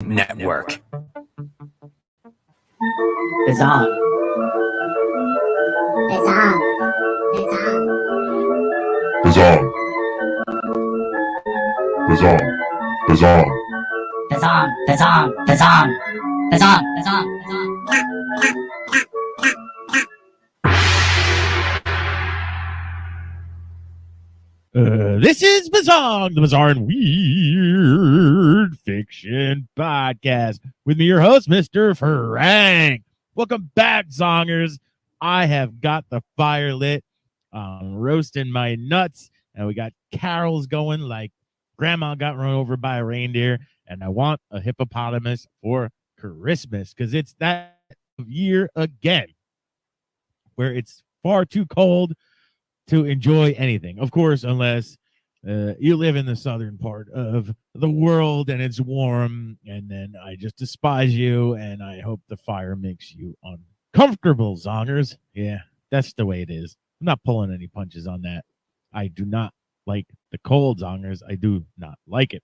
Network. Bizzong. Bizzong. Bizzong. Bizzong. Bizzong. Bizzong. Bizzong. Bizzong. Bizzong. Bizzong. This is Bizzong, the Bizarre and Weird Fiction Podcast. With me, your host, Mr. Frank. Welcome back, Zongers. I have got the fire lit. Roasting my nuts, and we got carols going like Grandma got run over by a reindeer, and I want a hippopotamus for Christmas because it's that year again where it's far too cold to enjoy anything. Of course, unless you live in the southern part of the world and it's warm, and then I just despise you, and I hope the fire makes you uncomfortable, Zongers. Yeah, that's the way it is. I'm not pulling any punches on that. I do not like the cold, Zongers. I do not like it.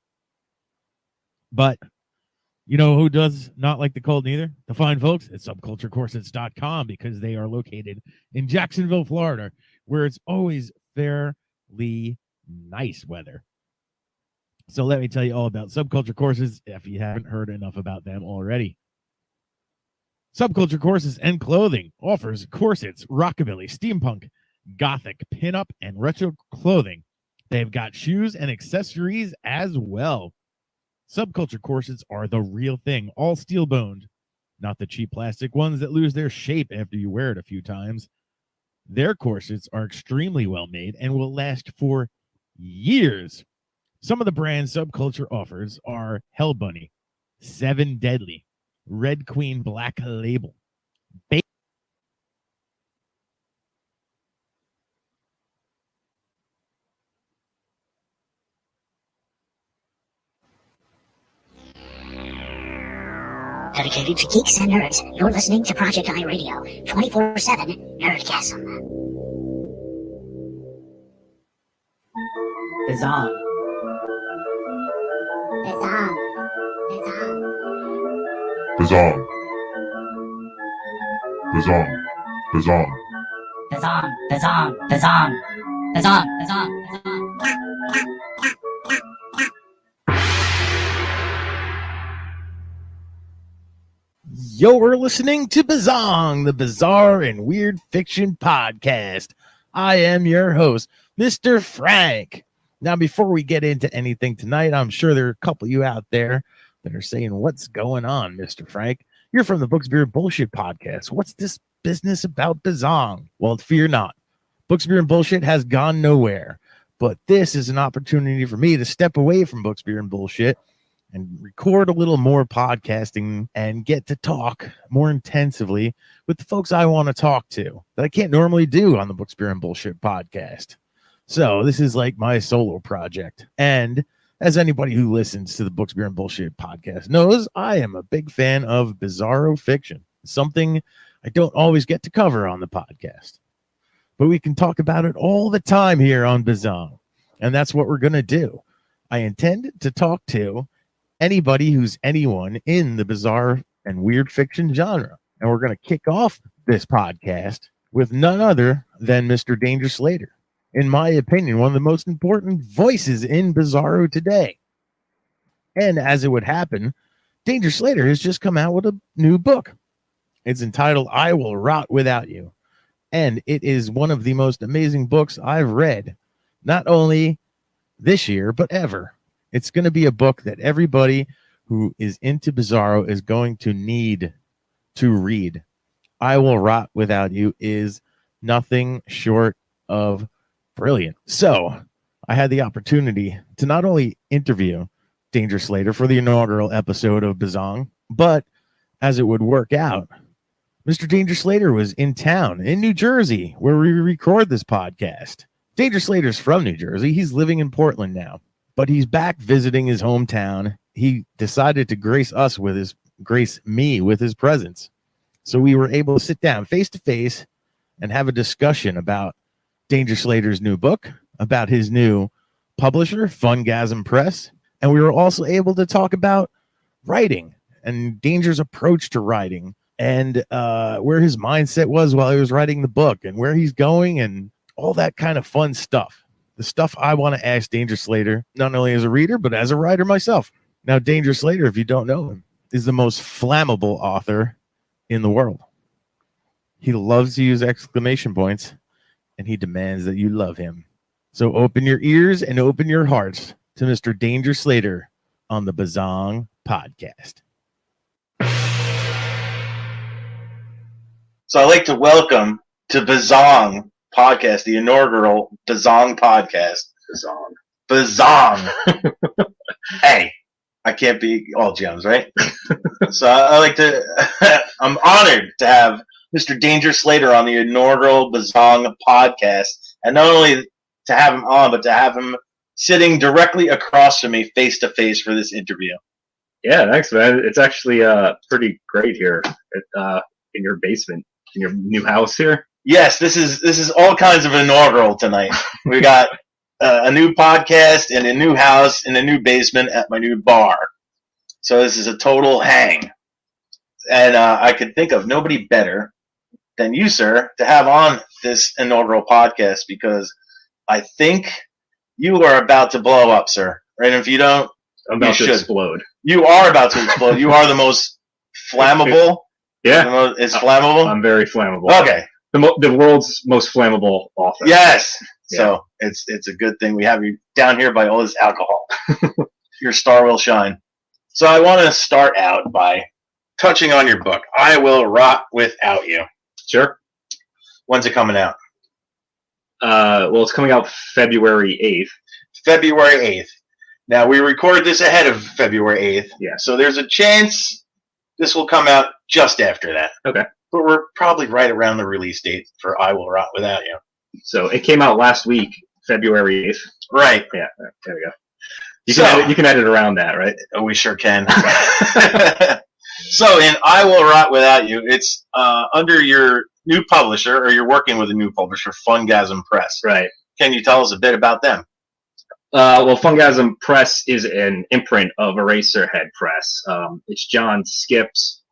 But you know who does not like the cold neither? The fine folks at subculturecorsets.com, because they are located in Jacksonville, Florida, where it's always fairly nice weather. So let me tell you all about Subculture Corsets if you haven't heard enough about them already. Subculture Corsets and Clothing offers corsets, rockabilly, steampunk, gothic, pinup, and retro clothing. They've got shoes and accessories as well. Subculture corsets are the real thing, all steel-boned, not the cheap plastic ones that lose their shape after you wear it a few times. Their corsets are extremely well made and will last for years. Some of the brands Subculture offers are Hell Bunny, Seven Deadly, Red Queen Black Label, Dedicated to geeks and nerds, you're listening to Project I Radio, 24/7 Nerdgasm. Bizzong. Bizzong. Bizzong. Bizzong. Bizzong. Bizzong. Bizzong. Bizzong. Bizzong. Bizzong. You're listening to Bizzong, the Bizarre and Weird Fiction Podcast. I am your host, Mr. Frank. Now, before we get into anything tonight, I'm sure there are a couple of you out there that are saying, what's going on, Mr. Frank? You're from the Books, Beer, and Bullshit Podcast. What's this business about Bizzong? Well, fear not. Books, Beer, and Bullshit has gone nowhere. But this is an opportunity for me to step away from Books, Beer, and Bullshit and record a little more podcasting and get to talk more intensively with the folks I want to talk to that I can't normally do on the Books, Beer, and Bullshit podcast. So this is like my solo project. And as anybody who listens to the Books, Beer, and Bullshit podcast knows, I am a big fan of bizarro fiction, something I don't always get to cover on the podcast. But we can talk about it all the time here on Bizzong. And that's what we're going to do. I intend to talk to anybody who's anyone in the bizarre and weird fiction genre. And we're going to kick off this podcast with none other than Mr. Danger Slater. In my opinion, one of the most important voices in Bizarro today. And as it would happen, Danger Slater has just come out with a new book. It's entitled I Will Rot Without You. And it is one of the most amazing books I've read, not only this year, but ever. It's going to be a book that everybody who is into Bizarro is going to need to read. I Will Rot Without You is nothing short of brilliant. So I had the opportunity to not only interview Danger Slater for the inaugural episode of Bizzong, but as it would work out, Mr. Danger Slater was in town in New Jersey where we record this podcast. Danger Slater's from New Jersey. He's living in Portland now, but he's back visiting his hometown. He decided to grace me with his presence. So we were able to sit down face to face and have a discussion about Danger Slater's new book, about his new publisher, Fungasm Press. And we were also able to talk about writing and Danger's approach to writing, and where his mindset was while he was writing the book, and where he's going, and all that kind of fun stuff. The stuff I want to ask Danger Slater, not only as a reader, but as a writer myself. Now, Danger Slater, if you don't know him, is the most flammable author in the world. He loves to use exclamation points, and he demands that you love him. So open your ears and open your hearts to Mr. Danger Slater on the Bizzong Podcast. So I'd like to welcome to Bizzong Podcast, the inaugural Bizzong Podcast. Bizzong. Hey, I can't be all gems, right? So I like to, I'm honored to have Mr. Danger Slater on the inaugural Bizzong Podcast. And not only to have him on, but to have him sitting directly across from me face to face for this interview. Yeah, thanks, man. It's actually pretty great here in your basement, in your new house here. Yes, this is all kinds of inaugural tonight. We got a new podcast and a new house and a new basement at my new bar. So this is a total hang. And I could think of nobody better than you, sir, to have on this inaugural podcast, because I think you are about to blow up, sir. Right? And if you don't, I'm about to explode. You are about to explode. You are the most flammable. Yeah. It's flammable? I'm very flammable. Okay. The world's most flammable author. Yes. Yeah. So it's a good thing we have you down here by all this alcohol. Your star will shine. So I want to start out by touching on your book, I Will Rot Without You. Sure. When's it coming out? Well, it's coming out February 8th. February 8th. Now, we recorded this ahead of February 8th. Yeah. So there's a chance this will come out just after that. Okay. But we're probably right around the release date for I Will Rot Without You. So it came out last week, February 8th. Right. Yeah, there we go. You can edit around that, right? Oh, we sure can. So in I Will Rot Without You, it's under your new publisher, or you're working with a new publisher, Fungasm Press. Right. Can you tell us a bit about them? Well, Fungasm Press is an imprint of Eraserhead Press. It's John Skip's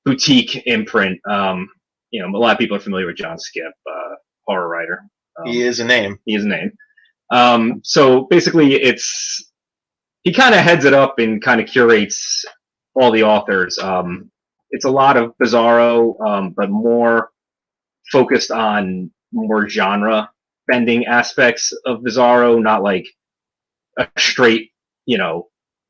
boutique imprint. A lot of people are familiar with John Skip, horror writer. He is a name. He is a name. So basically, he kind of heads it up and kind of curates all the authors. It's a lot of Bizarro, but more focused on more genre bending aspects of Bizarro, not like a straight,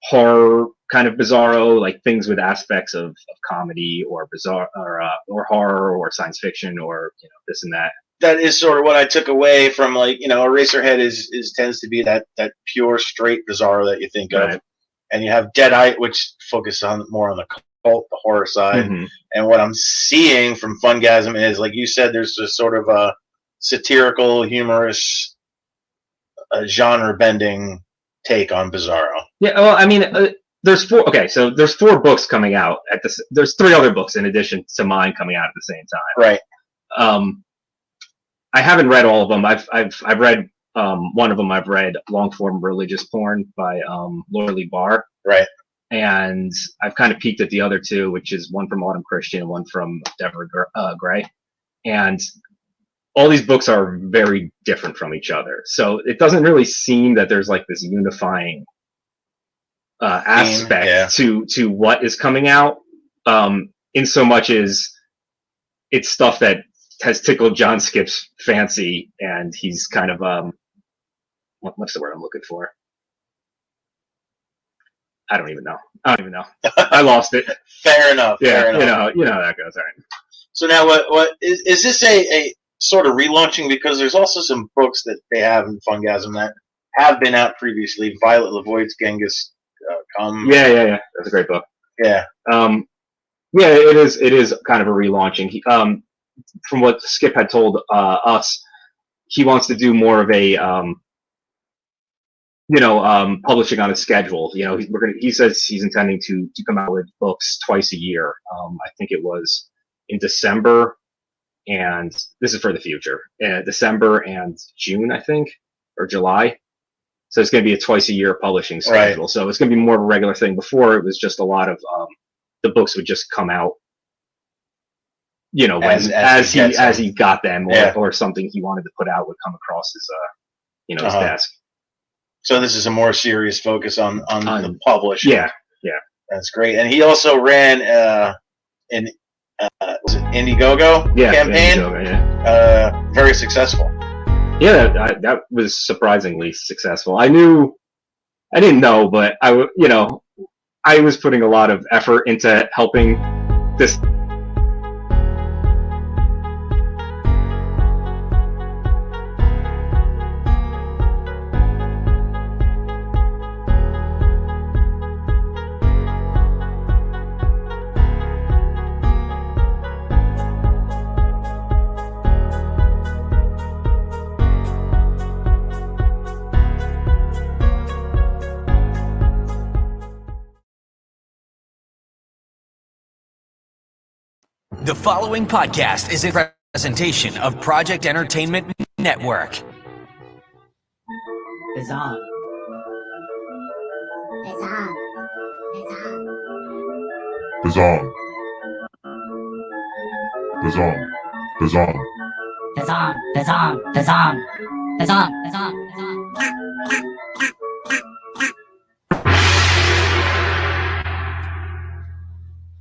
horror kind of Bizarro, like things with aspects of comedy or bizarre or horror or science fiction or this and that. That is sort of what I took away from, Eraserhead is tends to be that pure straight Bizarro that you think of. Right. And you have Deadite, which focuses more on the cult, the horror side. Mm-hmm. And what I'm seeing from Fungasm is, like you said, there's just sort of a satirical, humorous, genre-bending take on Bizarro. Yeah, well, I mean, there's four. Okay, so there's 4 books coming out at this. There's 3 other books in addition to mine coming out at the same time. Right. I haven't read all of them. I've read one of them. I've read Long Form Religious Porn by Laura Lee Barr. Right. And I've kind of peeked at the other 2, which is one from Autumn Christian and one from Deborah Gray. And all these books are very different from each other. So it doesn't really seem that there's like this unifying aspect to what is coming out, in so much as it's stuff that has tickled John Skip's fancy, and he's kind of what's the word I'm looking for? I don't even know. I lost it. Fair enough. Yeah, fair enough. you know how that goes. All right. So now, what is this a sort of relaunching? Because there's also some books that they have in Fungasm that have been out previously. Violet Lavoie's Genghis Come. Yeah. That's a great book. Yeah. Yeah, it is kind of a relaunching. From what Skip had told us, he wants to do more of a publishing on a schedule. He says he's intending to come out with books twice a year. I think it was in December, and this is for the future. December and June, I think, or July. So it's going to be a twice a year publishing schedule. So it's going to be more of a regular thing. Before it was just a lot of the books would just come out, you know, when as he got them, or something he wanted to put out would come across his his desk. So this is a more serious focus on the publishing. Yeah. That's great. And he also ran was it Indiegogo campaign? Indiegogo, very successful. Yeah, that was surprisingly successful. I didn't know, but I was putting a lot of effort into helping this. The following podcast is a presentation of Project Entertainment Network. Bizzong. Bizzong. Bizzong. Bizzong. Bizzong. Bizzong. Bizzong. Bizzong. Bizzong. Bizzong. Bizzong.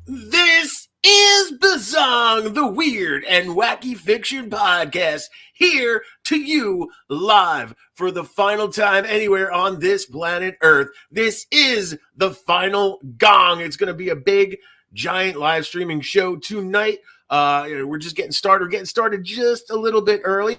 This is Bizzong, the weird and wacky fiction podcast, here to you live for the final time anywhere on this planet Earth. This is the Final Gong. It's going to be a big, giant live streaming show tonight. We're just getting started. We're getting started just a little bit early.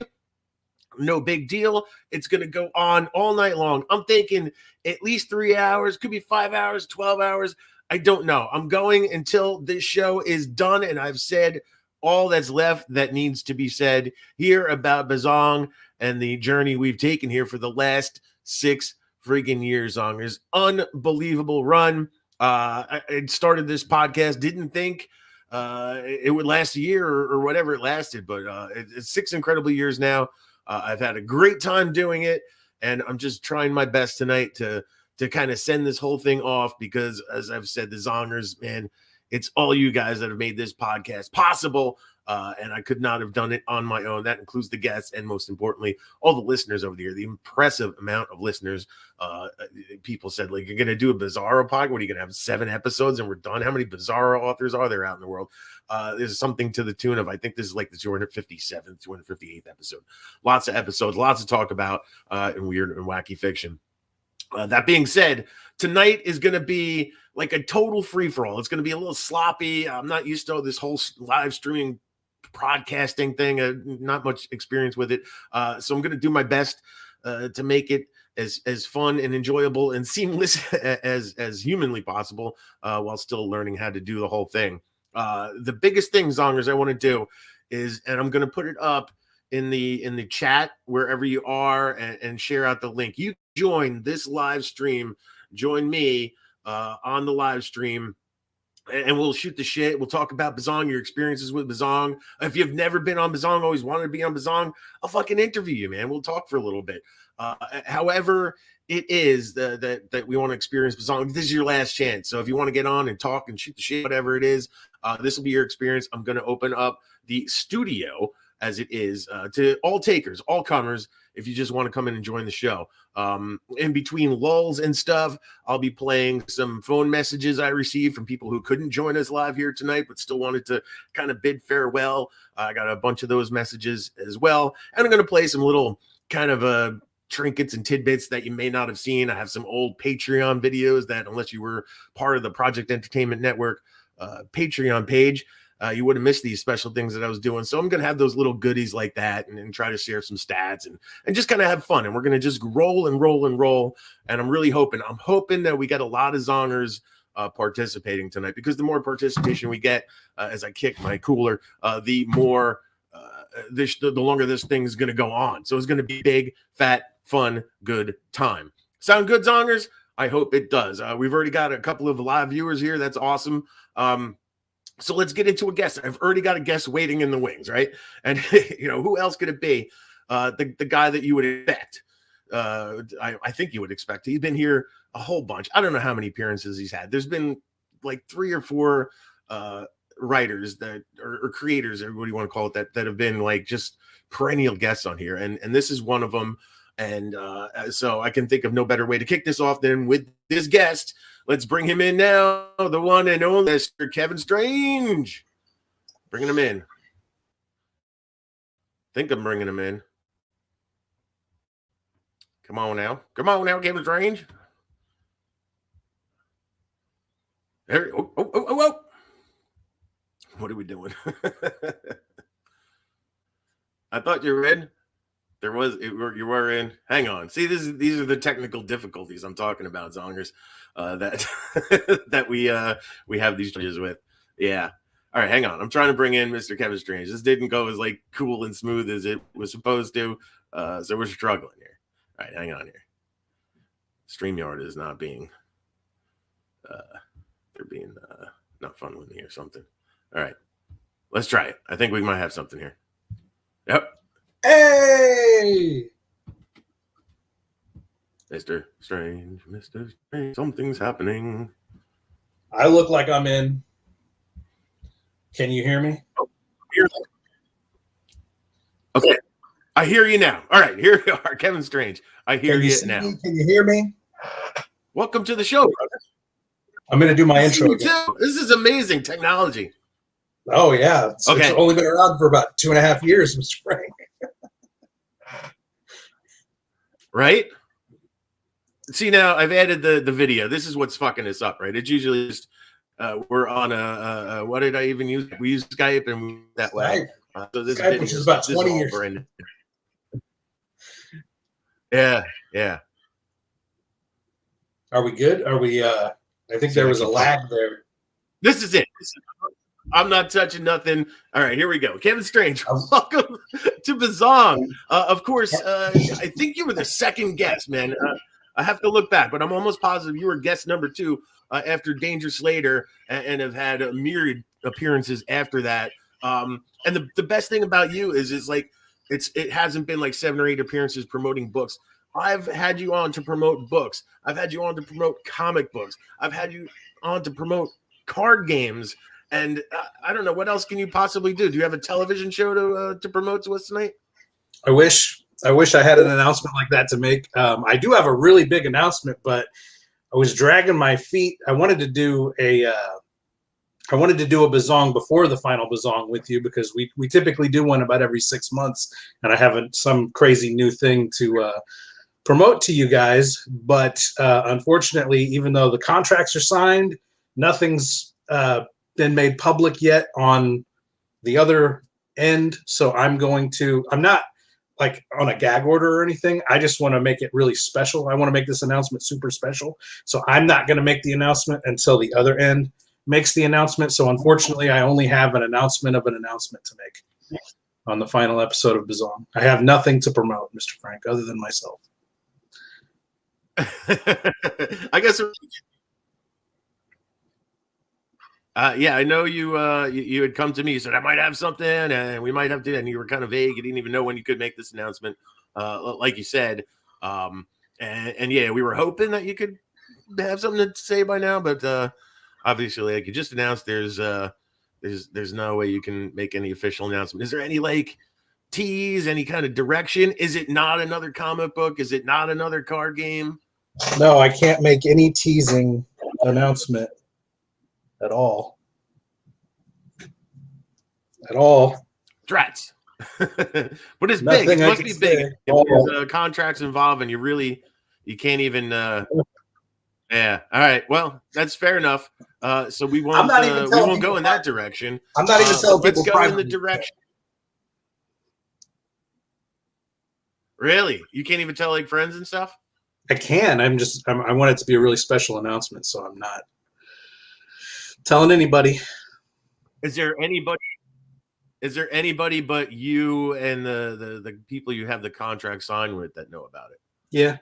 No big deal. It's going to go on all night long. I'm thinking at least 3 hours, could be 5 hours, 12 hours. I don't know. I'm going until this show is done, and I've said all that's left that needs to be said here about Bizzong and the journey we've taken here for the last 6 freaking years. Zongers, unbelievable run. I started this podcast, didn't think it would last a year or whatever it lasted, but it's 6 incredible years now. I've had a great time doing it, and I'm just trying my best tonight to kind of send this whole thing off because, as I've said, the Zongers, man, it's all you guys that have made this podcast possible, and I could not have done it on my own. That includes the guests and, most importantly, all the listeners over the year, the impressive amount of listeners. People said, like, you're going to do a Bizarro podcast? What, are you going to have 7 episodes and we're done? How many Bizarro authors are there out in the world? There's something to the tune of, I think this is like the 257th, 258th episode. Lots of episodes, lots to talk about in weird and wacky fiction. That being said, tonight is going to be like a total free-for-all. It's going to be a little sloppy. I'm not used to this whole live streaming broadcasting thing. Not much experience with it. So I'm going to do my best to make it as fun and enjoyable and seamless as humanly possible while still learning how to do the whole thing. The biggest thing, Zongers, I want to do is, and I'm going to put it up in the chat wherever you are and share out the link. You join this live stream, join me on the live stream, and we'll shoot the shit. We'll talk about Bizzong, your experiences with Bizzong. If you've never been on Bizzong, always wanted to be on Bizzong, I'll fucking interview you, man. We'll talk for a little bit. However it is that we want to experience Bizzong, this is your last chance. So if you want to get on and talk and shoot the shit, whatever it is, this will be your experience. I'm going to open up the studio as it is to all takers, all comers, if you just want to come in and join the show. In between lulls and stuff, I'll be playing some phone messages I received from people who couldn't join us live here tonight, but still wanted to kind of bid farewell. I got a bunch of those messages as well. And I'm going to play some little kind of trinkets and tidbits that you may not have seen. I have some old Patreon videos that, unless you were part of the Project Entertainment Network Patreon page, you would have missed these special things that I was doing. So I'm going to have those little goodies like that and try to share some stats and just kind of have fun. And we're going to just roll and roll and roll. And I'm really hoping that we got a lot of Zongers participating tonight, because the more participation we get as I kick my cooler, the more the longer this thing is going to go on. So it's going to be big, fat, fun, good time. Sound good, Zongers? I hope it does. We've already got a couple of live viewers here. That's awesome. So let's get into a guest. I've already got a guest waiting in the wings, right? And who else could it be? The guy that you would expect. I think you would expect. He's been here a whole bunch. I don't know how many appearances he's had. There's been like 3 or 4 writers that or creators, or what do you want to call it, that have been like just perennial guests on here, and this is one of them. And so I can think of no better way to kick this off than with this guest. Let's bring him in now, the one and only Mr. Kevin Strange. Bringing him in. Think I'm bringing him in. Come on now, Kevin Strange. There. Oh. What are we doing? I thought you were in. You were in. Hang on. See, these are the technical difficulties I'm talking about, Zongers. That that we have these challenges with. Yeah. All right, hang on. I'm trying to bring in Mr. Kevin Strange. This didn't go as like cool and smooth as it was supposed to. So we're struggling here. All right, hang on here. StreamYard is not being they're being not fun with me or something. All right. Let's try it. I think we might have something here. Yep. Hey, Mr. Strange, something's happening. I look like I'm in. Can you hear me? Okay. I hear you now. All right, here we are. Kevin Strange. I hear you now. Me? Can you hear me? Welcome to the show, brother. I'm going to do my intro. This is amazing technology. Oh, yeah. It's only been around for about 2.5 years, Mr. Frank. Right? See, now I've added the video. This is what's fucking us up, right? It's usually just we're on a what did I even use? We use Skype and we that way. So this Skype, video, which is about 20 years. Yeah. Are we good? Are we I think there was a lag there. This is it. I'm not touching nothing. All right, here we go. Kevin Strange, welcome to Bizzong. Of course, I think you were the second guest, man. I have to look back, but I'm almost positive you were guest number 2 after Danger Slater and have had a myriad appearances after that. And the best thing about you is like it hasn't been like 7 or 8 appearances promoting books. I've had you on to promote books. I've had you on to promote comic books. I've had you on to promote card games. And I don't know, what else can you possibly do? Do you have a television show to promote to us tonight? I wish I had an announcement like that to make. I do have a really big announcement, but I was dragging my feet. I wanted to do a Bizzong before the final Bizzong with you, because we typically do one about every 6 months, and I have some crazy new thing to promote to you guys. But unfortunately, even though the contracts are signed, nothing's been made public yet on the other end. So I'm not like on a gag order or anything. I just want to make it really special. I want to make this announcement super special. So I'm not going to make the announcement until the other end makes the announcement. So unfortunately, I only have an announcement of an announcement to make on the final episode of Bizzong. I have nothing to promote, Mr. Frank, other than myself. I guess. Yeah, I know you had come to me. You said I might have something, and we might have to. And you were kind of vague. You didn't even know when you could make this announcement, like you said. And yeah, we were hoping that you could have something to say by now, but obviously, like you just announced, there's no way you can make any official announcement. Is there any like tease, any kind of direction? Is it not another comic book? Is it not another card game? No, I can't make any teasing announcement. At all. Drats. But it's big. It must be big. If there's contracts involved and you can't even yeah. All right. Well, that's fair enough. So we won't go in that direction. I'm not even telling people. Let's go in the direction. Really? You can't even tell like friends and stuff? I can. I want it to be a really special announcement, so I'm not telling anybody. Is there anybody but you and the people you have the contract signed with that know about it? Yeah.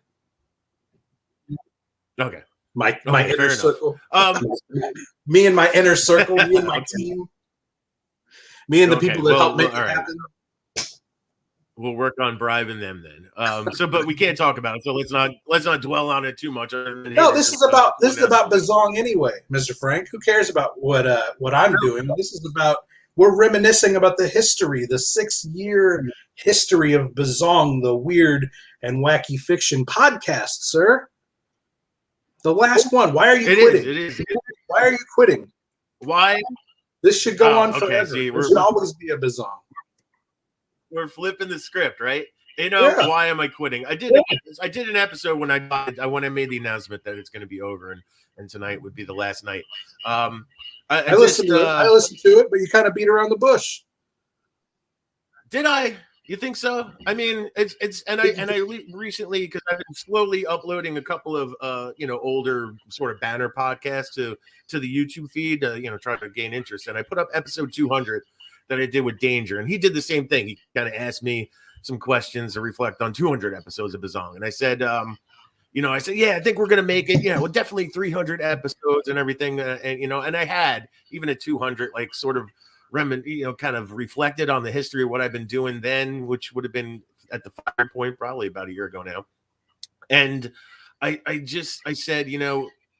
Okay. My inner circle. Me and my inner circle. Me and my team. Me and the people that help make it happen. We'll work on bribing them then. But we can't talk about it. So let's not dwell on it too much. No, this is about Bizzong anyway, Mr. Frank. Who cares about what I'm doing? This is about we're reminiscing about the history, the 6-year history of Bizzong, the weird and wacky fiction podcast, sir. The last one. Why are you quitting? It is. Why are you quitting? Why? This should go on okay, forever. See, there should always be a Bizzong. We're flipping the script, right? Why am I quitting? I did an episode when I made the announcement that it's going to be over, and tonight would be the last night. I listened to it, but you kind of beat around the bush. Did I? You think so? I mean, I recently, because I've been slowly uploading a couple of older sort of banner podcasts to the YouTube feed, trying to gain interest. And I put up episode 200 that I did with Danger, and he did the same thing. He kind of asked me some questions to reflect on 200 episodes of Bizzong, and I said, yeah, I think we're gonna make it. Yeah, well, definitely 300 episodes and everything, and I had even at 200, like sort of kind of reflected on the history of what I've been doing then, which would have been at the fire point probably about a year ago now. And I said,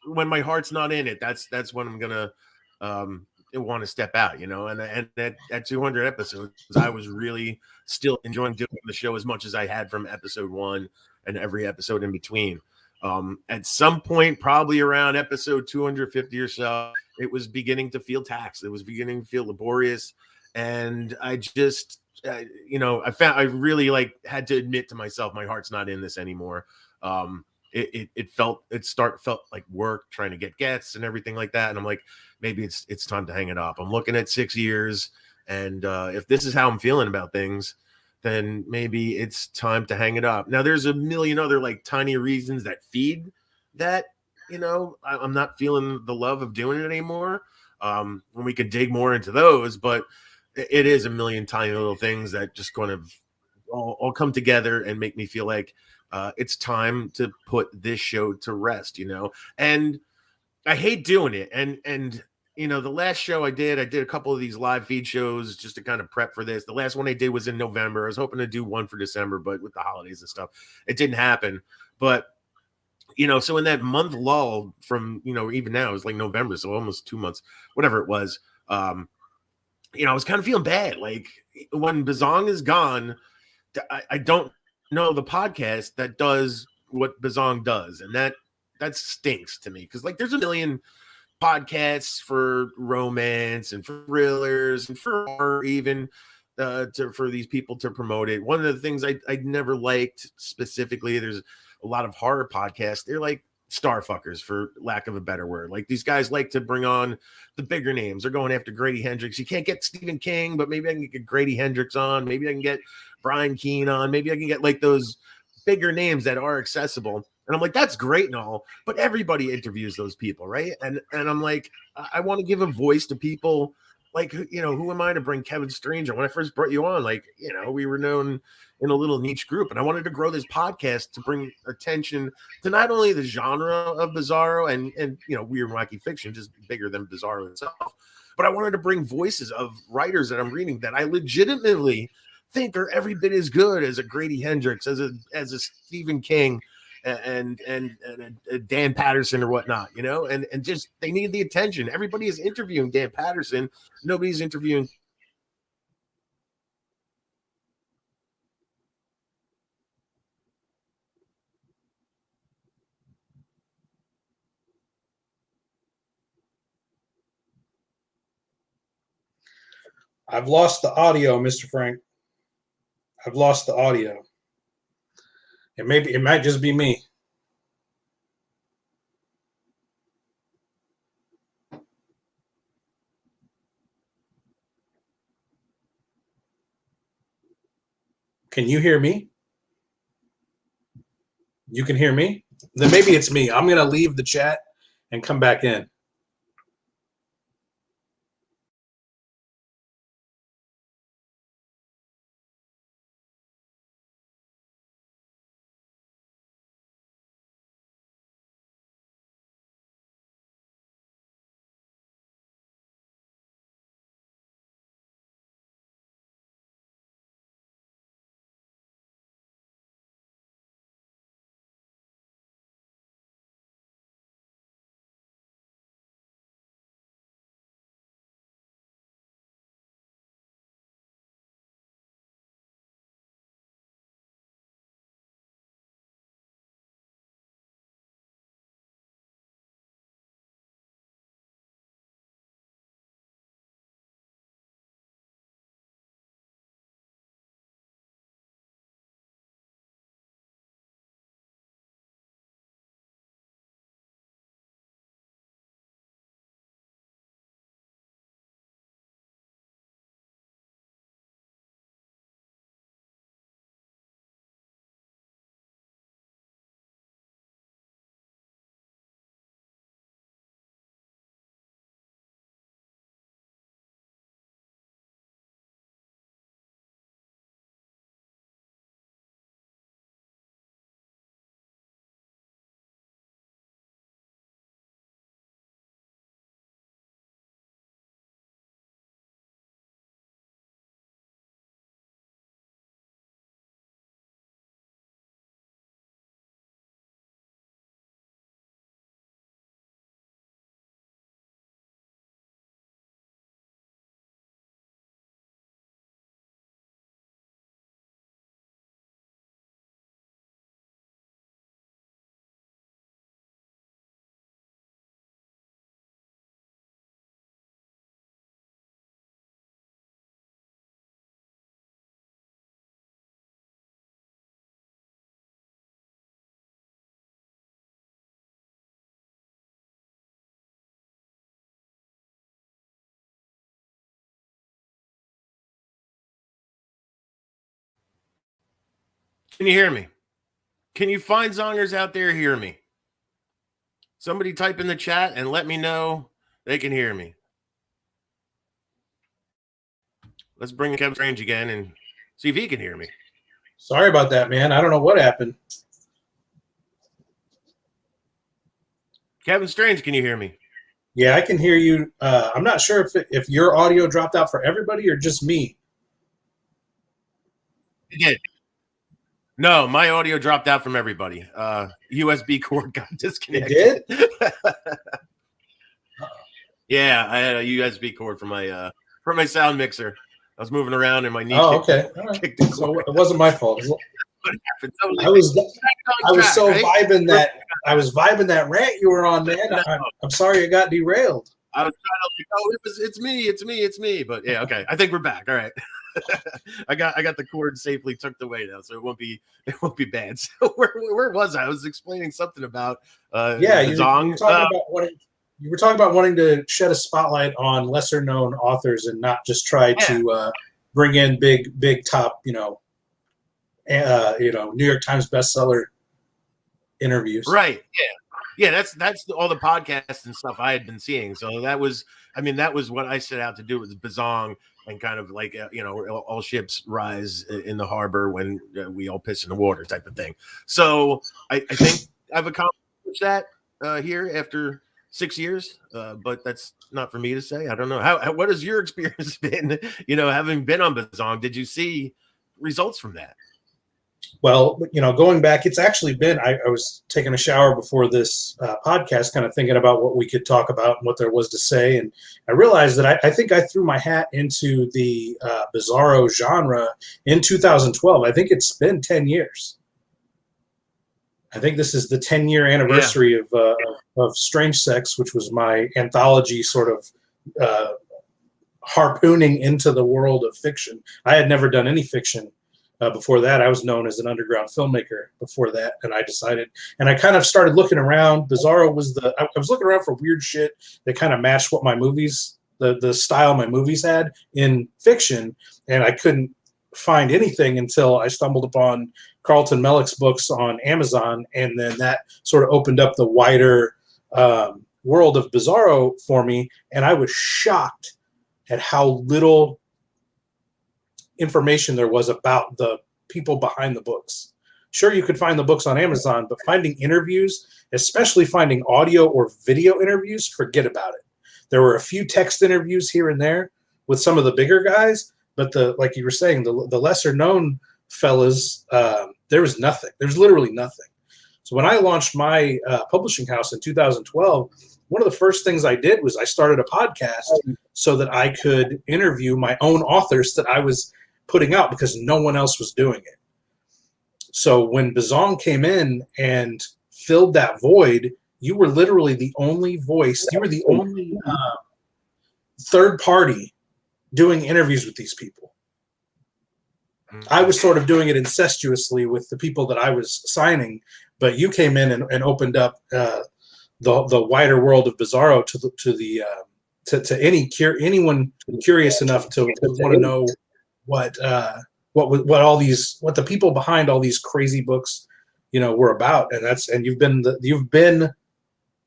when my heart's not in it, that's when I'm gonna want to step out, and at 200 episodes, I was really still enjoying doing the show as much as I had from episode 1 and every episode in between. At some point, probably around episode 250 or so, it was beginning to feel taxed. It was beginning to feel laborious. And I just, I really had to admit to myself, my heart's not in this anymore. It felt like work, trying to get guests and everything like that. And I'm like, maybe it's time to hang it up. I'm looking at 6 years. And if this is how I'm feeling about things, then maybe it's time to hang it up. Now, there's a million other tiny reasons that feed that, I'm not feeling the love of doing it anymore. And we could dig more into those, but it is a million tiny little things that just kind of all come together and make me feel like it's time to put this show to rest, and I hate doing it. And the last show I did a couple of these live feed shows just to kind of prep for this. The last one I did was in November. I was hoping to do one for December, but with the holidays and stuff, it didn't happen. But, so in that month lull from, even now, it's like November, so almost 2 months, whatever it was, I was kind of feeling bad. Like when Bizzong is gone, I don't know the podcast that does what Bizzong does. And that stinks to me. Cause there's a million podcasts for romance and for thrillers and for horror, even for these people to promote it. One of the things I never liked specifically, there's a lot of horror podcasts. They're like star fuckers, for lack of a better word. Like these guys like to bring on the bigger names. They're going after Grady Hendrix. You can't get Stephen King, but maybe I can get Grady Hendrix on. Maybe I can get Brian Keene on. Maybe I can get those bigger names that are accessible. And I'm like, that's great and all, but everybody interviews those people, right? And I'm like, I want to give a voice to people. Like, who am I to bring Kevin Stranger? When I first brought you on, we were known in a little niche group, and I wanted to grow this podcast to bring attention to not only the genre of Bizarro and weird and wacky fiction, just bigger than Bizarro itself, but I wanted to bring voices of writers that I'm reading that I legitimately think are every bit as good as a Grady Hendrix, as a Stephen King, and a Dan Patterson or whatnot, and just they need the attention. Everybody is interviewing Dan Patterson. Nobody's interviewing. I've lost the audio, Mr. Frank. I've lost the audio. It might just be me. Can you hear me? You can hear me? Then maybe it's me. I'm going to leave the chat and come back in. Can you hear me? Can you find Zongers out there hear me? Somebody type in the chat and let me know they can hear me. Let's bring Kevin Strange again and see if he can hear me. Sorry about that, man. I don't know what happened. Kevin Strange, can you hear me? Yeah, I can hear you. I'm not sure if your audio dropped out for everybody or just me. It did. No, my audio dropped out from everybody. USB cord got disconnected. It did? Yeah, I had a USB cord for my sound mixer. I was moving around and my knee okay. kicked the So cord. it wasn't my fault. What happened? So, I was so right? vibing that that rant you were on, man. I'm sorry it got derailed. I was trying to it's me. But yeah, okay. I think we're back. All right. I got the cord safely tucked away now, so it won't be bad. So where was I? I was explaining something about Zong. You were talking about wanting to shed a spotlight on lesser known authors and not just try to bring in big top, New York Times bestseller interviews. Right. Yeah. That's all the podcasts and stuff I had been seeing. So that was what I set out to do with Bizzong, and kind of like all ships rise in the harbor when we all piss in the water type of thing. So I think I've accomplished that here after 6 years, but that's not for me to say. I don't know. What has your experience been? Having been on Bizzong, did you see results from that? Well, going back, it's actually been, I was taking a shower before this podcast, kind of thinking about what we could talk about and what there was to say. And I realized that I think I threw my hat into the Bizarro genre in 2012. I think it's been 10 years. I think this is the 10-year anniversary of Strange Sex, which was my anthology sort of harpooning into the world of fiction. I had never done any fiction before that. I was known as an underground filmmaker before that, and I kind of started looking around. Bizzarro was I was looking around for weird shit that kind of matched what my movies, the style my movies had in fiction, and I couldn't find anything until I stumbled upon Carlton Mellick's books on Amazon, and then that sort of opened up the wider world of Bizzarro for me, and I was shocked at how little information there was about the people behind the books. Sure, you could find the books on Amazon, but finding interviews, especially finding audio or video interviews, forget about it. There were a few text interviews here and there with some of the bigger guys, but like you were saying, the lesser known fellas, there was nothing. There's literally nothing. So when I launched my publishing house in 2012, one of the first things I did was I started a podcast so that I could interview my own authors that I was putting out, because no one else was doing it. So when Bizzong came in and filled that void, you were literally the only voice. You were the only third party doing interviews with these people. I was sort of doing it incestuously with the people that I was signing, but you came in and opened up the wider world of Bizzarro to anyone curious enough to want to know what the people behind all these crazy books were about. And you've been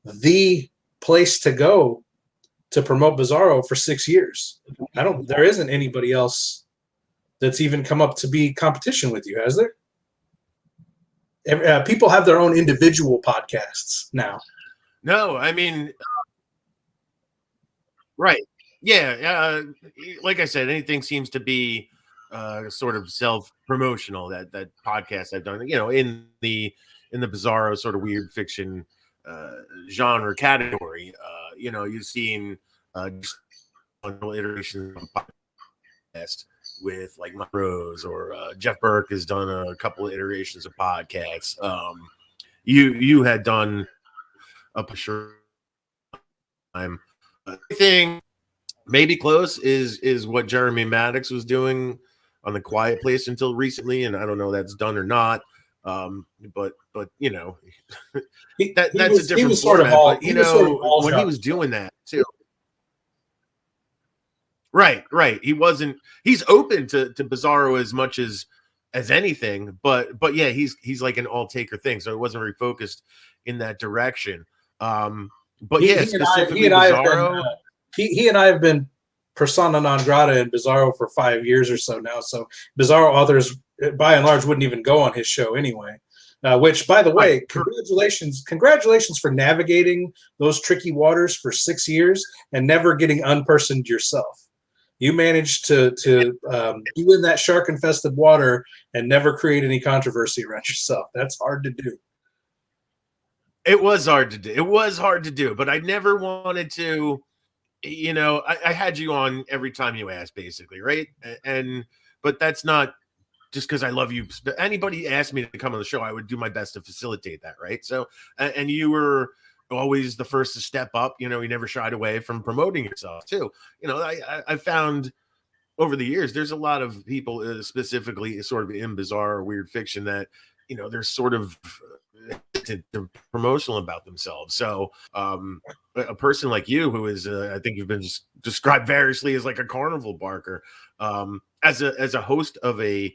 the place to go to promote Bizzarro for 6 years. There isn't anybody else that's even come up to be competition with you, has there? People have their own individual podcasts now. No, I mean, right. Yeah. Like I said, anything seems to be sort of self-promotional, that podcast I've done, in the Bizzarro sort of weird fiction genre category. You've seen iterations of podcast with like Mike Rose, or Jeff Burke has done a couple of iterations of podcasts. You had done a sure time. I think maybe close is what Jeremy Maddox was doing on The Quiet Place until recently, and I don't know if that's done or not. But that's a different format. But when he was doing that too. Right. He's open to Bizzarro as much as as anything, but yeah, he's like an all taker thing. So it wasn't very focused in that direction. But specifically Bizarro. He and I have been persona non grata in Bizarro for 5 years or so now. So Bizarro authors, by and large, wouldn't even go on his show anyway. Which, by the way, congratulations for navigating those tricky waters for 6 years and never getting unpersoned yourself. You managed to be in that shark-infested water and never create any controversy around yourself. That's hard to do. It was hard to do. It was hard to do, but I never wanted to. I had you on every time you asked, basically, right? But that's not just because I love you. Anybody asked me to come on the show, I would do my best to facilitate that, right? So, and you were always the first to step up. You never shied away from promoting yourself too. I found over the years there's a lot of people, specifically sort of in bizarre or weird fiction, that they're sort of promotional about themselves. So a person like you, who is I think you've been described variously as like a carnival barker, as a host of a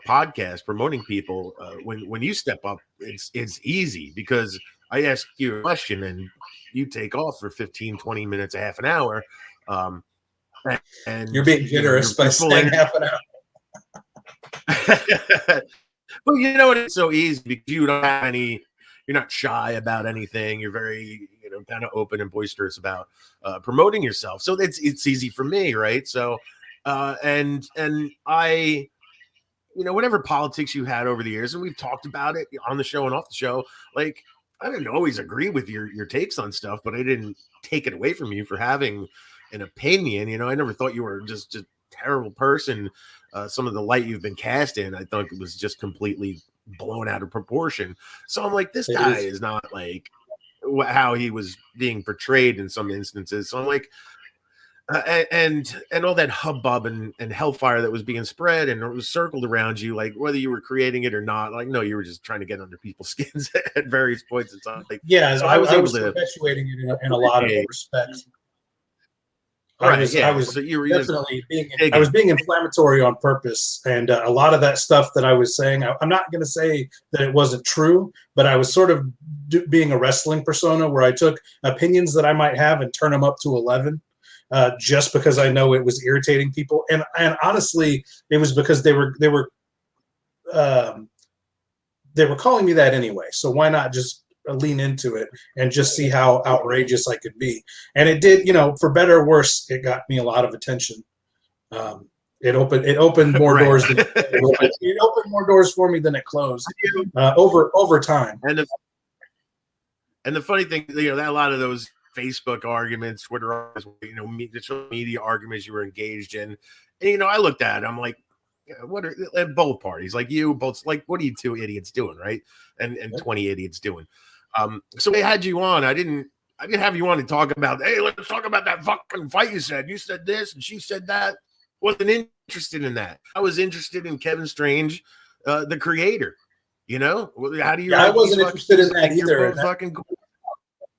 podcast promoting people, when you step up, it's easy because I ask you a question and you take off for 15-20 minutes, a half an hour, and you're being generous by saying half an hour. But it's so easy because you don't have you're not shy about anything. You're very, kind of open and boisterous about promoting yourself. So it's easy for me, right? So, and I, whatever politics you had over the years, and we've talked about it on the show and off the show, like I didn't always agree with your takes on stuff, but I didn't take it away from you for having an opinion. I never thought you were just a terrible person. Some of the light you've been cast in, I thought it was just completely blown out of proportion. So I'm like, this guy is not like how he was being portrayed in some instances. So I'm like, and all that hubbub and hellfire that was being spread and it was circled around you, like whether you were creating it or not, like no, you were just trying to get under people's skins at various points in time. Like, yeah, so I was perpetuating it in a lot of respects. I was definitely being inflammatory on purpose, and a lot of that stuff that I was saying, I'm not going to say that it wasn't true, but I was sort of being a wrestling persona where I took opinions that I might have and turn them up to 11, just because I know it was irritating people, and honestly, it was because they were calling me that anyway. So why not just lean into it and just see how outrageous I could be? And it did, for better or worse, it got me a lot of attention. It opened more doors than it opened more doors for me than it closed over time. And the funny thing, that a lot of those Facebook arguments, Twitter arguments, social media arguments you were engaged in, and I looked at it, I'm like, what are both parties, like you both, like what are you two idiots doing, right? And 20 idiots doing. So they had you on. I didn't have you on to talk about, hey, let's talk about that fucking fight you said. You said this and she said that. Wasn't interested in that. I was interested in Kevin Strange, the creator. How do you? I wasn't interested in that either. Fucking cool.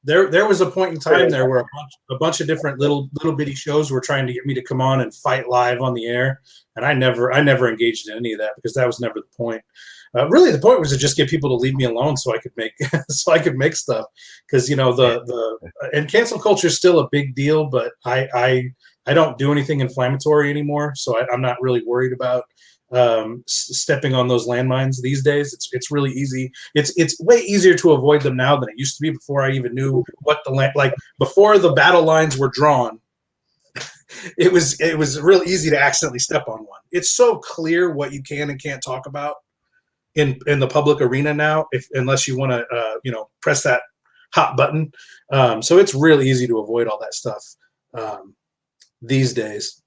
There was a point in time there where a bunch of different little bitty shows were trying to get me to come on and fight live on the air, and I never engaged in any of that because that was never the point. Really, the point was to just get people to leave me alone so I could make stuff. Because and cancel culture is still a big deal, but I don't do anything inflammatory anymore, so I'm not really worried about stepping on those landmines these days. It's really easy. It's way easier to avoid them now than it used to be before I even knew what before the battle lines were drawn. It was real easy to accidentally step on one. It's so clear what you can and can't talk about in the public arena now, unless you want to press that hot button. So it's really easy to avoid all that stuff these days.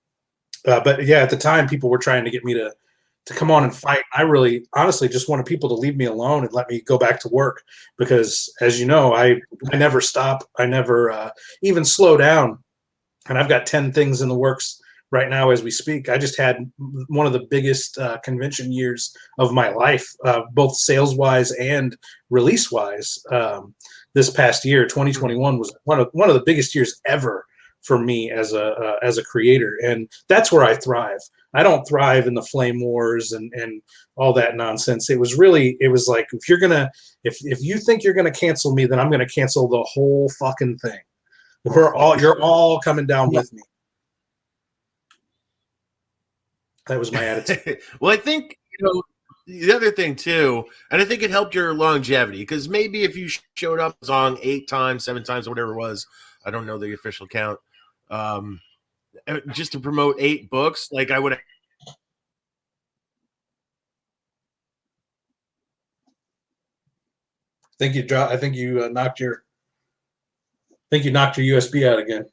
But yeah, at the time, people were trying to get me to come on and fight. I really, honestly, just wanted people to leave me alone and let me go back to work because, as you know, I never stop. I never even slow down. And I've got 10 things in the works right now as we speak. I just had one of the biggest convention years of my life, both sales-wise and release-wise. This past year, 2021, was one of the biggest years ever for me as a creator, and that's where I thrive. I don't thrive in the flame wars and all that nonsense. It was like, if you think you're gonna cancel me, then I'm gonna cancel the whole fucking thing. You're all coming down with me. That was my attitude. Well, I think, the other thing too, and I think it helped your longevity, because maybe if you showed up on 8 times, 7 times, whatever it was, I don't know the official count, just to promote 8 books, like I would have. I think you knocked your USB out again.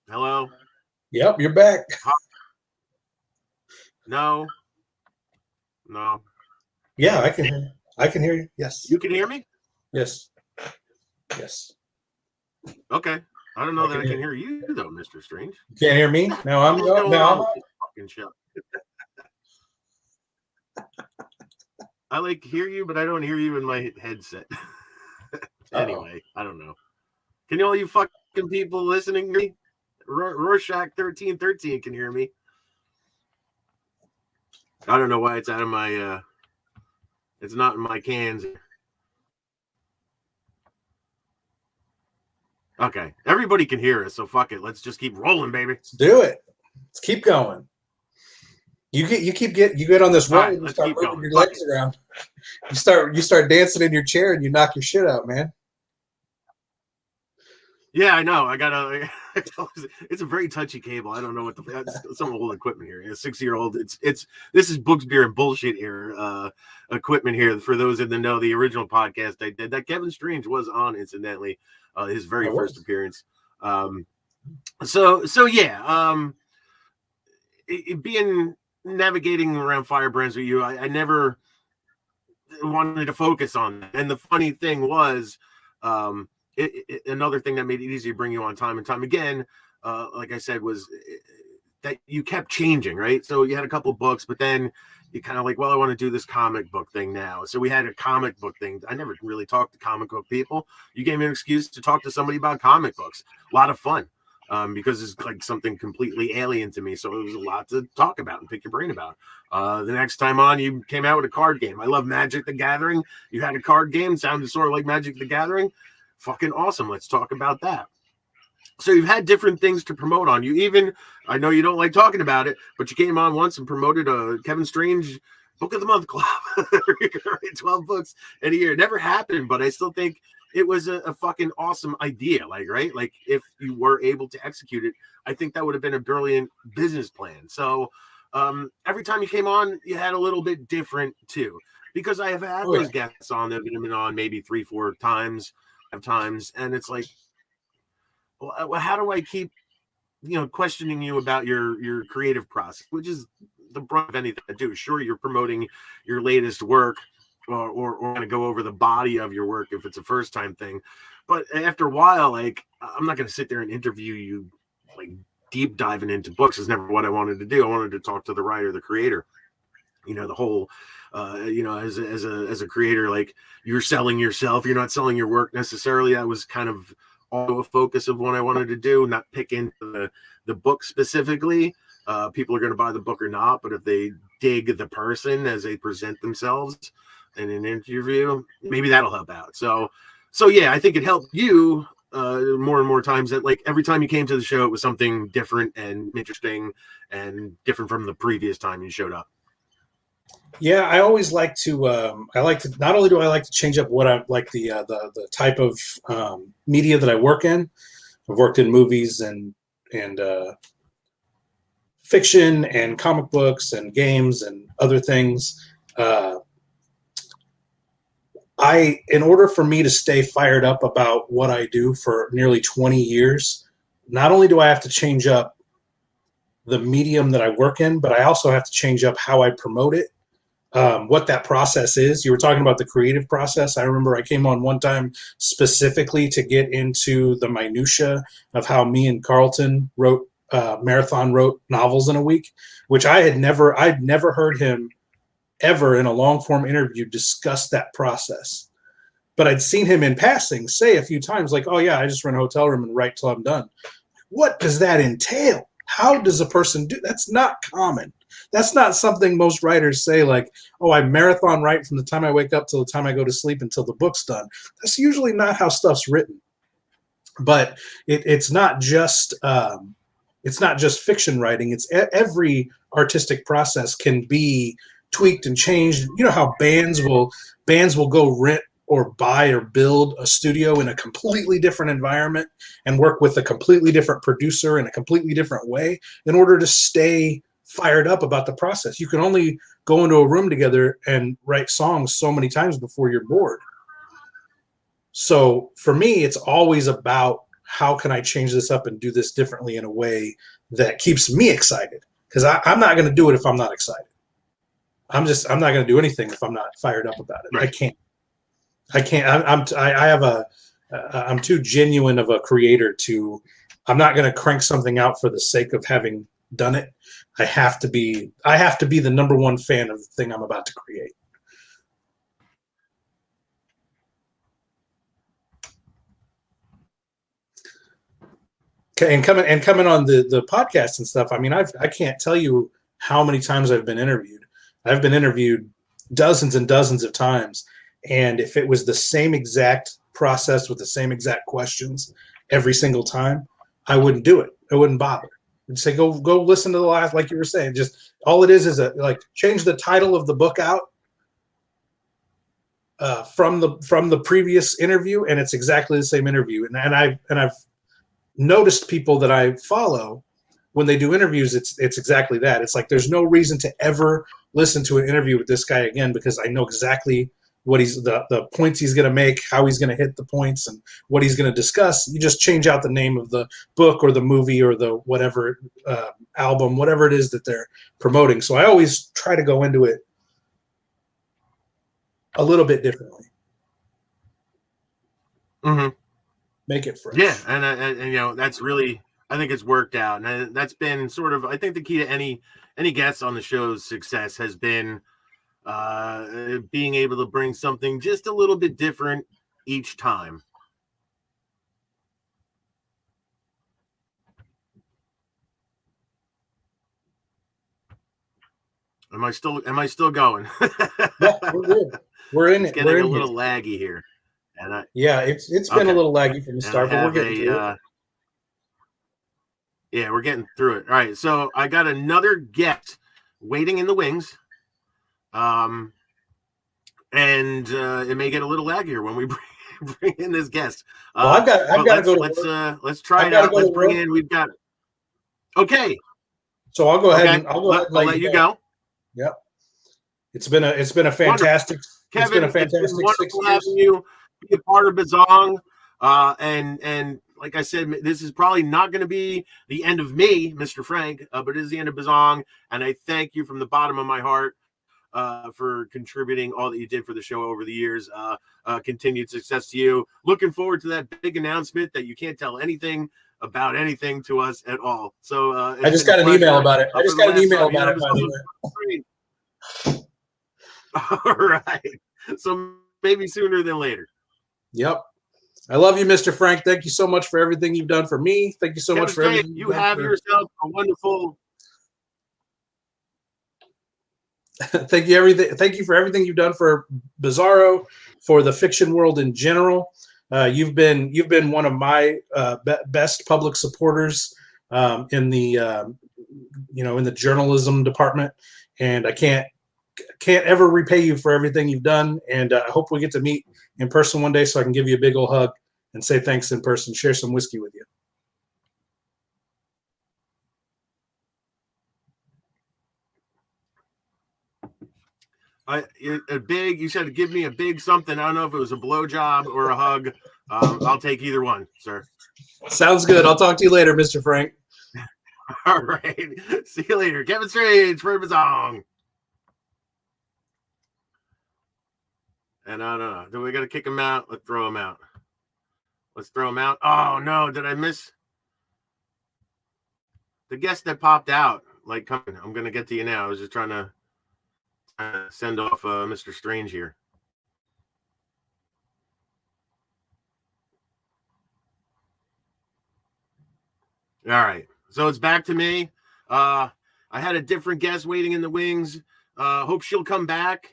Hello? Yep, you're back. No. Yeah, I can hear you. Yes. You can hear me? Yes. Okay. I don't know that I can hear you though, Mr. Strange. You can't hear me? No, I'm What's going on with this fucking show? I like hear you, but I don't hear you in my headset. Anyway, I don't know. Can all you fucking people listening to me? Rorschach 1313 can hear me. I don't know why it's out of my it's not in my cans. Okay. Everybody can hear us, so fuck it. Let's just keep rolling, baby. Let's do it. Let's keep going. You get on this roll and you start moving your legs around. You start dancing in your chair and you knock your shit out, man. Yeah, I know. I gotta. It's a very touchy cable. I don't know what some old equipment here. A 6-year-old. This is books, beer, and bullshit here. Equipment here. For those in the know, the original podcast I did that Kevin Strange was on, incidentally, his very first appearance. So yeah. Being navigating around firebrands with you, I never wanted to focus on that. And the funny thing was, another thing that made it easy to bring you on time and time again, like I said, was that you kept changing, right? So you had a couple books, but then you kind of like, well, I want to do this comic book thing now. So we had a comic book thing. I never really talked to comic book people. You gave me an excuse to talk to somebody about comic books. A lot of fun. Because it's like something completely alien to me. So it was a lot to talk about and pick your brain about. The next time on, you came out with a card game. I love Magic the Gathering. You had a card game, sounded sort of like Magic the Gathering. Fucking awesome. Let's talk about that. So you've had different things to promote on. You even, I know you don't like talking about it, but you came on once and promoted a Kevin Strange Book of the Month Club. 12 books in a year. It never happened, but I still think it was a fucking awesome idea, like, right? Like, if you were able to execute it, I think that would have been a brilliant business plan. So every time you came on, you had a little bit different too, because I have had those guests on that have been on maybe 3-4 times, 5 times, and it's like, well, how do I keep, questioning you about your creative process, which is the brunt of anything I do. Sure, you're promoting your latest work, or going to go over the body of your work if it's a first time thing. But after a while, like, I'm not going to sit there and interview you, like, deep diving into books is never what I wanted to do. I wanted to talk to the writer, the creator, the whole, as a creator, like, you're selling yourself, you're not selling your work necessarily. That was kind of also a focus of what I wanted to do, not pick into the book specifically. People are going to buy the book or not, but if they dig the person as they present themselves in an interview, maybe that'll help out. So yeah, I think it helped you more and more times that, like, every time you came to the show, it was something different and interesting and different from the previous time you showed up. Yeah, I always like to. Not only do I like to change up what I like the type of media that I work in. I've worked in movies and fiction and comic books and games and other things. in order for me to stay fired up about what I do for nearly 20 years, not only do I have to change up the medium that I work in, but I also have to change up how I promote it, what that process is. You were talking about the creative process. I remember I came on one time specifically to get into the minutia of how me and Carlton Marathon wrote novels in a week, which I'd never heard him ever in a long form interview discuss that process. But I'd seen him in passing say a few times, like, oh yeah, I just rent a hotel room and write till I'm done. What does that entail? How does a person do? That's not common. That's not something most writers say, like, oh, I marathon write from the time I wake up till the time I go to sleep until the book's done. That's usually not how stuff's written. But it's not just fiction writing. It's every artistic process can be tweaked and changed. You know how bands will go rent or buy or build a studio in a completely different environment and work with a completely different producer in a completely different way in order to stay fired up about the process. You can only go into a room together and write songs so many times before you're bored. So for me, it's always about how can I change this up and do this differently in a way that keeps me excited? Because I'm not going to do it if I'm not excited. I'm not going to do anything if I'm not fired up about it. Right. I'm too genuine of a creator to. I'm not going to crank something out for the sake of having done it. I have to be the number one fan of the thing I'm about to create. Okay, and coming on the podcast and stuff. I mean, I can't tell you how many times I've been interviewed. I've been interviewed dozens and dozens of times, and if it was the same exact process with the same exact questions every single time, I wouldn't do it. I wouldn't bother. I'd say go listen to the last, like you were saying. Just all it is like change the title of the book out from the previous interview, and it's exactly the same interview. And I've noticed people that I follow when they do interviews, it's exactly that. It's like there's no reason to ever listen to an interview with this guy again because I know exactly what the points he's going to make, how he's going to hit the points, and what he's going to discuss. You just change out the name of the book or the movie or the whatever album, whatever it is that they're promoting. So I always try to go into it a little bit differently. Mm-hmm. Make it fresh. Yeah, and you know that's really, I think it's worked out, and that's been sort of, I think the key to any guest on the show's success has been being able to bring something just a little bit different each time. Am I still going? Yeah, we're good. We're in it's it. Getting we're a in little here. laggy here. And it's been a little laggy from the start, but we're getting through it. Yeah, we're getting through it. All right, so I got another guest waiting in the wings. And it may get a little laggier when we bring in this guest. Well, I've got to go to work. Let's try it out. Let's bring in. We've got. Okay. So I'll go ahead and I'll let you go. Yep. It's been a fantastic. Kevin, it's been a fantastic. It's been wonderful having you be a part of Bizzong. And like I said, this is probably not going to be the end of me, Mr. Frank, but it is the end of Bizzong. And I thank you from the bottom of my heart for contributing all that you did for the show over the years. Continued success to you. Looking forward to that big announcement that you can't tell anything about anything to us at all. So I just got an email about it. By the way. All right. So maybe sooner than later. Yep. I love you, Mr. Frank. Thank you so much for everything you've done for me. Thank you so much for everything. You have yourself a wonderful. Thank you for everything you've done for Bizarro, for the fiction world in general. You've been one of my best public supporters in the in the journalism department, and I can't ever repay you for everything you've done. And I hope we get to meet in person one day so I can give you a big old hug and say thanks in person, share some whiskey with you. You said give me a big something. I don't know if it was a blowjob or a hug. I'll take either one, sir. Sounds good. I'll talk to you later, Mr. Frank. All right. See you later. Kevin Strange for Bizzong. And I don't know. Do we got to kick him out? Let's throw him out. Let's throw him out. Oh, no. Did I miss the guest that popped out? Like, coming. I'm going to get to you now. I was just trying to send off Mr. Strange here. All right. So it's back to me. I had a different guest waiting in the wings. Hope she'll come back.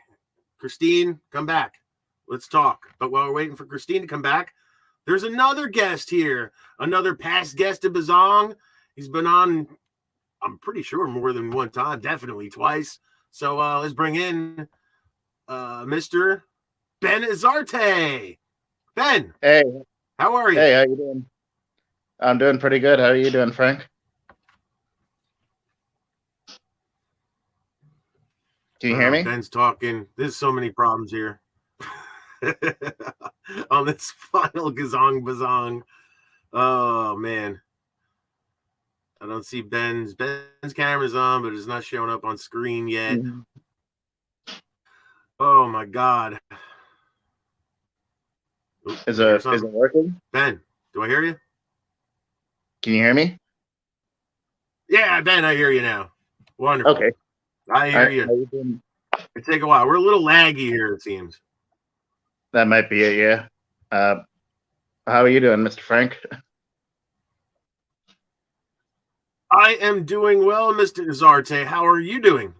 Christine, come back. Let's talk. But while we're waiting for Christine to come back, there's another guest here. Another past guest of Bizzong. He's been on, I'm pretty sure, more than one time. Definitely twice. So let's bring in Mr. Ben Azarte. Ben. Hey. How are you? Hey, how you doing? I'm doing pretty good. How are you doing, Frank? Can you hear me? Ben's talking. There's so many problems here. On this final Gazong Bizzong. Oh, man. I don't see Ben's camera's on, but it's not showing up on screen yet. Mm-hmm. Oh, my God. Oops, is it working? Ben, do I hear you? Can you hear me? Yeah, Ben, I hear you now. Wonderful. Okay. I hear you. It take a while. We're a little laggy here, it seems. That might be it, yeah. How are you doing, Mr. Frank? I am doing well, Mr. Azarte. How are you doing?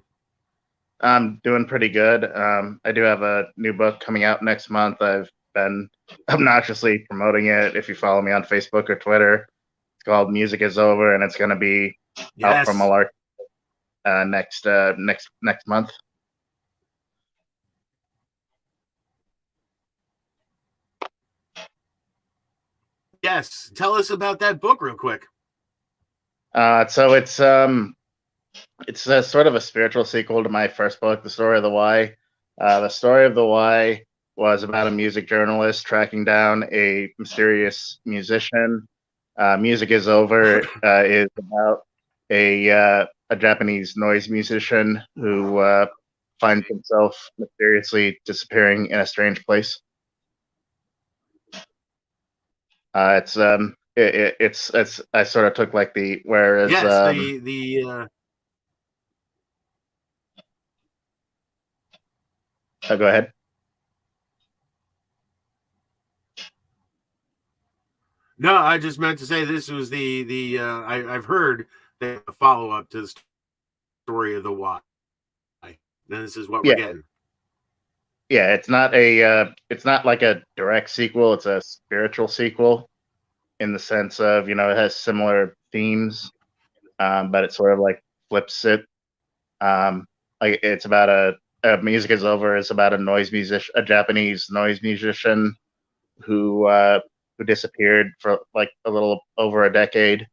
I'm doing pretty good. I do have a new book coming out next month. I've been obnoxiously promoting it. If you follow me on Facebook or Twitter, it's called Music Is Over, and it's going to be out from Malarkey next month. Yes, tell us about that book real quick. So it's a sort of a spiritual sequel to my first book, The Story of the Why. The Story of the Why was about a music journalist tracking down a mysterious musician. Music Is Over is about a Japanese noise musician who finds himself mysteriously disappearing in a strange place. It's I sort of took like the whereas go ahead. No, I just meant to say this was I've heard the follow up to the Story of the Why. Then this is what we're getting. Yeah, it's not like a direct sequel. It's a spiritual sequel in the sense of, it has similar themes, but it sort of like flips it. Like it's about Music Is Over is about a Japanese noise musician who disappeared for like a little over a decade,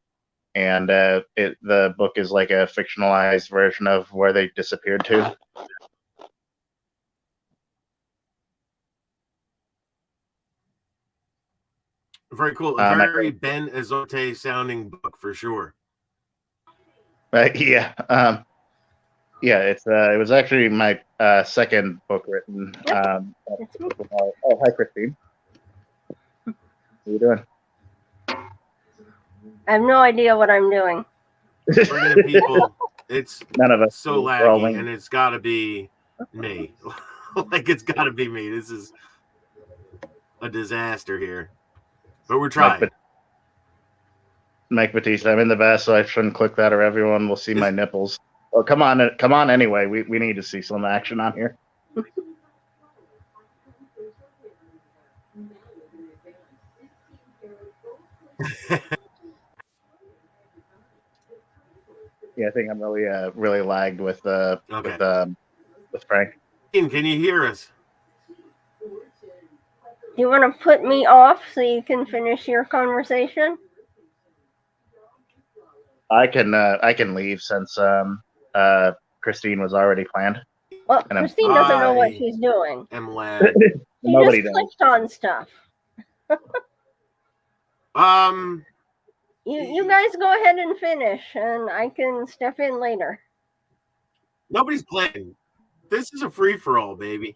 and the book is like a fictionalized version of where they disappeared to. Very cool. A very Ben Azarte sounding book for sure. Yeah. It was actually my second book written. Oh, hi, Christine. How are you doing? I have no idea what I'm doing. Bringing people, it's none of us so laggy, and it's got to be me. Like it's got to be me. This is a disaster here. But we're trying. Mike Batista, I'm in the best, so I shouldn't click that or everyone will see my nipples. Oh, come on anyway. We need to see some action on here. Yeah, I think I'm really lagged with Frank. Can you hear us? Do you want to put me off so you can finish your conversation? I can leave since Christine was already planned. Well, And I'm- Christine doesn't know what I she's doing. am glad. She Nobody just does. clicked on stuff. You guys go ahead and finish, and I can step in later. Nobody's playing. This is a free for all, baby.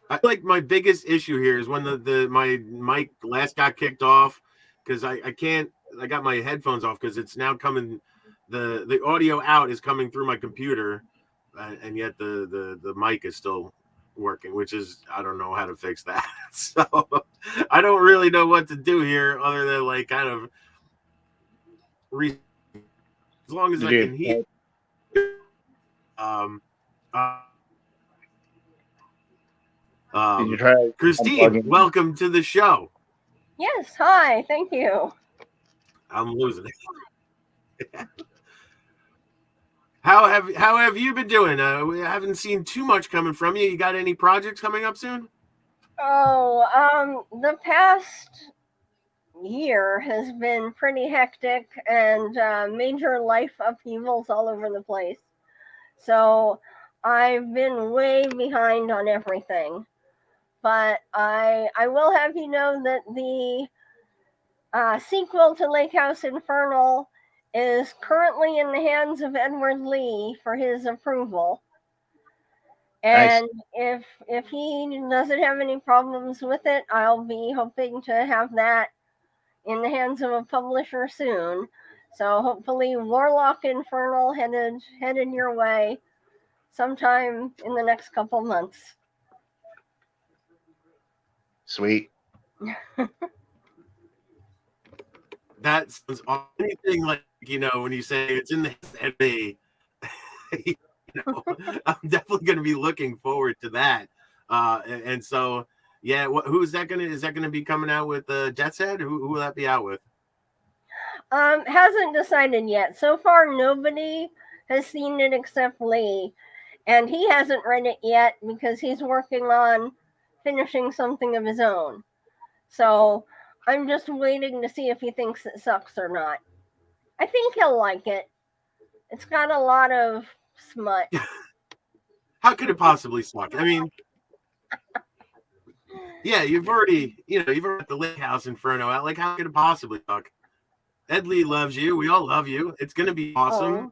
I feel like my biggest issue here is when my mic last got kicked off because I can't. I got my headphones off because it's now coming. The audio out is coming through my computer, and yet the mic is still working, which is I don't know how to fix that. So I don't really know what to do here other than like kind of as long as I can hear. Did you try Christine, unplugging? welcome to the show. Yes, hi, thank you. I'm losing it. How have you been doing? We haven't seen too much coming from you. You got any projects coming up soon? Oh, the past year has been pretty hectic and major life upheavals all over the place. So I've been way behind on everything. But I will have you know that the sequel to Lake House Infernal is currently in the hands of Edward Lee for his approval. And if he doesn't have any problems with it, I'll be hoping to have that in the hands of a publisher soon. So hopefully Warlock Infernal headed your way sometime in the next couple months. Sweet. That sounds anything like, when you say it's in the enemy, I'm definitely going to be looking forward to that. And so, yeah, is that going to be coming out with Death's Head? Who will that be out with? Hasn't decided yet. So far, nobody has seen it except Lee, and he hasn't read it yet because he's working on finishing something of his own. So I'm just waiting to see if he thinks it sucks or not. I think he'll like it. It's got a lot of smut. How could it possibly suck? I mean, yeah, you've already got the Lake House Inferno out. Like, how could it possibly suck? Ed Lee loves you. We all love you. It's going to be awesome.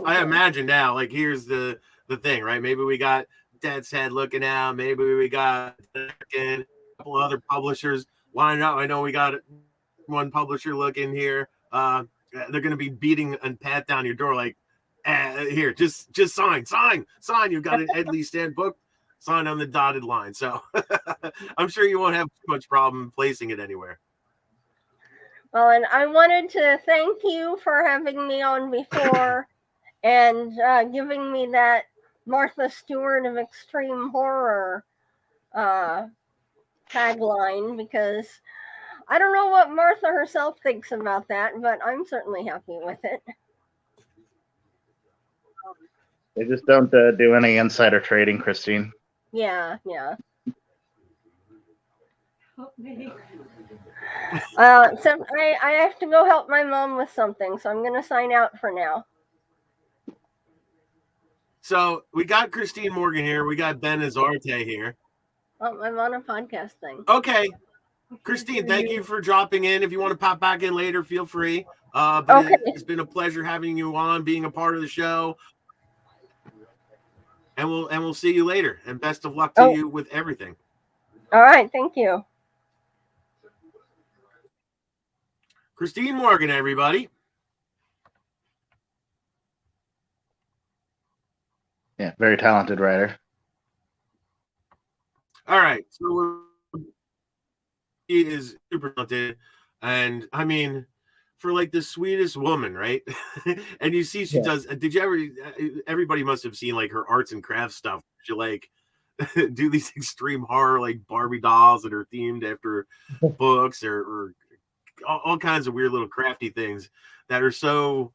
I imagine now, like, here's the thing, right? Maybe we got Death's Head looking out. Maybe we got a couple other publishers lining up. I know we got one publisher looking here. They're going to be beating and pat down your door like, here, just sign. You've got an Ed Lee stand book. Sign on the dotted line. So I'm sure you won't have too much problem placing it anywhere. Well, and I wanted to thank you for having me on before and giving me that Martha Stewart of extreme horror tagline, because I don't know what Martha herself thinks about that, but I'm certainly happy with it. They just don't do any insider trading, Christine. Yeah. So I have to go help my mom with something, so I'm going to sign out for now. So we got Christine Morgan here. We got Ben Azarte here. Oh, I'm on a podcast thing. Okay. Christine, thank you for dropping in. If you want to pop back in later, feel free. But okay. It's been a pleasure having you on, being a part of the show. And we'll see you later. And best of luck to you with everything. All right, thank you. Christine Morgan, everybody. Yeah, very talented writer. All right, so he is super talented, and I mean, for like the sweetest woman, right? And you see, she does. Did you ever? Everybody must have seen like her arts and crafts stuff. She like do these extreme horror like Barbie dolls that are themed after books or all kinds of weird little crafty things that are so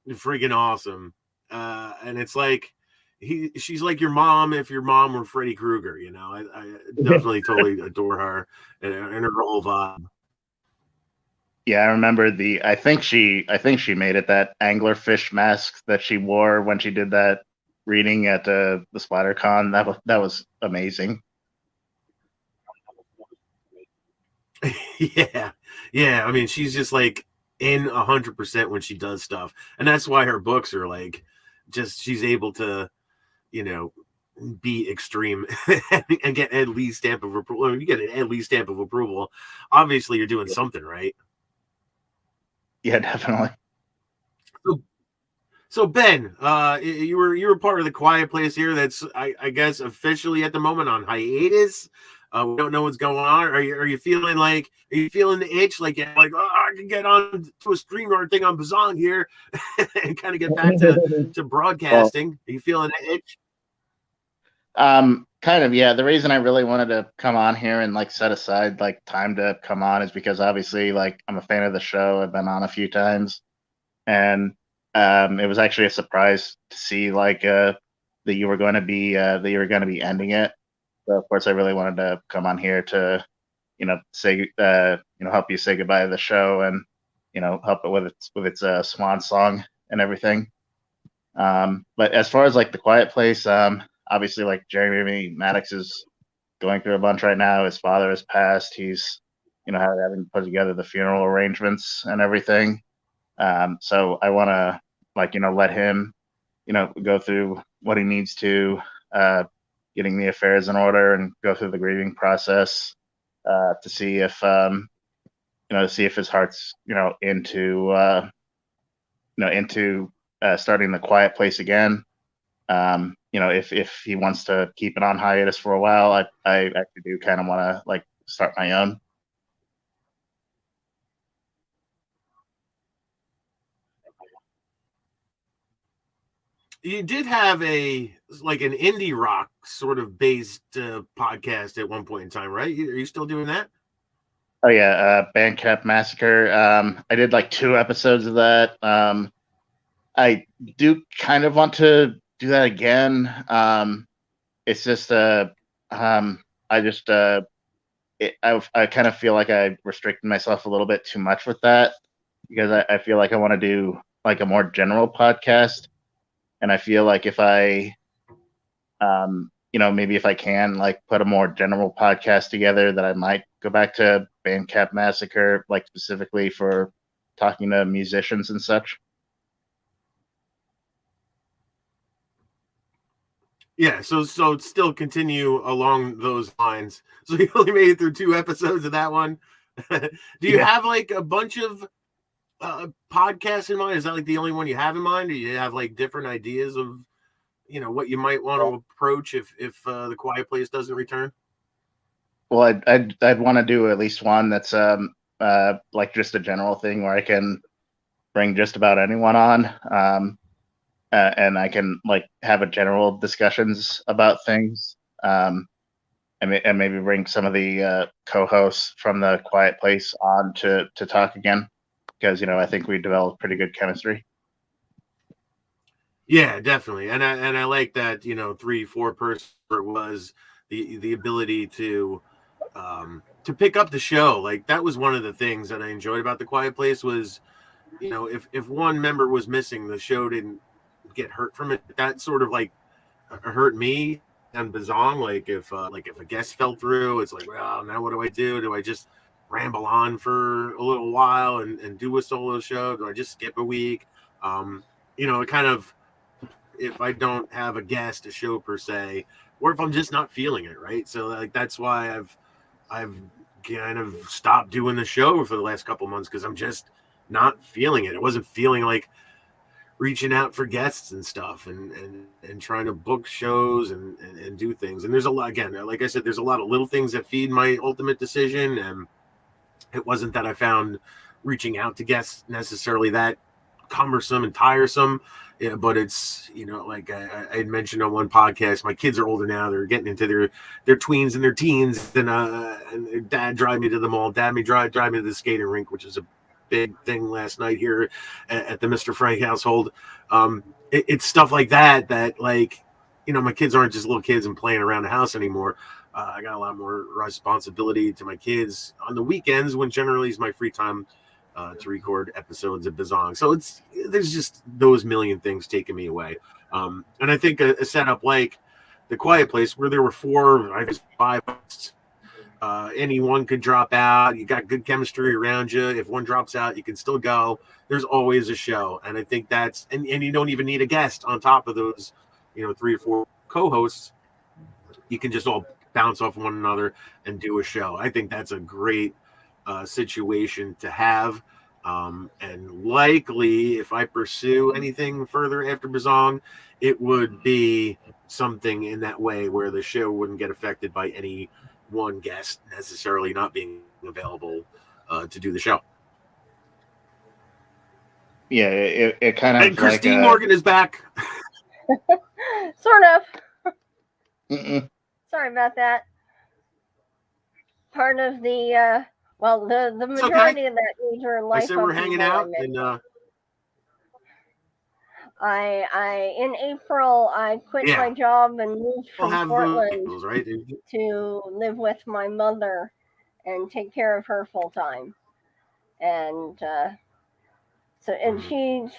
freaking awesome. And it's like she's like your mom if your mom were Freddy Krueger, I definitely totally adore her and her whole vibe. Yeah, I remember the. I think she made it that anglerfish mask that she wore when she did that reading at the SplatterCon. That was amazing. Yeah, yeah. I mean, she's just like in 100% when she does stuff, and that's why her books are like, just she's able to, you know, be extreme and get at least stamp of approval. You get an at least stamp of approval. Obviously, you're doing something right. Yeah, definitely. So Ben, you were part of the Quiet Place here. That's I guess officially at the moment on hiatus. We don't know what's going on. Are you feeling the itch? Like I can get on to a StreamYard thing on Bizzong here and kind of get back to broadcasting. Are you feeling the itch? Kind of, yeah. The reason I really wanted to come on here and like set aside like time to come on is because obviously like I'm a fan of the show. I've been on a few times, and it was actually a surprise to see like that you were going to be ending it. So of course I really wanted to come on here to say help you say goodbye to the show and help it with its swan song and everything. But as far as like the Quiet Place, obviously like Jeremy Maddox is going through a bunch right now. His father has passed. He's having to put together the funeral arrangements and everything. So I want to let him go through what he needs to, getting the affairs in order and go through the grieving process, to see if his heart's into starting the Quiet Place again. If he wants to keep it on hiatus for a while, I actually do kind of want to like start my own. You did have an indie rock sort of based podcast at one point in time, right? Are you still doing that? Oh yeah, Bandcamp Massacre. I did like 2 episodes of that. I do kind of want to do that again. It's just I kind of feel like I restricted myself a little bit too much with that, because I feel like I want to do like a more general podcast, and I feel like if I maybe if I can like put a more general podcast together, that I might go back to Bandcamp Massacre, like specifically for talking to musicians and such. Yeah, so still continue along those lines. So you only made it through 2 episodes of that one. Do you have like a bunch of podcasts in mind? Is that like the only one you have in mind? Or do you have like different ideas of what you might want to approach if the Quiet Place doesn't return? Well, I'd want to do at least one that's like just a general thing where I can bring just about anyone on. And I can like have a general discussions about things, and maybe bring some of the co-hosts from the Quiet Place on to talk again, because I think we developed pretty good chemistry. Yeah, definitely, and I like that 3-4 person was the ability to pick up the show. Like that was one of the things that I enjoyed about the Quiet Place was if one member was missing, the show didn't get hurt from it. That sort of like hurt me and Bizzong. Like if a guest fell through, it's like, well, now what do I do? Do I just ramble on for a little while and do a solo show? Do I just skip a week? It kind of, if I don't have a guest, a show per se, or if I'm just not feeling it, right? So like that's why I've kind of stopped doing the show for the last couple months, because I'm just not feeling it. It wasn't feeling like reaching out for guests and stuff and trying to book shows and do things. And there's a lot, again, like I said, there's a lot of little things that feed my ultimate decision. And it wasn't that I found reaching out to guests necessarily that cumbersome and tiresome. Yeah, but it's, like I had mentioned on one podcast, my kids are older now. They're getting into their tweens and their teens. And their dad drive me to the mall. Drive me to the skating rink, which is a big thing last night here at the Mr. Frank household. It's stuff like that like, my kids aren't just little kids and playing around the house anymore. I got a lot more responsibility to my kids on the weekends, when generally is my free time to record episodes of Bizzong. So there's just those million things taking me away. And I think a setup like The Quiet Place, where there were 4, I guess 5 hosts, anyone could drop out. You got good chemistry around you. If one drops out, you can still go. There's always a show. And I think that's, and you don't even need a guest on top of those, 3 or 4 co-hosts. You can just all bounce off one another and do a show. I think that's a great situation to have. And likely, if I pursue anything further after Bizzong, it would be something in that way where the show wouldn't get affected by any one guest necessarily not being available to do the show. Yeah, it kind of. And Christine Morgan is back. Sort of. Mm-mm. Sorry about that. Part of the the majority of that major life. I said we're hanging out, and I in April I quit my job and moved from Portland to live with my mother and take care of her full time, and she's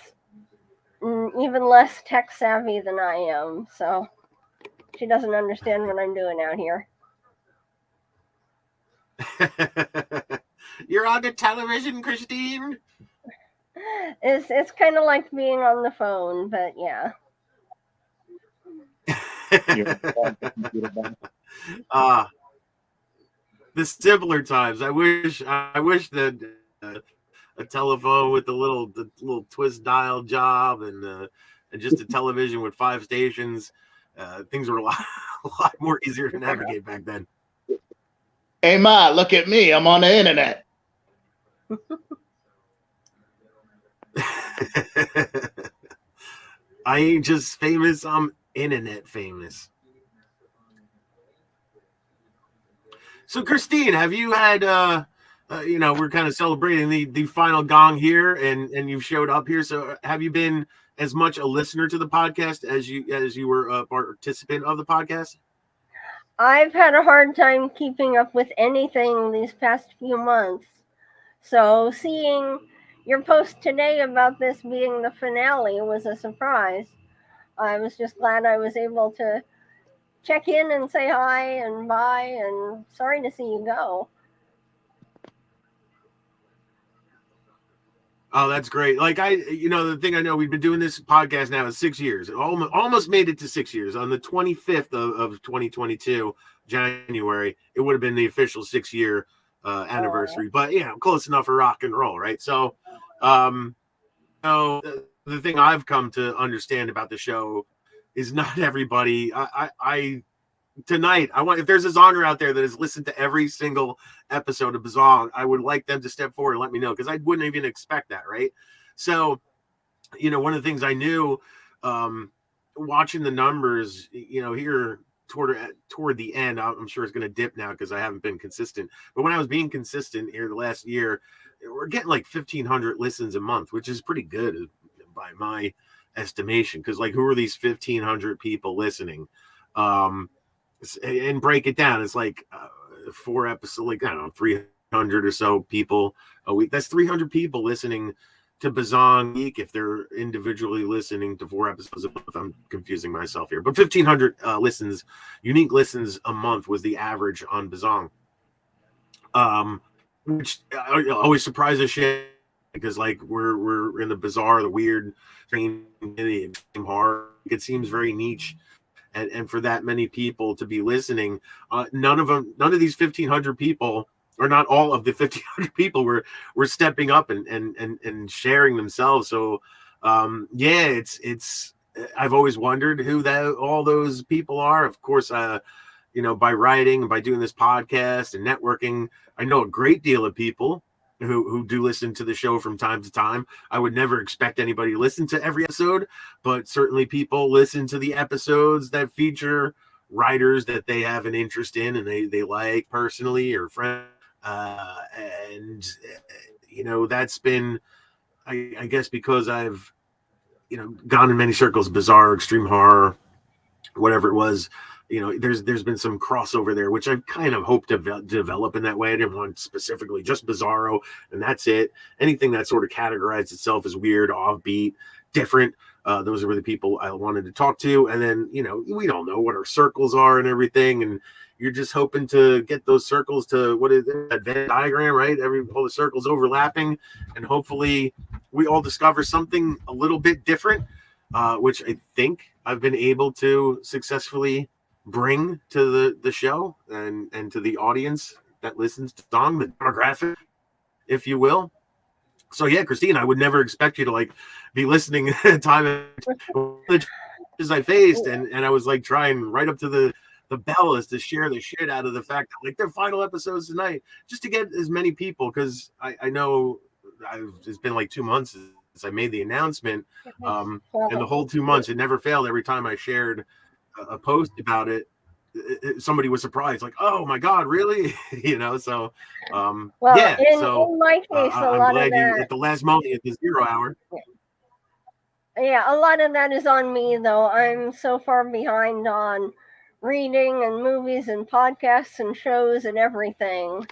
even less tech savvy than I am, so she doesn't understand what I'm doing out here. You're on the television, Christine. It's kind of like being on the phone, but yeah. The simpler times. I wish that a telephone with the little twist dial job and just a television with 5 stations. Things were a lot more easier to navigate back then. Hey, Ma, look at me. I'm on the internet. I ain't just famous. I'm internet famous. So, Christine, have you had, we're kind of celebrating the Final Gong here, and you've showed up here. So have you been as much a listener to the podcast as you were a participant of the podcast? I've had a hard time keeping up with anything these past few months. So seeing your post today about this being the finale was a surprise. I was just glad I was able to check in and say hi and bye, and sorry to see you go. Oh, that's great. Like the thing I know, we've been doing this podcast now is 6 years. Almost made it to 6 years. On the 25th of 2022, January, it would have been the official 6-year anniversary. But close enough for rock and roll, right? So, the thing I've come to understand about the show is not everybody. Tonight, I want, if there's a zonger out there that has listened to every single episode of Bizzong, I would like them to step forward and let me know, because I wouldn't even expect that, right? So, one of the things I knew, watching the numbers, here toward the end, I'm sure it's going to dip now because I haven't been consistent. But when I was being consistent here the last year, we're getting like 1,500 listens a month, which is pretty good by my estimation. Because who are these 1,500 people listening? And break it down. It's like 4 episodes, 300 or so people a week. That's 300 people listening to Bizzong week if they're individually listening to 4 episodes a month. I'm confusing myself here, but 1,500 unique listens a month was the average on Bizzong. Which always surprises shit, because we're in the bizarre, the weird, strange, extreme horror. It seems very niche. And for that many people to be listening, none of these 1,500 people, or not all of the 1,500 people, were stepping up and sharing themselves. So, it's I've always wondered who all those people are. Of course, by writing and by doing this podcast and networking, I know a great deal of people who do listen to the show from time to time. I would never expect anybody to listen to every episode, but certainly people listen to the episodes that feature writers that they have an interest in and they like personally or friends. That's been, I guess, because I've, gone in many circles, bizarre, extreme horror, whatever it was, there's been some crossover there, which I kind of hoped to develop in that way. I didn't want specifically just Bizarro, and that's it. Anything that sort of categorized itself as weird, offbeat, different. Those were the people I wanted to talk to. And then, we don't know what our circles are and everything. And you're just hoping to get those circles to what is it, that Venn diagram, right? All the circles overlapping. And hopefully we all discover something a little bit different, which I think I've been able to successfully bring to the show and to the audience that listens to Dong, the demographic, if you will. So yeah, Christine, I would never expect you to be listening time as I faced, and I was trying right up to the bell as to share the shit out of the fact that their final episodes tonight, just to get as many people, because I know it's been 2 months since I made the announcement, and the whole 2 months it never failed. Every time I shared a post about it, somebody was surprised, oh my god, really? So in so my case, I'm glad you at the last moment, at the 0 hour. Yeah, a lot of that is on me, though. I'm so far behind on reading and movies and podcasts and shows and everything.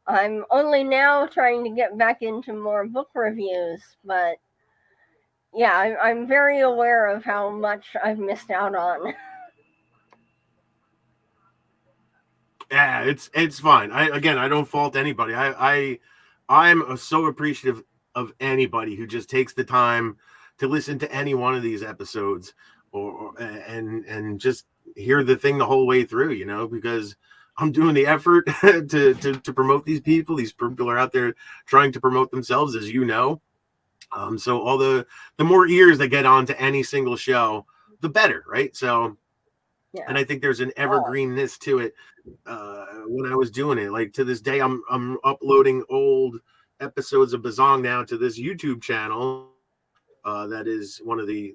I'm only now trying to get back into more book reviews, but yeah, I'm very aware of how much I've missed out on. Yeah, it's fine. I don't fault anybody. I'm so appreciative of anybody who just takes the time to listen to any one of these episodes, and just hear the thing the whole way through. Because I'm doing the effort to promote these people. These people are out there trying to promote themselves, as you know. So all the more ears that get onto any single show, the better, right? So. Yeah. And I think there's an evergreenness to it. When I was doing it, to this day, I'm uploading old episodes of Bizzong now to this YouTube channel. That is one of the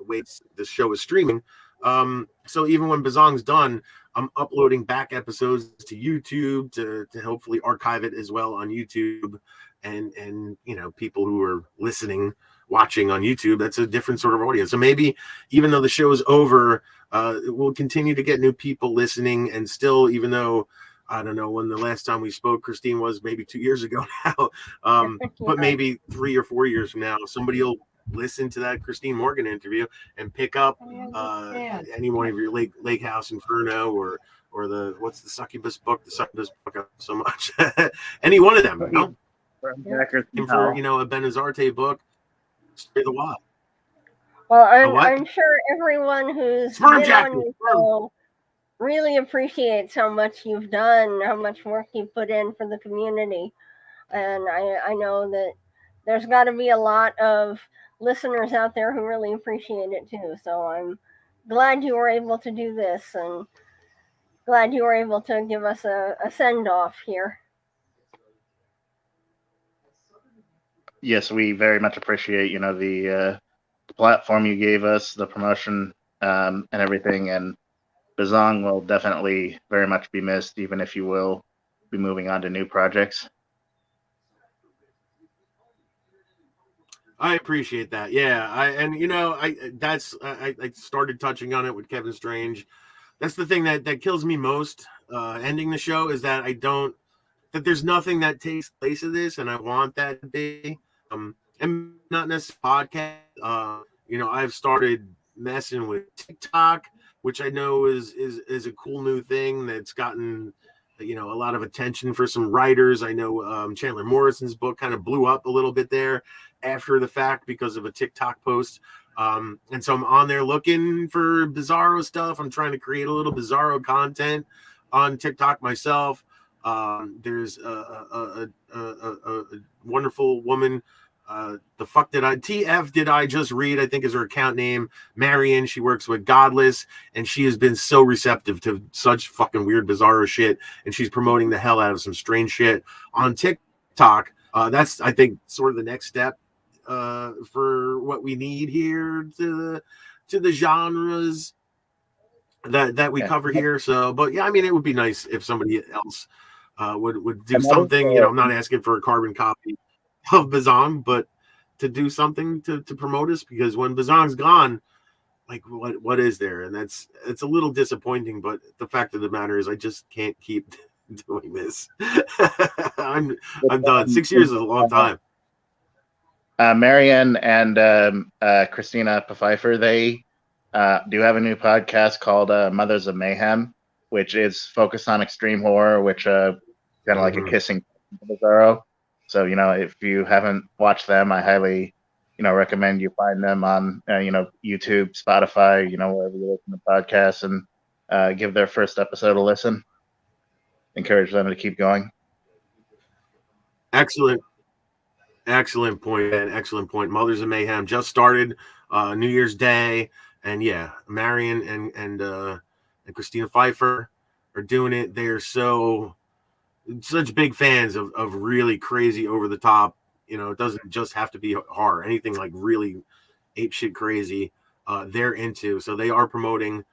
ways this show is streaming. So even when Bizzong's done, I'm uploading back episodes to YouTube to hopefully archive it as well on YouTube. And people who are watching on YouTube, that's a different sort of audience. So maybe even though the show is over, we'll continue to get new people listening, and still, even though I don't know when the last time we spoke, Christine, was maybe 2 years ago now, but maybe 3 or 4 years from now, somebody will listen to that Christine Morgan interview and pick up any one of your Lake House Inferno or the what's the Succubus book? The Succubus book I love so much. Any one of them, for a Benazarte book, Stay the Wild. Well, I'm sure everyone who's been on your show really appreciates how much you've done, how much work you put in for the community. And I know that there's got to be a lot of listeners out there who really appreciate it too. So I'm glad you were able to do this, and glad you were able to give us a send-off here. Yes, we very much appreciate, the platform you gave us, the promotion, and everything. And Bizzong will definitely very much be missed, even if you will be moving on to new projects. I appreciate that. Yeah, I started touching on it with Kevin Strange. That's the thing that kills me most. Ending the show is that that there's nothing that takes place of this, and I want that to be. And not necessarily podcast. I've started messing with TikTok, which I know is a cool new thing that's gotten a lot of attention for some writers. I know Chandler Morrison's book kind of blew up a little bit there after the fact because of a TikTok post. And so I'm on there looking for Bizarro stuff. I'm trying to create a little Bizarro content on TikTok myself. There's a wonderful woman. The fuck did I just read? I think is her account name, Marion. She works with Godless, and she has been so receptive to such fucking weird, bizarre shit. And she's promoting the hell out of some strange shit on TikTok. That's, I think, sort of the next step for what we need here to the genres that we cover here. So, but yeah, I mean, it would be nice if somebody else would do something. I'm not asking for a carbon copy of Bizzong, but to do something to promote us, because when Bizzong's gone, like what is there? And it's a little disappointing, but the fact of the matter is I just can't keep doing this. I'm done. 6 years is a long time. Marianne and Christina Pfeiffer, they do have a new podcast called Mothers of Mayhem, which is focused on extreme horror, which kind of like a kissing Bizarro. So, if you haven't watched them, I highly, recommend you find them on, YouTube, Spotify, wherever you listen to podcasts, and give their first episode a listen. Encourage them to keep going. Excellent point, man. Excellent point. Mothers of Mayhem just started New Year's Day, and yeah, Marion and Christina Pfeiffer are doing it. They're such big fans of really crazy, over the top. It doesn't just have to be horror. Anything like really ape shit crazy, they're into. So they are promoting,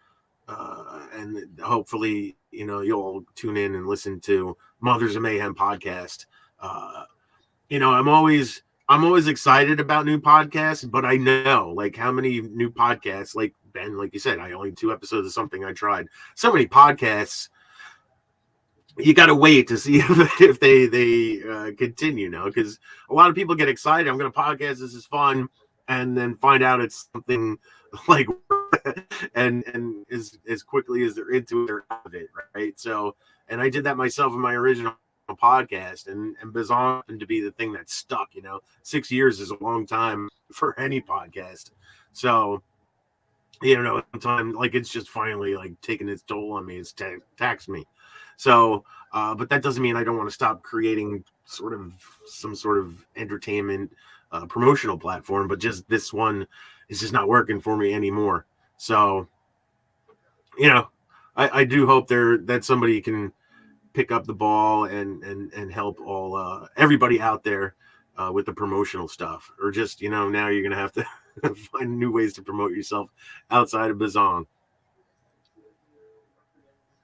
and hopefully, you'll tune in and listen to Mothers of Mayhem podcast. I'm always excited about new podcasts, but I know like how many new podcasts, like Ben, like you said, I only 2 episodes of something I tried. So many podcasts, you got to wait to see if they continue now, because a lot of people get excited. I'm going to podcast. This is fun. And then find out it's something like, and as quickly as they're into it, they're out of it. Right. So, and I did that myself in my original podcast, and Bizzong happened to be the thing that stuck. 6 years is a long time for any podcast. So, time, like, it's just finally like taking its toll on me. It's taxed me. So, but that doesn't mean I don't want to stop creating some sort of entertainment promotional platform, but just this one is just not working for me anymore. So, I do hope that somebody can pick up the ball and help everybody out there with the promotional stuff, or just, now you're going to have to find new ways to promote yourself outside of Bizzong.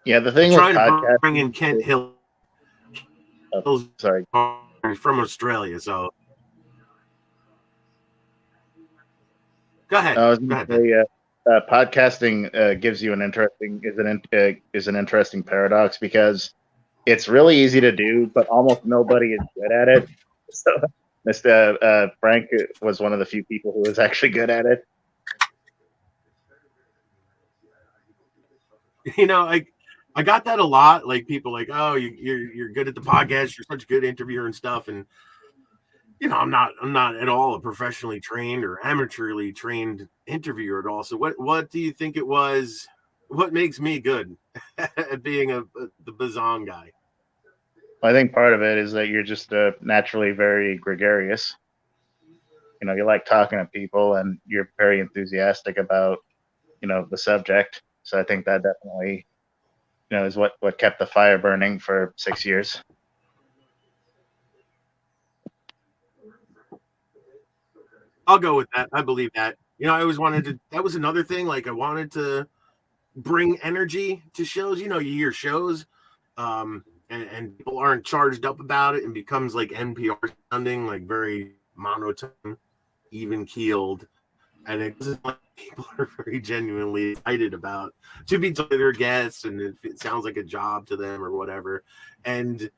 Yeah, the thing I'm with trying to podcasting, bring in Kent Hill. Sorry, from Australia. So go ahead. I was going to say, podcasting gives you an interesting paradox, because it's really easy to do, but almost nobody is good at it. So, Mr. Frank was one of the few people who was actually good at it. I got that a lot. Like, people like, oh, you're good at the podcast. You're such a good interviewer and stuff. And I'm not at all a professionally trained or amateurly trained interviewer at all. So what do you think it was? What makes me good at being the Bizzong guy? I think part of it is that you're just naturally very gregarious. You like talking to people, and you're very enthusiastic about, the subject. So I think that definitely, is what kept the fire burning for 6 years. I'll go with that. I believe that. I always wanted to. That was another thing. Like, I wanted to bring energy to shows. You hear shows, and people aren't charged up about it, and becomes like NPR sounding, like very monotone, even keeled, and it's like people are very genuinely excited about to be told their guests, and it sounds like a job to them or whatever. And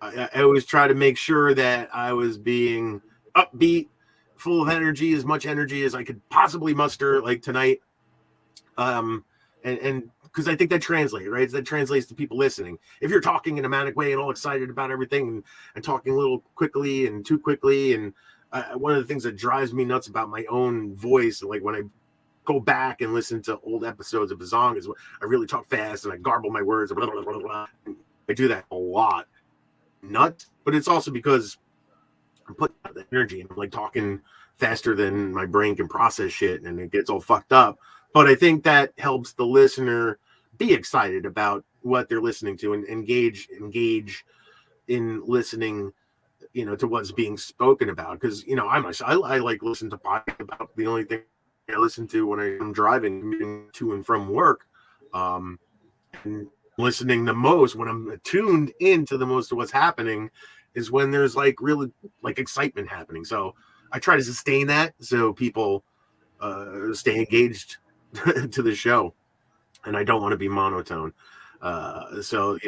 I always try to make sure that I was being upbeat, full of energy, as much energy as I could possibly muster, like tonight. And because I think that translates, right? That translates to people listening. If you're talking in a manic way and all excited about everything, and talking a little quickly and too quickly, and one of the things that drives me nuts about my own voice, like when I go back and listen to old episodes of Bizzong, is I really talk fast and I garble my words. Blah, blah, blah, blah. I do that a lot. Nuts, but it's also because I'm putting out the energy and I'm like talking faster than my brain can process shit, and it gets all fucked up. But I think that helps the listener be excited about what they're listening to and engage in listening, to what's being spoken about. Because, I like listen to podcasts about the only thing I listen to when I'm driving to and from work. And listening the most, when I'm tuned into the most of what's happening, is when there's like really like excitement happening. So I try to sustain that so people stay engaged to the show, and I don't want to be monotone. So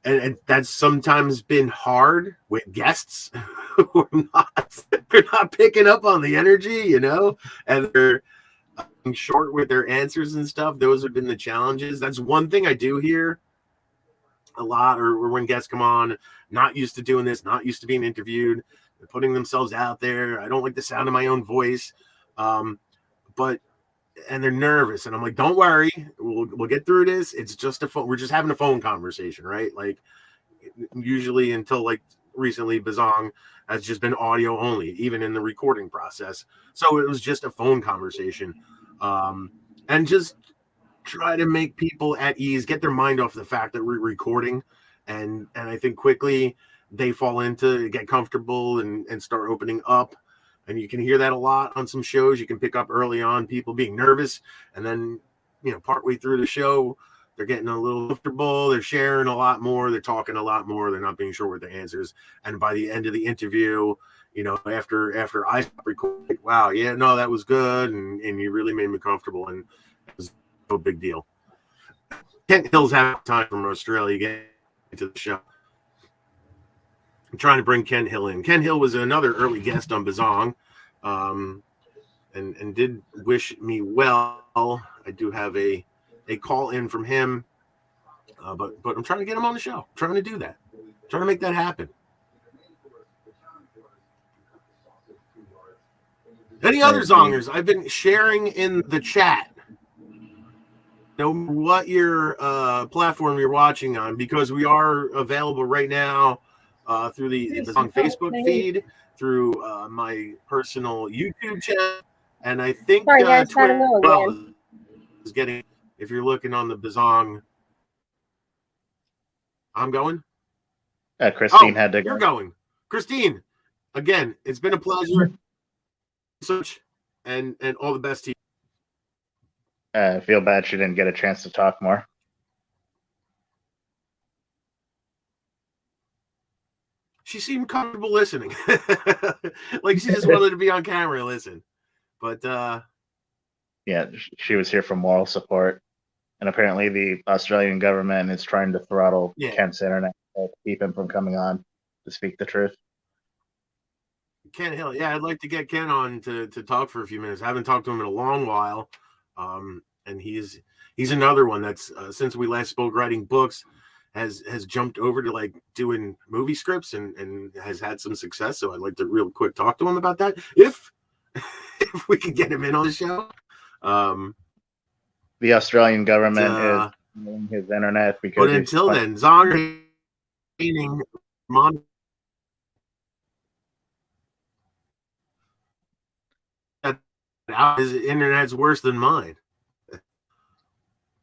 and that's sometimes been hard with guests who they're not picking up on the energy, and they're short with their answers and stuff. Those have been the challenges. That's one thing I do hear a lot, or when guests come on, not used to doing this, not used to being interviewed, they're putting themselves out there. I don't like the sound of my own voice, and they're nervous, and I'm like, don't worry, we'll get through this. It's just a phone. We're just having a phone conversation, right? Like, usually until like recently, Bizzong has just been audio only, even in the recording process. So it was just a phone conversation, and just try to make people at ease, get their mind off the fact that we're recording, and I think quickly they fall into get comfortable and start opening up. And you can hear that a lot on some shows. You can pick up early on people being nervous, and then partway through the show, they're getting a little comfortable. They're sharing a lot more. They're talking a lot more. They're not being sure with the answers. And by the end of the interview, after I stop recording, wow, yeah, no, that was good, and you really made me comfortable, and it was no big deal. Kent Hill's having time from Australia getting into the show. I'm trying to bring Ken Hill in. Ken Hill was another early guest on Bizzong, and did wish me well. I do have a call in from him, but I'm trying to get him on the show. I'm trying to do that. I'm trying to make that happen. Any other Zongers? I've been sharing in the chat. No matter what your platform you're watching on, because we are available right now through the Bizzong Facebook feed, through my personal YouTube channel, and I think Twitter is getting. If you're looking on the Bizzong, I'm going. Christine had to go. You're going, Christine. Again, it's been a pleasure. And all the best to you. I feel bad she didn't get a chance to talk more. She seemed comfortable listening. Like she just wanted to be on camera and listen. But yeah, she was here for moral support. And apparently the Australian government is trying to throttle Kent's internet to keep him from coming on to speak the truth. Ken Hill, yeah, I'd like to get Ken on to talk for a few minutes. I haven't talked to him in a long while, and he's another one that's since we last spoke, writing books, has jumped over to like doing movie scripts and has had some success. So I'd like to real quick talk to him about that if we could get him in on the show. The Australian government is doing his internet because. But until then, Zong his internet's worse than mine.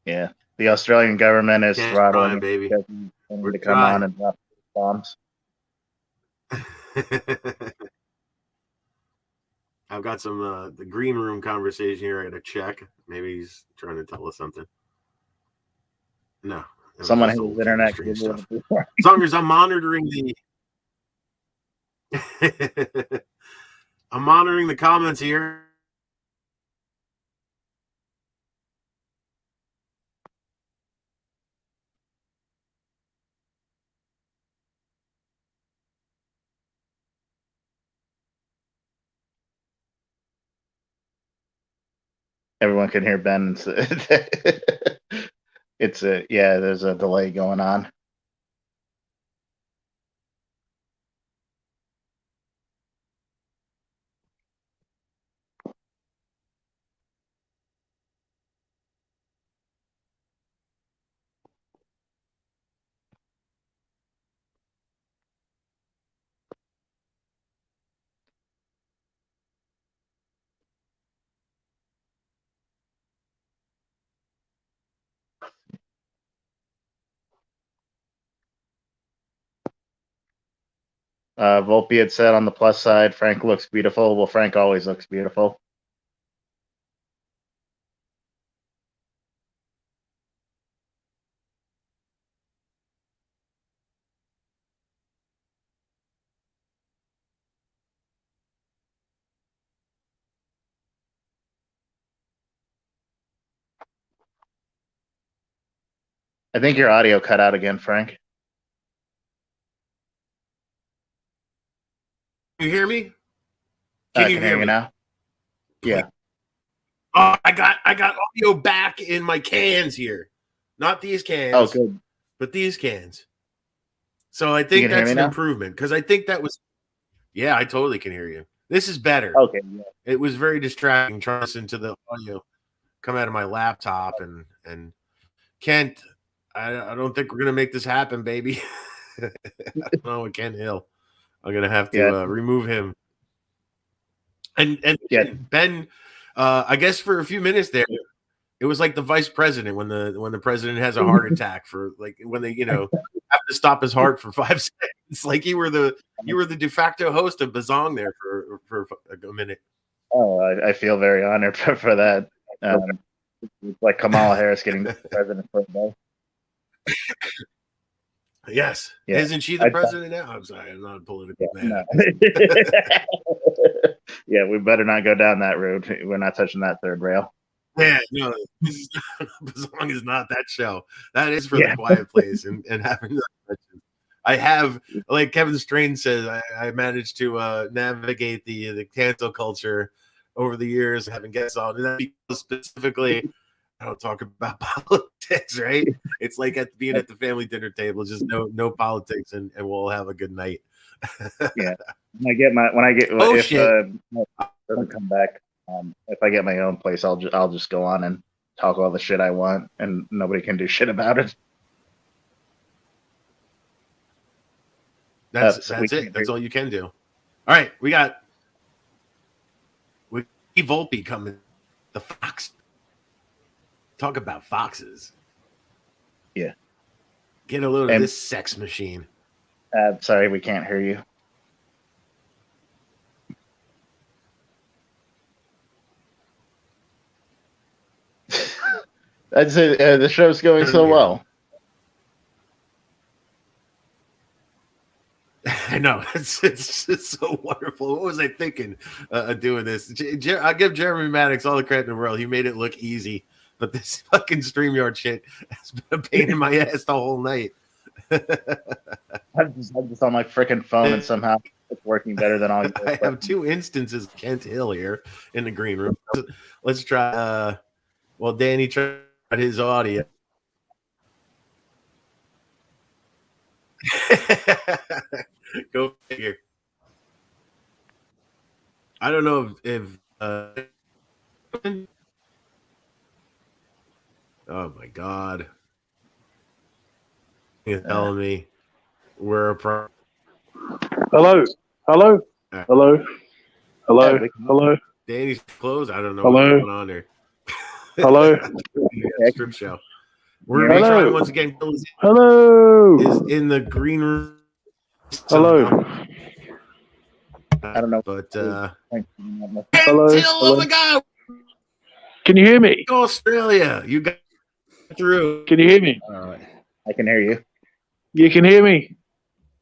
Yeah, the Australian government is throttling him, baby. We're to come on and drop bombs. I've got some the green room conversation here. I got to check. Maybe he's trying to tell us something. No, someone has internet. Zongers, I'm monitoring I'm monitoring the comments here. Everyone can hear Ben. It's there's a delay going on. Volpe had said on the plus side, Frank looks beautiful. Well, Frank always looks beautiful. I think your audio cut out again, Frank. You hear me? I Can you hear me now? Yeah. Oh, I got audio back in my cans here. Not these cans. Oh, good. But these cans. So I think that's an improvement because I think that was. Yeah, I totally can hear you. This is better. Okay. Yeah. It was very distracting trying to listen to the audio come out of my laptop and Kent. I don't think we're gonna make this happen, baby. I don't know with Kent Hill. I'm gonna have to remove him. And Ben, I guess for a few minutes there, it was like the vice president when the president has a heart attack for like when they have to stop his heart for 5 seconds. Like you were the de facto host of Bizzong there for a minute. Oh, I feel very honored for that. It's like Kamala Harris getting the president for a day. Yes. Yeah. Isn't she the president now? I'm sorry, I'm not a political man. No. Yeah, we better not go down that road. We're not touching that third rail. Yeah, no, Bizzong is not that show. That is for the quiet place and having that. I have, like Kevin Strain says, I managed to navigate the cancel culture over the years, having guests on, and that because specifically, I don't talk about politics, right? It's like being at the family dinner table, just no politics, and we'll have a good night. Yeah, when I get if shit. Doesn't come back. If I get my own place, I'll just go on and talk all the shit I want, and nobody can do shit about it. That's it. That's all you can do. All right, we got Volpe coming. The fox. Talk about foxes. Yeah. Get a load of this sex machine. Sorry, we can't hear you. I'd say the show's going so well. I know it's just so wonderful. What was I thinking doing this? I give Jeremy Maddox all the credit in the world. He made it look easy, but this fucking StreamYard shit has been a pain in my ass the whole night. I'm just on my freaking phone, and somehow it's working better than all. I have 2 instances of Kent Hill here in the green room. Let's try. Well, Danny tried his audio. Go figure. I don't know if oh my god, you're telling me we're a pro. Hello. Danny's closed. I don't know Hello? what's going on there. Hello. Strip show. We're gonna be trying once again. Hello. Is in the green room. Hello. I don't know, but Hello. oh my god! Can you hear me? Australia, you got through. Can you hear me? I can hear you. You can hear me.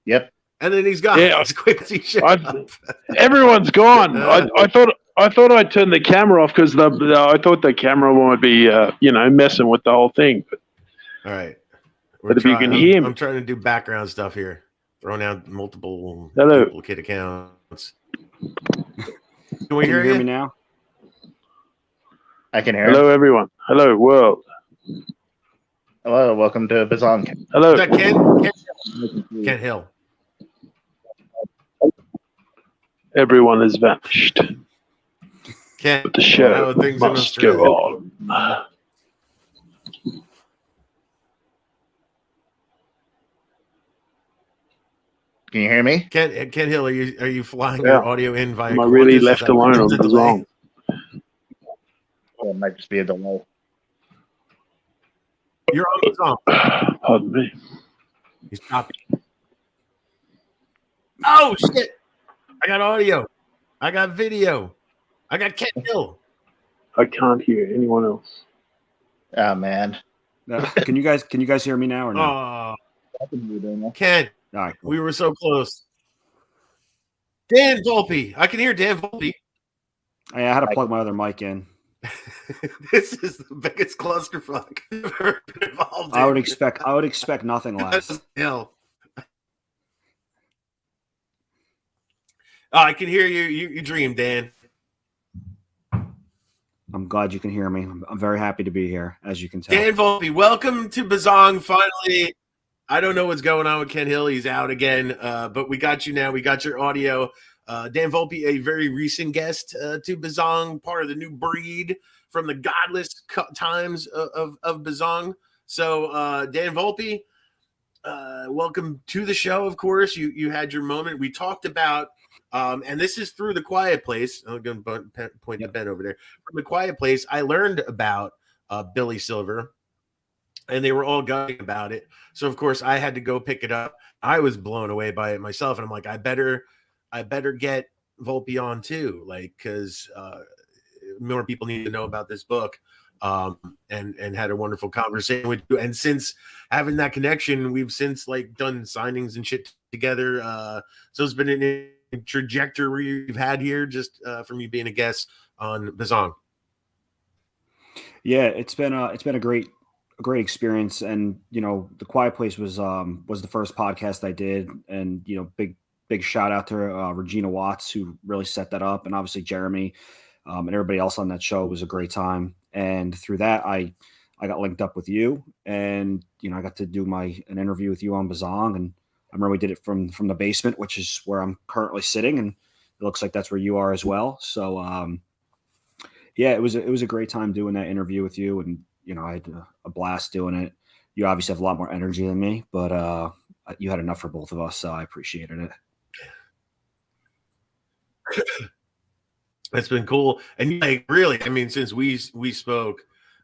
Yep. And then he's gone as quick as he showed up. Everyone's gone. I thought I'd turn the camera off because I thought the camera might be messing with the whole thing. All right. But if you can hear me, I'm trying to do background stuff here. Throwing out multiple Hello. duplicate accounts. Can we hear me now? I can hear. Hello, everyone. Hello, world. Hello, welcome to Bizzong. Hello. Is that Kent Hill. Everyone has vanished. Kent, But the show must go on. Can you hear me? Kent Hill, are you flying your audio in via? Am I really left alone on Bizzong? Well, it might just be a delay. You're on Bizzong. Pardon me. He's copying. Oh shit! I got audio. I got video. I got Kent Hill. I can't hear anyone else. Oh man. Can you guys hear me now or no? Oh, Kent. All right, cool. We were so close. Dan Volpe. I can hear Dan Volpe. I had to plug my other mic in. This is the biggest clusterfuck I've ever been involved in. I would expect nothing less. Hell. Oh, I can hear you. You dream, Dan. I'm glad you can hear me. I'm very happy to be here, as you can tell. Dan Volpe, welcome to Bizzong. Finally, I don't know what's going on with Ken Hill. He's out again, but we got you now. We got your audio. Dan Volpe, a very recent guest to Bizzong, part of the new breed from the godless times of Bizzong. So, Dan Volpe, welcome to the show. Of course, you had your moment. We talked about, and this is through The Quiet Place. I'm going to point the pen over there. From The Quiet Place, I learned about Billy Silver, and they were all going about it. So, of course, I had to go pick it up. I was blown away by it myself, and I'm like, I better get Volpe on too, like, because more people need to know about this book. And had a wonderful conversation with you. And since having that connection, we've since like done signings and shit together. So it's been a trajectory we've had here just from you being a guest on Bizzong. Yeah, it's been a great experience. And The Quiet Place was the first podcast I did, and big shout out to Regina Watts, who really set that up, and obviously Jeremy and everybody else on that show. It was a great time. And through that, I got linked up with you, and I got to do an interview with you on Bizzong, and I remember we did it from the basement, which is where I'm currently sitting, and it looks like that's where you are as well. So yeah, it was a great time doing that interview with you, and I had a blast doing it. You obviously have a lot more energy than me, but you had enough for both of us, so I appreciated it. It's been cool. And like, really, I mean, since we spoke,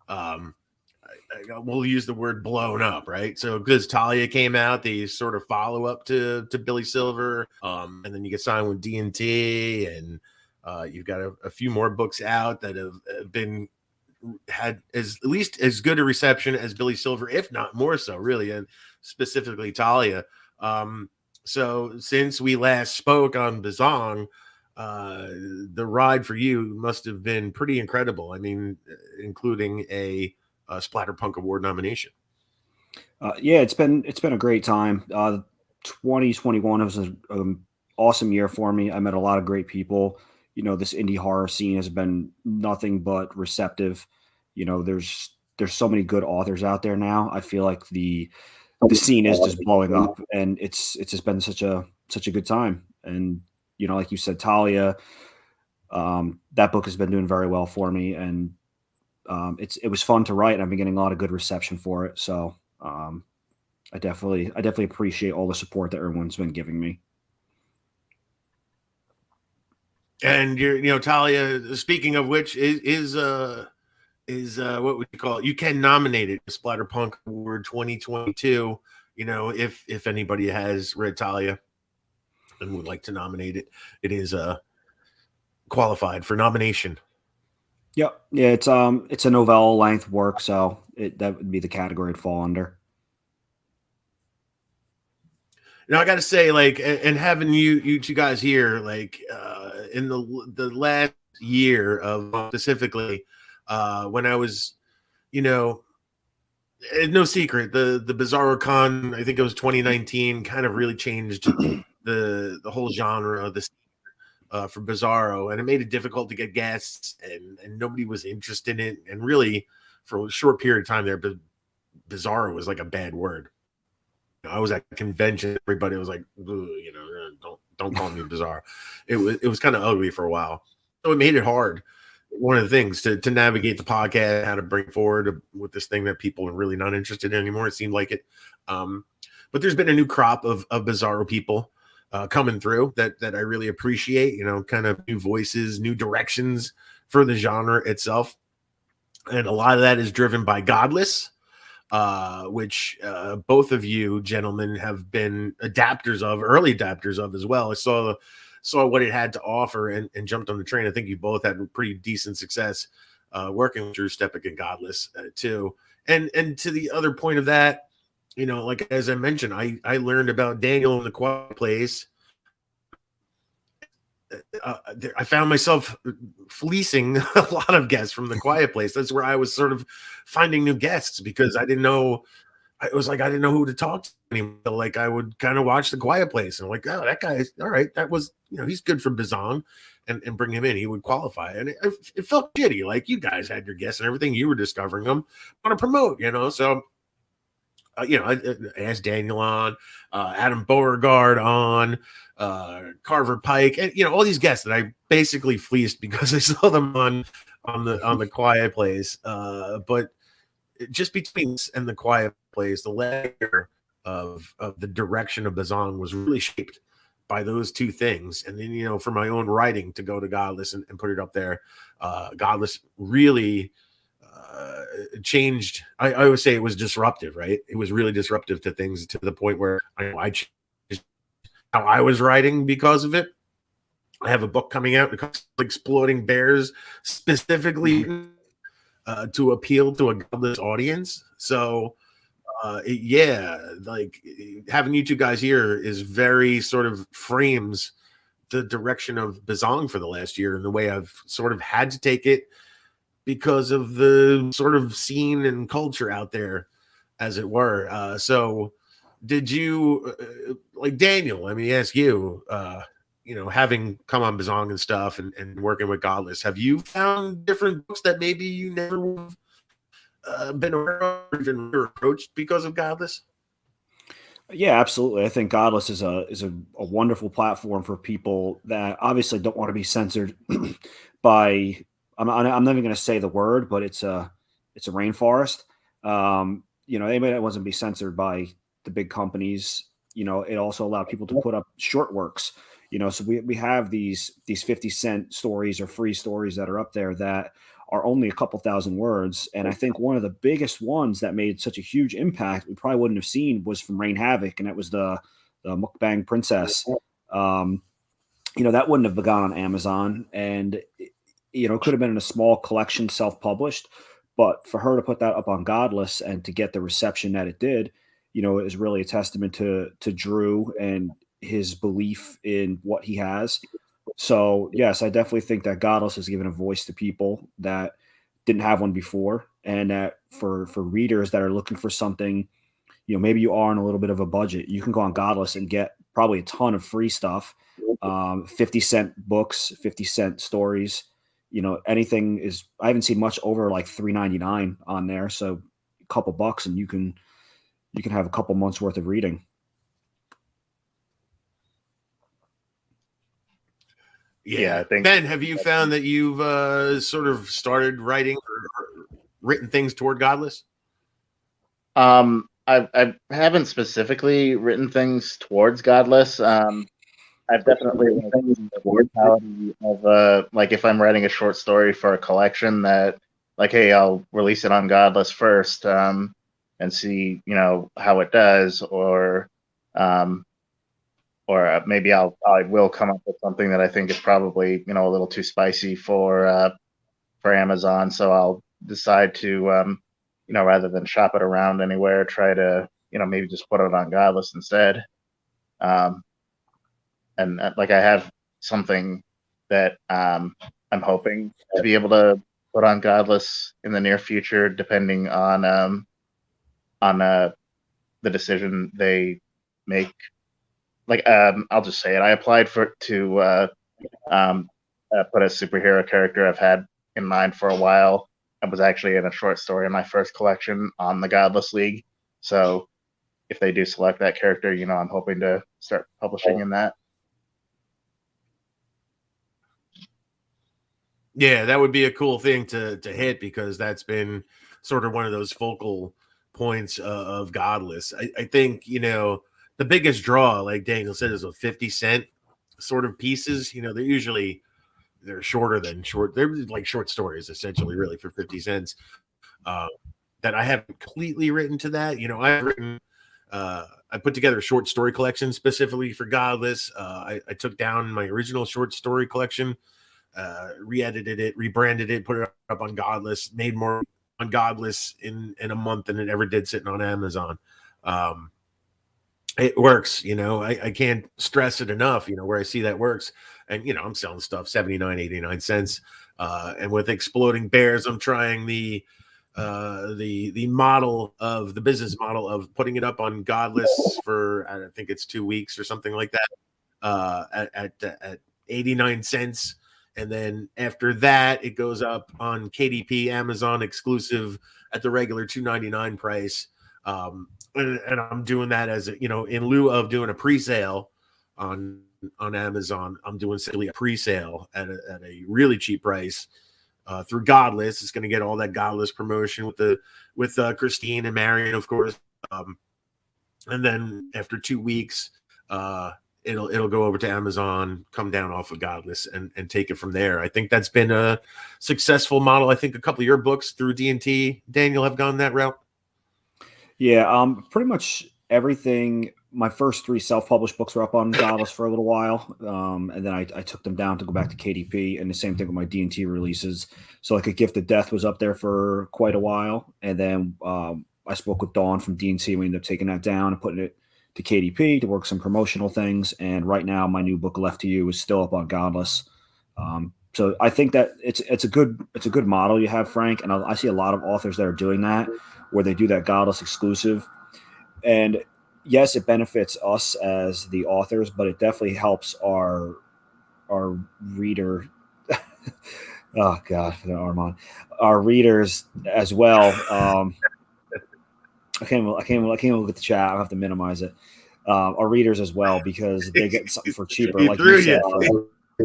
we'll use the word blown up, right? So because Talia came out, the sort of follow up to Billy Silver, and then you get signed with D&T, and you've got a few more books out that have had at least as good a reception as Billy Silver, if not more so, really, and specifically Talia. So since we last spoke on Bizzong, the ride for you must have been pretty incredible. I mean, including a Splatterpunk Award nomination. Yeah, it's been a great time. 2021 was an awesome year for me. I met a lot of great people. This indie horror scene has been nothing but receptive. There's so many good authors out there now. I feel like the scene is just blowing up, and it's just been such a good time. And like you said, Talia, that book has been doing very well for me, and it was fun to write, and I've been getting a lot of good reception for it. So I definitely appreciate all the support that everyone's been giving me. And Talia, speaking of which, is what would you call it? You can nominate it, Splatterpunk Award 2022. If anybody has read Talia and would like to nominate it, it is qualified for nomination. Yep. Yeah, it's a novella length work, so that would be the category it'd fall under. I got to say, like, and having you two guys here, like, in the last year of specifically, when I was, no secret, the BizarroCon, I think it was 2019, kind of really changed the whole genre of this for Bizzarro, and it made it difficult to get guests, and nobody was interested in it. And really, for a short period of time there, Bizzarro was like a bad word. I was at a convention, everybody was like, don't call me Bizzarro. It was kind of ugly for a while, so it made it hard. One of the things to navigate the podcast, how to bring forward with this thing that people are really not interested in anymore. It seemed like it, but there's been a new crop of Bizzarro people coming through that I really appreciate. Kind of new voices, new directions for the genre itself, and a lot of that is driven by Godless, which both of you gentlemen have been early adapters of as well. I saw what it had to offer and jumped on the train. I think you both had pretty decent success working with Drew Steppick and Godless too. And to the other point of that, like as I mentioned, I learned about Daniel in The Quiet Place I found myself fleecing a lot of guests from the Quiet Place. That's where I was sort of finding new guests because I didn't know. I didn't know who to talk to anymore. Like I would kind of watch the Quiet Place and like, oh, that guy's all right. That was, he's good for Bizzong, and bring him in. He would qualify, and it felt shitty. Like you guys had your guests and everything. You were discovering them. I want to promote, So. I asked Daniel on, Adam Beauregard on, Carver Pike, and all these guests that I basically fleeced because I saw them on the Quiet Place. But just between this and the Quiet Place, the layer of the direction of Bizzong was really shaped by those two things. And then for my own writing to go to Godless and put it up there, Godless really. Changed. I always say it was disruptive, right? It was really disruptive to things to the point where I changed how I was writing because of it. I have a book coming out, Exploding Bears, specifically to appeal to a Godless audience. So, like having you two guys here is very sort of frames the direction of Bizzong for the last year and the way I've sort of had to take it. Because of the sort of scene and culture out there, as it were. So did you, like Daniel, let me ask you, having come on Bizzong and stuff and working with Godless, have you found different books that maybe you never would have been aware of or even approached because of Godless? Yeah, absolutely. I think Godless is a wonderful platform for people that obviously don't want to be censored by I'm not even going to say the word, but it's a rainforest. Anybody that wasn't be censored by the big companies. It also allowed people to put up short works. So we have these 50-cent stories or free stories that are up there that are only a couple thousand words. And I think one of the biggest ones that made such a huge impact we probably wouldn't have seen was from Rain Havoc, and that was the Mukbang Princess. That wouldn't have gone on Amazon, and it could have been in a small collection, self-published, but for her to put that up on Godless and to get the reception that it did, is really a testament to Drew and his belief in what he has. So yes, I definitely think that Godless has given a voice to people that didn't have one before, and that for readers that are looking for something, maybe you are on a little bit of a budget, you can go on Godless and get probably a ton of free stuff, 50-cent books, 50-cent stories. Anything is, I haven't seen much over like $3.99 on there. So a couple bucks and you can have a couple months worth of reading. Yeah, I think. Ben, have you found that you've sort of started writing or written things toward Godless? I haven't specifically written things towards Godless. I've definitely the mentality of like if I'm writing a short story for a collection that like, hey, I'll release it on Godless first, and see, how it does, or maybe I will come up with something that I think is probably, a little too spicy for Amazon. So I'll decide to, rather than shop it around anywhere, try to, maybe just put it on Godless instead. And like I have something that I'm hoping to be able to put on Godless in the near future, depending on the decision they make. Like I'll just say it. I applied to put a superhero character I've had in mind for a while. I was actually in a short story in my first collection on the Godless League. So if they do select that character, I'm hoping to start publishing in that. Yeah, that would be a cool thing to hit, because that's been sort of one of those focal points of Godless. I think, the biggest draw, like Daniel said, is a 50-cent sort of pieces. They're shorter than short. They're like short stories, essentially, really, for 50 cents. That I haven't completely written to that. I've written, I put together a short story collection specifically for Godless. I took down my original short story collection, re-edited it, rebranded it, put it up on Godless, made more on Godless in a month than it ever did sitting on Amazon. it works. I can't stress it enough. Where I see that works, and I'm selling stuff 79, 89 cents. And with Exploding Bears, I'm trying the model of the business model of putting it up on Godless for I think it's 2 weeks or something like that, at 89 cents. And then after that, it goes up on KDP, Amazon exclusive at the regular $2.99 price. And I'm doing that as in lieu of doing a pre-sale on Amazon. I'm doing simply a pre-sale at a really cheap price through Godless. It's going to get all that Godless promotion with Christine and Marion, of course. And then after 2 weeks, it'll go over to Amazon, come down off of Godless, and take it from there. I think that's been a successful model. I think a couple of your books through D&T, Daniel, have gone that route. Yeah, pretty much everything. My first 3 self-published books were up on Godless for a little while, and then I took them down to go back to KDP, and the same thing with my D&T releases. So like A Gift of Death was up there for quite a while, and then I spoke with Dawn from D&T. We ended up taking that down and putting it to KDP to work some promotional things. And right now, my new book, Left to You, is still up on Godless. So I think that it's a good model you have, Frank. And I see a lot of authors that are doing that, where they do that Godless exclusive. And yes, it benefits us as the authors, but it definitely helps our reader. Oh God, Armand, our readers as well. I can't look at the chat. I'll have to minimize it. Our readers as well, because they get something for cheaper. Like you said,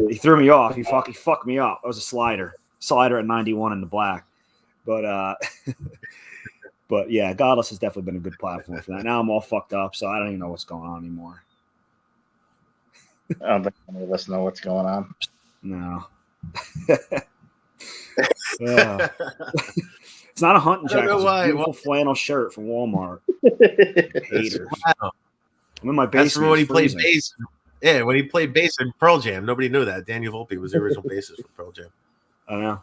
he threw me off. He fucked me up. It was a slider at 91 in the black. But but yeah, Godless has definitely been a good platform for that. Now I'm all fucked up, so I don't even know what's going on anymore. I don't think any of us know what's going on. No. Yeah. It's not a hunting jacket. It's a beautiful flannel shirt from Walmart. Haters. Wow. I'm in my basement. That's from when he played bass. Yeah, when he played bass in Pearl Jam. Nobody knew that. Daniel Volpe was the original bassist for Pearl Jam. I know.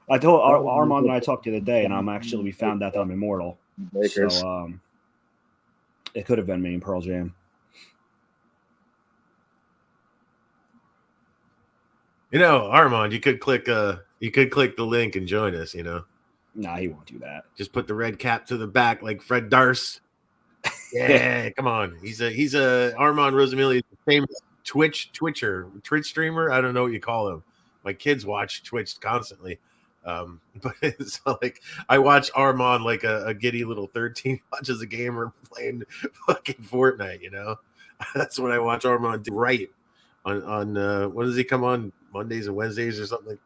I told Armand and I talked the other day, and we found out that I'm immortal. Lakers. So it could have been me in Pearl Jam. Armand, you could click the link and join us. Nah, he won't do that. Just put the red cap to the back like Fred Durst. Yeah, come on. He's a Armand Rosamilli, famous Twitch streamer. I don't know what you call him. My kids watch Twitch constantly. But it's like I watch Armand like a giddy little 13 watches a gamer playing fucking Fortnite, That's what I watch Armand do right on when does he come on? Mondays and Wednesdays or something?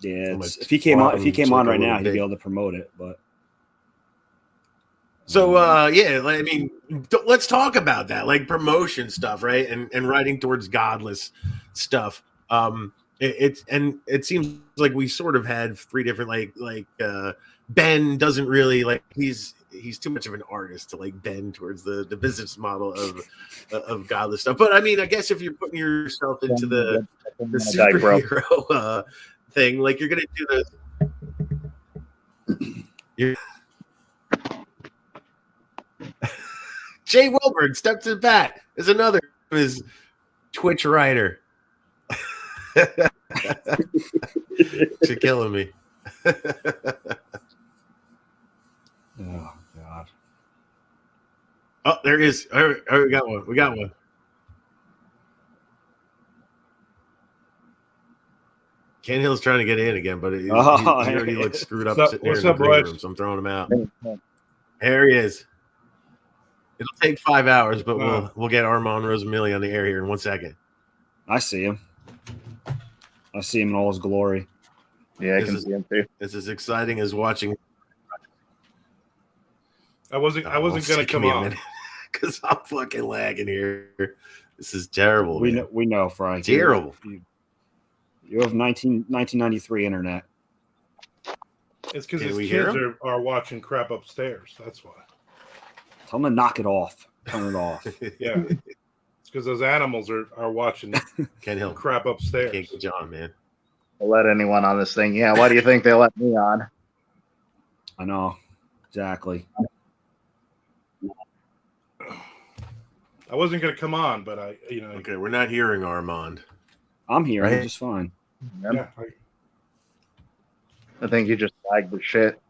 Yeah, if he came on right now, he'd be able to promote it, but so yeah, I mean, let's talk about that, like promotion stuff, right? And writing towards Godless stuff. It seems like we sort of had 3 different like Ben doesn't really like he's too much of an artist to like bend towards the business model of Godless stuff. But I mean, I guess if you're putting yourself into the superhero thing, like you're gonna do the Jay Wilburn stepped to the bat is another of his Twitch writer. You're killing me. Oh God. Oh, there is. All right, we got one. Ken Hill's trying to get in again, but he already looks screwed up sitting there in the green room, so I'm throwing him out. There he is. It'll take 5 hours, but we'll get Armand Rosamilli on the air here in 1 second. I see him. I see him in all his glory. Yeah, I can see him too. It's as exciting as watching. I wasn't going to come on because I'm fucking lagging here. This is terrible. We know, Frank. Terrible. You have 1993 internet. It's because his kids are watching crap upstairs. That's why. Tell them to knock it off. Turn it off. Yeah. It's because those animals are watching Ken Hill crap upstairs. Can't get John, man. They'll let anyone on this thing. Yeah, why do you think they let me on? I know. Exactly. I wasn't going to come on, but Okay, we're not hearing Armand. I'm here. Right? I'm just fine. Yeah. I think you just lagged the shit.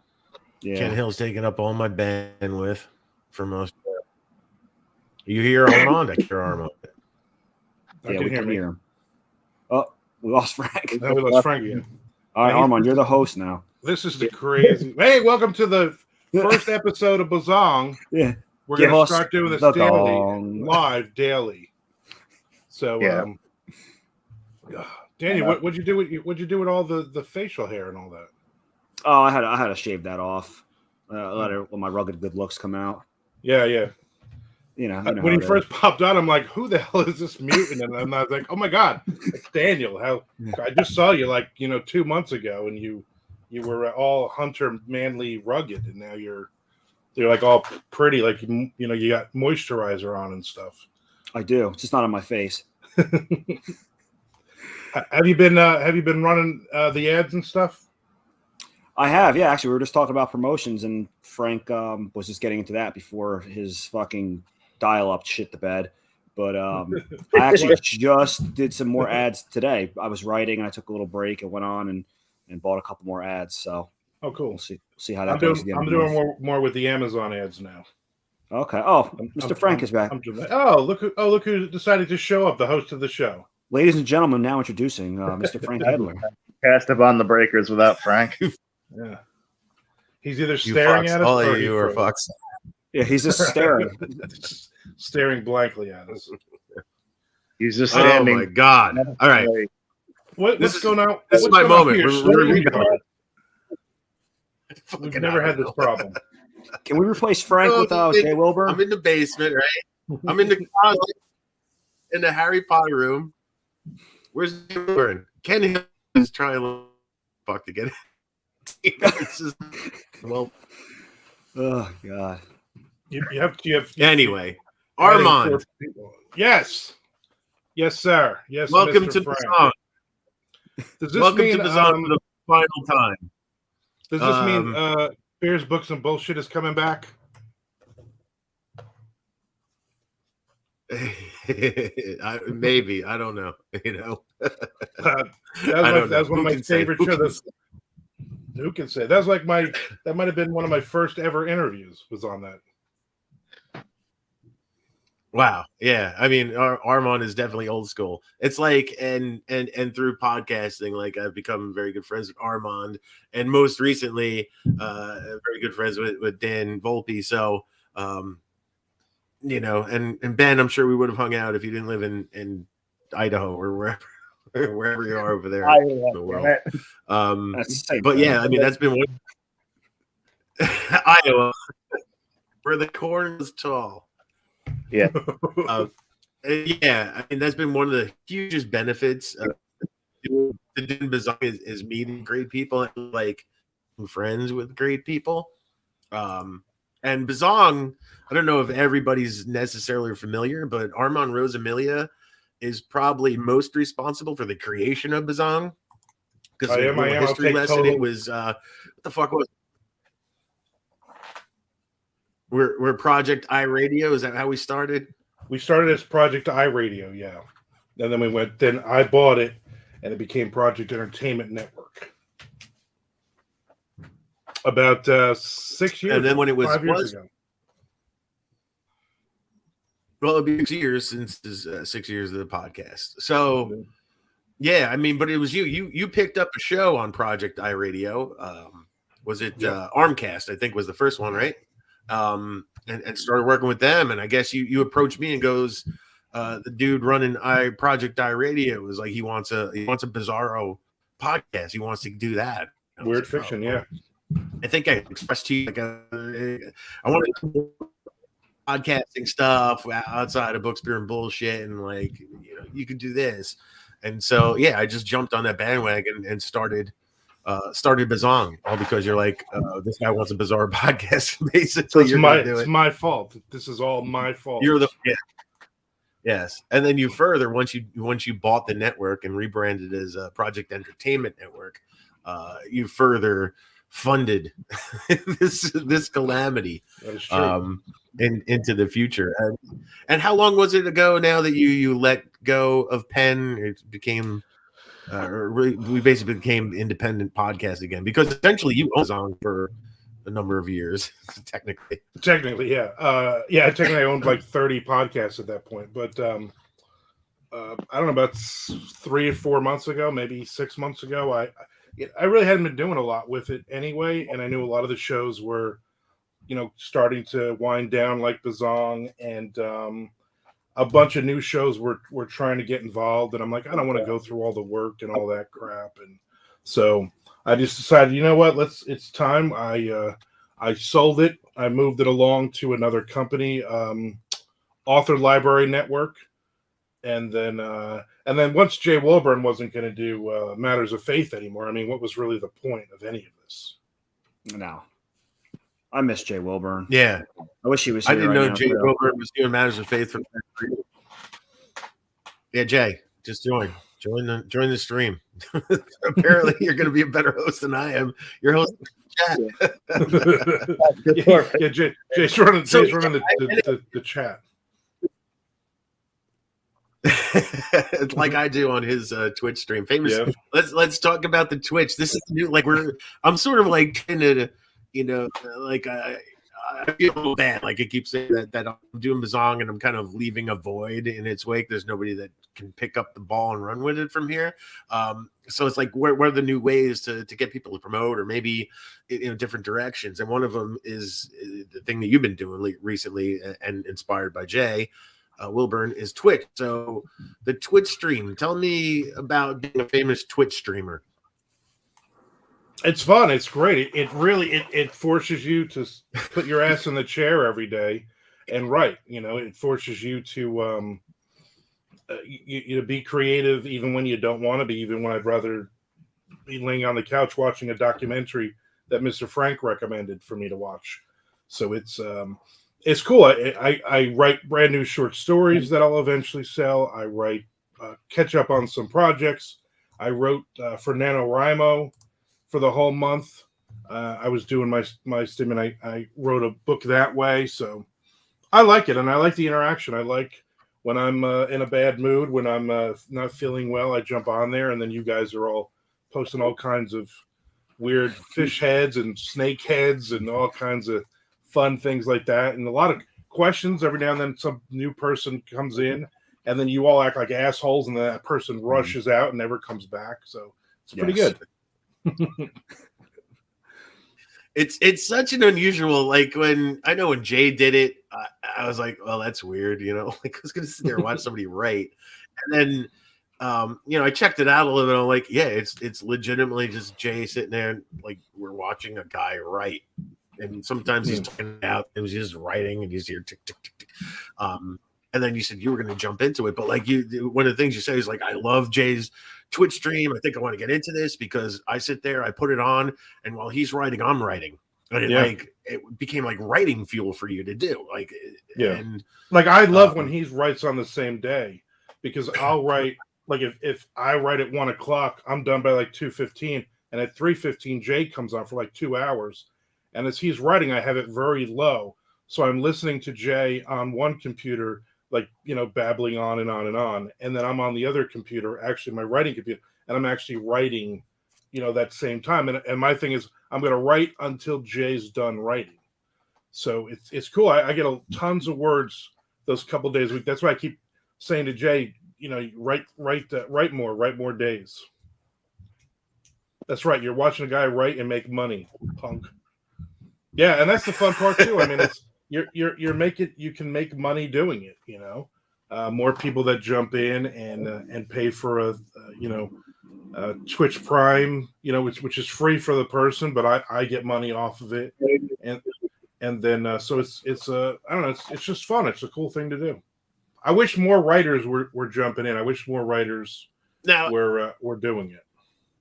Yeah. Ken Hill's taking up all my bandwidth for most of it. You hear Armand? I hear Armand. Yeah, we can hear him. Oh, we lost Frank. No, we lost Frank again. All right, Armand, you're the host now. This is the crazy. Hey, welcome to the first episode of Bizzong. Yeah. We're Give going to us start doing this the daily, gong. live daily. So, Yeah. Danny, what'd you do with all the facial hair and all that? Oh, I had to shave that off. Let my rugged good looks come out. Yeah, yeah. You know When he first popped on, I'm like, "Who the hell is this mutant?" And I was like, "Oh my god, it's Daniel!" I just saw you 2 months ago, and you were all hunter, manly, rugged, and now you're like all pretty, like you got moisturizer on and stuff. I do. It's just not on my face. Have you been running the ads and stuff? I have, yeah. Actually, we were just talking about promotions, and Frank was just getting into that before his fucking dial-up shit the bed. But I actually just did some more ads today. I was writing, and I took a little break and went on and bought a couple more ads. So, oh, cool. We'll see how that goes. I'm doing more with the Amazon ads now. Okay. Oh, Mr. Frank is back. Look who decided to show up, the host of the show. Ladies and gentlemen, now introducing Mr. Frank Edler. Cast up on the breakers without Frank. Yeah. He's either staring at us all or of you are fucks. Yeah, he's just staring. Staring blankly at us. He's just standing. Oh my god. All right. What's going on? This is my moment. We've never had this problem. Can we replace Frank with Jay Wilbur? I'm in the basement, right? I'm in the closet in the Harry Potter room. Where's Wilbur? Ken Hill is trying to get it. It's just, well, oh god. You have anyway. Armand. Yes, sir. Yes. Welcome Mr. to Frank. Bizzong. Does this Welcome mean to Bizzong for the final time. Does this mean Beers, Books, and Bullshit is coming back? Maybe, I don't know. That was one of my favorite shows. Who can say? That might have been one of my first ever interviews. Was on that. Wow. Yeah. I mean, Armand is definitely old school. It's like, and through podcasting, like I've become very good friends with Armand, and most recently, very good friends with Dan Volpe. So, and Ben, I'm sure we would have hung out if you didn't live in Idaho or wherever you are over there in the world. But yeah, I mean, that's been one. Iowa, where the corn is tall. Yeah. Yeah, I mean, that's been one of the hugest benefits of doing Bizzong is meeting great people and like friends with great people. And Bizzong, I don't know if everybody's necessarily familiar, but Armand Rosamilia is probably most responsible for the creation of Bizzong. Because in a history lesson, it was what the fuck was We're Project iRadio. Is that how we started? We started as Project iRadio, yeah. And then I bought it and it became Project Entertainment Network. About 6 years. And then when it was 5 years ago. Well, it'll be 6 years since 6 years of the podcast. So yeah, I mean, but it was you picked up a show on Project iRadio. Was it Armcast? I think was the first one, right? And started working with them. And I guess you approached me and goes, the dude running Project iRadio was like, he wants a Bizarro podcast. He wants to do that. Weird fiction, yeah. I think I expressed to you like I wanted to do podcasting stuff outside of books, beer, and bullshit, and like you could do this. And so yeah, I just jumped on that bandwagon and started Bizzong, all because you're like, this guy wants a bizarre podcast. Basically, so it's my fault. This is all my fault. You're the yes. And then you further once you bought the network and rebranded as Project Entertainment Network, you further funded this calamity That is true. into the future. And how long was it ago now that you let go of Penn? It became we basically became independent podcast again, because essentially you owned Zong for a number of years. Technically, yeah. Technically I owned like 30 podcasts at that point, but I don't know, about 3 or 4 months ago, maybe 6 months ago, I really hadn't been doing a lot with it anyway, and I knew a lot of the shows were, starting to wind down, like Bizzong, and a bunch of new shows were trying to get involved, and I'm like, I don't want to go through all the work and all that crap, and so I just decided, you know what, it's time. I sold it. I moved it along to another company, Author Library Network. And then once Jay Wilburn wasn't going to do Matters of Faith anymore, I mean, what was really the point of any of this? No. I miss Jay Wilburn. Yeah. I wish he was here. I didn't right know now, Jay too. Wilburn was doing Matters of Faith for Yeah, Jay, just join the stream. Apparently you're going to be a better host than I am. You're hosting the chat. Jay's running the chat. Like I do on his Twitch stream. Famous. Yeah. Let's talk about the Twitch. This is new. Like I'm sort of like kind of, like I feel a little bad. Like I keep saying that I'm doing Bizzong and I'm kind of leaving a void in its wake. There's nobody that can pick up the ball and run with it from here. So it's like, what are the new ways to get people to promote, or maybe different directions? And one of them is the thing that you've been doing recently, and inspired by Jay Wilburn, is Twitch. So the Twitch stream, tell me about being a famous Twitch streamer. It's fun. It's great. It really it forces you to put your ass in the chair every day and write. It forces you to you be creative, even when you don't want to be. Even when I'd rather be laying on the couch watching a documentary that Mr. Frank recommended for me to watch. So it's cool. I write brand new short stories that I'll eventually sell. I write catch up on some projects. I wrote for NaNoWriMo for the whole month. I was doing my stim, and I wrote a book that way. So I like it, and I like the interaction. I like when I'm in a bad mood, when I'm not feeling well, I jump on there, and then you guys are all posting all kinds of weird fish heads and snake heads and all kinds of fun things like that, and a lot of questions. Every now and then some new person comes in, and then you all act like assholes, and then that person rushes out and never comes back. So it's pretty good. It's such an unusual, like when Jay did it, I was like, well, that's weird, like I was gonna sit there and watch somebody write, and then I checked it out a little bit. I'm like, yeah, it's legitimately just Jay sitting there, and like we're watching a guy write. And sometimes he's talking out, and he's just writing, and he's here tick tick tick tick. And then you said you were going to jump into it, but like one of the things you say is like, I love Jay's Twitch stream. I think I want to get into this because I sit there, I put it on, and while he's writing, I'm writing. And it became like writing fuel for you to do. Like, and like I love when he writes on the same day, because I'll write, like if I write at 1:00, I'm done by like 2:15, and at 3:15 Jay comes on for like 2 hours. And as he's writing, I have it very low. So I'm listening to Jay on one computer, like, babbling on and on and on. And then I'm on the other computer, actually my writing computer, and I'm actually writing, that same time. And my thing is, I'm going to write until Jay's done writing. So it's cool. I get tons of words those couple days a week. That's why I keep saying to Jay, write more days. That's right. You're watching a guy write and make money, punk. Yeah, and that's the fun part too. I mean, it's you can make money doing it. More people that jump in and pay for a Twitch Prime, which is free for the person, but I get money off of it, and then so it's I don't know, it's just fun. It's a cool thing to do. I wish more writers were jumping in. I wish more writers were doing it.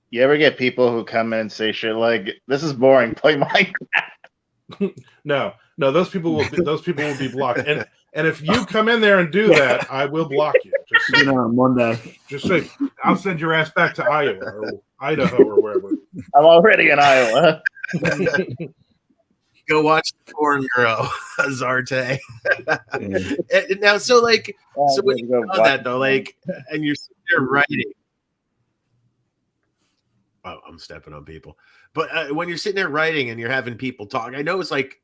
You ever get people who come in and say shit like, "This is boring. Play Minecraft." No, those people will be blocked. And if you come in there and do that, I will block you. Just Monday. Just say, I'll send your ass back to Iowa or Idaho or wherever. I'm already in Iowa. Go watch the porn girl, Azarte. And now, so when you know that though, and you're sitting there writing. Oh, I'm stepping on people. But when you're sitting there writing and you're having people talk, I know it's like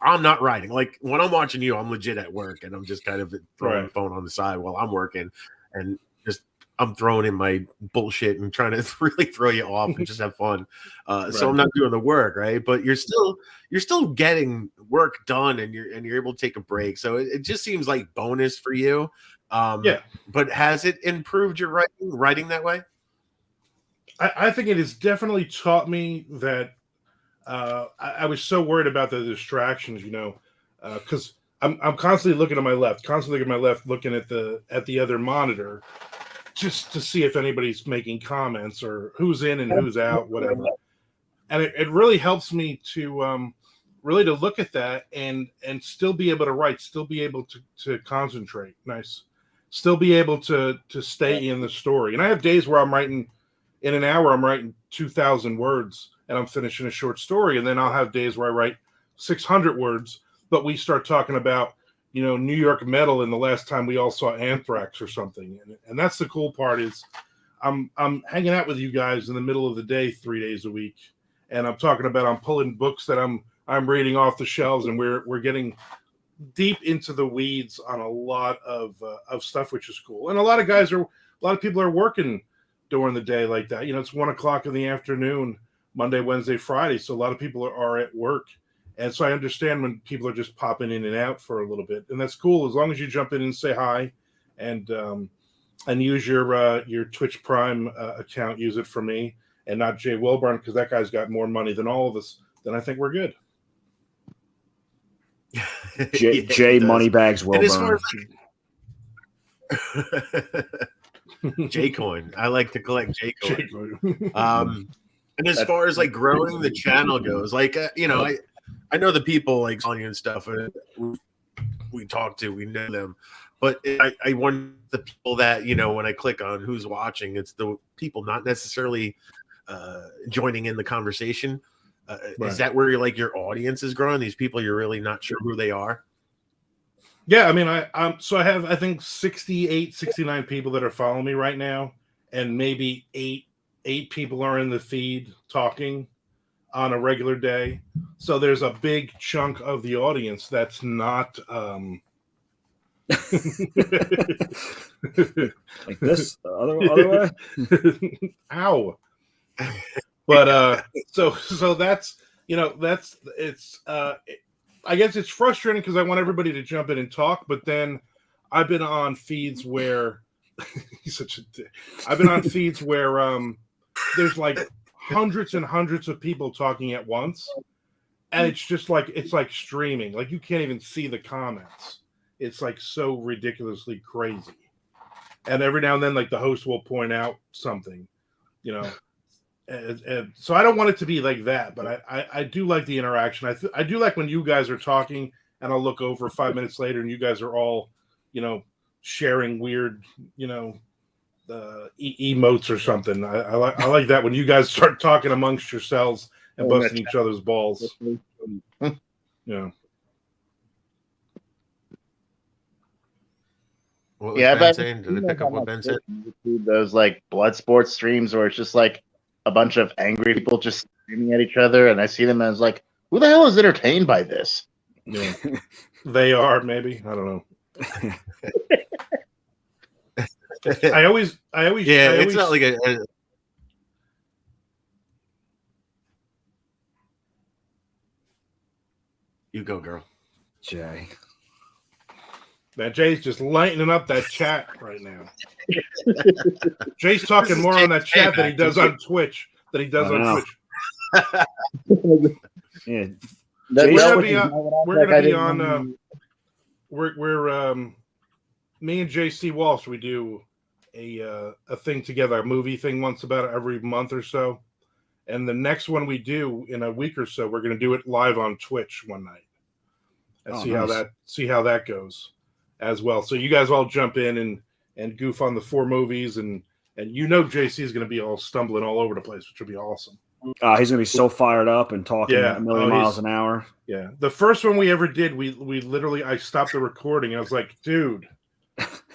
I'm not writing. Like when I'm watching you, I'm legit at work and I'm just kind of throwing the phone on the side while I'm working and just I'm throwing in my bullshit and trying to really throw you off and just have fun. So I'm not doing the work, right? But you're still getting work done and you're able to take a break. So it just seems like bonus for you. But has it improved your writing that way? I think it has definitely taught me that I was so worried about the distractions, because I'm constantly looking at my left, looking at the other monitor, just to see if anybody's making comments or who's in and who's out, whatever. And it really helps me to really to look at that and still be able to write, still be able to concentrate. Nice, still be able to stay in the story. And I have days where I'm writing. In an hour, I'm writing 2,000 words and I'm finishing a short story. And then I'll have days where I write 600 words, but we start talking about, New York metal and the last time we all saw Anthrax or something. And that's the cool part is I'm hanging out with you guys in the middle of the day, 3 days a week. And I'm pulling books that I'm reading off the shelves and we're getting deep into the weeds on a lot of stuff, which is cool. And a lot of people are working during the day like that. It's 1 o'clock in the afternoon, Monday, Wednesday, Friday. So a lot of people are at work. And so I understand when people are just popping in and out for a little bit. And that's cool. As long as you jump in and say hi and use your Twitch Prime account, use it for me and not Jay Wilburn, because that guy's got more money than all of us. Then I think we're good. Jay Moneybags Wilburn. J-Coin. I like to collect J-Coin. And as far as growing the channel goes, I know the people like on you and stuff. We talk to, we know them, but I want the people that when I click on who's watching, it's the people not necessarily joining in the conversation. Is that where your audience is growing? These people you're really not sure who they are. Yeah, I mean, I have, I think 68, 69 people that are following me right now, and maybe eight people are in the feed talking on a regular day. So there's a big chunk of the audience that's not like this, the other way. Ow. But so that's it's I guess it's frustrating because I want everybody to jump in and talk, but then I've been on feeds where I've been on feeds where there's hundreds and hundreds of people talking at once, and it's just it's like streaming. You can't even see the comments. It's so ridiculously crazy. And every now and then, the host will point out something, And so I don't want it to be like that, but I do like the interaction. I do like when you guys are talking and I'll look over 5 minutes later and you guys are all, sharing weird, emotes or something. I like that when you guys start talking amongst yourselves and busting each other's balls. Yeah. What was Ben saying? Did I pick up what Ben said? Those blood sports streams where it's just a bunch of angry people just screaming at each other, and I see them as who the hell is entertained by this? Yeah, they are maybe. I don't know. I always. It's not like a. You go, girl. Jay. Man, Jay's just lightening up that chat right now. Jay's talking more on that chat than he does on Twitch. Yeah, we're gonna be on. We're me and JC Walsh. We do a thing together, a movie thing once about every month or so, and the next one we do in a week or so, we're gonna do it live on Twitch one night and see how that goes as well. So you guys all jump in and goof on the 4 movies, and JC is going to be all stumbling all over the place, which will be awesome. He's gonna be so fired up and talking Yeah. a million miles an hour. Yeah. The first one we ever did, we literally I stopped the recording. I was like, dude,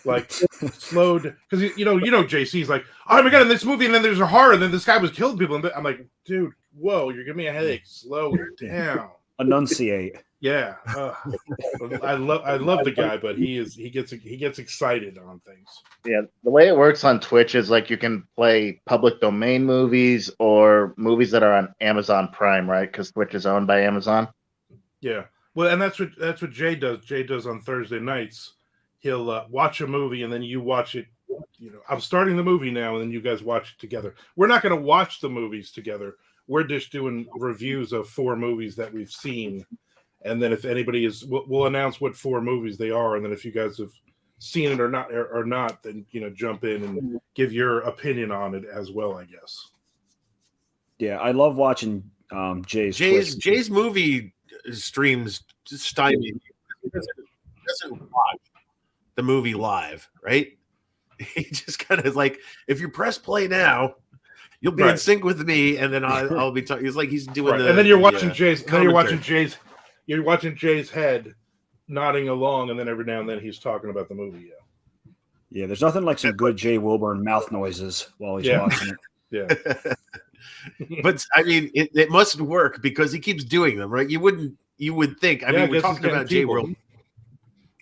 like slowed because you know JC's like, oh my god, in this movie, and then there's a horror, and then this guy was killing people, and I'm like, dude, whoa, you're giving me a headache. Slow down. Enunciate. Yeah. I love the guy, but he gets excited on things. Yeah, the way it works on Twitch is like you can play public domain movies or movies that are on Amazon Prime, right? Because Twitch is owned by Amazon. Yeah. Well, and that's what Jay does. Jay does on Thursday nights. He'll watch a movie and then you watch it. You know, I'm starting the movie now, and then you guys watch it together. We're not going to watch the movies together. We're just doing reviews of 4 movies that we've seen. And then if anybody is, we'll announce what 4 movies they are. And then if you guys have seen it or not, then, you know, jump in and give your opinion on it as well, I guess. Yeah, I love watching Jay's movie streams stymie. He doesn't watch the movie live, right? He just kind of like, if you press play now, you'll be in sync with me, and then I'll be talking. It's like he's doing and then you're watching Jay's. Then you're watching Jay's. You're watching Jay's head nodding along, and then every now and then he's talking about the movie. Yeah, there's nothing like some good Jay Wilburn mouth noises while he's watching it. Yeah. But I mean, it must work because he keeps doing them, right? You would think. I mean, we're talking about Jay Wilburn,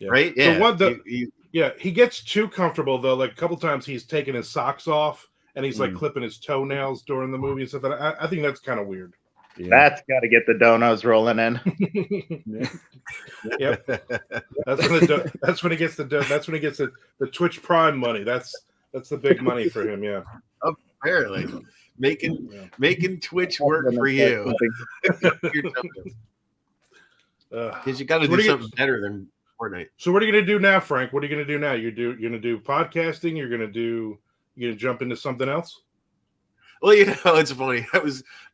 right? Yeah. He gets too comfortable though. Like a couple times, he's taking his socks off and he's like clipping his toenails during the movie and stuff. And I think that's kind of weird. Yeah. That's got to get the donos rolling in. Yep. That's when he gets the Twitch Prime money. That's the big money for him. Yeah. Apparently, making Twitch work for you. Because you got to do something better than Fortnite. So what are you gonna do now, Frank? What are you gonna do now? You're gonna do podcasting. You're gonna jump into something else. Well, you know, it's funny. I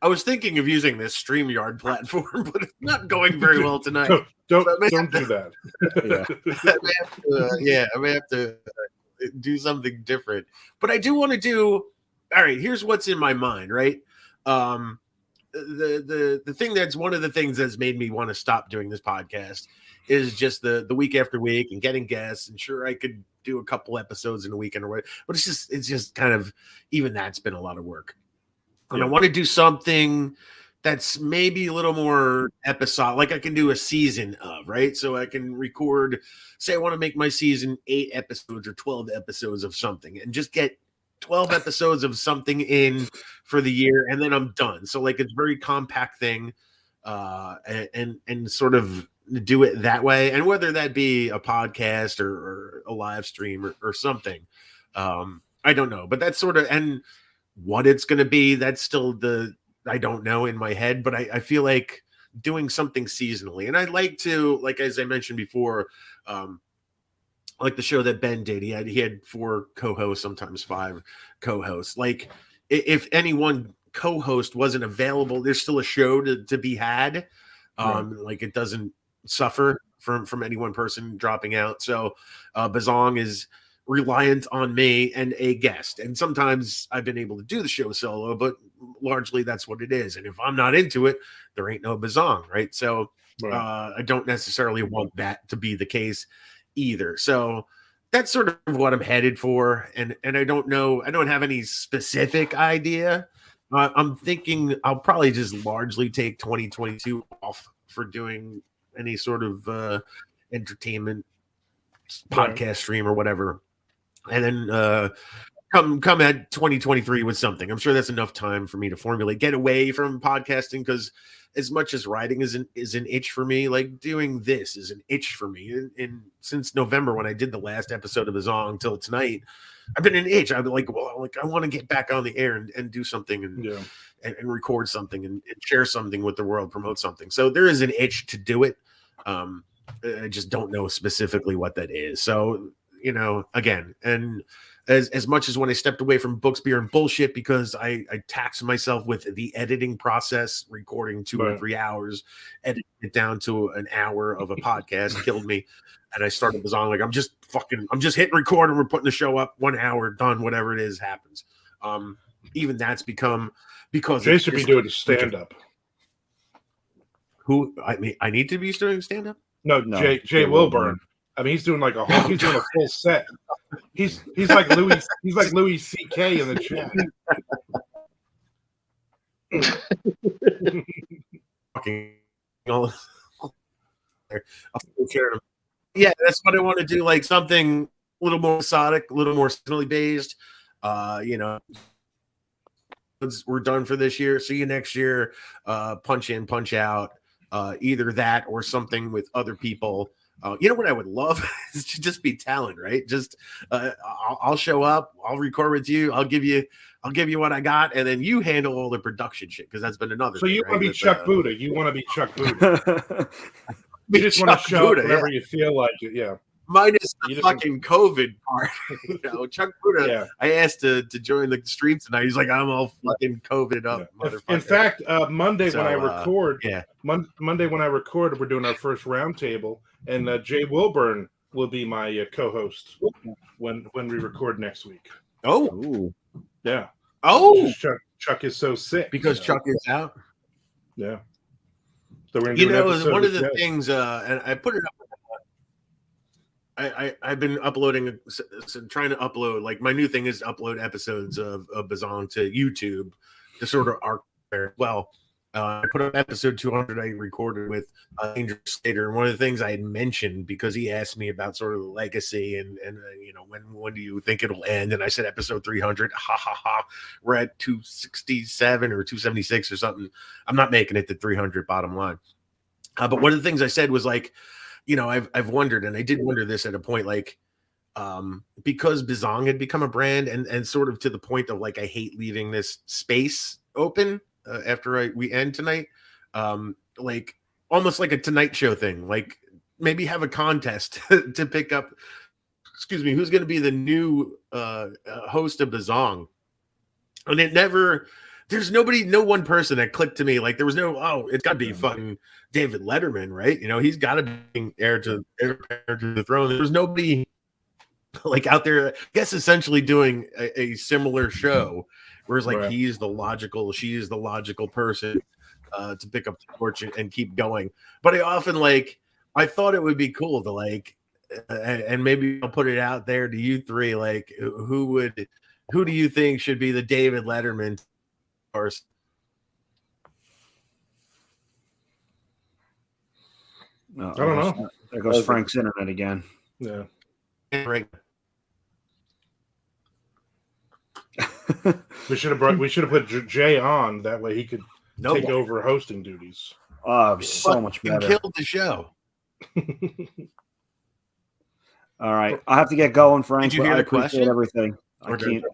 was thinking of using this StreamYard platform, but it's not going very well tonight. Don't do that. I may have to do something different. But I do want to do. All right, here's what's in my mind. Right, the thing that's one of the things that's made me want to stop doing this podcast is just the week after week and getting guests. And sure, I could do a couple episodes in a weekend or whatever, but it's just kind of, even that's been a lot of work. And I want to do something that's maybe a little more episodic, like I can do a season of, right? So I can record, say I want to make my season 8 episodes or 12 episodes of something and just get 12 episodes of something in for the year, and then I'm done. So like it's a very compact thing, and sort of do it that way. And whether that be a podcast or a live stream or something, I don't know. But that's sort of, and what it's going to be, that's still I don't know in my head. But I feel like doing something seasonally, and I like to, like as I mentioned before, like the show that Ben did, he had 4 co-hosts, sometimes 5 co-hosts. Like if any one co-host wasn't available, there's still a show to be had. Like it doesn't suffer from any one person dropping out. So Bizzong is reliant on me and a guest. And sometimes I've been able to do the show solo, but largely that's what it is. And if I'm not into it, there ain't no Bizzong, right? So I don't necessarily want that to be the case either. So that's sort of what I'm headed for. And I don't know, I don't have any specific idea. I'm thinking I'll probably just largely take 2022 off for doing any sort of entertainment podcast stream or whatever. And then come at 2023 with something. I'm sure that's enough time for me to formulate, get away from podcasting, because as much as writing is an itch for me, like doing this is an itch for me. And since November, when I did the last episode of the Zong until tonight, I've been an itch. I've been like, well, like I want to get back on the air and do something and record something and share something with the world, promote something. So there is an itch to do it. I just don't know specifically what that is. So, you know, again, and as much as when I stepped away from books, beer, and bullshit, because I taxed myself with the editing process, recording 2 or 3 hours, editing it down to an hour of a podcast killed me. And I started Bizzong like I'm just hitting record and we're putting the show up 1 hour, done, whatever it is happens. even that's become because Jay it's should be just doing a such a- stand-up. Who I need to be doing stand up. No, Jay Wilburn. I mean, he's doing like he's doing a full set. He's like Louis C.K. in the chat. Yeah, that's what I want to do. Like something a little more episodic, a little more seasonally based. We're done for this year. See you next year. Punch in, punch out. Either that or something with other people. You know what I would love is to just be talent, right? Just I'll show up, I'll record with you, I'll give you what I got, and then you handle all the production shit because that's been another. So thing, you right? want to be With, Chuck Buddha? You want to be Chuck Buddha? You just want to show up whenever you feel like it. Yeah. Minus the fucking COVID part. Chuck Buddha. Yeah. I asked to join the stream tonight. He's like, I'm all fucking COVID up, motherfucker. In fact, Monday when I record, yeah. Monday when I record, we're doing our first roundtable, and Jay Wilburn will be my co-host when we record next week. Oh, yeah. Oh, Chuck is so sick because Chuck is out. Yeah. So we're gonna do an episode one of the Jay. things, and I put it up. I've been uploading, trying to upload. Like my new thing is to upload episodes of Bizzong to YouTube to sort of arc there. Well, I put up episode 200 I recorded with Angel Slater, and one of the things I had mentioned because he asked me about sort of the legacy and when do you think it'll end? And I said episode 300. Ha ha ha. We're at 267 or 276 or something. I'm not making it to 300. Bottom line. But one of the things I said was like, I've wondered, and I did wonder this at a point, like, because Bizzong had become a brand, and sort of to the point of like, I hate leaving this space open after we end tonight, like almost like a Tonight Show thing, like maybe have a contest to pick up. Excuse me, who's going to be the new host of Bizzong? And it never. There's no one person that clicked to me. Like there was it's got to be fucking David Letterman, right? He's got to be heir to the throne. There's nobody like out there, I guess, essentially doing a similar show, whereas like she is the logical person to pick up the torch and keep going. But I thought it would be cool to like, and maybe I'll put it out there to you three, like who do you think should be the David Letterman? I don't know. There goes Frank's internet again. Yeah. Right. We should have put Jay on that way he could take over hosting duties. Oh, it'd be so much better. Killed the show. All right, I have to get going, Frank. Did you hear the appreciate question? everything. I can't.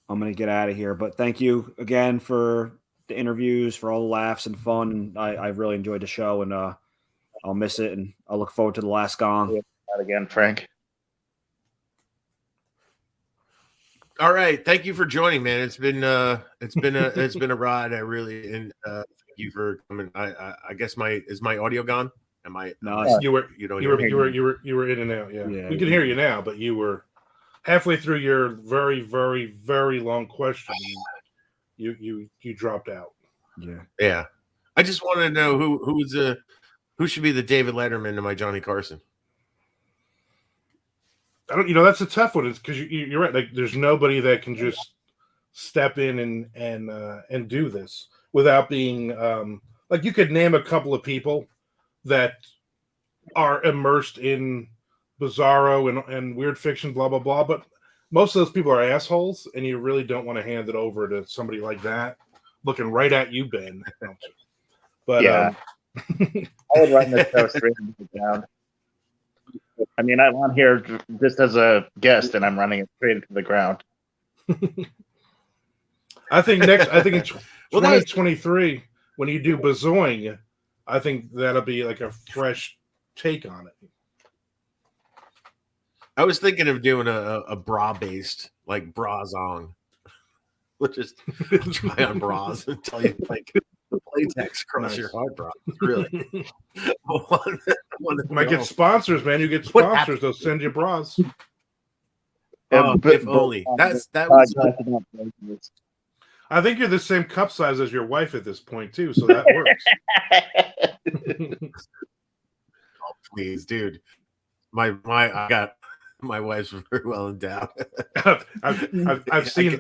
I'm going to get out of here, but thank you again for the interviews, for all the laughs and fun. I really enjoyed the show, and I'll miss it, and I'll look forward to the last gong. That again, Frank. All right, thank you for joining, man. It's been a ride. I really thank you for coming. I guess is my audio gone? Am I? No, you were in and out. Yeah, we can hear you now, but you were halfway through your very, very, very long question. You dropped out. Yeah. I just wanted to know who should be the David Letterman to my Johnny Carson. I don't. That's a tough one. It's because you're right. Like, there's nobody that can just step in and do this without being like. You could name a couple of people that are immersed in Bizarro and weird fiction, blah blah blah. But most of those people are assholes, and you really don't want to hand it over to somebody like that, looking right at you, Ben. But yeah, I would run this show straight into the ground. I mean, I'm on here just as a guest, and I'm running it straight into the ground. I think in 2023, when you do Bizzong, I think that'll be like a fresh take on it. I was thinking of doing a bra-based, like Bizzong. We'll just try on bras until you like the latex cross your hard bra. Really. You might get sponsors, man. You get sponsors, they'll send you bras. If only. That was. I think you're the same cup size as your wife at this point too, so that works. Oh, please, dude. I got my wife's very well endowed. I've seen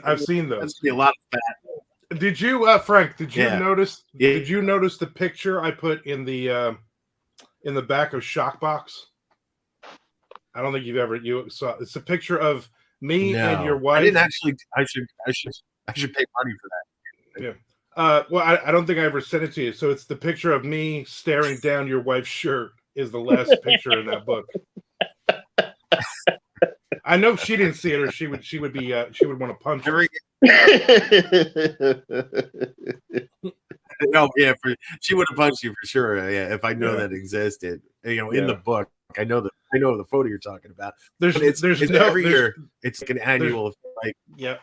those. That's be a lot of fat. Did you, Frank? Did you Yeah. notice? Yeah. Did you notice the picture I put in the back of Shockbox? I don't think you saw. It's a picture of me and your wife. I didn't actually. I should pay money for that. Yeah. Well, I don't think I ever sent it to you. So it's the picture of me staring down your wife's shirt. Is the last picture in that book. I know she didn't see it, or she would want to punch her. No, yeah, she would have punched you for sure. Yeah, if I know that existed, in the book, I know the photo you're talking about. There's every year. It's like an annual. Yeah,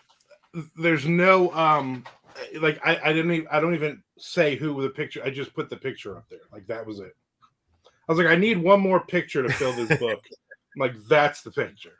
there's no I don't even say who the picture. I just put the picture up there. Like that was it. I was like, I need one more picture to fill this book. I'm like, that's the picture.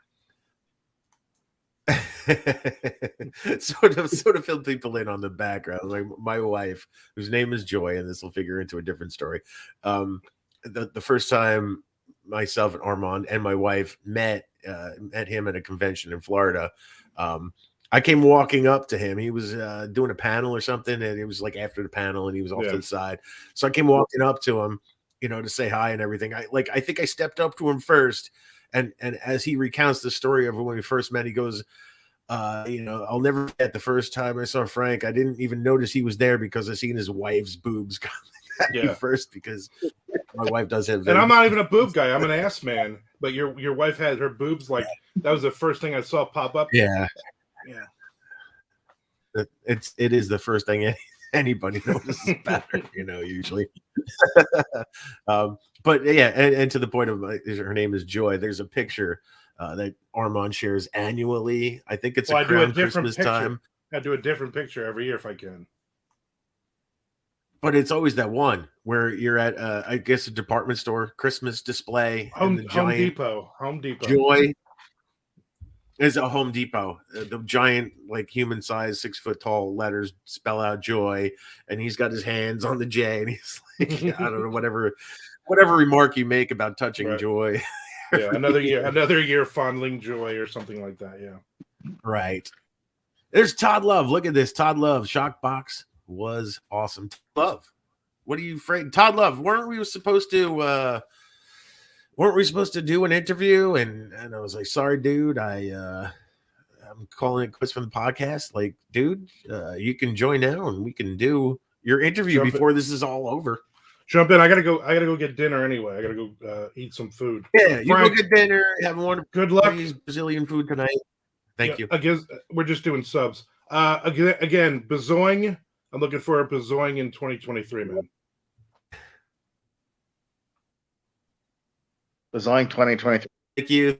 sort of fill people in on the background. Like my wife, whose name is Joy, and this will figure into a different story. The first time myself and Armand and my wife met him at a convention in Florida. I came walking up to him. He was doing a panel or something, and it was like after the panel, and he was off to the side. So I came walking up to him, to say hi and everything. I think I stepped up to him first, and as he recounts the story of when we first met, he goes, I'll never forget the first time I saw Frank. I didn't even notice he was there because I seen his wife's boobs coming at me first, because my wife does have. And I'm not even a boob guy. I'm an ass man. But your wife had her boobs like that was the first thing I saw pop up. Yeah. Yeah. It is the first thing anybody notices about her, usually. But yeah, and to the point of her name is Joy. There's a picture that Armand shares annually. I think it's around Christmas time. I do a different picture every year if I can. But it's always that one where you're at, I guess, a department store Christmas display. Home Depot. Joy is a Home Depot. The giant, like human-sized, 6 foot tall letters spell out Joy, and he's got his hands on the J, and he's like, I don't know, whatever remark you make about touching Joy. Yeah, another year fondling Joy or something like that. Yeah, right. There's Todd Love. Look at this, Todd Love. Shockbox was awesome. Todd Love, what are you afraid? Todd Love, weren't we supposed to do an interview? And I was like, sorry, dude, I'm calling it quits from the podcast. Like, dude, you can join now and we can do your interview before this is all over. Jump in. I gotta go get dinner anyway. I gotta go eat some food. Yeah, you go get dinner. Have one. Good luck. Brazilian food tonight. Thank you. I guess we're just doing subs. Again, Bizzong. I'm looking for a Bizzong in 2023, man. Bizzong 2023. Thank you.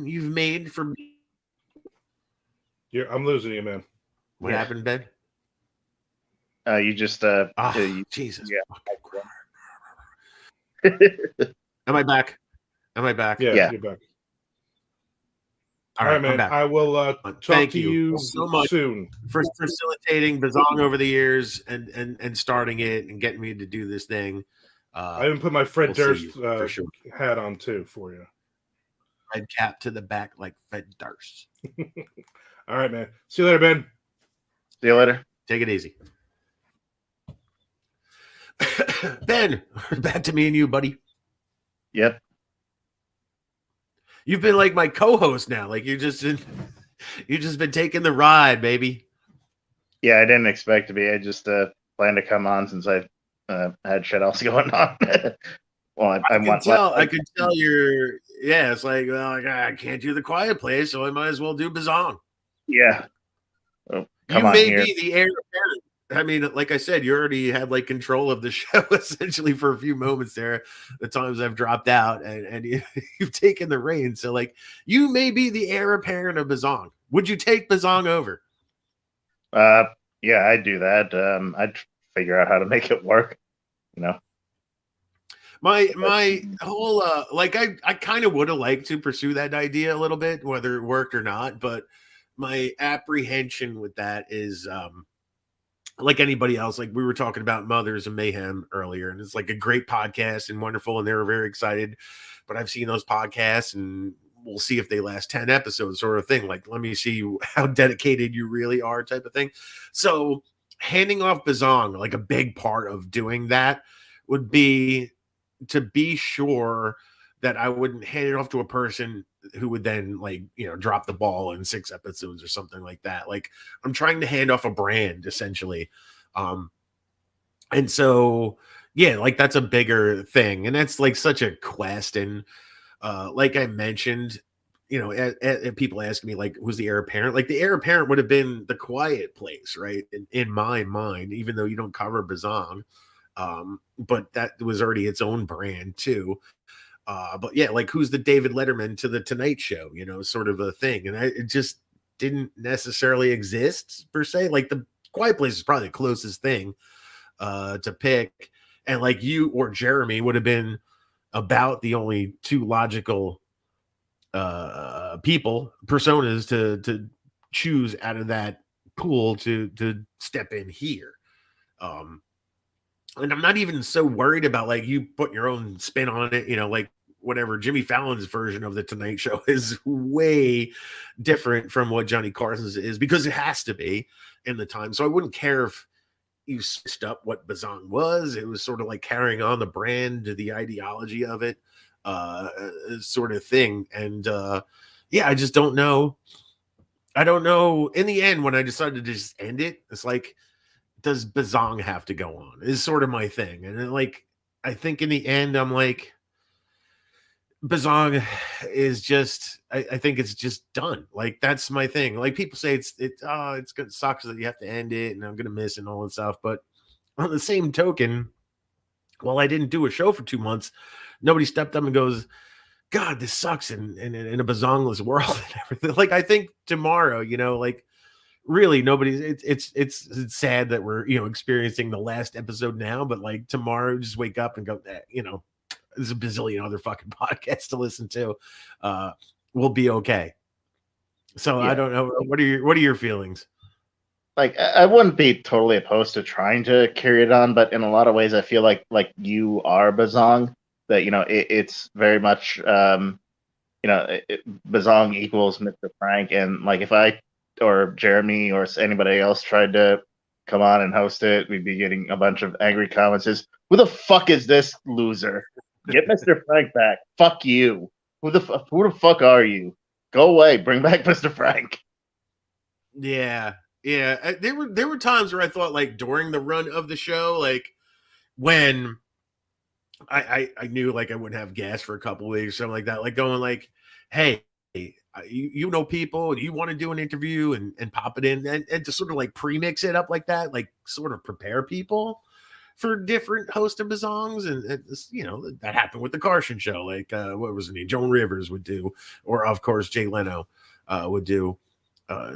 You've made for me. I'm losing you, man. What happened, Ben? You just Jesus. Yeah. Am I back? Yeah. You're back. All right, man. I will talk to you so much soon for facilitating Bizzong over the years and starting it and getting me to do this thing. I even put my Fred Durst hat on too for you. Red cap to the back like Fred Durst. All right, man. See you later, Ben. See you later. Take it easy. Ben, back to me and you, buddy. Yep. You've been like my co-host now. Like you just been taking the ride, baby. Yeah, I didn't expect to be. I just planned to come on since I had shit else going on. Well, I could tell you're. Yeah, it's like, well, I can't do the Quiet Place, so I might as well do Bizzong. Yeah. You may be the heir apparent. I mean, like I said, you already had like control of the show essentially for a few moments there. The times I've dropped out, and you've taken the reins. So, like, you may be the heir apparent of Bizzong. Would you take Bizzong over? Yeah, I'd do that. I'd figure out how to make it work. My whole like I kind of would have liked to pursue that idea a little bit, whether it worked or not, but my apprehension with that is like anybody else, like we were talking about Mothers of Mayhem earlier, and it's like a great podcast and wonderful, and they were very excited. But I've seen those podcasts, and we'll see if they last 10 episodes, sort of thing. Like, let me see how dedicated you really are, type of thing. So, handing off Bizzong, like a big part of doing that would be to be sure that I wouldn't hand it off to a person who would then, like, you know, drop the ball in 6 episodes or something like that. Like, I'm trying to hand off a brand essentially. And so, yeah, like that's a bigger thing. And that's like such a quest. And like I mentioned, you know, people ask me like, who's the heir apparent? Like the heir apparent would have been The Quiet Place, right? In my mind, even though you don't cover Bizzong, but that was already its own brand too. But yeah, like who's the David Letterman to the Tonight Show, you know, sort of a thing. And it just didn't necessarily exist per se. Like The Quiet Place is probably the closest thing to pick. And like you or Jeremy would have been about the only two logical personas to choose out of that pool to step in here. And I'm not even so worried about like you putting your own spin on it, you know, like whatever Jimmy Fallon's version of the Tonight Show is way different from what Johnny Carson's is, because it has to be in the time. So I wouldn't care if you switched up what Bizzong was. It was sort of like carrying on the brand, the ideology of it, sort of thing. And yeah, I just don't know. I don't know. In the end, when I decided to just end it, it's like, does Bizzong have to go on? Is sort of my thing. And then, like, I think in the end, I'm like, Bizzong is just, I think it's just done. Like, that's my thing. Like, people say it's gonna suck that you have to end it and I'm gonna miss it and all that stuff. But on the same token, while I didn't do a show for 2 months, nobody stepped up and goes, God, this sucks in a Bizzongless world and everything. Like, I think tomorrow, you know, like, really nobody's it's sad that we're, you know, experiencing the last episode now, but like tomorrow just wake up and go, you know, there's a bazillion other fucking podcasts to listen to. We'll be okay. So Yeah. I don't know, what are your feelings? Like, I wouldn't be totally opposed to trying to carry it on, but in a lot of ways I feel like you are Bizzong, that, you know, it's very much you know, Bizzong equals Mr. Frank. And like if I or Jeremy or anybody else tried to come on and host it, we'd be getting a bunch of angry comments. Who the fuck is this loser? Get Mr. Frank back. Fuck you. Who the fuck are you? Go away. Bring back Mr. Frank. Yeah. There were times where I thought, like, during the run of the show, like when I knew like I wouldn't have gas for a couple of weeks or something like that, like going like, hey, you know people, you want to do an interview and pop it in and to sort of like pre-mix it up like that, like sort of prepare people for different host of Bizzongs. And you know, that happened with the Carson show. Like what was his name? Joan Rivers would do, or of course Jay Leno would do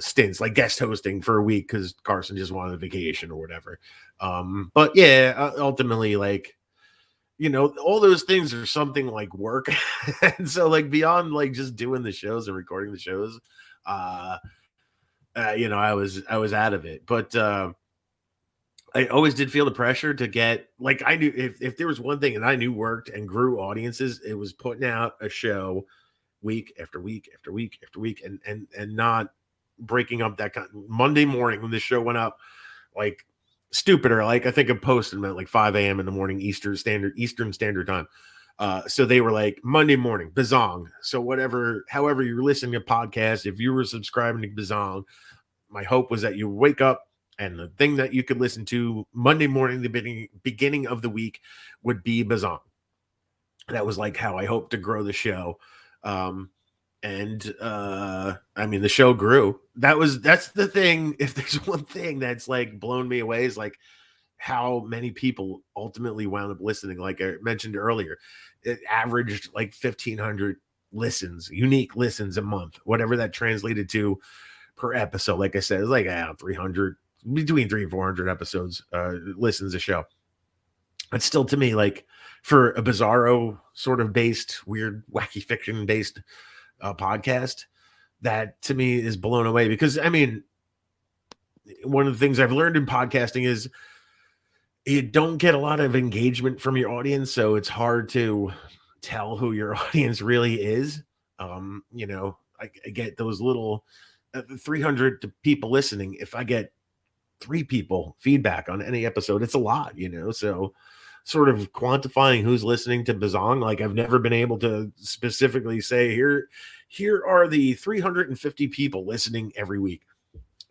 stints like guest hosting for a week because Carson just wanted a vacation or whatever. But yeah, ultimately, like, you know, all those things are something like work. And so like beyond like just doing the shows and recording the shows, you know, I was out of it. But I always did feel the pressure to get, like, I knew if there was one thing and I knew worked and grew audiences, it was putting out a show week after week after week after week and not breaking up that kind of Monday morning when the show went up, like stupider. Like I think I posted them at like 5 a.m. in the morning, Eastern Standard Time. So they were like Monday morning, Bizzong. So however you're listening to podcasts, if you were subscribing to Bizzong, my hope was that you wake up and the thing that you could listen to Monday morning, the beginning of the week, would be Bizzong. That was like how I hoped to grow the show. And I mean, the show grew. That's the thing. If there's one thing that's like blown me away, is like how many people ultimately wound up listening. Like I mentioned earlier, it averaged like 1,500 listens, unique listens a month, whatever that translated to per episode. Like I said, it's like 300, between 300 and 400 episodes, listens a show. It's still, to me, like for a Bizarro sort of based, weird, wacky fiction based podcast, that to me is blown away. Because I mean, one of the things I've learned in podcasting is you don't get a lot of engagement from your audience, so it's hard to tell who your audience really is. You know, I get those little 300 people listening. If I get 3 people feedback on any episode, it's a lot, you know. So sort of quantifying who's listening to Bizzong, like I've never been able to specifically say here are the 350 people listening every week.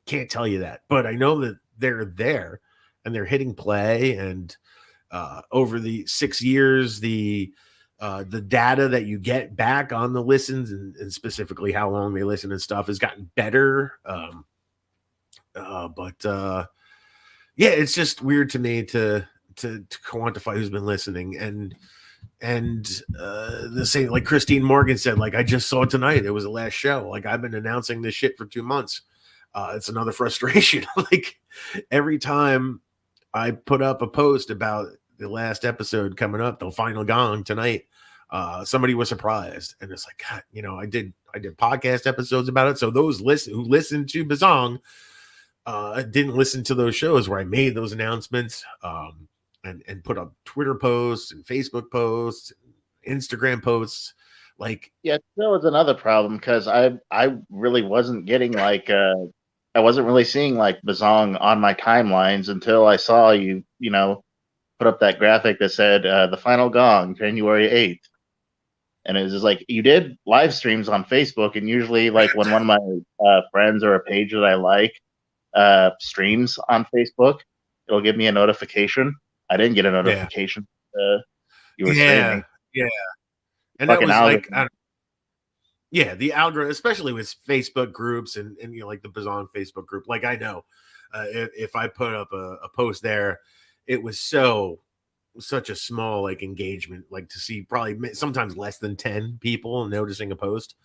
Can't tell you that, but I know that they're there and they're hitting play. And over the 6 years, the data that you get back on the listens and specifically how long they listen and stuff has gotten better. But yeah, it's just weird to me to quantify who's been listening. And the same, like Christine Morgan said, like, I just saw it tonight. It was the last show. Like, I've been announcing this shit for 2 months. It's another frustration. Like, every time I put up a post about the last episode coming up, the Final Gong tonight, somebody was surprised. And it's like, God, you know, I did podcast episodes about it. So those who listen to Bizzong didn't listen to those shows where I made those announcements, and put up Twitter posts and Facebook posts, Instagram posts. Like, yeah, that was another problem because I really wasn't getting like I wasn't really seeing like Bizzong on my timelines until I saw you put up that graphic that said the Final Gong, January 8th. And it was just like, you did live streams on Facebook, and usually like when one of my friends or a page that I like streams on Facebook, it'll give me a notification. I didn't get a notification. You were streaming. Yeah. And Fucking that was algorithm. like, the algorithm, especially with Facebook groups and like the Bizzong Facebook group. Like, I know if I put up a post there, it was such a small like engagement, like to see probably sometimes less than 10 people noticing a post.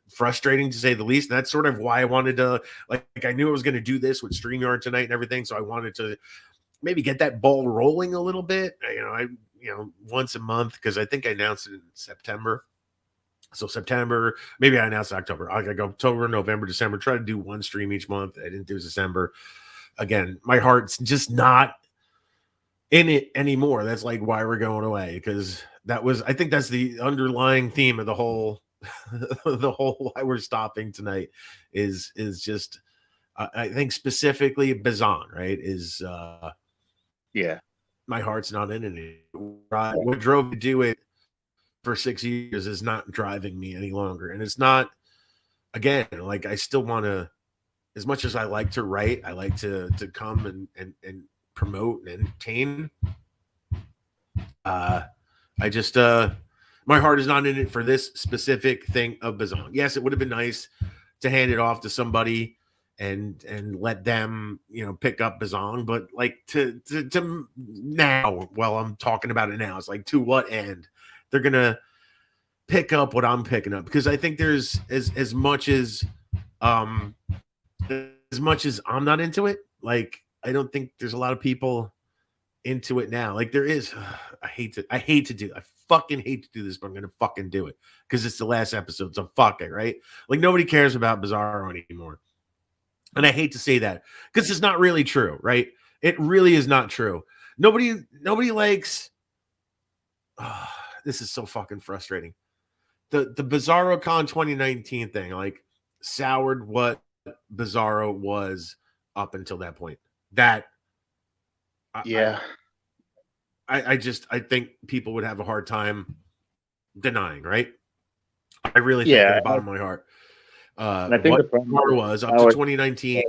Frustrating to say the least. And that's sort of why I wanted to like I knew I was going to do this with StreamYard tonight and everything, so I wanted to maybe get that ball rolling a little bit. Once a month, because I think I announced it in September. So September, maybe I announced October. I go October, November, December. Try to do one stream each month. I didn't do December. Again, my heart's just not in it anymore. That's like why we're going away, because I think that's the underlying theme of the whole the whole why we're stopping tonight is just I think specifically Bizzong, right? Is yeah, my heart's not in it. What drove me to do it for 6 years is not driving me any longer. And it's not, again, like I still want to, as much as I like to write, I like to come and promote and entertain. I just, my heart is not in it for this specific thing of Bizzong. Yes, it would have been nice to hand it off to somebody and let them pick up Bizzong, but like to now, while I'm talking about it now, it's like, to what end? They're gonna pick up what I'm picking up, because I think there's as much as I'm not into it, like I don't think there's a lot of people into it now. Like there is. I fucking hate to do this, but I'm gonna fucking do it because it's the last episode, so fuck it, right? Like nobody cares about Bizzaro anymore. And I hate to say that because it's not really true, right? It really is not true. Nobody likes. This is so fucking frustrating. The BizarroCon 2019 thing, like, soured what Bizzaro was up until that point. I think people would have a hard time denying, right? I really think at the bottom of my heart. I think what Bizzaro was up to 2019.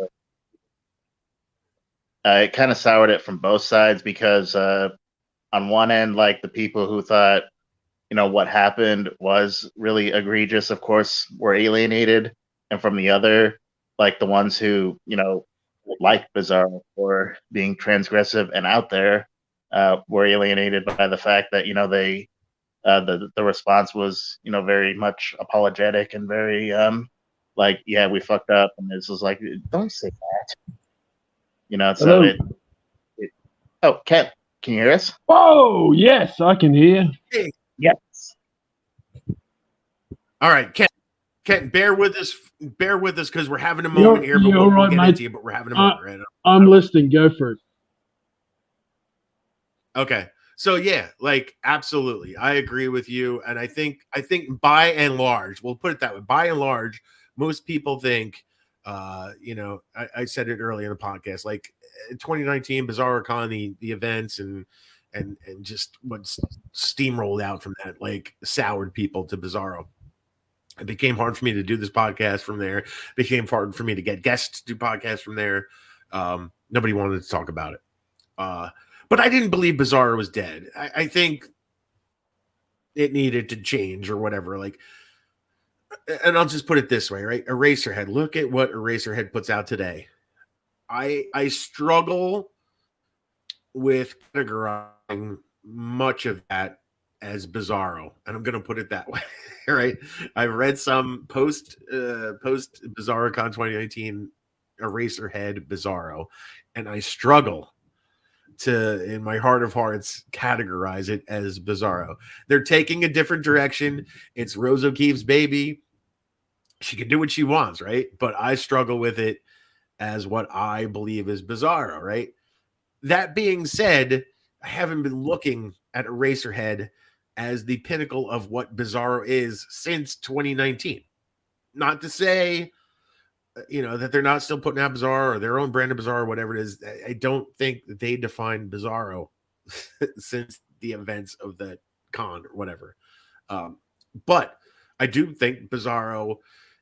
It kind of soured it from both sides because on one end, like the people who thought, what happened was really egregious, of course, were alienated. And from the other, like the ones who, liked Bizzaro for being transgressive and out there, were alienated by the fact that, they, the response was, very much apologetic and very, like, yeah, we fucked up. And this was like, don't say that. So oh, Ken. Can you hear us? Oh, yes, I can hear. Hey. Yes. All right, Ken, bear with us because we're having a moment here, but You're we'll right, get mate. into you. But we're having a moment, right? I'm listening. Go for it. Okay. So yeah, like absolutely. I agree with you. And I think by and large, we'll put it that way. By and large, most people think I said it earlier in the podcast, like 2019 BizarroCon, the events and just what's steamrolled out from that, like soured people to Bizarro. It became hard for me to do this podcast from there. It became hard for me to get guests to do podcasts from there. Nobody wanted to talk about it. But I didn't believe Bizarro was dead. I think it needed to change or whatever. Like, and I'll just put it this way, right? Eraserhead. Look at what Eraserhead puts out today. I struggle with categorizing much of that as Bizarro, and I'm going to put it that way, right? I've read some post BizarroCon 2019 Eraserhead Bizarro, and I struggle to, in my heart of hearts, categorize it as Bizarro. They're taking a different direction. It's Rose O'Keefe's baby. She can do what she wants, right? But I struggle with it as what I believe is Bizarro, right? That being said, I haven't been looking at Eraserhead as the pinnacle of what Bizarro is since 2019. Not to say that they're not still putting out Bizarro or their own brand of Bizarro or whatever it is. I don't think that they defined Bizarro since the events of the con or whatever. But I do think Bizarro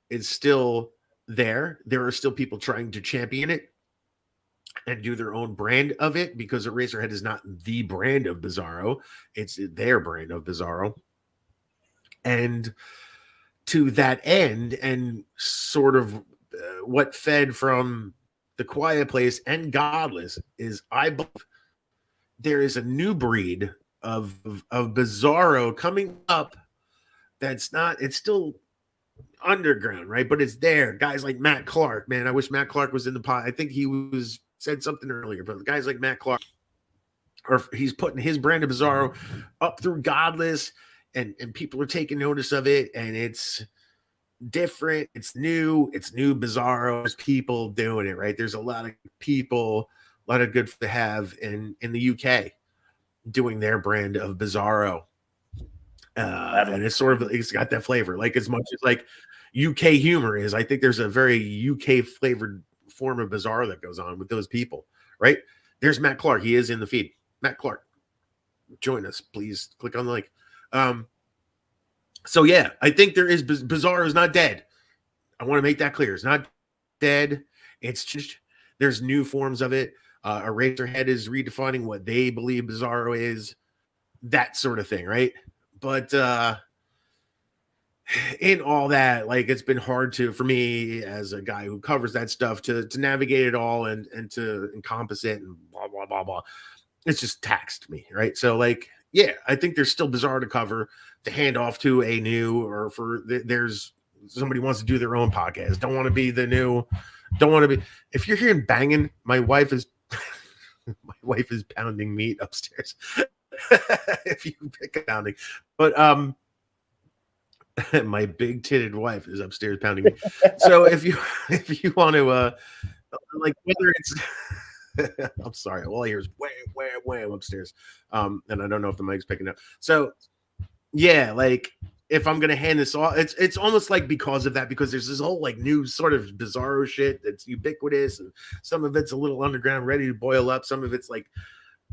is still there. There are still people trying to champion it and do their own brand of it, because Eraserhead is not the brand of Bizarro. It's their brand of Bizarro. And to that end, and sort of what fed from The Quiet Place and Godless, is I believe there is a new breed of Bizarro coming up that's not, it's still underground, right? But it's there. Guys like Matt Clark, man, I wish Matt Clark was in the pod. I think he said something earlier, but guys like Matt Clark, or he's putting his brand of Bizarro up through Godless, and people are taking notice of it, and it's different, it's new Bizarro. There's people doing it, right? There's a lot of people, a lot of good to have in the UK doing their brand of Bizarro. And it's got that flavor, like as much as like UK humor is. I think there's a very UK flavored form of Bizarro that goes on with those people, right? There's Matt Clark. He is in the feed. Matt Clark, join us, please. Click on the link. So yeah, I think there is Bizarro is not dead. I want to make that clear. It's not dead. It's just there's new forms of it. Eraserhead is redefining what they believe Bizarro is, that sort of thing, right? But in all that, like, it's been hard for me as a guy who covers that stuff to navigate it all and to encompass it and blah blah blah blah. It's just taxed me, right? So like, yeah, I think there's still Bizarro to cover, to hand off to a new, or there's somebody wants to do their own podcast. Don't want to be the new. Don't want to be. If you're hearing banging, my wife is pounding meat upstairs. If you pick a pounding, but my big titted wife is upstairs pounding me. So if you want to like, whether it's I'm sorry, all I hear is wham upstairs. And I don't know if the mic's picking up. So yeah, like, if I'm gonna hand this off, it's almost like because of that, because there's this whole like new sort of Bizarro shit that's ubiquitous, and some of it's a little underground, ready to boil up. Some of it's like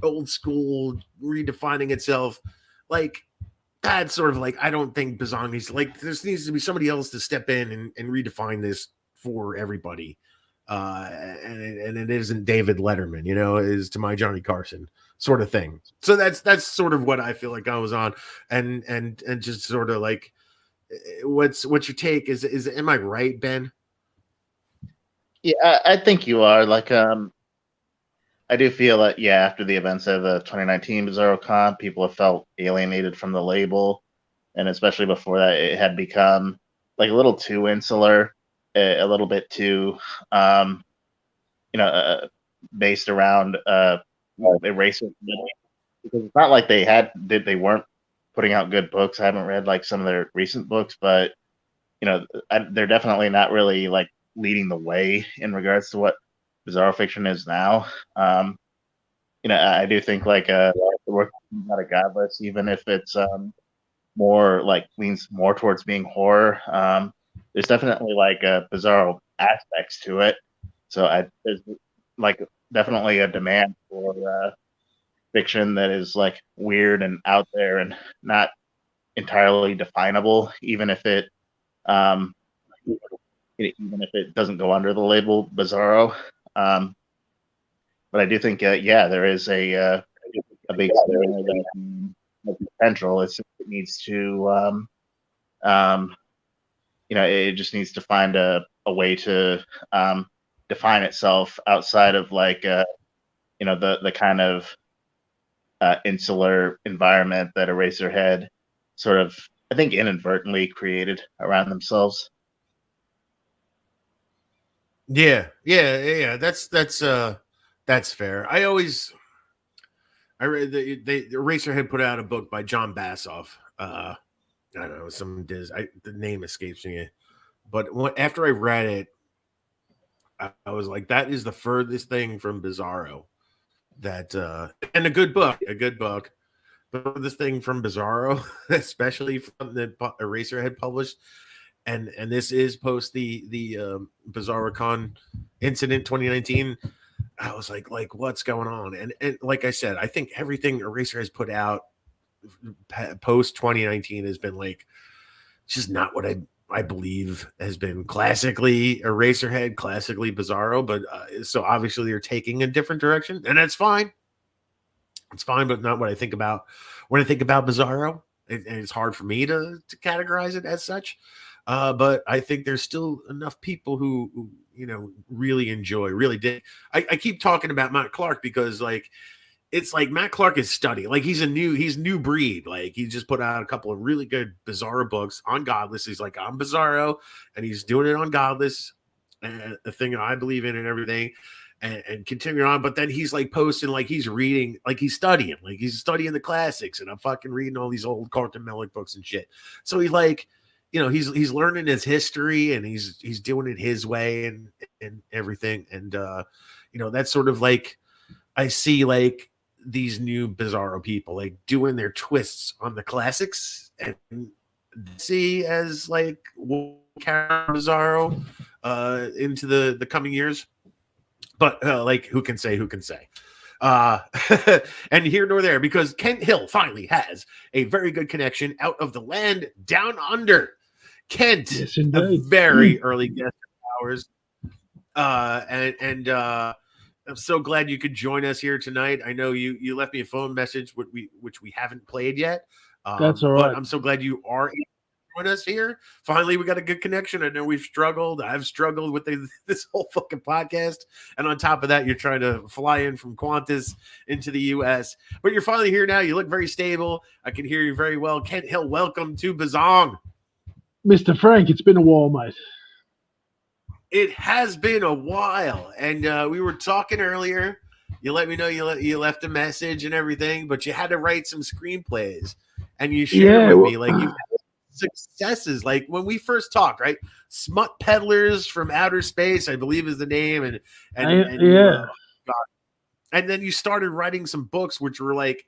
old school, redefining itself. Like, that's sort of like, I don't think Bizzong needs, like, there needs to be somebody else to step in and redefine this for everybody. And it isn't David Letterman, it is to my Johnny Carson sort of thing. So that's sort of what I feel like I was on, and just sort of like, what's your take? Is am I right, Ben? Yeah, I think you are. Like, I do feel that, yeah, after the events of the 2019 BizarroCon, people have felt alienated from the label, and especially before that, it had become like a little too insular, a little bit too, based around erasing. because it's not like they weren't putting out good books. I haven't read like some of their recent books, but they're definitely not really like leading the way in regards to what bizarro fiction is now. I do think like the work out of Godless, even if it's more like leans more towards being horror, there's definitely like bizarro aspects to it. So there's like definitely a demand for fiction that is like weird and out there and not entirely definable, even if it doesn't go under the label bizarro. But I do think, there is a big potential. It needs to, it just needs to find a way to define itself outside of like, the kind of insular environment that Eraserhead sort of, I think, inadvertently created around themselves. Yeah. That's fair. I read the Eraserhead put out a book by John Bassoff. I don't know, the name escapes me, but after I read it, I was like, that is the furthest thing from Bizarro. That and a good book. But this thing from Bizarro, especially from the Eraserhead published, and this is post the BizarroCon incident 2019. I was like what's going on? And like I said, I think everything Eraser has put out post 2019 has been like just not what I believe has been classically Eraserhead, classically Bizarro. But so obviously they're taking a different direction, and that's fine. It's fine, but not what I think about when I think about Bizarro. And it's hard for me to categorize it as such. But I think there's still enough people who really dig. I keep talking about Matt Clark because it's like Matt Clark is studying. Like he's new breed. Like he just put out a couple of really good Bizarro books on Godless. He's like, I'm Bizarro, and he's doing it on Godless, and a thing I believe in and everything. And continuing on, but then he's like posting, like he's reading, like he's studying the classics, and I'm fucking reading all these old Carlton Mellick books and shit. So he's like, he's learning his history, and he's doing it his way and everything. And that's sort of like I see like these new Bizarro people like doing their twists on the classics and see as like Bizarro into the coming years. But like, who can say? And here nor there, because Kent Hill finally has a very good connection out of the land down under. Kent, yes, a very early guest of ours. And I'm so glad you could join us here tonight. I know you left me a phone message, which we haven't played yet. That's all right. But I'm so glad you are able to join us here. Finally, we got a good connection. I know we've struggled. I've struggled with this whole fucking podcast. And on top of that, you're trying to fly in from Qantas into the U.S. But you're finally here now. You look very stable. I can hear you very well. Kent Hill, welcome to Bizzong. Mr. Frank, it's been a while, mate. It has been a while. And we were talking earlier. You let me know you left a message and everything, but you had to write some screenplays. And you shared with me, like, you've had successes. Like, when we first talked, right? Smut Peddlers from Outer Space, I believe is the name. And and then you started writing some books, which were like,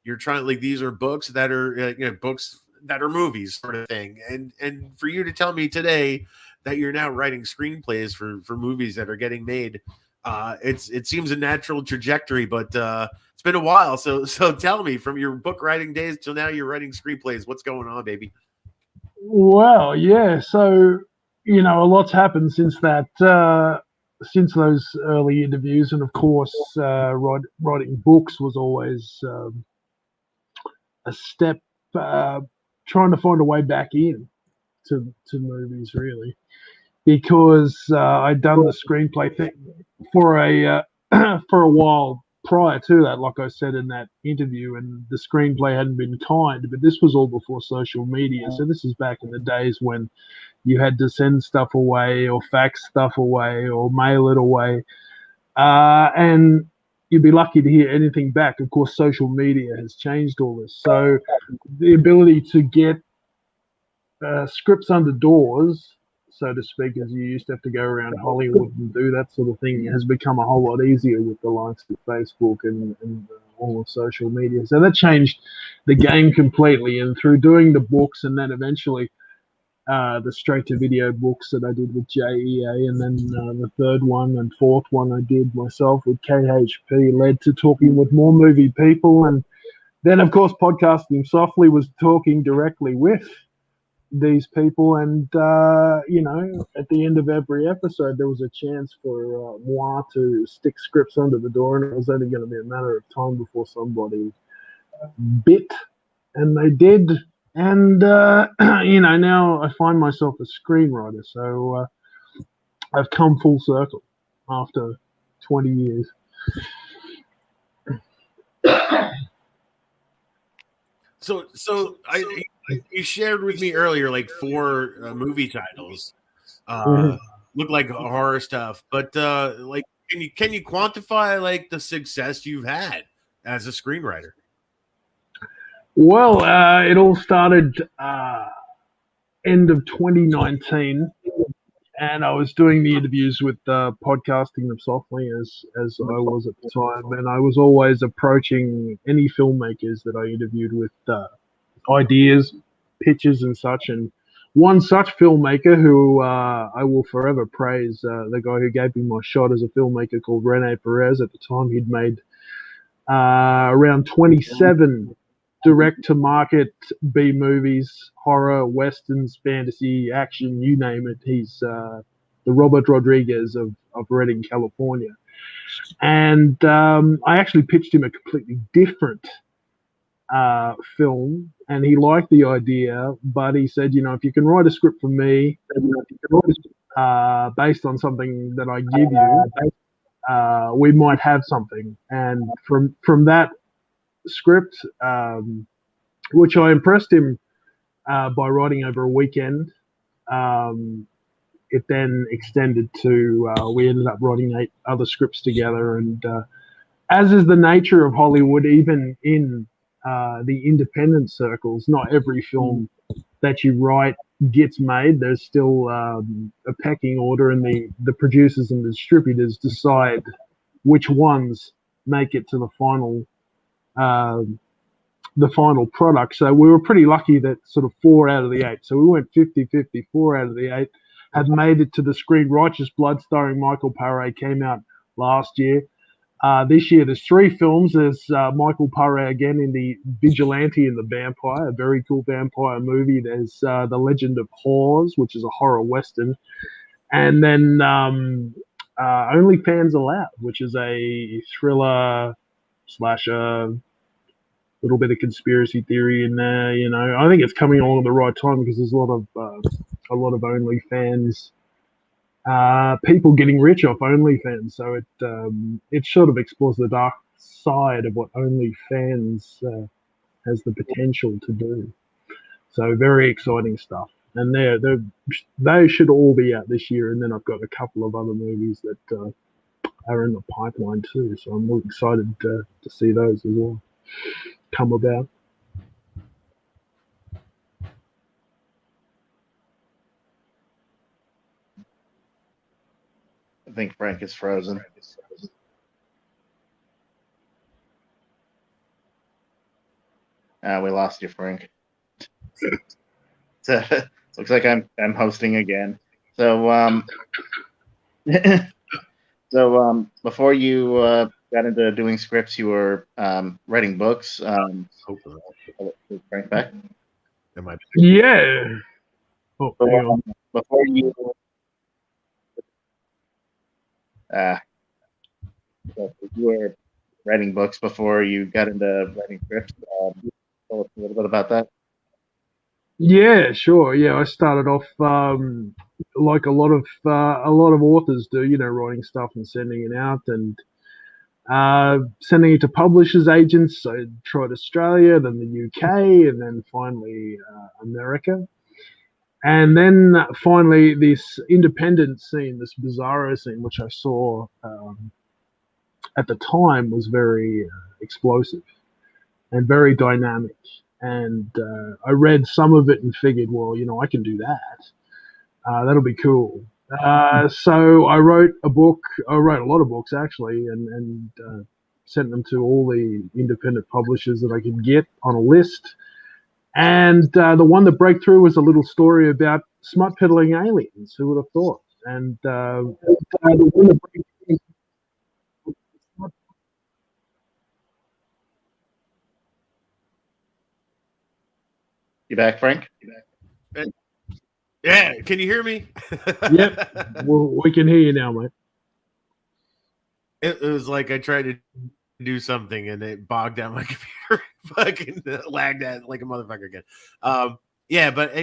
you're trying, like, these are books that are, books that are movies sort of thing. And for you to tell me today that you're now writing screenplays for movies that are getting made, it seems a natural trajectory, but it's been a while. So tell me, from your book writing days till now, you're writing screenplays. What's going on, baby? Well, yeah. So, a lot's happened since that, since those early interviews. And of course, writing books was always a step, trying to find a way back in to movies, really, because I'd done the screenplay thing for a while prior to that, like I said in that interview, and the screenplay hadn't been kind, but this was all before social media. So this is back in the days when you had to send stuff away or fax stuff away or mail it away. And you'd be lucky to hear anything back. Of course, social media has changed all this. So the ability to get scripts under doors, so to speak, as you used to have to go around Hollywood and do that sort of thing, has become a whole lot easier with the likes of Facebook and all of social media. So that changed the game completely. And through doing the books and then eventually the straight-to-video books that I did with JEA, and then the third one and fourth one I did myself with KHP, led to talking with more movie people. And then, of course, Podcasting Softly was talking directly with these people. And, at the end of every episode, there was a chance for moi to stick scripts under the door, and it was only going to be a matter of time before somebody bit, and they did. And, now I find myself a screenwriter. So I've come full circle after 20 years. So you shared with me earlier like 4 movie titles. Look like horror stuff, but like can you quantify like the success you've had as a screenwriter? Well, it all started end of 2019, and I was doing the interviews with Podcasting Them Softly as I was at the time, and I was always approaching any filmmakers that I interviewed with ideas, pitches, and such. And one such filmmaker who I will forever praise, the guy who gave me my shot as a filmmaker, called Rene Perez. At the time, he'd made around 27 direct-to-market B movies, horror, westerns, fantasy, action, you name it. He's the Robert Rodriguez of Redding, California. And I actually pitched him a completely different film, and he liked the idea, but he said, if you can write a script for me based on something that I give you, we might have something. And from that script, which I impressed him by writing over a weekend, it then extended to we ended up writing 8 other scripts together. And as is the nature of Hollywood, even in the independent circles, not every film that you write gets made. There's still a pecking order, and the producers and the distributors decide which ones make it to the final product. So we were pretty lucky that sort of 4 out of the 8. So we went 50-50. 4 out of the 8 had made it to the screen. Righteous Blood, starring Michael Paré, came out last year. This year there's 3 films. There's Michael Paré again in the Vigilante and the Vampire, a very cool vampire movie. There's The Legend of Whores, which is a horror western. And then Only Fans Allowed, which is a thriller slasher, little bit of conspiracy theory in there. I think it's coming along at the right time because there's a lot of OnlyFans people getting rich off OnlyFans. So it sort of explores the dark side of what OnlyFans has the potential to do. So very exciting stuff. And they should all be out this year. And then I've got a couple of other movies that are in the pipeline too. So I'm really excited to see those as well come about. I think Frank is frozen. We lost you, Frank. So looks like I'm hosting again. So before you got into doing scripts, you were writing books. Frank back. Yeah. Oh, hang on. Before you you were writing books before you got into writing scripts. Tell us a little bit about that. Yeah, sure. Yeah, I started off like a lot of authors do, writing stuff and sending it out, and sending it to publishers, agents. I tried Australia, then the UK, and then finally America. And then finally this independent scene, this bizarro scene, which I saw at the time was very explosive and very dynamic. And I read some of it and figured, well, I can do that. That'll be cool. So I wrote a book. I wrote a lot of books actually, and sent them to all the independent publishers that I could get on a list. And the one that broke through was a little story about smut peddling aliens. Who would have thought? And the one that broke through. You back, Frank? Yeah, can you hear me? Yep, we can hear you now, mate. It was like I tried to do something and it bogged down my computer, fucking lagged out like a motherfucker again. Yeah, but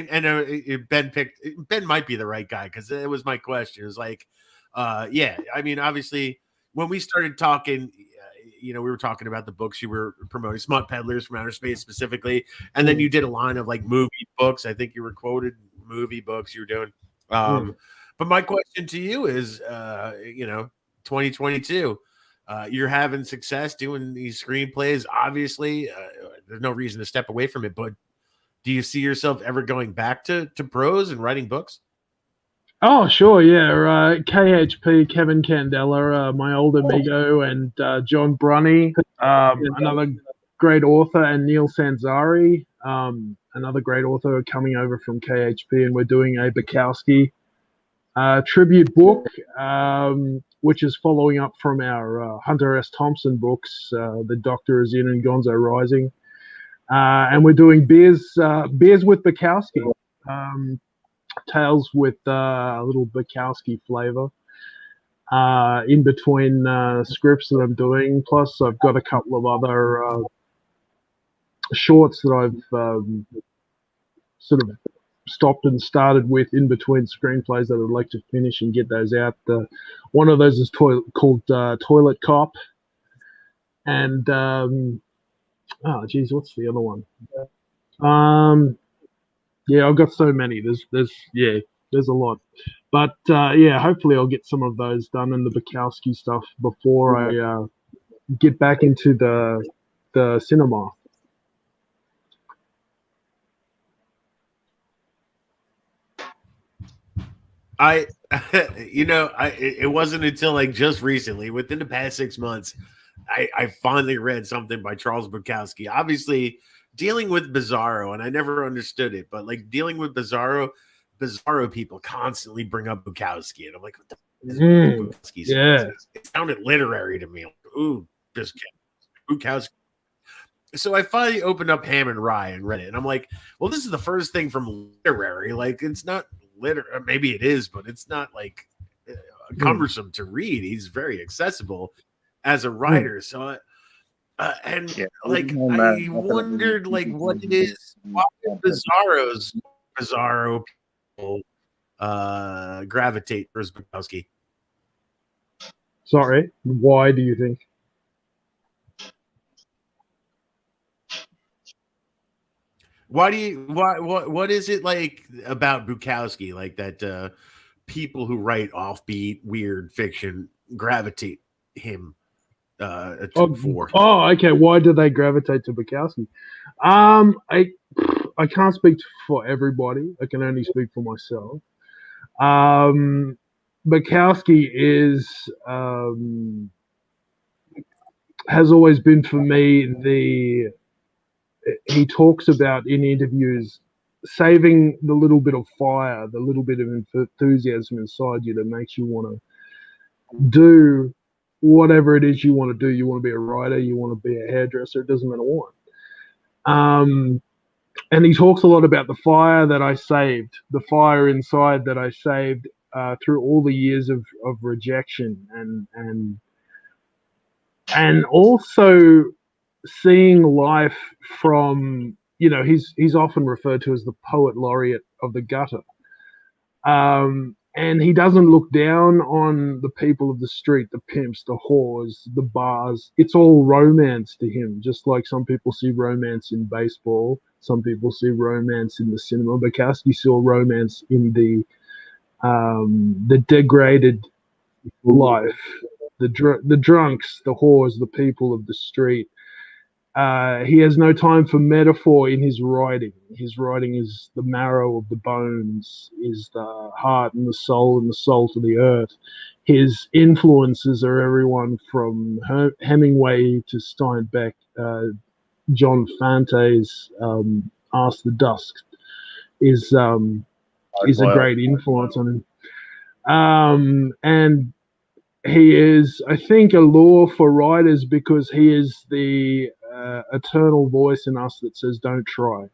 Ben might be the right guy because it was my question. It was like, yeah, I mean, obviously, when we started talking, we were talking about the books you were promoting, Smut Peddlers from Outer Space specifically, and then you did a line of like movie books. I think you were quoted movie books you were doing. But my question to you is, 2022, you're having success doing these screenplays. Obviously, there's no reason to step away from it, but do you see yourself ever going back to prose and writing books? Oh, sure, yeah. KHP, Kevin Candela, my old amigo, and John Brunny, another great author, and Neil Sanzari, another great author coming over from KHP, and we're doing a Bukowski tribute book, which is following up from our Hunter S. Thompson books, The Doctor Is In and Gonzo Rising. And we're doing beers with Bukowski, tales with a little Bukowski flavor in between scripts that I'm doing. Plus, I've got a couple of other shorts that I've sort of stopped and started with in between screenplays that I'd like to finish and get those out. One of those is called Toilet Cop, and what's the other one? Yeah, I've got so many. There's a lot, but hopefully I'll get some of those done and the Bukowski stuff before I get back into the cinema. It wasn't until like just recently, within the past 6 months, I finally read something by Charles Bukowski. Obviously, dealing with Bizarro, and I never understood it, but like dealing with Bizarro people constantly bring up Bukowski, and I'm like, what the Bukowski? Yeah, it sounded literary to me. Like, ooh, just Bukowski. So I finally opened up Ham and Rye and read it, and I'm like, well, this is the first thing from literary. Like, it's not literary. Maybe it is, but it's not like cumbersome to read. He's very accessible as a writer. So, I wondered like what it is. Why Bizarro people gravitate towards Bukowski? Sorry, why do you think? What is it like about Bukowski like that people who write offbeat weird fiction gravitate him for? Oh, okay. Why do they gravitate to Bukowski? I can't speak for everybody. I can only speak for myself. Bukowski has always been for me he talks about in interviews saving the little bit of fire, the little bit of enthusiasm inside you that makes you want to do whatever it is you want to do. You want to be a writer, you want to be a hairdresser, it doesn't matter what. And he talks a lot about the fire that I saved, the fire inside that I saved through all the years of rejection and also seeing life from, he's often referred to as the poet laureate of the gutter. And he doesn't look down on the people of the street, the pimps, the whores, the bars. It's all romance to him, just like some people see romance in baseball, some people see romance in the cinema. Bukowski saw romance in the degraded life the drunks, the whores, the people of the street. He has no time for metaphor in his writing. His writing is the marrow of the bones, is the heart and the soul to the earth. His influences are everyone from Hemingway to Steinbeck. John Fante's Ask the Dusk is a great influence on him. And he is, I think, a lure for writers because he is the eternal voice in us that says, "Don't try,"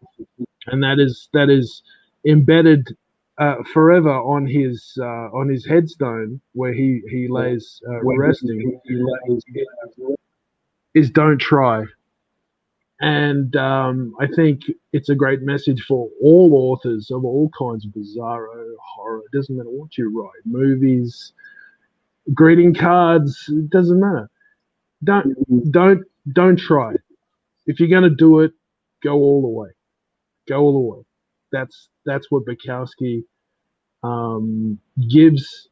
and that is embedded forever on his headstone where he lays resting. Is "Don't try," and I think it's a great message for all authors of all kinds of bizarro horror. It doesn't matter what you write, movies, greeting cards, it doesn't matter. Don't try. If you're gonna do it, go all the way. Go all the way. That's what Bukowski gives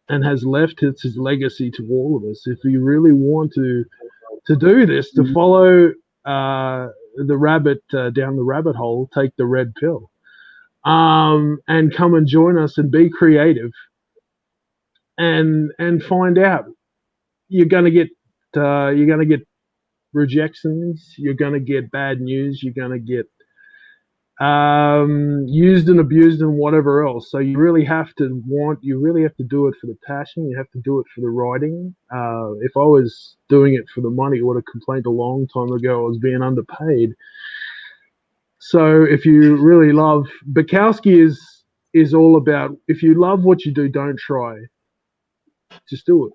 and has left. It's his legacy to all of us. If you really want to do this, to follow the rabbit down the rabbit hole, take the red pill, and come and join us and be creative, and find out. You're gonna get rejections. You're gonna get bad news. You're gonna get used and abused and whatever else. So you really have to do it for the passion. You have to do it for the writing. If I was doing it for the money, I would have complained a long time ago I was being underpaid. So if you really love, Bukowski is all about, if you love what you do, don't try. Just do it.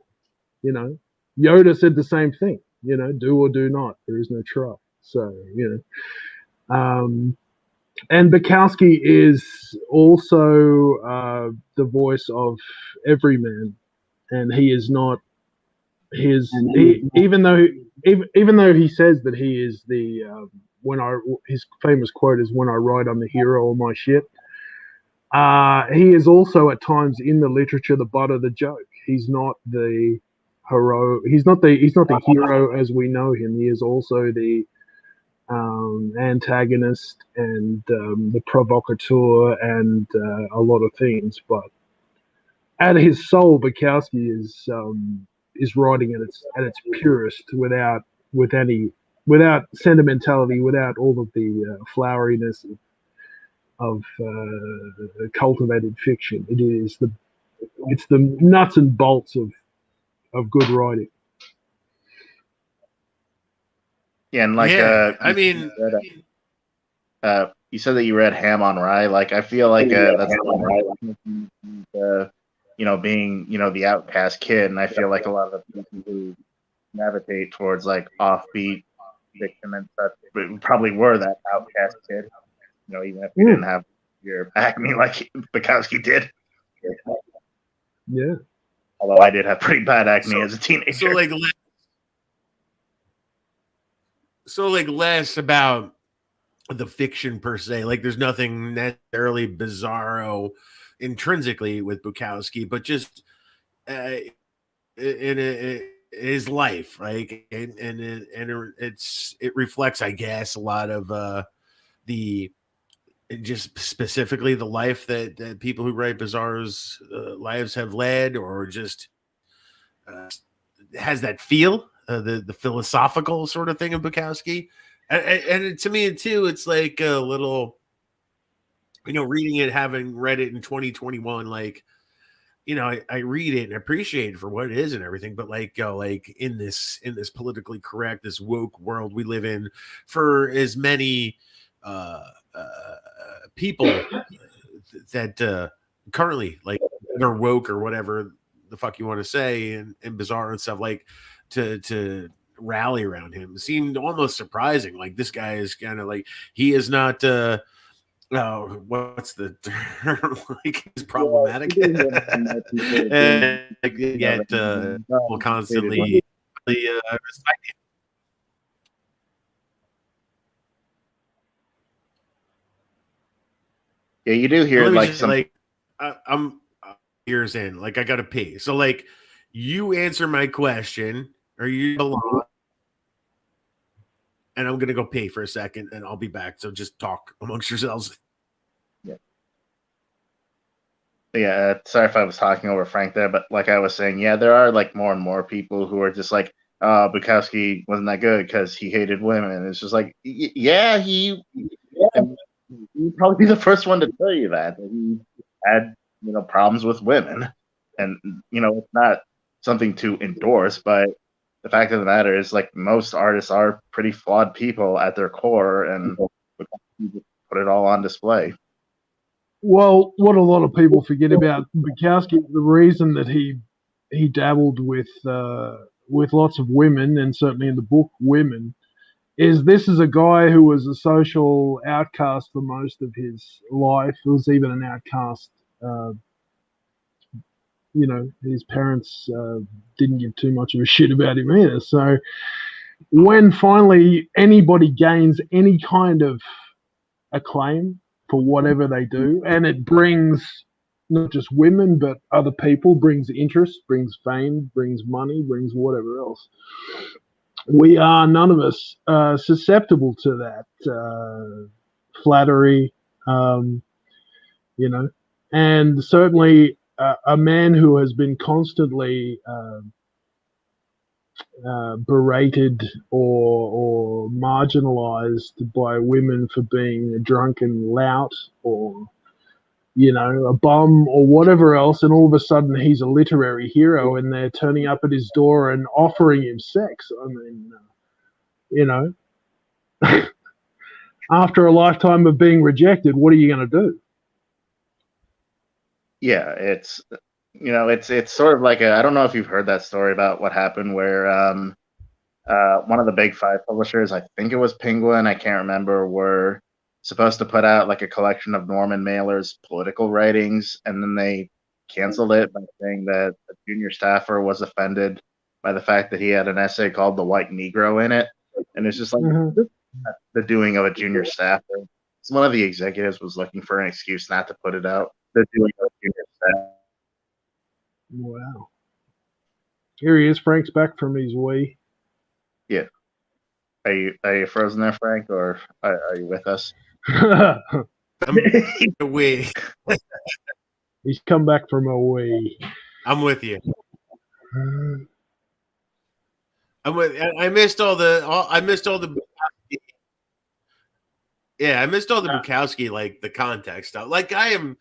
Yoda said the same thing, do or do not. There is no try. So, and Bukowski is also the voice of every man, and he is not even though he says that he is the his famous quote is, "When I write, I'm the hero of my shit." He is also at times in the literature the butt of the joke. He's not the hero. He's not the hero as we know him. He is also the antagonist and the provocateur and a lot of things. But at his soul, Bukowski is writing at its purest, without sentimentality, without all of the floweriness of cultivated fiction. It's the nuts and bolts of good writing. Yeah, and like I mean, you said that you read Ham on Rye. Like, I feel like that's being the outcast kid, and I feel like a lot of the people who gravitate towards like offbeat fiction and such probably were that outcast kid. Even if you didn't have your acme like Bukowski did. Yeah. Although I did have pretty bad acne as a teenager. So less about the fiction per se. Like, there's nothing necessarily bizarro intrinsically with Bukowski, but just in his life, right? And it reflects, I guess, a lot of the just specifically the life that people who write bizarros lives have led, or just has that feel, the philosophical sort of thing of Bukowski. And to me too, it's like a little, reading it, having read it in 2021, like, I read it and appreciate it for what it is and everything, but like in this politically correct, this woke world we live in, for as many people that currently like they're woke or whatever the fuck you want to say, and bizarre and stuff, like to rally around him seemed almost surprising. Like, this guy is kind of like, he is not what's the term, like, he's problematic and yet will constantly respect him. Yeah, you do hear like some. I'm years in, like, I gotta pee. So like, You answer my question, or you belong, and I'm gonna go pee for a second, and I'll be back. So just talk amongst yourselves. Yeah, sorry if I was talking over Frank there, but like I was saying, yeah, there are like more and more people who are just like, Bukowski wasn't that good because he hated women. It's just like, yeah, and he'd probably be the first one to tell you that he had, problems with women, and it's not something to endorse, but the fact of the matter is, like, most artists are pretty flawed people at their core, and Bukowski just put it all on display. Well, what a lot of people forget about Bukowski, the reason that he dabbled with lots of women, and certainly in the book women, is this is a guy who was a social outcast for most of his life. He was even an outcast. His parents didn't give too much of a shit about him either. So when finally anybody gains any kind of acclaim for whatever they do, and it brings not just women but other people, brings interest, brings fame, brings money, brings whatever else, we are none of us susceptible to that flattery, and certainly a man who has been constantly berated or marginalized by women for being a drunken lout or a bum or whatever else, and all of a sudden he's a literary hero and they're turning up at his door and offering him sex. I mean, after a lifetime of being rejected, what are you going to do? Yeah, it's sort of like I don't know if you've heard that story about what happened where one of the big five publishers, I think it was Penguin, I can't remember, were supposed to put out like a collection of Norman Mailer's political writings, and then they canceled it by saying that a junior staffer was offended by the fact that he had an essay called "The White Negro" in it, and it's just like the doing of a junior staffer. So one of the executives was looking for an excuse not to put it out. The doing of a junior staffer. Wow. Here he is. Frank's back from his wee. Yeah. Are you frozen there, Frank, or are you with us? I'm away. He's come back from away. I'm with you. I missed all the. Yeah, I missed all the Bukowski, like the context stuff. Like I am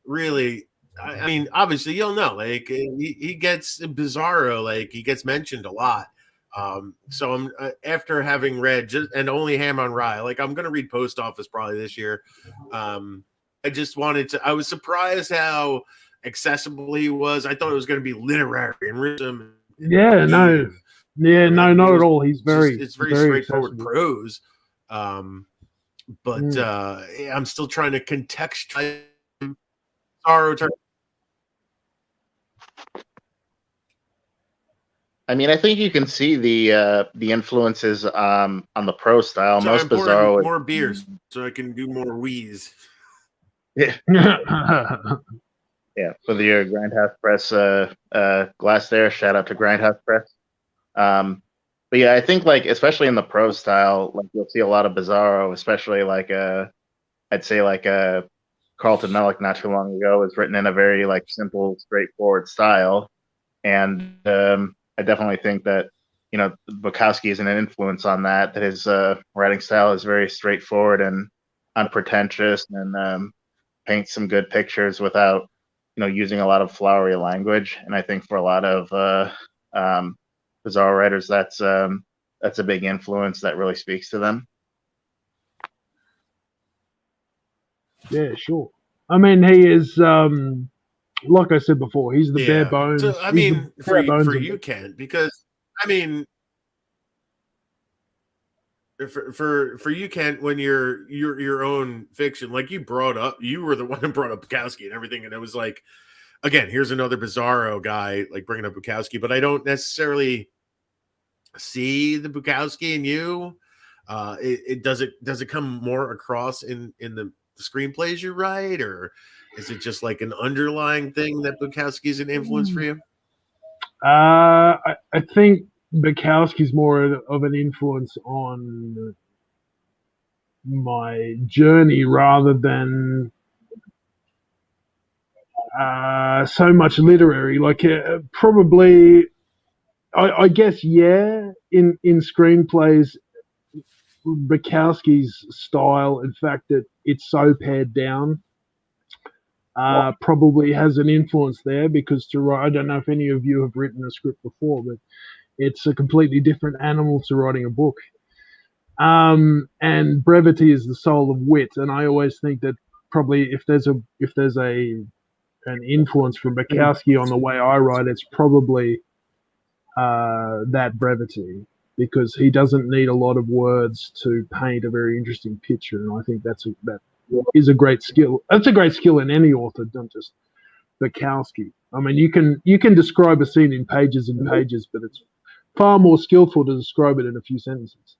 really. I mean, obviously you'll know. Like he gets Bizarro. Like he gets mentioned a lot. So I'm after having read and only Ham on Rye, like I'm gonna read Post Office probably this year. I just wanted to. I was surprised how accessible he was. I thought it was going to be literary and rhythm. Not at all. He's It's very straightforward accessible. prose. But I'm still trying to contextualize Sorrow. I mean, I think you can see the influences on the pro style. So Most I'm pouring Bizarro more beers so I can do more wheeze. Yeah. Yeah, with your Grindhouse Press glass there. Shout out to Grindhouse Press. But yeah, I think like especially in the pro style, like you'll see a lot of Bizarro, especially like I'd say like Carlton Mellick not too long ago was written in a very like simple, straightforward style, and I definitely think that Bukowski is an influence on that. That his writing style is very straightforward and unpretentious, and paints some good pictures without using a lot of flowery language. And I think for a lot of Bizarro writers, that's a big influence that really speaks to them. Yeah, sure. I mean, he is, like I said before, he's the bare bones. So, I mean, for you, Kent, because I mean, for you, Kent, when you're your own fiction, like you were the one who brought up Bukowski and everything, and it was like, again, here's another Bizarro guy like bringing up Bukowski, but I don't necessarily see the Bukowski in you. Does it come more across in the screenplays you write, or is it just like an underlying thing that Bukowski's an influence for you? I think Bukowski's more of an influence on my journey rather than so much literary. Like probably, I guess, yeah. In screenplays, Bukowski's style, in fact, that it's so pared down, probably has an influence there because to write. I don't know if any of you have written a script before, but it's a completely different animal to writing a book. And brevity is the soul of wit, and I always think that probably if there's an influence from Bukowski on the way I write, it's probably that brevity because he doesn't need a lot of words to paint a very interesting picture, and I think that is a great skill. That's a great skill in any author, not just Bukowski. I mean, you can describe a scene in pages and pages, but it's far more skillful to describe it in a few sentences.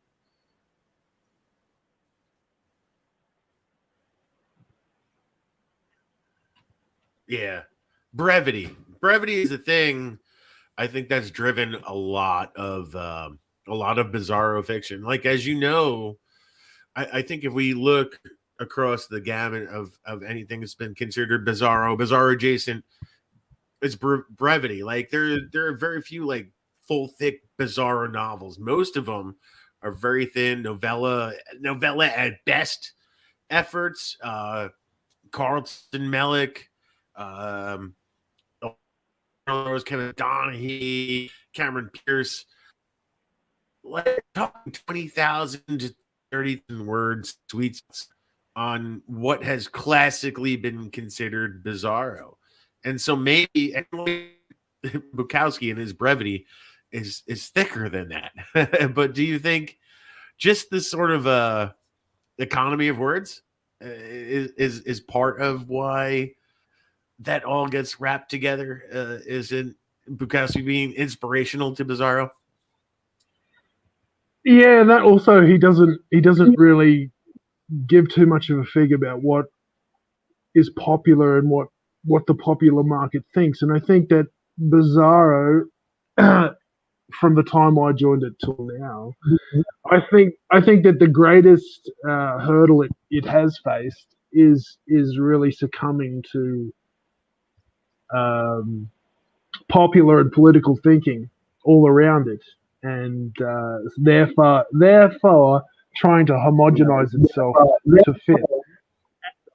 Yeah, brevity. Brevity is a thing. I think that's driven a lot of Bizarro fiction. Like as you know, I think if we look across the gamut of anything that's been considered Bizarro adjacent, it's brevity. Like there are very few like full thick Bizarro novels. Most of them are very thin novella at best efforts. Carlton Mellick, Kevin Donahue, Cameron Pierce, like talking 20,000 to 30,000 words tweets on what has classically been considered Bizarro. And so maybe Bukowski and his brevity is thicker than that. But do you think just this sort of economy of words is part of why that all gets wrapped together? Isn't Bukowski being inspirational to Bizarro? Yeah, that also he doesn't really give too much of a fig about what is popular and what the popular market thinks. And I think that Bizarro, from the time I joined it till now, I think that the greatest hurdle it has faced is really succumbing to popular and political thinking all around it, and therefore trying to homogenize itself to fit.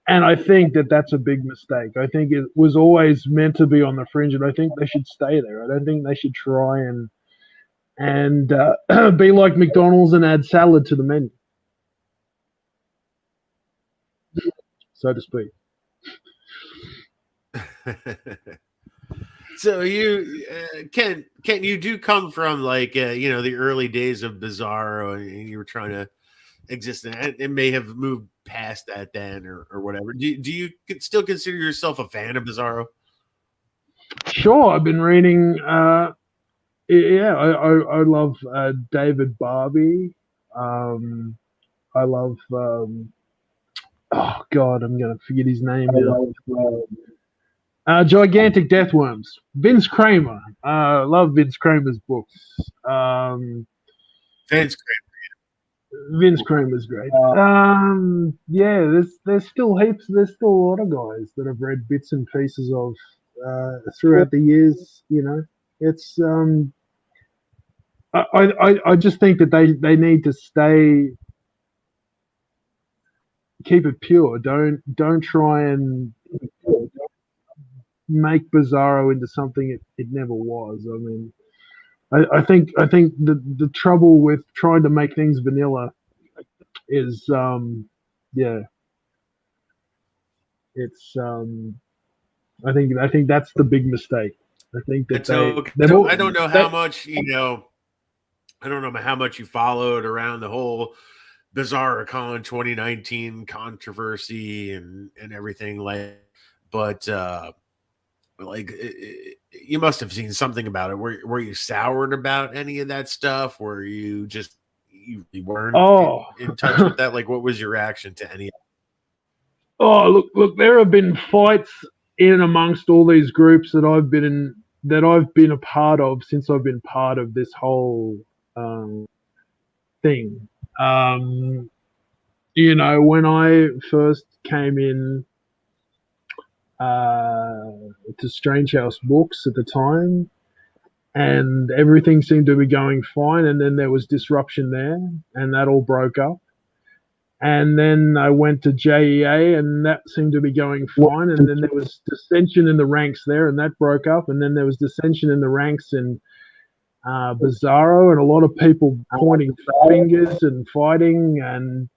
And I think that that's a big mistake. I think it was always meant to be on the fringe, and I think they should stay there. I don't think they should try and be like McDonald's and add salad to the menu, so to speak. So you Ken, you do come from like the early days of Bizarro, and you were trying to exist in it. It may have moved past that then, or whatever. Do you still consider yourself a fan of Bizarro? Sure, I've been reading. Yeah, I love David Barbie. I love. Oh God, I'm gonna forget his name now. Gigantic Deathworms. Vince Kramer. Love Vince Kramer's books. Vince Kramer's great. Yeah, there's still heaps. There's still a lot of guys that I've read bits and pieces of throughout the years. You know, it's I just think that they need to keep it pure. Don't try and make Bizarro into something it never was. I mean, I think the trouble with trying to make things vanilla is yeah, it's I think that's the big mistake. I think that I don't know how much I don't know how much you followed around the whole BizarroCon 2019 controversy and everything but like you must have seen something about it. Were you soured about any of that stuff? Were you just you weren't in touch with that? Like, what was your reaction to any of Oh, look, there have been fights in amongst all these groups that I've been that I've been a part of since I've been part of this whole thing. You know, when I first came in to Strange House Books at the time, and everything seemed to be going fine, and then there was disruption there, and that all broke up. And then I went to JEA, and that seemed to be going fine. And then there was dissension in the ranks there, and that broke up. And then there was dissension in the ranks in Bizarro, and a lot of people pointing fingers and fighting. And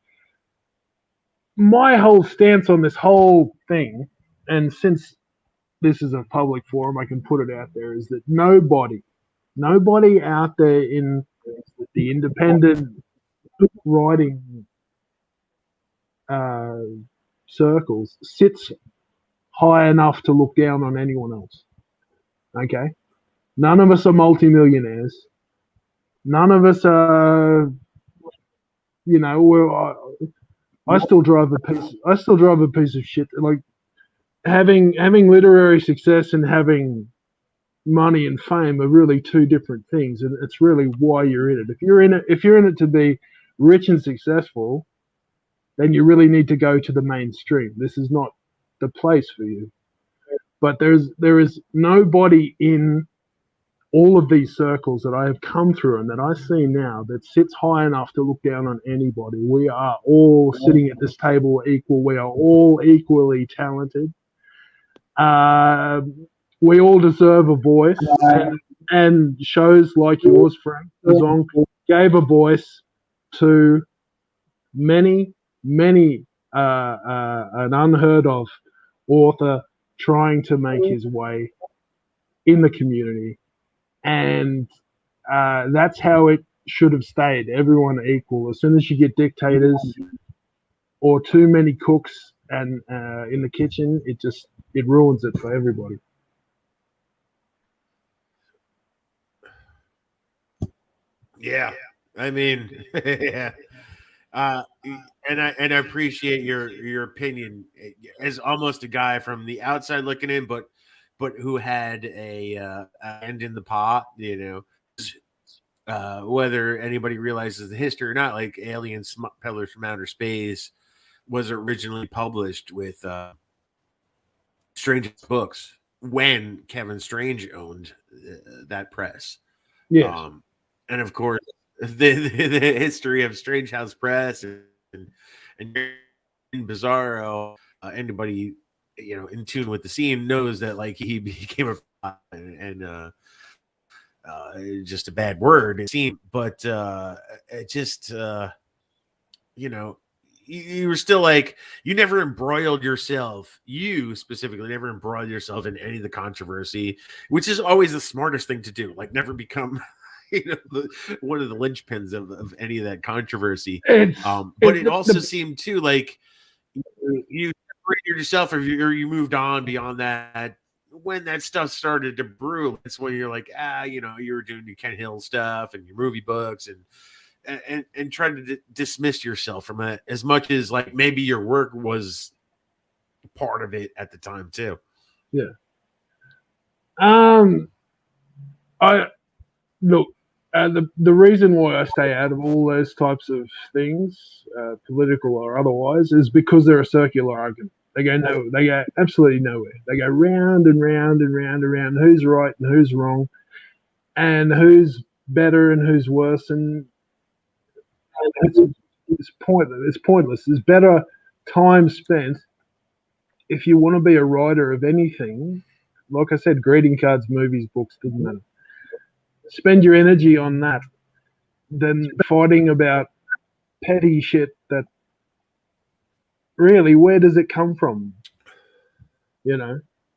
my whole stance on this whole thing, and since this is a public forum, I can put it out there, is that nobody out there in the independent writing circles sits high enough to look down on anyone else. Okay? None of us are multimillionaires. None of us are, you know, I still drive a piece of shit. Like having literary success and having money and fame are really two different things, and it's really why you're in it. If you're in it to be rich and successful, then you really need to go to the mainstream. This is not the place for you. But there is nobody in all of these circles that I have come through and that I see now that sits high enough to look down on anybody. We are all sitting at this table equal. We are all equally talented. We all deserve a voice, and shows like yours, Frank Bizzong, gave a voice to many an unheard of author trying to make his way in the community, and that's how it should have stayed. Everyone equal. As soon as you get dictators or too many cooks and in the kitchen, it ruins it for everybody. Yeah, I mean, yeah. And I appreciate your opinion as almost a guy from the outside looking in, but who had a hand in the pot, you know, whether anybody realizes the history or not. Like Alien Peddlers from Outer Space was originally published with Strange Books when Kevin Strange owned that press. Yes. And of course, the history of Strange House Press and Bizarro, anybody in tune with the scene knows that like he became a and just a bad word it seemed, but it just you were still like, you never embroiled yourself. You specifically never embroiled yourself in any of the controversy, which is always the smartest thing to do. Like never become one of the linchpins of any of that controversy. But it also seemed too like you separated yourself, or you moved on beyond that when that stuff started to brew. That's when you're like, you were doing your Ken Hill stuff and your movie books and trying to dismiss yourself from it as much as like maybe your work was part of it at the time too. Yeah. The reason why I stay out of all those types of things, political or otherwise, is because they're a circular argument. They go absolutely nowhere. They go round and round and round and round. Who's right and who's wrong, and who's better and who's worse, and it's pointless. It's pointless. There's better time spent if you want to be a writer of anything. Like I said, greeting cards, movies, books, doesn't matter. Spend your energy on that than fighting about petty shit that really, where does it come from?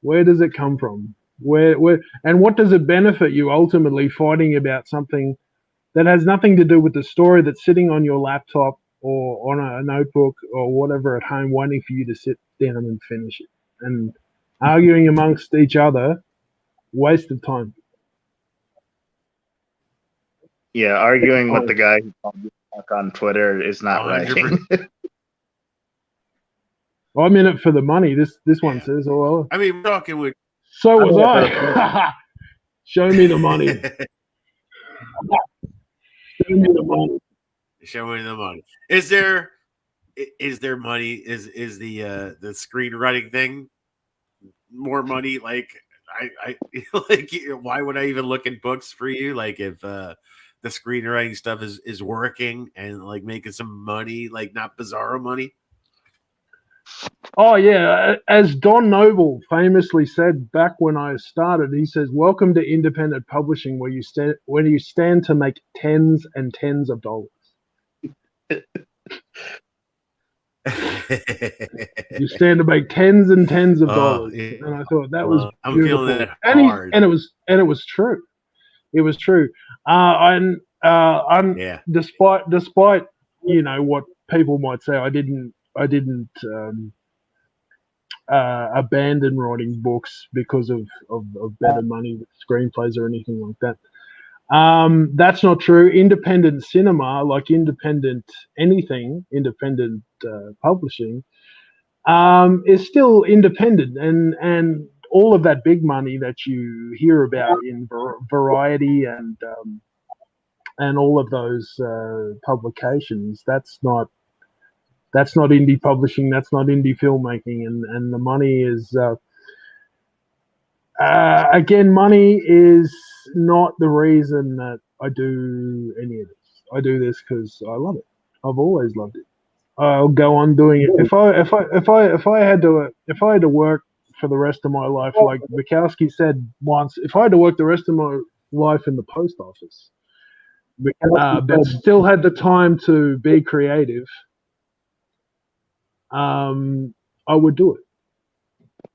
Where does it come from? Where and what does it benefit you ultimately fighting about something that has nothing to do with the story that's sitting on your laptop or on a notebook or whatever at home waiting for you to sit down and finish it? And arguing amongst each other, waste of time. Yeah, arguing with the guy who called you back on Twitter is not writing. I'm in it for the money. This one says, "Oh, well." I mean, we're talking with. So was I. Show me the money. Show me the money. Show me the money. Is there money? Is the screenwriting thing more money? Like I like, why would I even look at books for you? Like, if the screenwriting stuff is working and like making some money, like not Bizarro money. Oh yeah, as Don Noble famously said back when I started, he says, "Welcome to independent publishing, where you stand to make tens and tens of dollars." You stand to make tens and tens of dollars, and I thought that was I'm beautiful. feeling that and hard. it was true. It was true. I'm despite what people might say, I didn't abandon writing books because of better money with screenplays or anything like that. That's not true. Independent cinema, like independent publishing, is still independent, and all of that big money that you hear about in Variety and all of those publications, that's not indie publishing, that's not indie filmmaking, and the money is again, money is not the reason that I do any of this. I do this because I love it. I've always loved it. I'll go on doing it. If I had to work for the rest of my life, like Bukowski said once, if I had to work the rest of my life in the post office, but still had the time to be creative, I would do it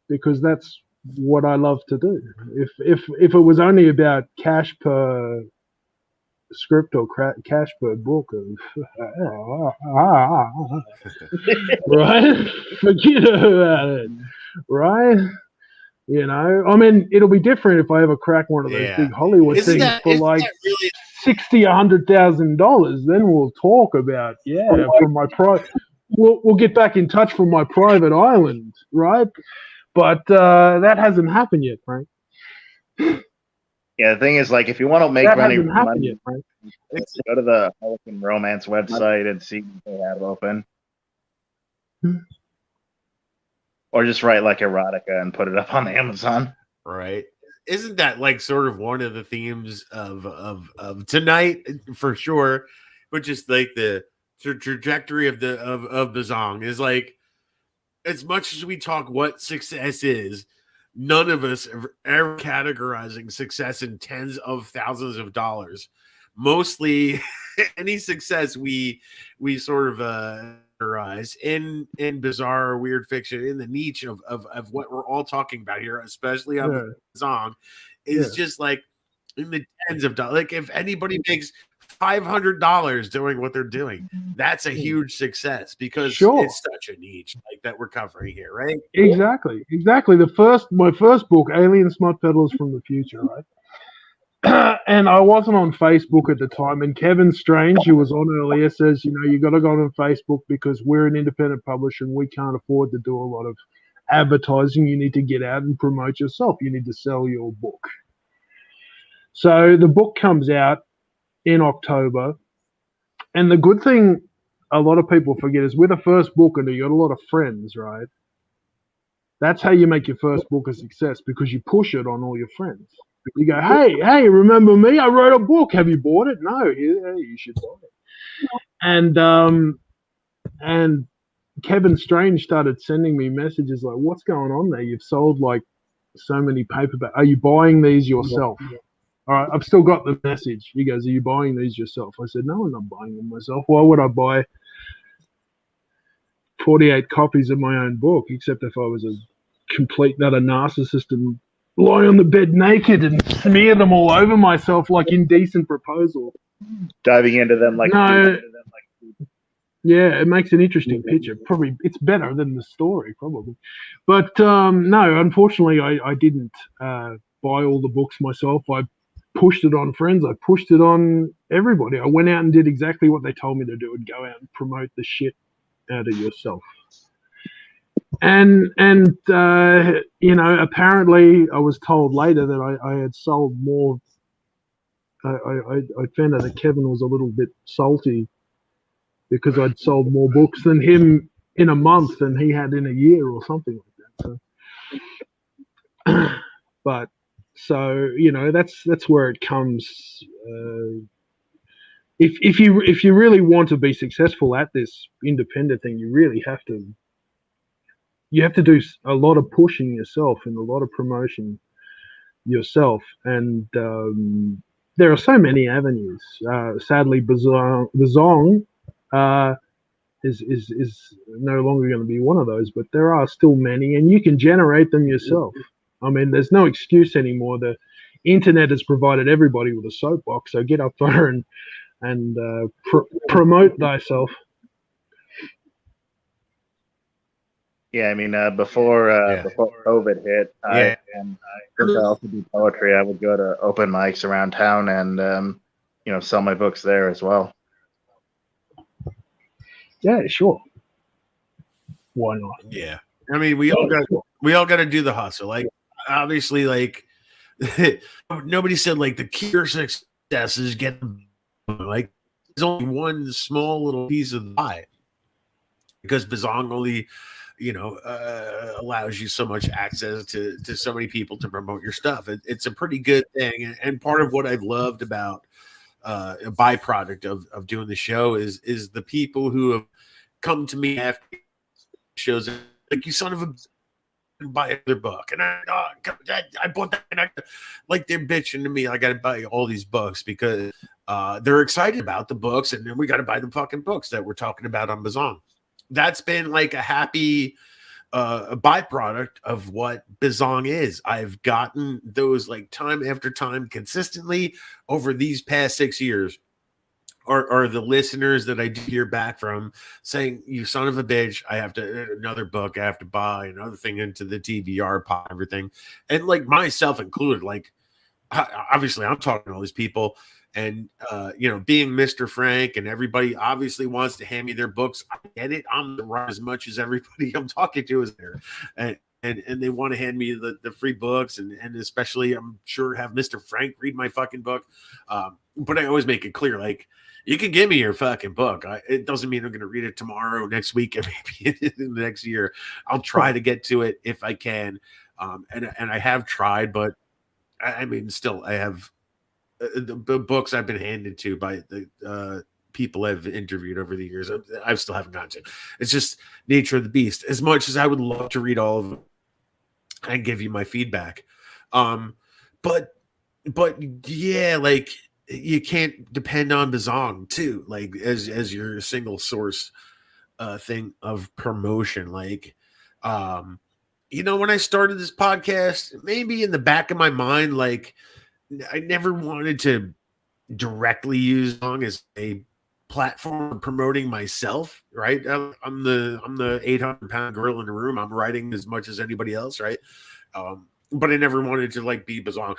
because that's what I love to do. If it was only about cash per script or cash per book, right? Forget about it, right? I mean, it'll be different if I ever crack one of those big Hollywood things for like really $60,000-$100,000. Then we'll talk about from my private. We'll get back in touch from my private island, right? But that hasn't happened yet, Frank. Yeah, the thing is, like, if you want to make That money, hasn't happened yet, Frank. go to the Pelican Romance website and see what they have open. Or just write like erotica and put it up on Amazon. Right. Isn't that like sort of one of the themes of tonight for sure? But just like the trajectory of Bizzong is like, as much as we talk what success is, none of us are ever categorizing success in tens of thousands of dollars. Mostly any success we sort of categorize in bizarre weird fiction, in the niche of what we're all talking about here, especially on Bizzong, is just like in the tens of dollars. Like, if anybody makes $500 doing what they're doing, that's a huge success because it's such a niche like that we're covering here, right? Exactly. My first book, Alien Smut Peddlers from the Future, right? And I wasn't on Facebook at the time, and Kevin Strange, who was on earlier, says, you got to go on Facebook because we're an independent publisher and we can't afford to do a lot of advertising. You need to get out and promote yourself. You need to sell your book. So the book comes out in October, and the good thing a lot of people forget is with a first book, and you got a lot of friends, right? That's how you make your first book a success, because you push it on all your friends. You go, hey, remember me? I wrote a book. Have you bought it? No. You should buy it. And Kevin Strange started sending me messages like, what's going on there? You've sold like so many paperbacks. Are you buying these yourself? Yeah. All right, I've still got the message. He goes, are you buying these yourself? I said, no, I'm not buying them myself. Why would I buy 48 copies of my own book, except if I was a complete utter narcissist and lie on the bed naked and smear them all over myself like Indecent Proposal. Diving into them like... No. Yeah, it makes an interesting picture. Probably it's better than the story, probably. But no, unfortunately, I didn't buy all the books myself. I pushed it on friends. I pushed it on everybody. I went out and did exactly what they told me to do, and go out and promote the shit out of yourself. and you know, apparently I was told later that I had sold more. I found out that Kevin was a little bit salty because I'd sold more books than him in a month than he had in a year or something like that. So, but so you know, that's where it comes. If you really want to be successful at this independent thing, you really have to do a lot of pushing yourself and a lot of promotion yourself. And there are so many avenues. Sadly, Bizzong is no longer going to be one of those, but there are still many, and you can generate them yourself. I mean, there's no excuse anymore. The internet has provided everybody with a soapbox, so get up there and promote thyself. Yeah, I mean, before COVID hit, since I also do poetry, I would go to open mics around town and sell my books there as well. Yeah, sure. Why not? Yeah, I mean, we all got to do the hustle. Like, obviously, like nobody said like the key to success is getting like there's only one small little piece of the pie because Bizzong only allows you so much access to so many people to promote your stuff. It's a pretty good thing, and part of what I've loved about a byproduct of doing the show is the people who have come to me after shows like, you son of a buy another book, and I bought that, and like they're bitching to me I gotta buy all these books because they're excited about the books, and then we got to buy the fucking books that we're talking about on Bizzong. That's been like a happy a byproduct of what Bizzong is. I've gotten those like time after time consistently over these past 6 years. Are the listeners that I do hear back from saying, "You son of a bitch! I have to another book. I have to buy another thing into the TBR pot, everything," and like myself included. Like, obviously, I'm talking to all these people, and being Mr. Frank, and everybody obviously wants to hand me their books. I get it. I'm the right as much as everybody I'm talking to is there, and they want to hand me the free books, and especially I'm sure have Mr. Frank read my fucking book. But I always make it clear, like, you can give me your fucking book. It doesn't mean I'm going to read it tomorrow, next week, and maybe in the next year. I'll try to get to it if I can. And I have tried, but I mean, still, I have the books I've been handed to by the people I've interviewed over the years. I still haven't gotten to. It's just nature of the beast. As much as I would love to read all of them and give you my feedback, but yeah, like, you can't depend on Bizzong too, like as your single source thing of promotion. Like, when I started this podcast, maybe in the back of my mind, like, I never wanted to directly use Bizzong as a platform promoting myself, right? I'm the 800-pound gorilla in the room. I'm writing as much as anybody else, right? But I never wanted to like be Bizzong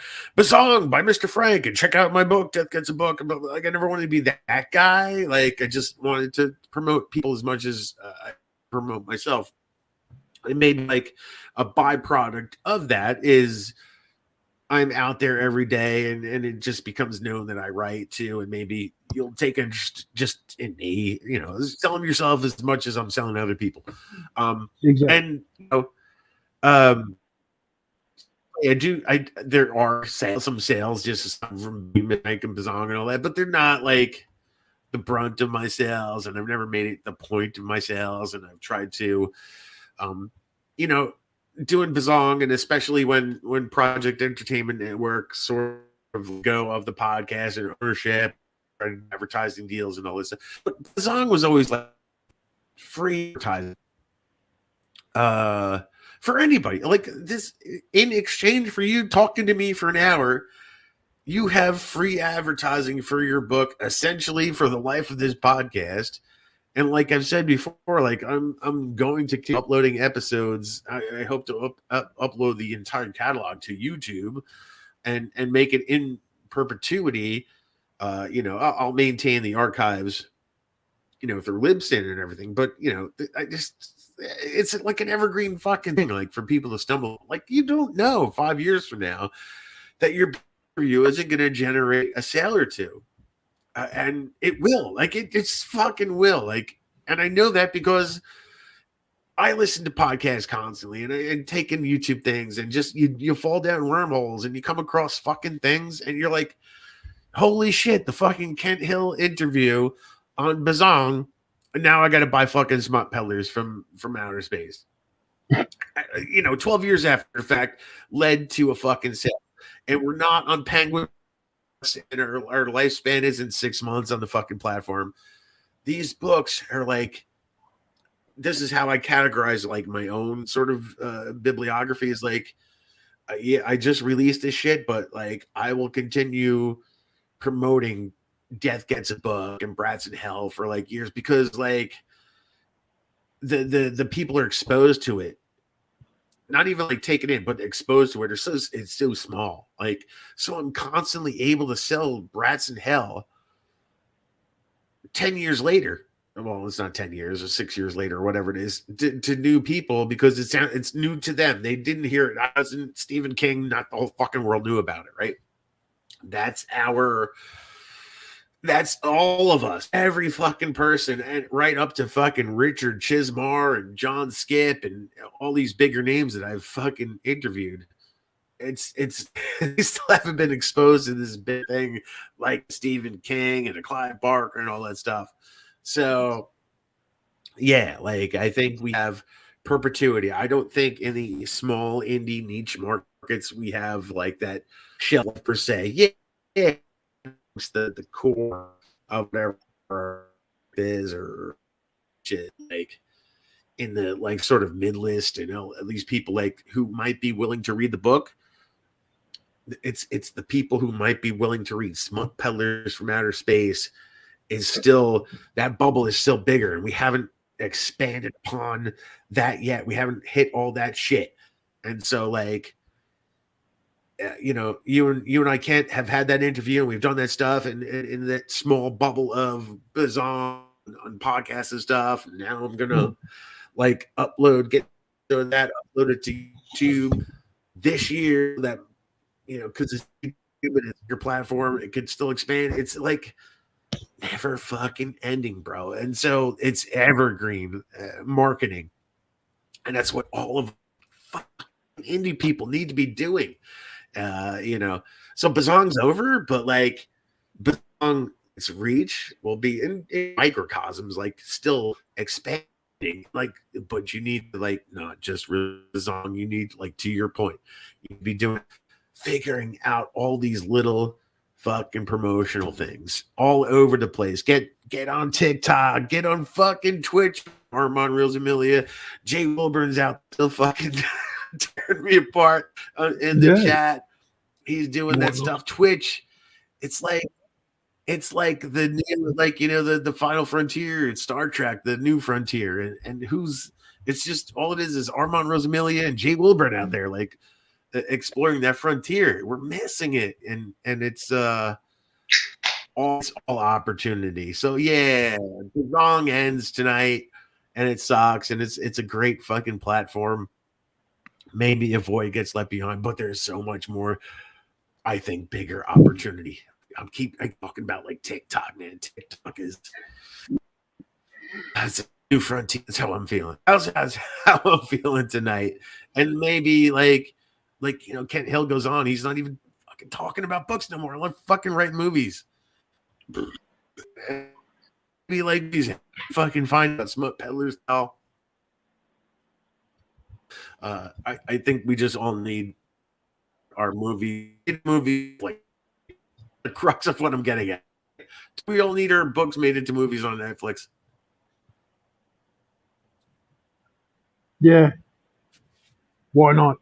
by Mr. Frank, and check out my book. Death Gets a Book. Like, I never wanted to be that guy. Like, I just wanted to promote people as much as I promote myself. It made like a byproduct of that is I'm out there every day, and it just becomes known that I write too, and maybe you'll take interest just in me, selling yourself as much as I'm selling other people. Exactly. And there are some sales just from making Bizzong and all that, but they're not like the brunt of my sales, and I've never made it the point of my sales. And I've tried to, doing Bizzong, and especially when Project Entertainment Network sort of go of the podcast and ownership and advertising deals and all this stuff. But Bizzong was always like free advertising. For anybody, like this, in exchange for you talking to me for an hour, you have free advertising for your book, essentially for the life of this podcast. And like I've said before, like I'm going to keep uploading episodes. I hope to upload the entire catalog to YouTube and make it in perpetuity. I'll maintain the archives, through Libsyn and everything. But I just it's like an evergreen fucking thing, like for people to stumble. Like you don't know 5 years from now that your review isn't going to generate a sale or two, and it will. Like it's fucking will. Like, and I know that because I listen to podcasts constantly and take in YouTube things, and just you fall down wormholes and you come across fucking things, and you're like, holy shit, the fucking Kent Hill interview on Bizzong. And now I got to buy fucking smut peddlers from outer space. 12 years after the fact led to a fucking sale. And we're not on Penguin, and our lifespan isn't 6 months on the fucking platform. These books are like, this is how I categorize like my own sort of bibliography is like, yeah, I just released this shit, but like I will continue promoting Death Gets a Book and Brats in Hell for like years, because like the people are exposed to it, not even like taken in, but exposed to it. It's so small. Like, so I'm constantly able to sell Brats in Hell 10 years later. Well, it's not 10 years or 6 years later or whatever it is to new people, because it's new to them. They didn't hear it. I wasn't Stephen King. Not the whole fucking world knew about it, right? That's all of us, every fucking person, and right up to fucking Richard Chismar and John Skip and all these bigger names that I've fucking interviewed. It's they still haven't been exposed to this big thing like Stephen King and a Clive Barker and all that stuff. So yeah, like I think we have perpetuity. I don't think in the small indie niche markets we have like that shelf per se. Yeah. The core of whatever it is or shit, like in the like sort of mid list, at least people like who might be willing to read the book. It's the people who might be willing to read Smut Peddlers from Outer Space is still, that bubble is still bigger, and we haven't expanded upon that yet. We haven't hit all that shit, and so like. You and I can't have had that interview, and we've done that stuff and in that small bubble of Bizzong on podcasts and stuff. And now I'm gonna like upload it to YouTube this year. That because it's your platform, it could still expand. It's like never fucking ending, bro. And so it's evergreen marketing, and that's what all of fucking indie people need to be doing. So Bizzong's over, but like Bizzong, its reach will be in microcosms, like still expanding. Like, but you need to like not just Bizzong. You need, like, to your point, you need to be figuring out all these little fucking promotional things all over the place. Get on TikTok, get on fucking Twitch. Armand Reels Amelia, Jay Wilburn's out still fucking tearing me apart in the chat. He's doing that stuff. Twitch, it's like the new, like the Final Frontier. It's Star Trek, the new frontier, and it's just all it is Armand Rosamilia and Jay Wilburn out there like exploring that frontier. We're missing it, and it's all opportunity. So yeah, the song ends tonight, and it sucks, and it's a great fucking platform. Maybe a void gets left behind, but there's so much more. I think bigger opportunity. I'm talking about like TikTok, man. TikTok that's a new frontier. That's how I'm feeling. That's how I'm feeling tonight. And maybe like Kent Hill goes on. He's not even fucking talking about books no more. I love fucking writing movies. Be like these fucking find out Smut Peddlers now. I think we just all need our movie like the crux of what I'm getting at. We all need our books made into movies on Netflix. Yeah. Why not?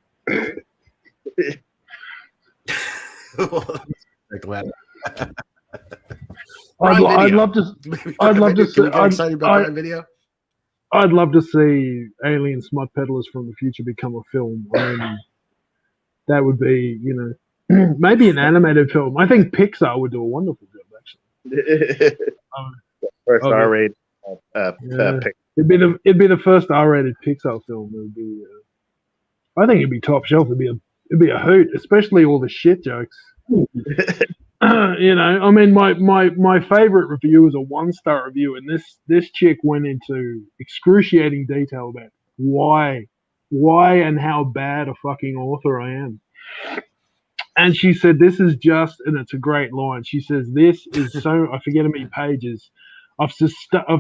I'd love to see. I'm excited about that video. I'd love to see Alien Smut Peddlers from the Future become a film. I mean, that would be, maybe an animated film. I think Pixar would do a wonderful job, actually. First R-rated picture It'd be the first R-rated Pixar film. It'd be. I think it'd be top shelf. It'd be a hoot, especially all the shit jokes. I mean, my favorite review was a 1-star review, and this chick went into excruciating detail about why and how bad a fucking author I am. And she said, "This is just," and it's a great line. She says, "This is so," I forget how many pages of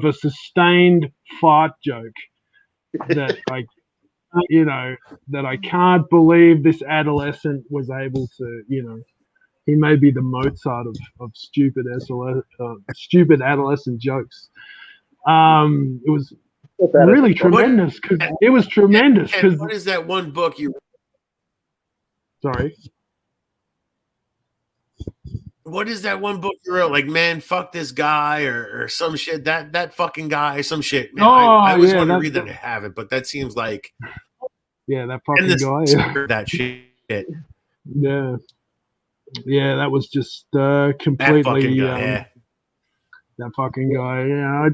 a sustained fart joke that that I can't believe this adolescent was able to, he may be the Mozart of stupid adolescent jokes. It was really tremendous because it was tremendous. Because what is that one book you? Sorry. What is that one book you wrote? Like, man, fuck this guy or some shit. That fucking guy, some shit. Man, I always want to read that. I haven't, but that seems like that fucking guy. That shit. Yeah, that was just completely that fucking guy. That fucking guy. Yeah,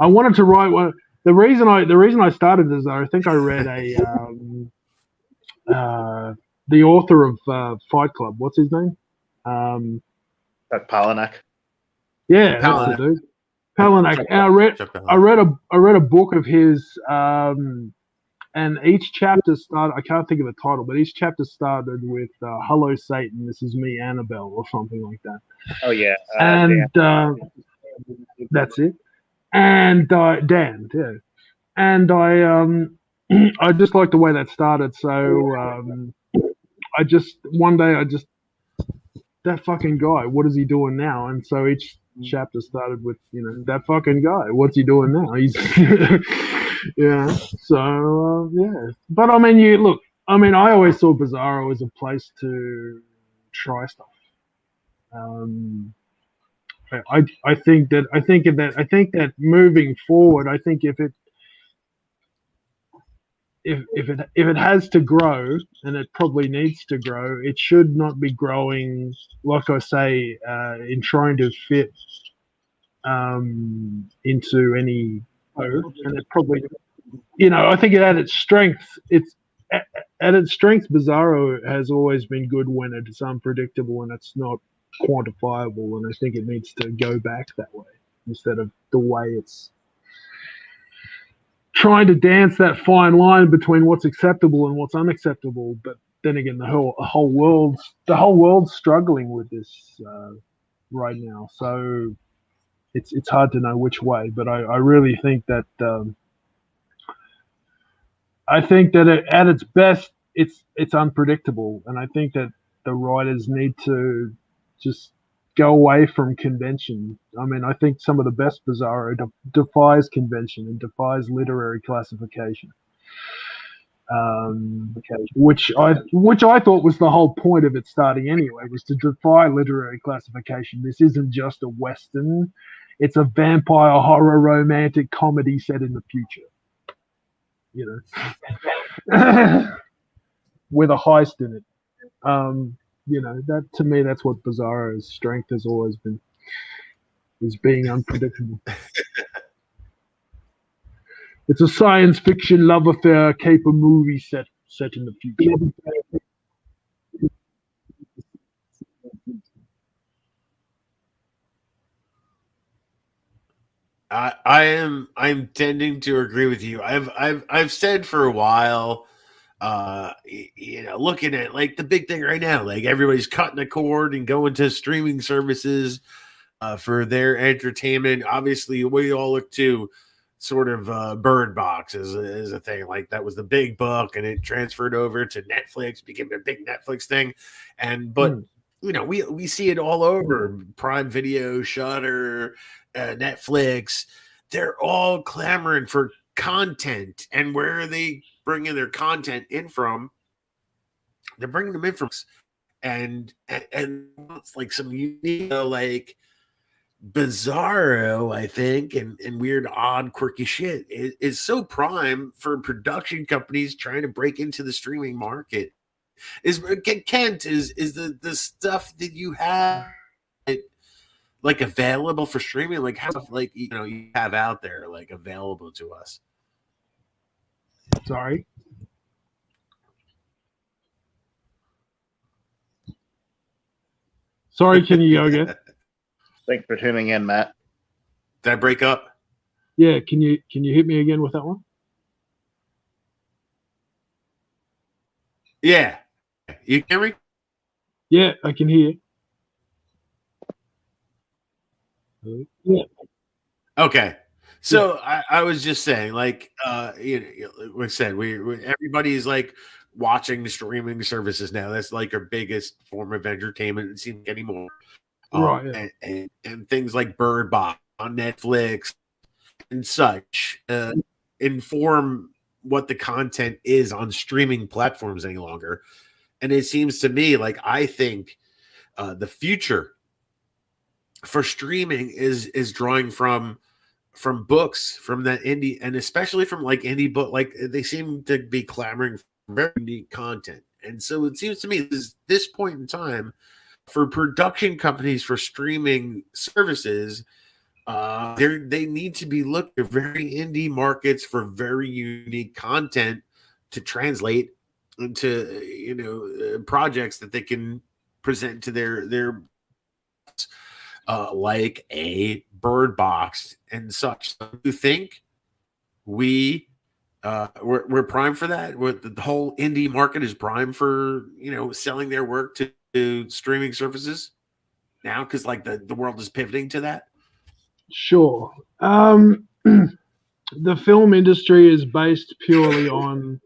I wanted to write one. The reason I started is I think I read the author of Fight Club. What's his name? Palahniuk. Yeah, that's the dude. Palahniuk. And I read a book of his, and each chapter started. I can't think of the title, but each chapter started with "Hello, Satan. This is me, Annabelle," or something like that. Oh yeah, and that's it. And Dan, yeah. And I just like the way that started. So one day that fucking guy, what is he doing now? And so each chapter started with, that fucking guy, what's he doing now? He's, yeah. So, yeah. But I mean, I always saw Bizarro as a place to try stuff. I think that moving forward, I think if it has to grow, and it probably needs to grow, it should not be growing, like I say, in trying to fit into any. And it probably, I think it at its strength. At its strength, Bizarro has always been good when it's unpredictable and it's not quantifiable, and I think it needs to go back that way instead of the way it's trying to dance that fine line between what's acceptable and what's unacceptable. But then again, the whole world's struggling with this right now, so it's hard to know which way. But I really think that at its best, it's unpredictable, and I think that the writers need to just go away from convention. I mean, I think some of the best Bizarro defies convention and defies literary classification, which I thought was the whole point of it starting anyway, was to defy literary classification. This isn't just a Western; it's a vampire horror romantic comedy set in the future. With a heist in it. That to me, that's what Bizarro's strength has always been, is being unpredictable. It's a science fiction love affair caper movie set in the future. I'm tending to agree with you. I've said for a while, looking at like the big thing right now, like everybody's cutting a cord and going to streaming services for their entertainment. Obviously, we all look to sort of Bird Box as a thing. Like that was the big book, and it transferred over to Netflix, became a big Netflix thing. But we see it all over Prime Video, Shudder, Netflix. They're all clamoring for content, and where are they bringing their content in from? They're bringing them in from, and it's like some unique, like Bizarro, I think, and weird, odd, quirky shit is so prime for production companies trying to break into the streaming market. Kent is the stuff that you have like available for streaming? Like how like you know you have out there like available to us? Sorry. Sorry, can you go again? Thanks for tuning in, Matt. Did I break up? Yeah, can you hit me again with that one? Yeah. You hear me? Yeah, I can hear you. Yeah. Okay. So I was just saying, like, you know, like I said, we everybody's like watching the streaming services now. That's like our biggest form of entertainment. It seems anymore. Right. Yeah. And things like Bird Box on Netflix and such inform what the content is on streaming platforms any longer. And it seems to me like I think the future for streaming is drawing from books, from that indie, and especially from like indie book. Like they seem to be clamoring for very unique content. And so it seems to me this point in time for production companies for streaming services, they need to be looked at very indie markets for very unique content to translate into projects that they can present to their like a Bird Box and such. So you think we're primed for that? The whole indie market is primed for selling their work to streaming services now because like the world is pivoting to that. Sure. The film industry is based purely on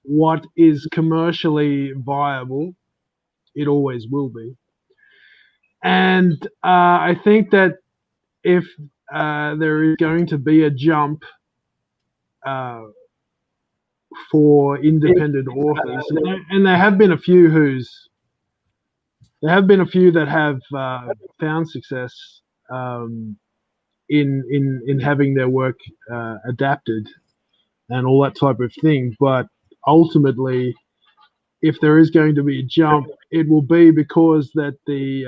what is commercially viable. It always will be. And I think that if there is going to be a jump for independent authors, and there have been a few that have found success in having their work adapted and all that type of thing. But ultimately, if there is going to be a jump, it will be because that the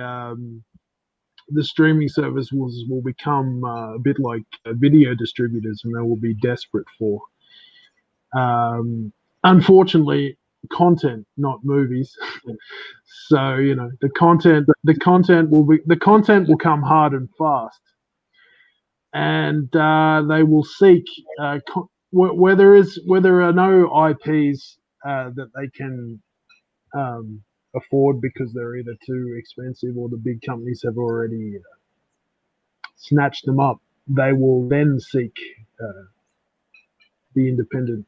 streaming service will become a bit like video distributors, and they will be desperate for, unfortunately, content, not movies. So the content will come hard and fast, and they will seek where there are no IPs that they can afford because they're either too expensive or the big companies have already snatched them up. They will then seek the independent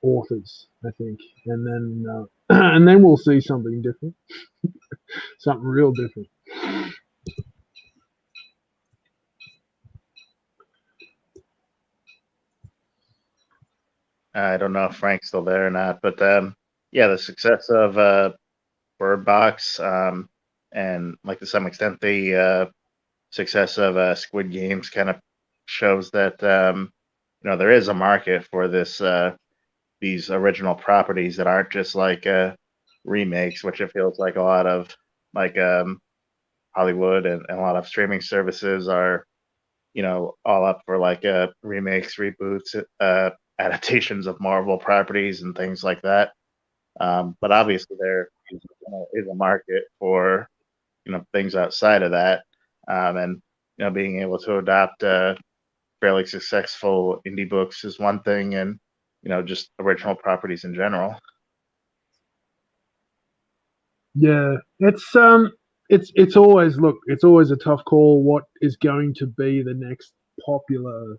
authors, I think, and then and then we'll see something different, something real different. I don't know if Frank's still there or not, but yeah, the success of Bird Box, and like to some extent the success of Squid Games kind of shows that there is a market for these original properties that aren't just like remakes, which it feels like a lot of like Hollywood and a lot of streaming services are all up for like remakes, reboots, adaptations of Marvel properties and things like that. But obviously there is a market for things outside of that, and being able to adopt fairly successful indie books is one thing, and just original properties in general. Yeah, it's always it's always a tough call. What is going to be the next popular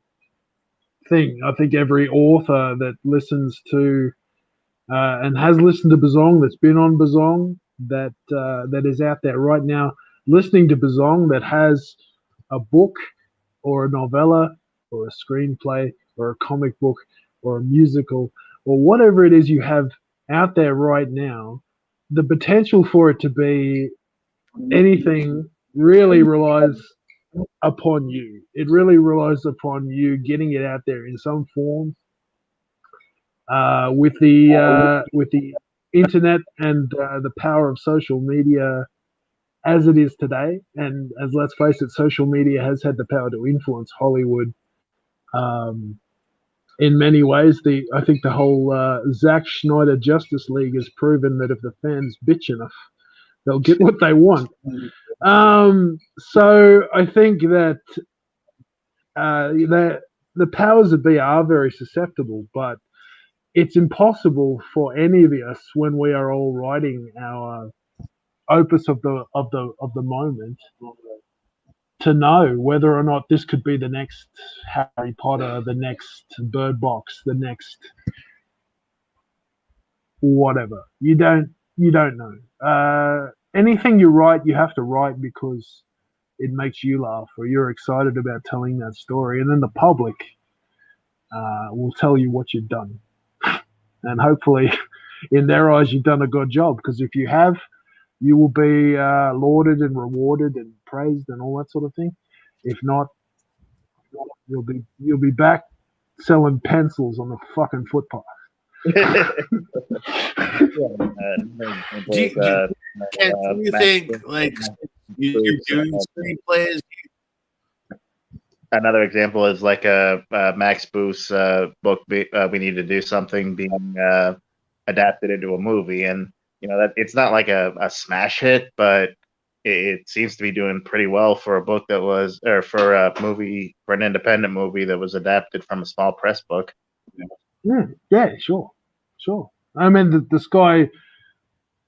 thing? I think every author that listens to and has listened to Bizzong, that's been on Bizzong, that is out there right now listening to Bizzong, that has a book or a novella or a screenplay or a comic book or a musical or whatever it is you have out there right now, the potential for it to be anything really relies upon you. It really relies upon you getting it out there in some form. With the internet and the power of social media, as it is today, and as let's face it, social media has had the power to influence Hollywood in many ways. I think the whole Zack Snyder Justice League has proven that if the fans bitch enough, they'll get what they want. So I think that the powers that be are very susceptible, but it's impossible for any of us when we are all writing our opus of the moment to know whether or not this could be the next Harry Potter, the next Bird Box, the next whatever. You don't know. Anything you write, you have to write because it makes you laugh or you're excited about telling that story, and then the public will tell you what you've done, and hopefully, in their eyes, you've done a good job. Because if you have, you will be lauded and rewarded and praised and all that sort of thing. If not, you'll be back selling pencils on the fucking footpath. Do you think like you're doing screenplays? Another example is like a Max Booth's book. We Need to Do Something being adapted into a movie, and that it's not like a smash hit, but it seems to be doing pretty well for a book that was, or for a movie, for an independent movie that was adapted from a small press book. Yeah, sure. I mean, the sky,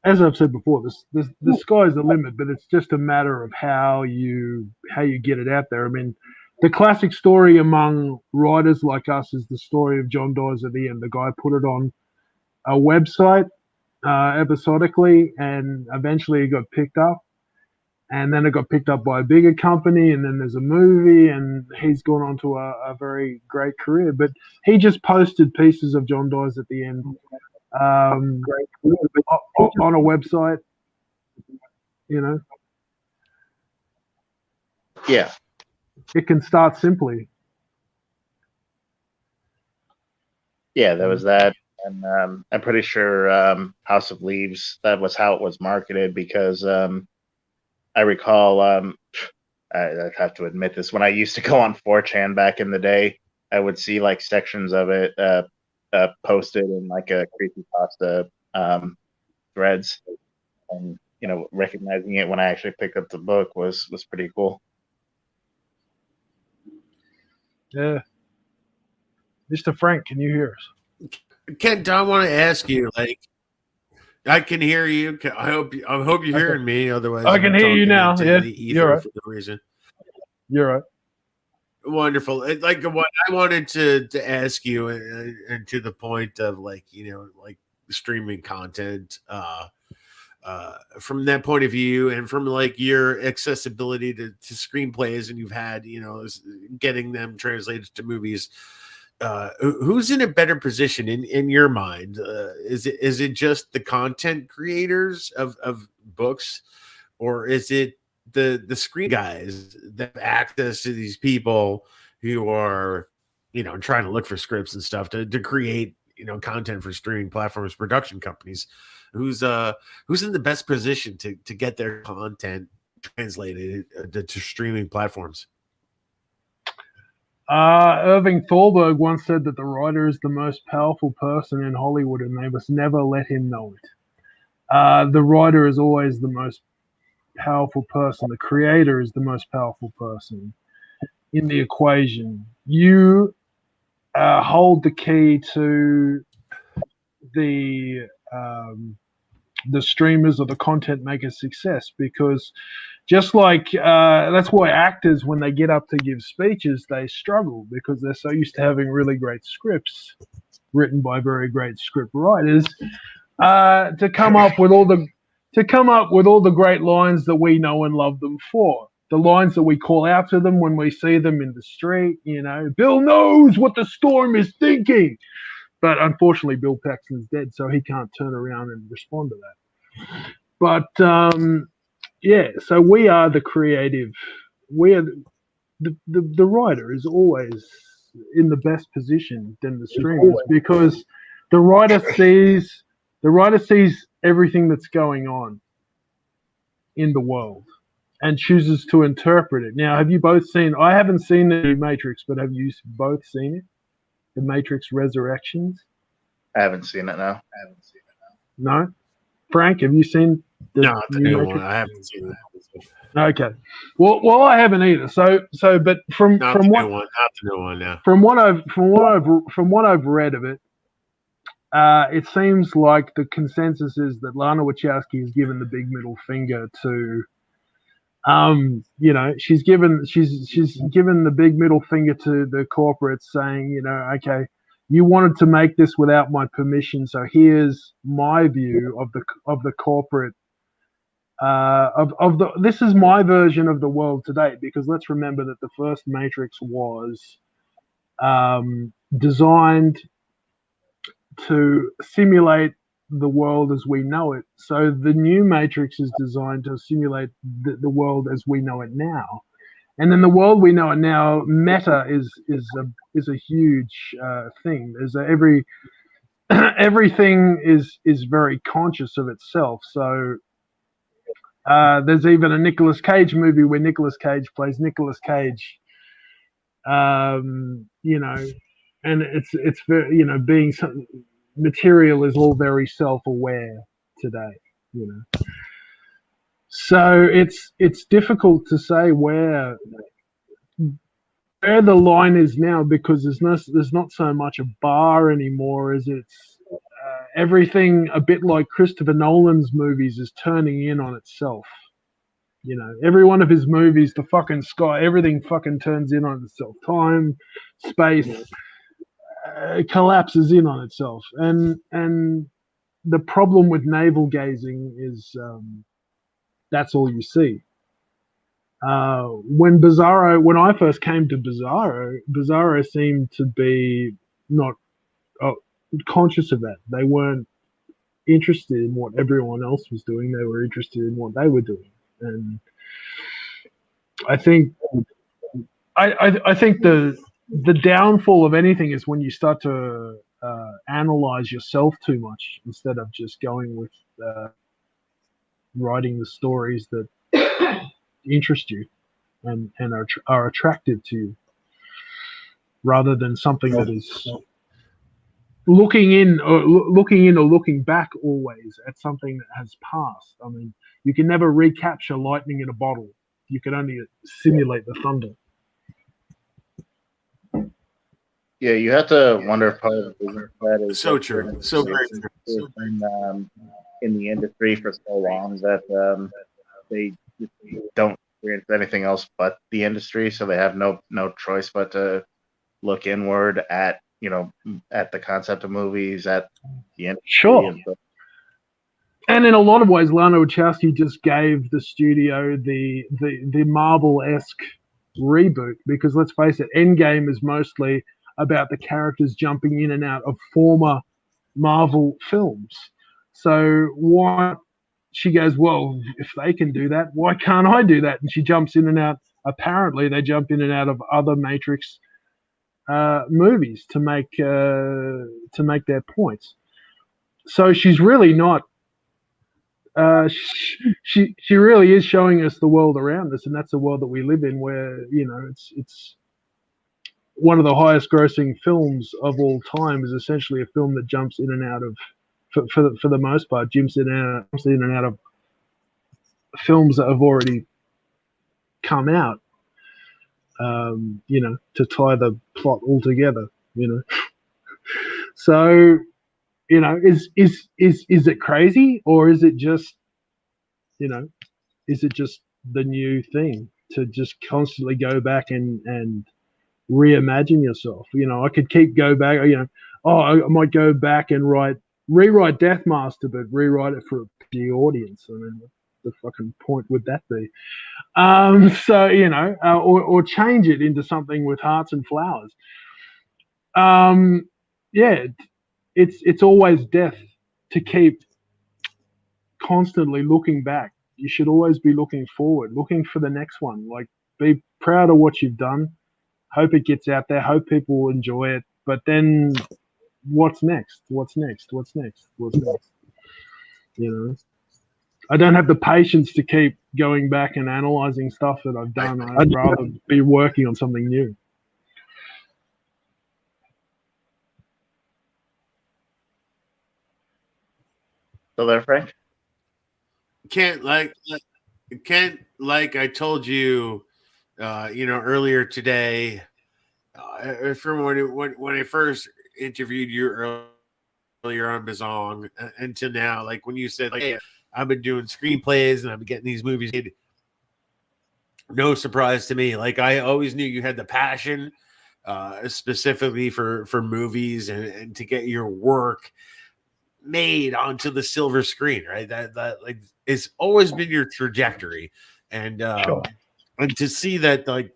as I've said before, the sky's the limit, but it's just a matter of how you get it out there. I mean, the classic story among writers like us is the story of John Dawes at the end. The guy put it on a website episodically, and eventually it got picked up. And then it got picked up by a bigger company, and then there's a movie, and he's gone on to a very great career. But he just posted pieces of John Dawes at the end on a website, Yeah. It can start simply. Yeah, there was that. And I'm pretty sure House of Leaves, that was how it was marketed, because I recall, I have to admit this, when I used to go on 4chan back in the day, I would see like sections of it posted in like a creepypasta threads, and recognizing it when I actually picked up the book was pretty cool. Yeah. Mr. Frank, can you hear us? Kent, I want to ask you, like, I can hear you. I hope you're hearing me. Otherwise, I can hear you now. Yeah, you're right. For the reason. You're right. Wonderful. Like what I wanted to ask you, and to the point of like streaming content, from that point of view, and from like your accessibility to screenplays, and you've had getting them translated to movies. Who's in a better position in your mind? Is it just the content creators of books, or is it the screen guys that have access to these people who are trying to look for scripts and stuff to create content for streaming platforms, production companies? Who's in the best position to get their content translated to streaming platforms? Irving Thalberg once said that the writer is the most powerful person in Hollywood, and they must never let him know it. The writer is always the most powerful person. The creator is the most powerful person in the equation. You hold the key to the streamers or the content makers' success, because just like that's why actors, when they get up to give speeches, they struggle because they're so used to having really great scripts written by very great script writers to come up with all the great lines that we know and love them for. The lines that we call out to them when we see them in the street. Bill knows what the storm is thinking. But unfortunately, Bill Paxton's dead, so he can't turn around and respond to that. But yeah, so we are the creative. We are the writer is always in the best position than the streamers, because the writer sees everything that's going on. in the world and chooses to interpret it. Now, have you both seen? I haven't seen the new Matrix, but have you both seen it? The Matrix Resurrections. I haven't seen it now. No, Frank, have you seen the No, it's a new new Matrix? one. I haven't seen that. Okay. Well, I haven't either. But from Not from the what new one. Not the new one. Yeah. from what I've read of it, it seems like the consensus is that Lana Wachowski has given the big middle finger to, she's given the big middle finger to the corporates, saying, okay, you wanted to make this without my permission, so here's my view of the corporate. This is my version of the world today, because let's remember that the first Matrix was designed to simulate the world as we know it. So the new Matrix is designed to simulate the world as we know it now. And then the world we know it now, meta is a huge thing. Everything is very conscious of itself. So there's even a Nicolas Cage movie where Nicolas Cage plays Nicolas Cage. And it's very, being some material is all very self-aware today. So it's difficult to say where the line is now, because there's not so much a bar anymore as it's everything, a bit like Christopher Nolan's movies, is turning in on itself. Every one of his movies, the fucking sky, everything fucking turns in on itself. Time, space, collapses in on itself. And the problem with navel gazing is that's all you see. When I first came to Bizarro seemed to be not conscious of that. They weren't interested in what everyone else was doing. They were interested in what they were doing. And I think the downfall of anything is when you start to analyze yourself too much instead of just going with writing the stories that interest you and are attractive to you, rather than something that is looking in or looking back always at something that has passed. I mean, you can never recapture lightning in a bottle. You can only simulate the thunder. Yeah, you have to wonder if part of the reason for that is So true. So very true. It's been in the industry for so long that they don't experience anything else but the industry, so they have no choice but to look inward at at the concept of movies, at the industry. Sure. And in a lot of ways, Lana Wachowski just gave the studio the Marvel-esque reboot, because let's face it, Endgame is mostly about the characters jumping in and out of former Marvel films. So why she goes, well, if they can do that, why can't I do that? And she jumps in and out. Apparently, they jump in and out of other Matrix movies to make their points. So she's really not. She really is showing us the world around us, and that's the world that we live in, where it's one of the highest grossing films of all time is essentially a film that jumps in and out of, for the most part, jumps in and out of films that have already come out, to tie the plot all together, So, is it crazy, or is it just, is it just the new thing to just constantly go back and reimagine yourself? I could keep go back, I might go back and rewrite Deathmaster, but rewrite it for the audience. I mean, what the fucking point would that be? Or change it into something with hearts and flowers. Yeah, it's always death to keep constantly looking back. You should always be looking forward, looking for the next one. Like, be proud of what you've done. Hope it gets out there. Hope people will enjoy it. But then, what's next? What's next? What's next? What's next? I don't have the patience to keep going back and analyzing stuff that I've done. I'd rather be working on something new. Still there, Frank? Can't like I told you, earlier today. From when I first interviewed you earlier on Bizzong until now, like when you said, like, hey, I've been doing screenplays and I've been getting these movies made. No surprise to me. Like, I always knew you had the passion, specifically for movies and to get your work made onto the silver screen, right? That like it's always been your trajectory, and and to see that, like,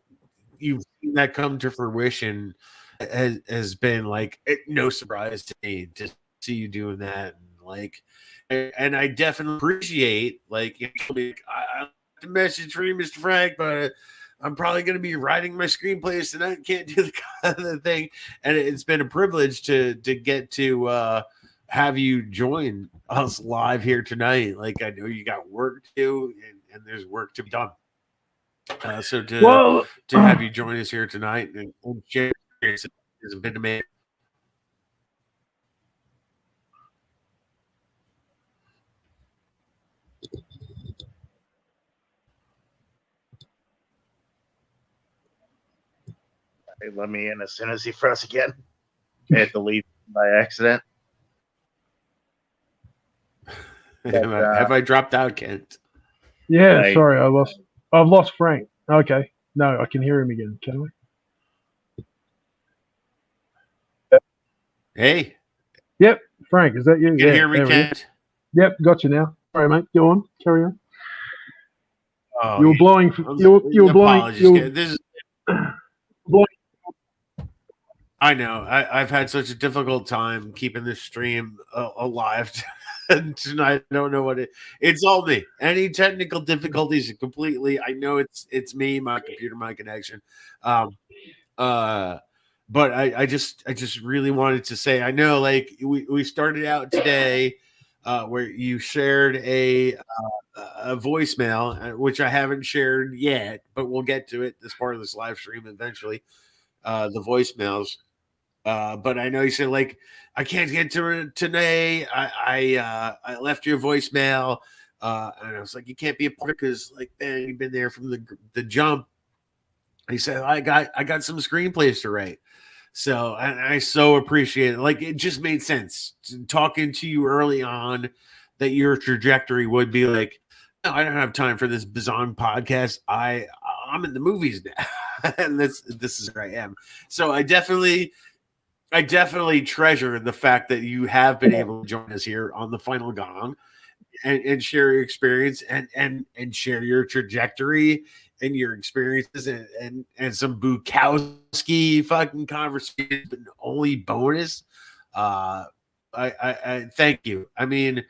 you've seen that come to fruition has been like no surprise to me to see you doing that. And like, and I definitely appreciate, like, I left a message for you, Mr. Frank, but I'm probably going to be writing my screenplays tonight. Can't do the thing. And it's been a privilege to get to have you join us live here tonight. Like, I know you got work to do, and there's work to be done. So to have you join us here tonight and share is a bit amazing. They let me in as soon as he froze again. I had to leave by accident. Have I dropped out, Kent? Yeah, sorry, I've lost Frank. Okay, no, I can hear him again. Can I? Hey. Yep, Frank, is that you? You can hear me, Kent? Yep, got you now. Sorry, mate. Go on, carry on. Oh, you were blowing. You were blowing. This is. I know. I've had such a difficult time keeping this stream alive tonight. I don't know what it's all me. Any technical difficulties completely. I know it's me, my computer, my connection. But I just really wanted to say, I know, like, we started out today where you shared a voicemail, which I haven't shared yet, but we'll get to it as part of this live stream eventually. The voicemails. But I know you said, like, I can't get to it today. I left you a voicemail, and I was like, you can't be a part because, like, man, you've been there from the jump. He said, I got some screenplays to write. So I so appreciate it. Like, it just made sense talking to you early on that your trajectory would be like, no, I don't have time for this Bizzong podcast. I'm in the movies now, and this is where I am. So I definitely treasure the fact that you have been able to join us here on the Final Gong and share your experience and share your trajectory and your experiences and some Bukowski fucking conversations, but only bonus. I thank you. I mean,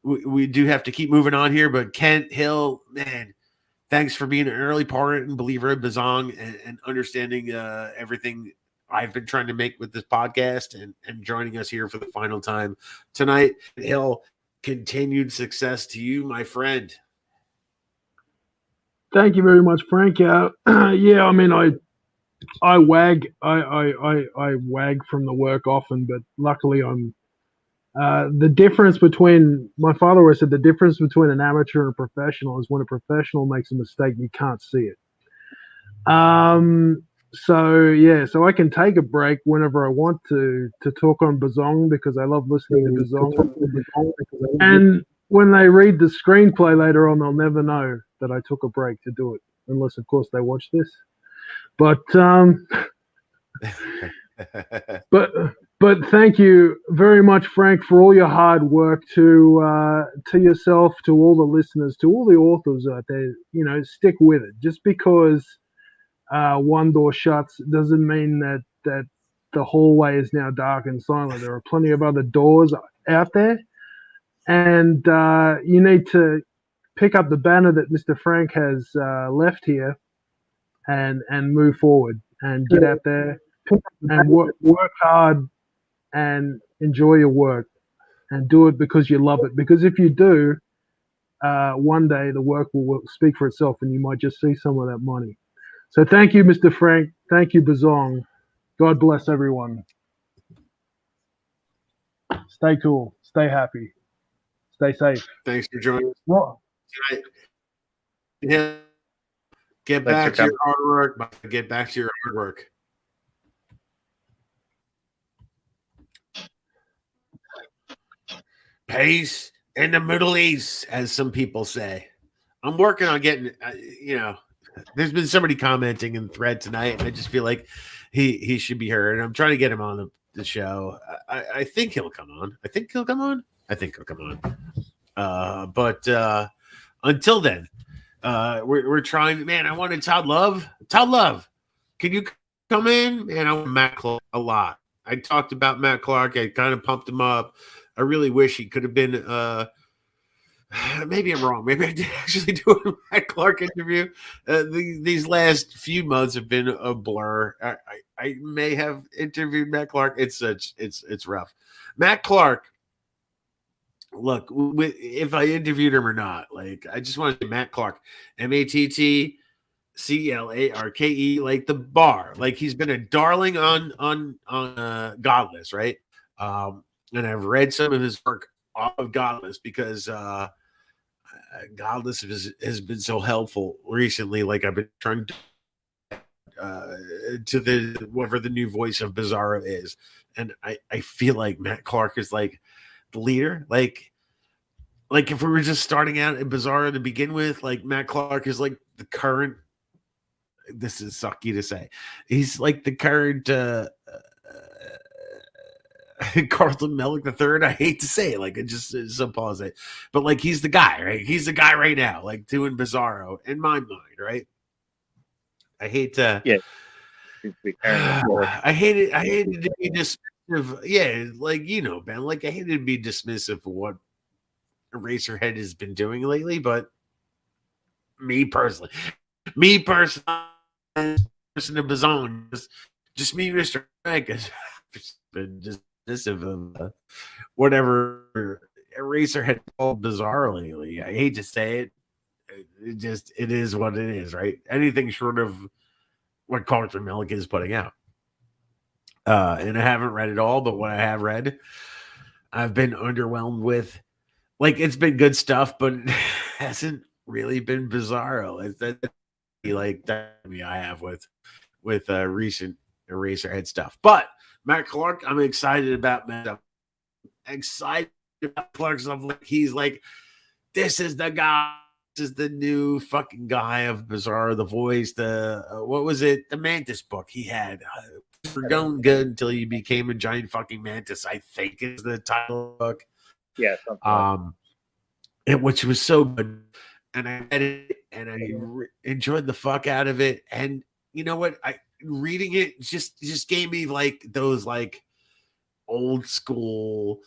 we do have to keep moving on here, but Kent Hill, man, thanks for being an early part and believer of Bizzong and understanding everything I've been trying to make with this podcast and joining us here for the final time tonight. Hill, continued success to you, my friend. Thank you very much, Frank. Yeah, I mean, I wag from the work often, but luckily I'm the difference between, my father always said, the difference between an amateur and a professional is when a professional makes a mistake, you can't see it. So I can take a break whenever I want to talk on Bizzong because I love listening to Bizzong. And when they read the screenplay later on, they'll never know that I took a break to do it, unless, of course, they watch this. But but thank you very much, Frank, for all your hard work. To yourself, to all the listeners, to all the authors out there. You know, stick with it. Just because one door shuts doesn't mean that the hallway is now dark and silent. There are plenty of other doors out there, and you need to pick up the banner that Mr. Frank has left here and move forward and get out there and work hard and enjoy your work and do it because you love it. Because if you do, one day the work will speak for itself, and you might just see some of that money. So thank you, Mr. Frank. Thank you, Bizzong. God bless everyone. Stay cool. Stay happy. Stay safe. Thanks for joining us Well, tonight. Yeah. Get Thanks for back to your coming. hard work. Get back to your hard work. Peace in the Middle East, as some people say. I'm working on getting, there's been somebody commenting in the thread tonight, and I just feel like he should be heard. I'm trying to get him on the show. I think he'll come on. I think he'll come on. But until then, we're trying. Man, I wanted Todd Love. Todd Love, can you come in? Man, I want Matt Clark a lot. I talked about Matt Clark. I kind of pumped him up. I really wish he could have been. Maybe I'm wrong. Maybe I did actually do a Matt Clark interview. These last few months have been a blur. I may have interviewed Matt Clark. It's rough. Matt Clark. Look, if I interviewed him or not, like I just want to say Matt Clark, MattClarke, like the bar. Like he's been a darling on Godless, right? And I've read some of his work off of Godless because Godless has been so helpful recently. Like I've been trying to the whatever the new voice of Bizarro is, and I feel like Matt Clark is like the leader. Like if we were just starting out in Bizarro to begin with, like Matt Clark is like the current. This is sucky to say. He's like the current Carlton Mellick III. I hate to say it, like it just is so pause it, but like he's the guy, right? He's the guy right now, like doing Bizarro in my mind, right? I hate to, I hated to be dismissive. Yeah, like Ben, like I hated to be dismissive of what Eraserhead has been doing lately, but me personally, person of Bizzong, just me, Mr. Frank, has been dismissive of whatever Eraserhead called Bizarre lately. I hate to say it. It is what it is, right? Anything short of what Carlton Mellick is putting out. And I haven't read it all, but what I have read, I've been underwhelmed with. Like it's been good stuff, but it hasn't really been Bizarro. It's that like that I have with recent Eraserhead stuff. But Matt Clark, I'm excited about Matt. I'm excited about Clark's stuff. Like he's like, this is the guy. This is the new fucking guy of Bizarro. The voice, the what was it? The Mantis book he had. For going good until you became a giant fucking mantis, I think is the title of the book. Yeah. Which was so good, and I read it and I enjoyed the fuck out of it. And you know what? Reading it just gave me like those like old school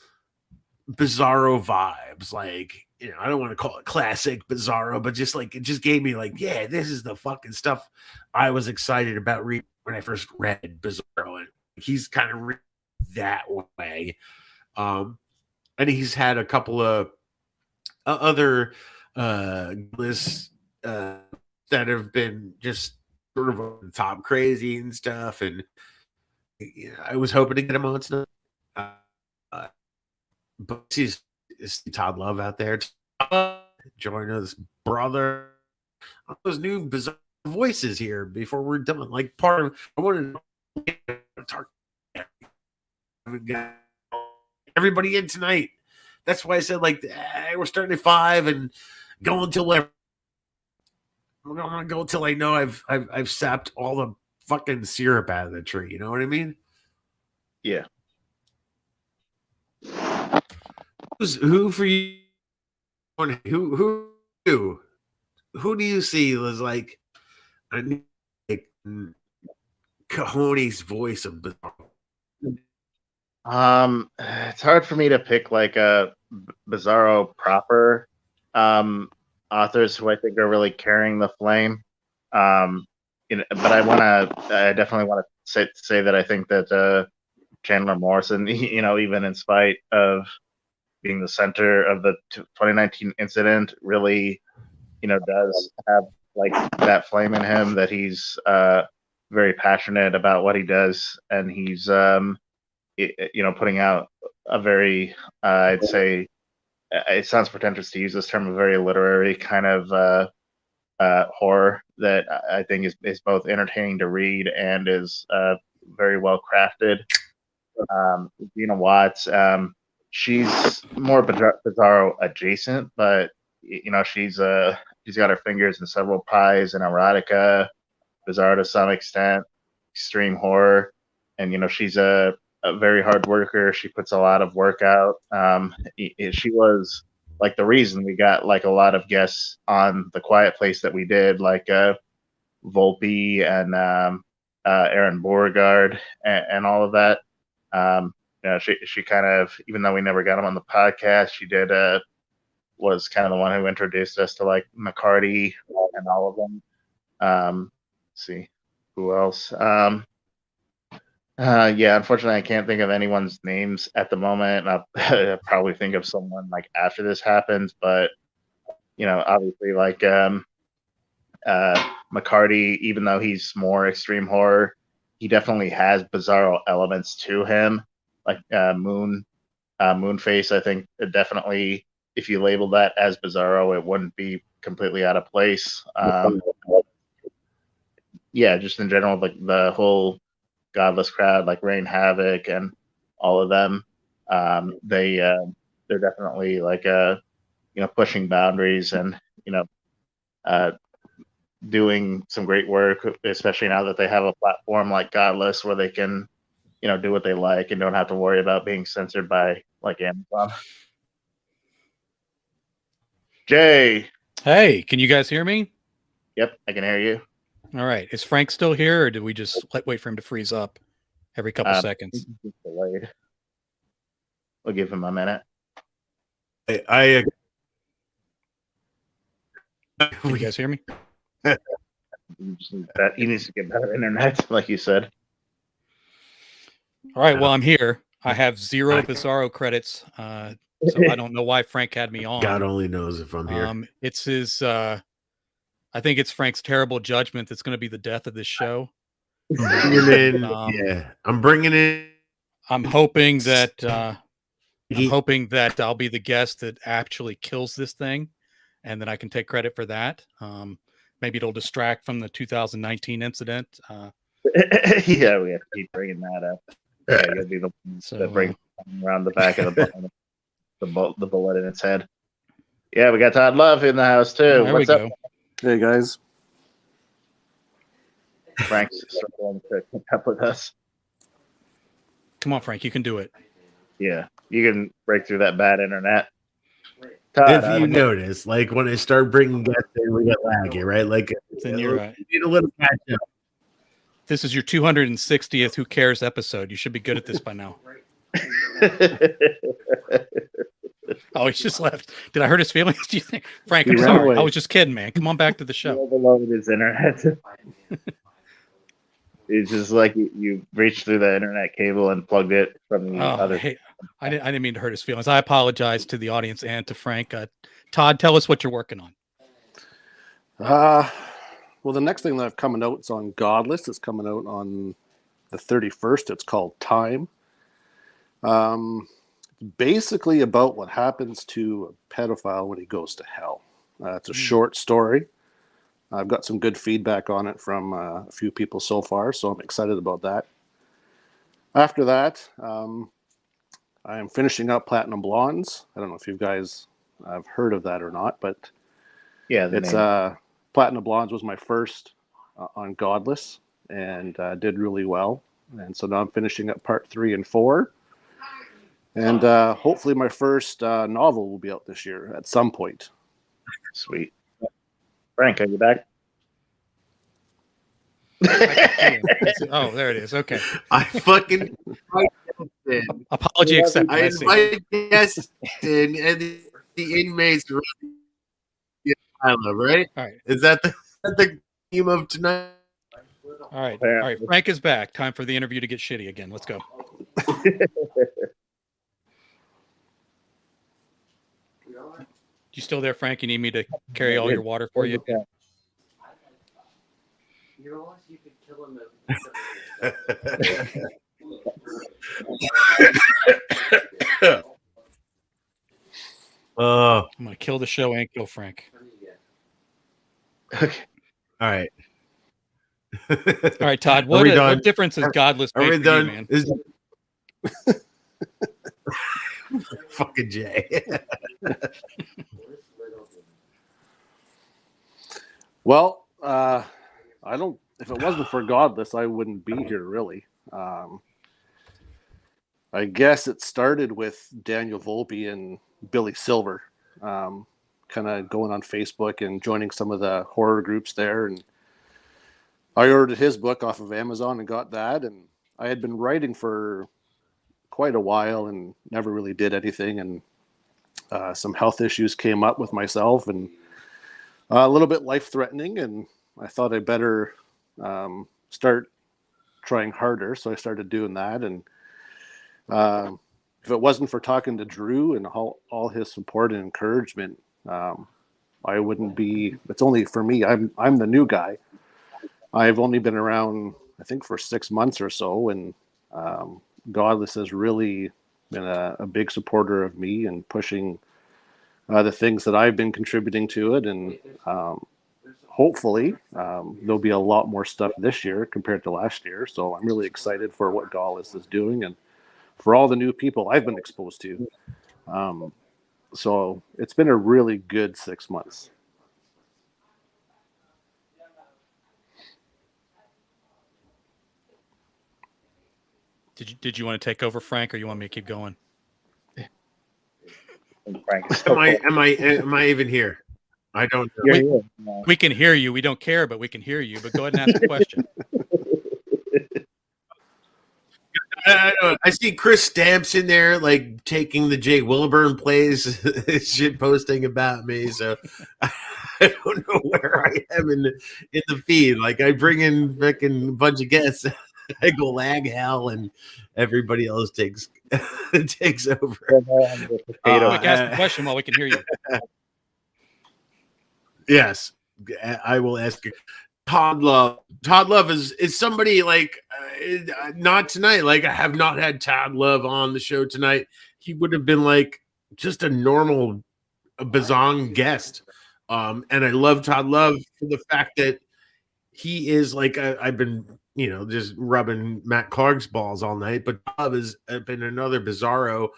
Bizarro vibes. Like I don't want to call it classic Bizarro, but just like it just gave me like, yeah, this is the fucking stuff I was excited about reading when I first read Bizarro. And he's kind of that way. And he's had a couple of other lists that have been just sort of over the top crazy and stuff. And I was hoping to get him on tonight. But he's Todd Love out there. Join us, brother. Those new Bizarre voices here before we're done. Like part of I wanted to talk everybody in tonight. That's why I said like we're starting at 5 and going until I'm gonna go until I know I've sapped all the fucking syrup out of the tree. You know what I mean? Yeah. Who for you? Who do you see was like a new Cajone's voice of Bizarro? It's hard for me to pick like a Bizarro proper authors who I think are really carrying the flame. But I definitely want to say that I think that Chandler Morrison, even in spite of being the center of the 2019 incident really, does have like that flame in him that he's very passionate about what he does, and he's putting out a very I'd say it sounds pretentious to use this term, a very literary kind of horror that I think is both entertaining to read and is very well crafted. Gina Watts, she's more Bizarro adjacent, but she's got her fingers in several pies and erotica, Bizarro to some extent, extreme horror, and she's a very hard worker. She puts a lot of work out. She was like the reason we got like a lot of guests on the Quiet Place that we did, like Volpe and Aaron Beauregard and all of that. She kind of, even though we never got him on the podcast, she did was kind of the one who introduced us to like McCarty and all of them. Let's see who else. Yeah, unfortunately, I can't think of anyone's names at the moment. I'll probably think of someone like after this happens, but obviously, like McCarty, even though he's more extreme horror, he definitely has Bizarro elements to him, like Moonface. I think definitely, if you label that as Bizarro, it wouldn't be completely out of place. Yeah, just in general, like the whole Godless crowd, like Rain Havoc and all of them, they're definitely like pushing boundaries and doing some great work, especially now that they have a platform like Godless where they can do what they like and don't have to worry about being censored by like Amazon. Jay, hey, can you guys hear me? Yep, I can hear you. All right. Is Frank still here, or did we just wait for him to freeze up every couple seconds? Delayed. We'll give him a minute. I Can you guys hear me? He needs to get better internet, like you said. All right. Well, I'm here. I have 0 Bizarro credits, so I don't know why Frank had me on. God only knows if I'm here. It's his. I think it's Frank's terrible judgment that's going to be the death of this show. Yeah, I'm bringing in. I'm hoping that I'll be the guest that actually kills this thing, and then I can take credit for that. Maybe it'll distract from the 2019 incident. Yeah, we have to keep bringing that up. Yeah, you'll be the one that brings around the back of the bullet in its head. Yeah, we got Todd Love in the house too. There What's we up? go. Hey guys. Frank's struggling to keep up with us. Come on, Frank, you can do it. Yeah, you can break through that bad internet. Todd, If you notice, like when I start bringing guests in, we get laggy, right? Like, Then you're right. You need a little catch up. This is your 260th Who Cares episode. You should be good at this by now. Oh, he's just left. Did I hurt his feelings? Do you think, Frank? I'm sorry. I was just kidding, man. Come on back to the show. Overloaded his internet. It's just like you reached through the internet cable and plugged it from the other. Hey, I didn't mean to hurt his feelings. I apologize to the audience and to Frank. Todd, tell us what you're working on. Well, the next thing that I've coming out is on Godless. It's coming out on the 31st. It's called Time. Basically about what happens to a pedophile when he goes to hell. It's a short story. I've got some good feedback on it from a few people so far, so I'm excited about that. After that, I am finishing up Platinum Blondes. I don't know if you guys have heard of that or not, but yeah, it's Platinum Blondes was my first on Godless and did really well. And so now I'm finishing up part 3 and 4. And hopefully my first novel will be out this year at some point. Sweet. Frank, are you back? Oh, there it is. Okay. I fucking apology accepted. I invite guests in, and the inmates run the asylum, right? All right. Is that the theme of tonight? All right. All right. Frank is back. Time for the interview to get shitty again. Let's go. You still there, Frank? You need me to carry all your water for you? You realize you could kill him I'm gonna kill the show and kill Frank. Okay. All right. All right, Todd. Are we done? What difference is Godless Are we made for you, done? man? Fucking Jay. Well, I don't. If it wasn't for Godless, I wouldn't be here, really. I guess it started with Daniel Volpe and Billy Silver, kind of going on Facebook and joining some of the horror groups there. And I ordered his book off of Amazon and got that. And I had been writing for quite a while and never really did anything. And some health issues came up with myself and a little bit life-threatening. And I thought I better start trying harder. So I started doing that. And if it wasn't for talking to Drew and all his support and encouragement, I wouldn't be. It's only for me. I'm the new guy. I've only been around, I think, for 6 months or so, and Godless has really been a big supporter of me and pushing the things that I've been contributing to it. And hopefully there'll be a lot more stuff this year compared to last year. So I'm really excited for what Godless is doing and for all the new people I've been exposed to. So it's been a really good 6 months. Did you want to take over, Frank, or you want me to keep going? Am I even here? I don't know. We can hear you. We don't care, but we can hear you. But go ahead and ask the question. I see Chris Stamps in there, like taking the Jay Wilburn plays, shit posting about me. So I don't know where I am in the feed. Like I bring in fucking a bunch of guests, I go lag hell, and everybody else takes over. Ask the question while we can hear you. Yes, I will ask you. Todd Love. Todd Love is somebody like not tonight. Like I have not had Todd Love on the show tonight. He would have been like just a normal Bizzong guest. And I love Todd Love for the fact that he is like I've been just rubbing Matt Clark's balls all night, but Love has been another Bizarro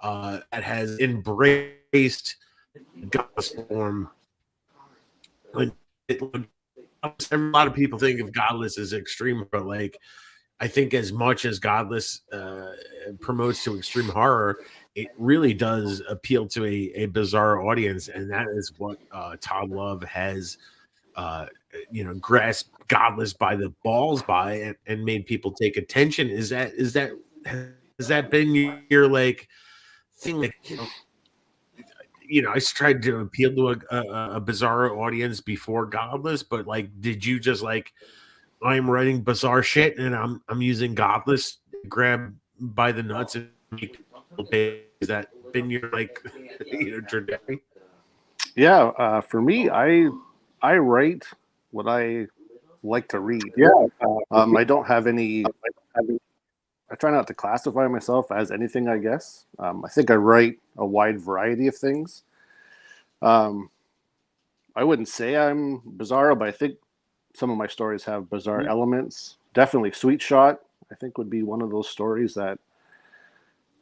that has embraced Godless form. A lot of people think of Godless as extreme, but like I think as much as Godless promotes to extreme horror, it really does appeal to a bizarre audience, and that is what Todd Love has grasped Godless by the balls by and made people take attention. Has that been your like thing? Like I tried to appeal to a bizarre audience before Godless, but like, did you just like, I'm writing bizarre shit and I'm using Godless to grab by the nuts and make people pay? Has that been your like, trajectory? Yeah, for me, I write what I like to read. Yeah, I don't have any. I try not to classify myself as anything, I guess. I think I write a wide variety of things. I wouldn't say I'm bizarro, but I think some of my stories have bizarre elements. Definitely Sweet Shot, I think, would be one of those stories that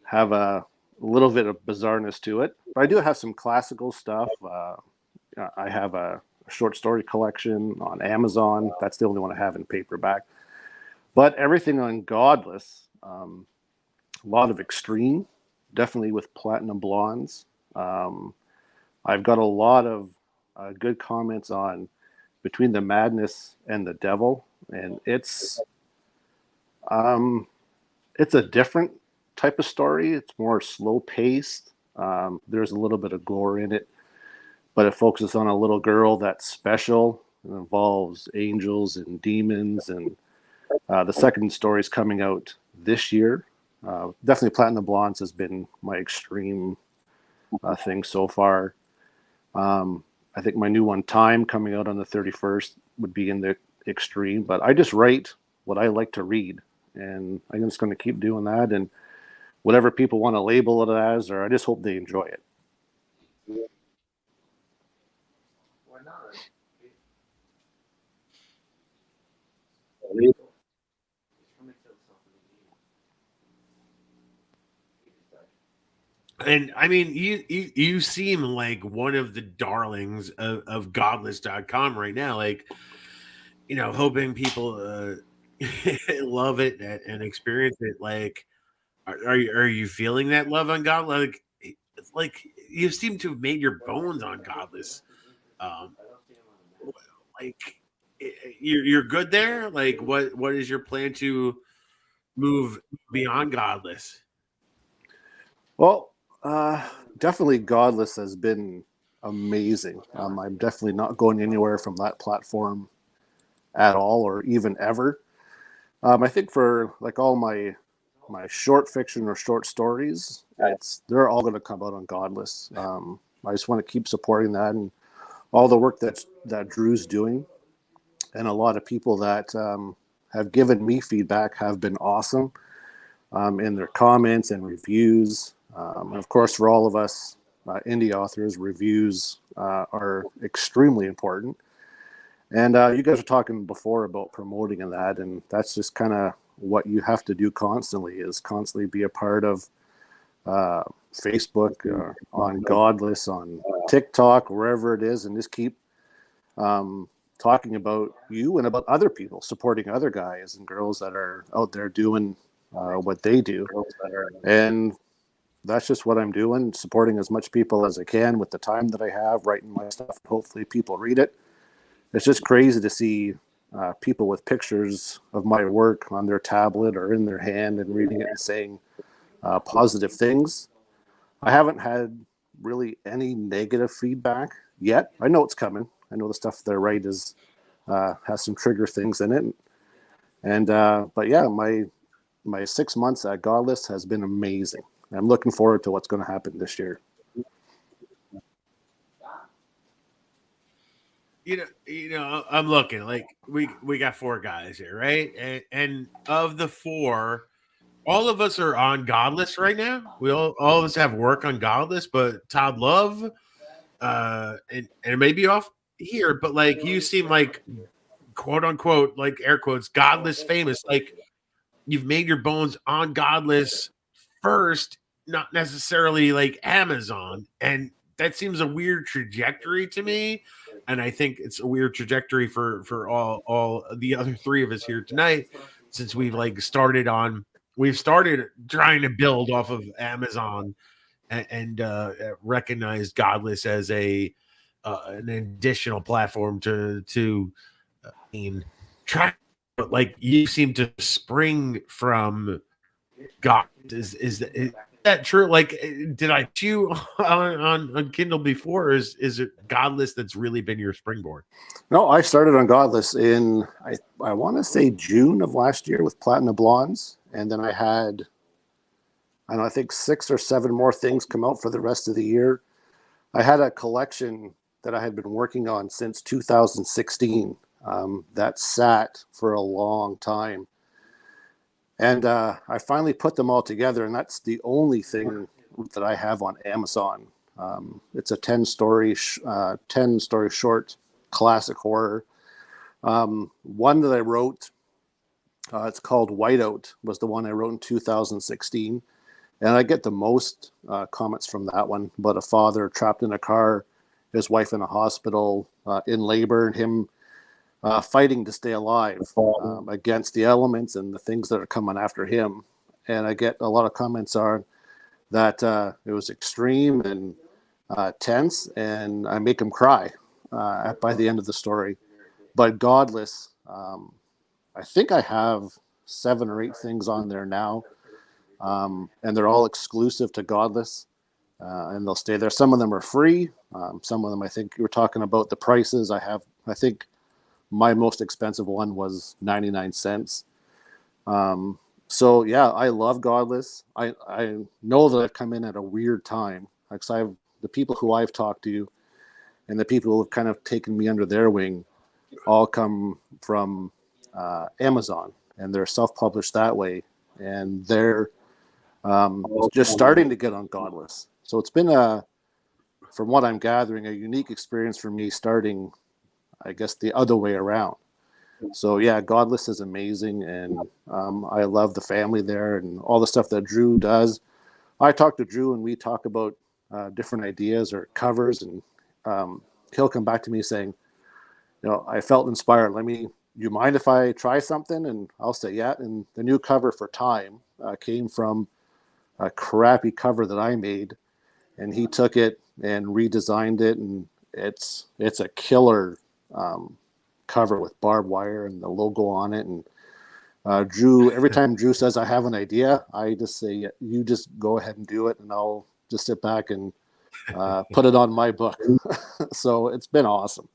have a little bit of bizarreness to it. But I do have some classical stuff. I have a short story collection on Amazon. That's the only one I have in paperback. But everything on Godless, a lot of extreme, definitely with Platinum Blondes. I've got a lot of good comments on Between the Madness and the Devil, and it's a different type of story. It's more slow paced. There's a little bit of gore in it, but it focuses on a little girl that's special. It involves angels and demons, and the second story is coming out this year. Definitely Platinum Blondes has been my extreme thing so far. I think my new one, Time, coming out on the 31st, would be in the extreme. But I just write what I like to read, and I'm just going to keep doing that. And whatever people want to label it as, or I just hope they enjoy it. And I mean, you seem like one of the darlings of godless.com right now. Like, hoping people love it and experience it. Like, are you feeling that love on God? Like you seem to have made your bones on Godless. Um, like you're good there. Like, what is your plan to move beyond Godless? Well, definitely Godless has been amazing. I'm definitely not going anywhere from that platform at all, or even ever. I think for like all my short fiction or short stories, they're all going to come out on Godless. I just want to keep supporting that and all the work that Drew's doing, and a lot of people that have given me feedback have been awesome in their comments and reviews. And of course, for all of us indie authors, reviews are extremely important. And you guys were talking before about promoting and that, and that's just kind of what you have to do constantly, is constantly be a part of Facebook, on Godless, on TikTok, wherever it is, and just keep talking about you and about other people, supporting other guys and girls that are out there doing what they do. And that's just what I'm doing, supporting as much people as I can with the time that I have, writing my stuff. Hopefully people read it. It's just crazy to see people with pictures of my work on their tablet or in their hand and reading it and saying positive things. I haven't had really any negative feedback yet. I know it's coming. I know the stuff that I write has some trigger things in it. And but yeah, my 6 months at Godless has been amazing. I'm looking forward to what's going to happen this year. I'm looking like we got four guys here, right? And of the four, all of us are on Godless right now. We all of us have work on Godless, but Todd Love, and it may be off here, but like you seem like quote unquote, like air quotes, Godless famous. Like you've made your bones on Godless first, not necessarily like Amazon, and that seems a weird trajectory to me. And I think it's a weird trajectory for all the other three of us here tonight, since we've started trying to build off of Amazon and recognized Godless as an additional platform to track. But like you seem to spring from God. Is that true? Like, did I chew on Kindle before? Or is it Godless that's really been your springboard? No, I started on Godless in I want to say June of last year with Platinum Blondes, and then I had I think 6 or 7 more things come out for the rest of the year. I had a collection that I had been working on since 2016 that sat for a long time. And I finally put them all together, and that's the only thing that I have on Amazon. It's a 10-story short classic horror. One that I wrote, it's called Whiteout, was the one I wrote in 2016. And I get the most comments from that one about a father trapped in a car, his wife in a hospital, in labor, and him fighting to stay alive against the elements and the things that are coming after him. And I get a lot of comments on that it was extreme and tense, and I make him cry by the end of the story. But Godless, I think I have 7 or 8 things on there now, and they're all exclusive to Godless, and they'll stay there. Some of them are free. Some of them, I think you were talking about the prices. I think my most expensive one was 99 cents. So yeah, I love Godless. I know that I've come in at a weird time. Like, the people who I've talked to and the people who have kind of taken me under their wing all come from Amazon, and they're self-published that way, and they're just starting to get on Godless. So it's been from what I'm gathering, a unique experience for me starting, I guess, the other way around. So yeah, Godless is amazing, and I love the family there and all the stuff that Drew does. I talk to Drew and we talk about different ideas or covers, and he'll come back to me saying, I felt inspired. You mind if I try something? And I'll say, yeah. And the new cover for Time came from a crappy cover that I made, and he took it and redesigned it, and it's a killer cover with barbed wire and the logo on it. And Drew, every time Drew says I have an idea, I just say, you just go ahead and do it, and I'll just sit back and put it on my book. So it's been awesome.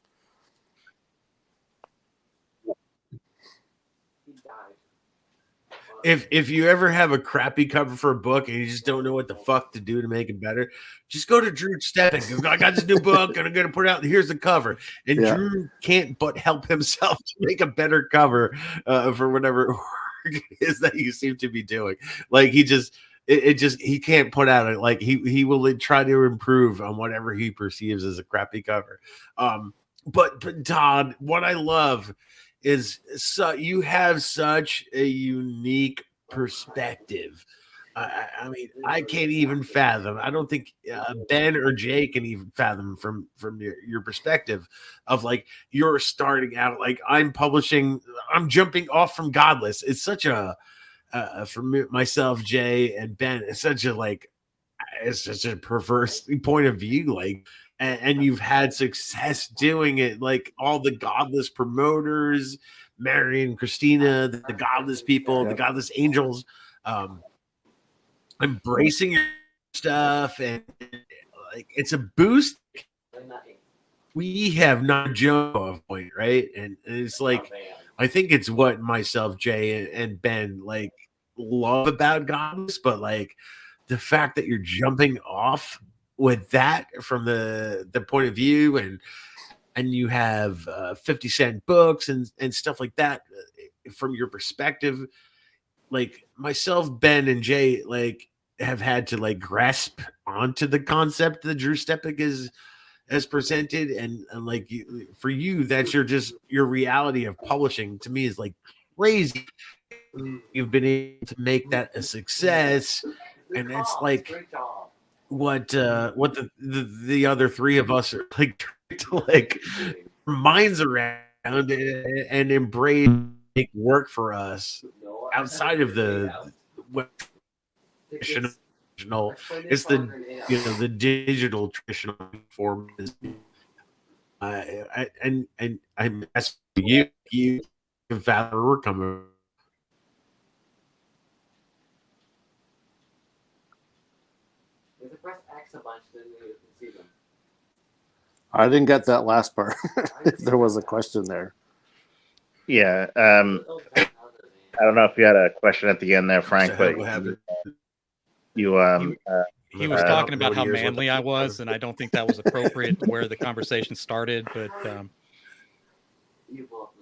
If you ever have a crappy cover for a book and you just don't know what the fuck to do to make it better, just go to Drew Steppen. I got this new book and I'm going to put it out. Here's the cover. And Yeah. Drew can't but help himself to make a better cover for whatever work it is that you seem to be doing. Like he just, he can't put out it. Like he will try to improve on whatever he perceives as a crappy cover. But Todd, what I love is you have such a unique perspective. I mean, I can't even fathom. I don't think Ben or Jay can even fathom from your perspective of like you're starting out. Like I'm jumping off from Godless. It's such a for myself, Jay and Ben. It's such a perverse point of view. Like. And you've had success doing it, like all the Godless promoters, Mary and Christina, the Godless people, the Godless angels, embracing your stuff, and like it's a boost. We have not Joe of point, right? And it's like I think it's what myself, Jay, and Ben like love about Godless, but like the fact that you're jumping off with that from the point of view, and you have 50-cent books and stuff like that from your perspective. Like myself, Ben and Jay like have had to like grasp onto the concept that Drew Stepic has presented, and like for you, that's your reality of publishing. To me is like crazy. You've been able to make that a success, and it's like what the other three of us are like trying to like minds around and embrace, make work for us outside of the what traditional. It's the digital traditional form. And I'm asking you if that we're coming. I didn't get that last part. There was a question there. Yeah. I don't know if you had a question at the end there, Frank, but he was talking about how manly I was, and I don't think that was appropriate to where the conversation started. But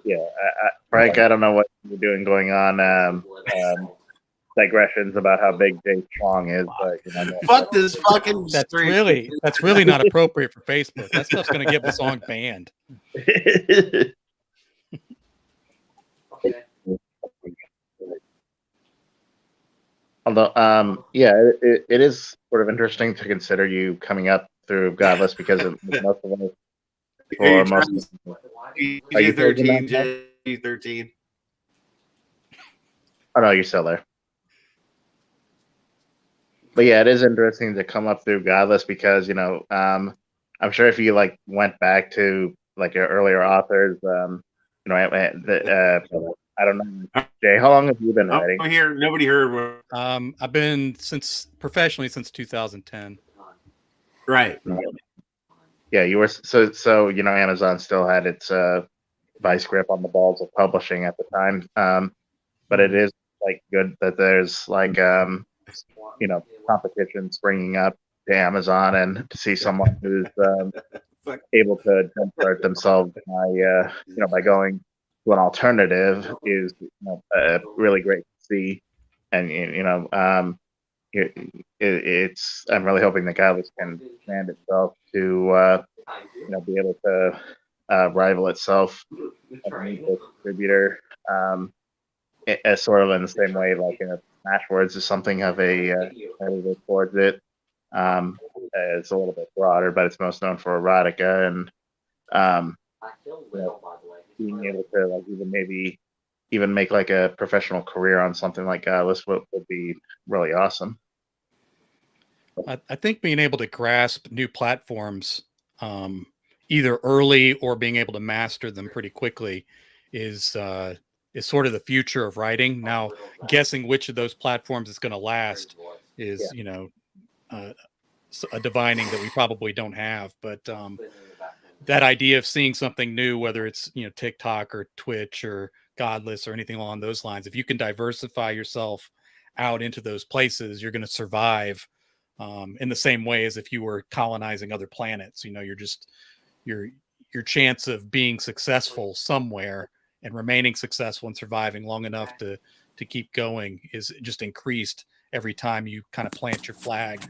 yeah, Frank, I don't know what you're doing going on. Digressions about how big Jay Strong is, but fuck this fucking. That's really not appropriate for Facebook. That stuff's going to get the song banned. Although, yeah, it is sort of interesting to consider you coming up through Godless because of most of us. For most, are you 13? J13. Oh no, you're still there. But yeah, it is interesting to come up through Godless because I'm sure if you like went back to like your earlier authors, I don't know, Jay, how long have you been writing? I'm here. Nobody heard. I've been professionally since 2010. Right. Yeah, you were so Amazon still had its vice grip on the balls of publishing at the time. But it is like good that there's like competition springing up to Amazon, and to see someone who's able to jumpstart themselves by going to an alternative is really great to see. And it's I'm really hoping that Godless can expand itself to be able to rival itself as a new distributor, as sort of in the same way like Smashwords is something of a really look towards it. It's a little bit broader, but it's most known for erotica, and being able to like even make like a professional career on something like Godless would be really awesome. I think being able to grasp new platforms, either early or being able to master them pretty quickly, is sort of the future of writing. Now, guessing which of those platforms is going to last is, a divining that we probably don't have. But that idea of seeing something new, whether it's TikTok or Twitch or Godless or anything along those lines, if you can diversify yourself out into those places, you're going to survive. In the same way as if you were colonizing other planets, your chance of being successful somewhere and remaining successful and surviving long enough to keep going is just increased every time you kind of plant your flag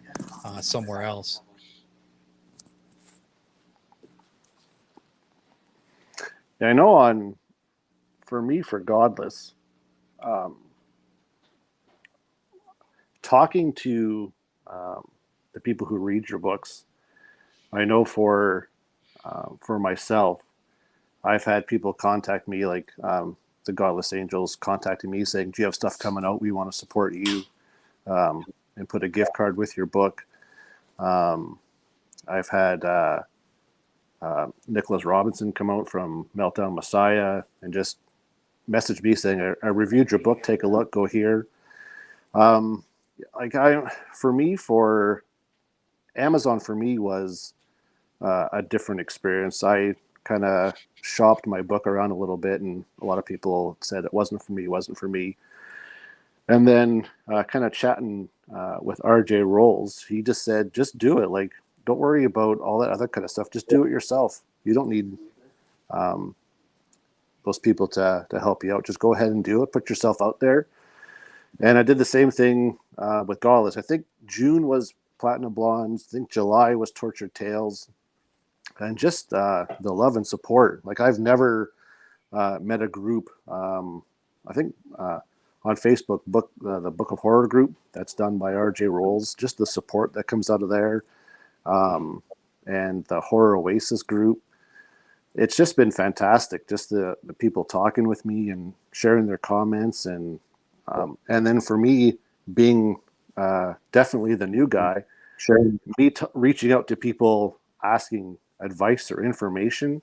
somewhere else. Yeah, I know for Godless, talking to the people who read your books, I know for myself, I've had people contact me, like the Godless Angels contacting me saying, "Do you have stuff coming out? We want to support you, and put a gift card with your book." I've had Nicholas Robinson come out from Meltdown Messiah and just message me saying, "I reviewed your book. Take a look. Go here." For Amazon for me was a different experience. I kind of shopped my book around a little bit, and a lot of people said it wasn't for me. And then kind of chatting with RJ Rolls, he just said, "Just do it. Like, don't worry about all that other kind of stuff. Just do it yourself. You don't need those people to help you out. Just go ahead and do it. Put yourself out there." And I did the same thing with Godless. I think June was Platinum Blondes. I think July was Tortured Tales. And just the love and support. Like, I've never met a group, I think on Facebook, the Book of Horror group that's done by RJ Rolls, just the support that comes out of there. And the Horror Oasis group. It's just been fantastic. Just the people talking with me and sharing their comments. And then for me, being definitely the new guy, reaching out to people asking advice or information,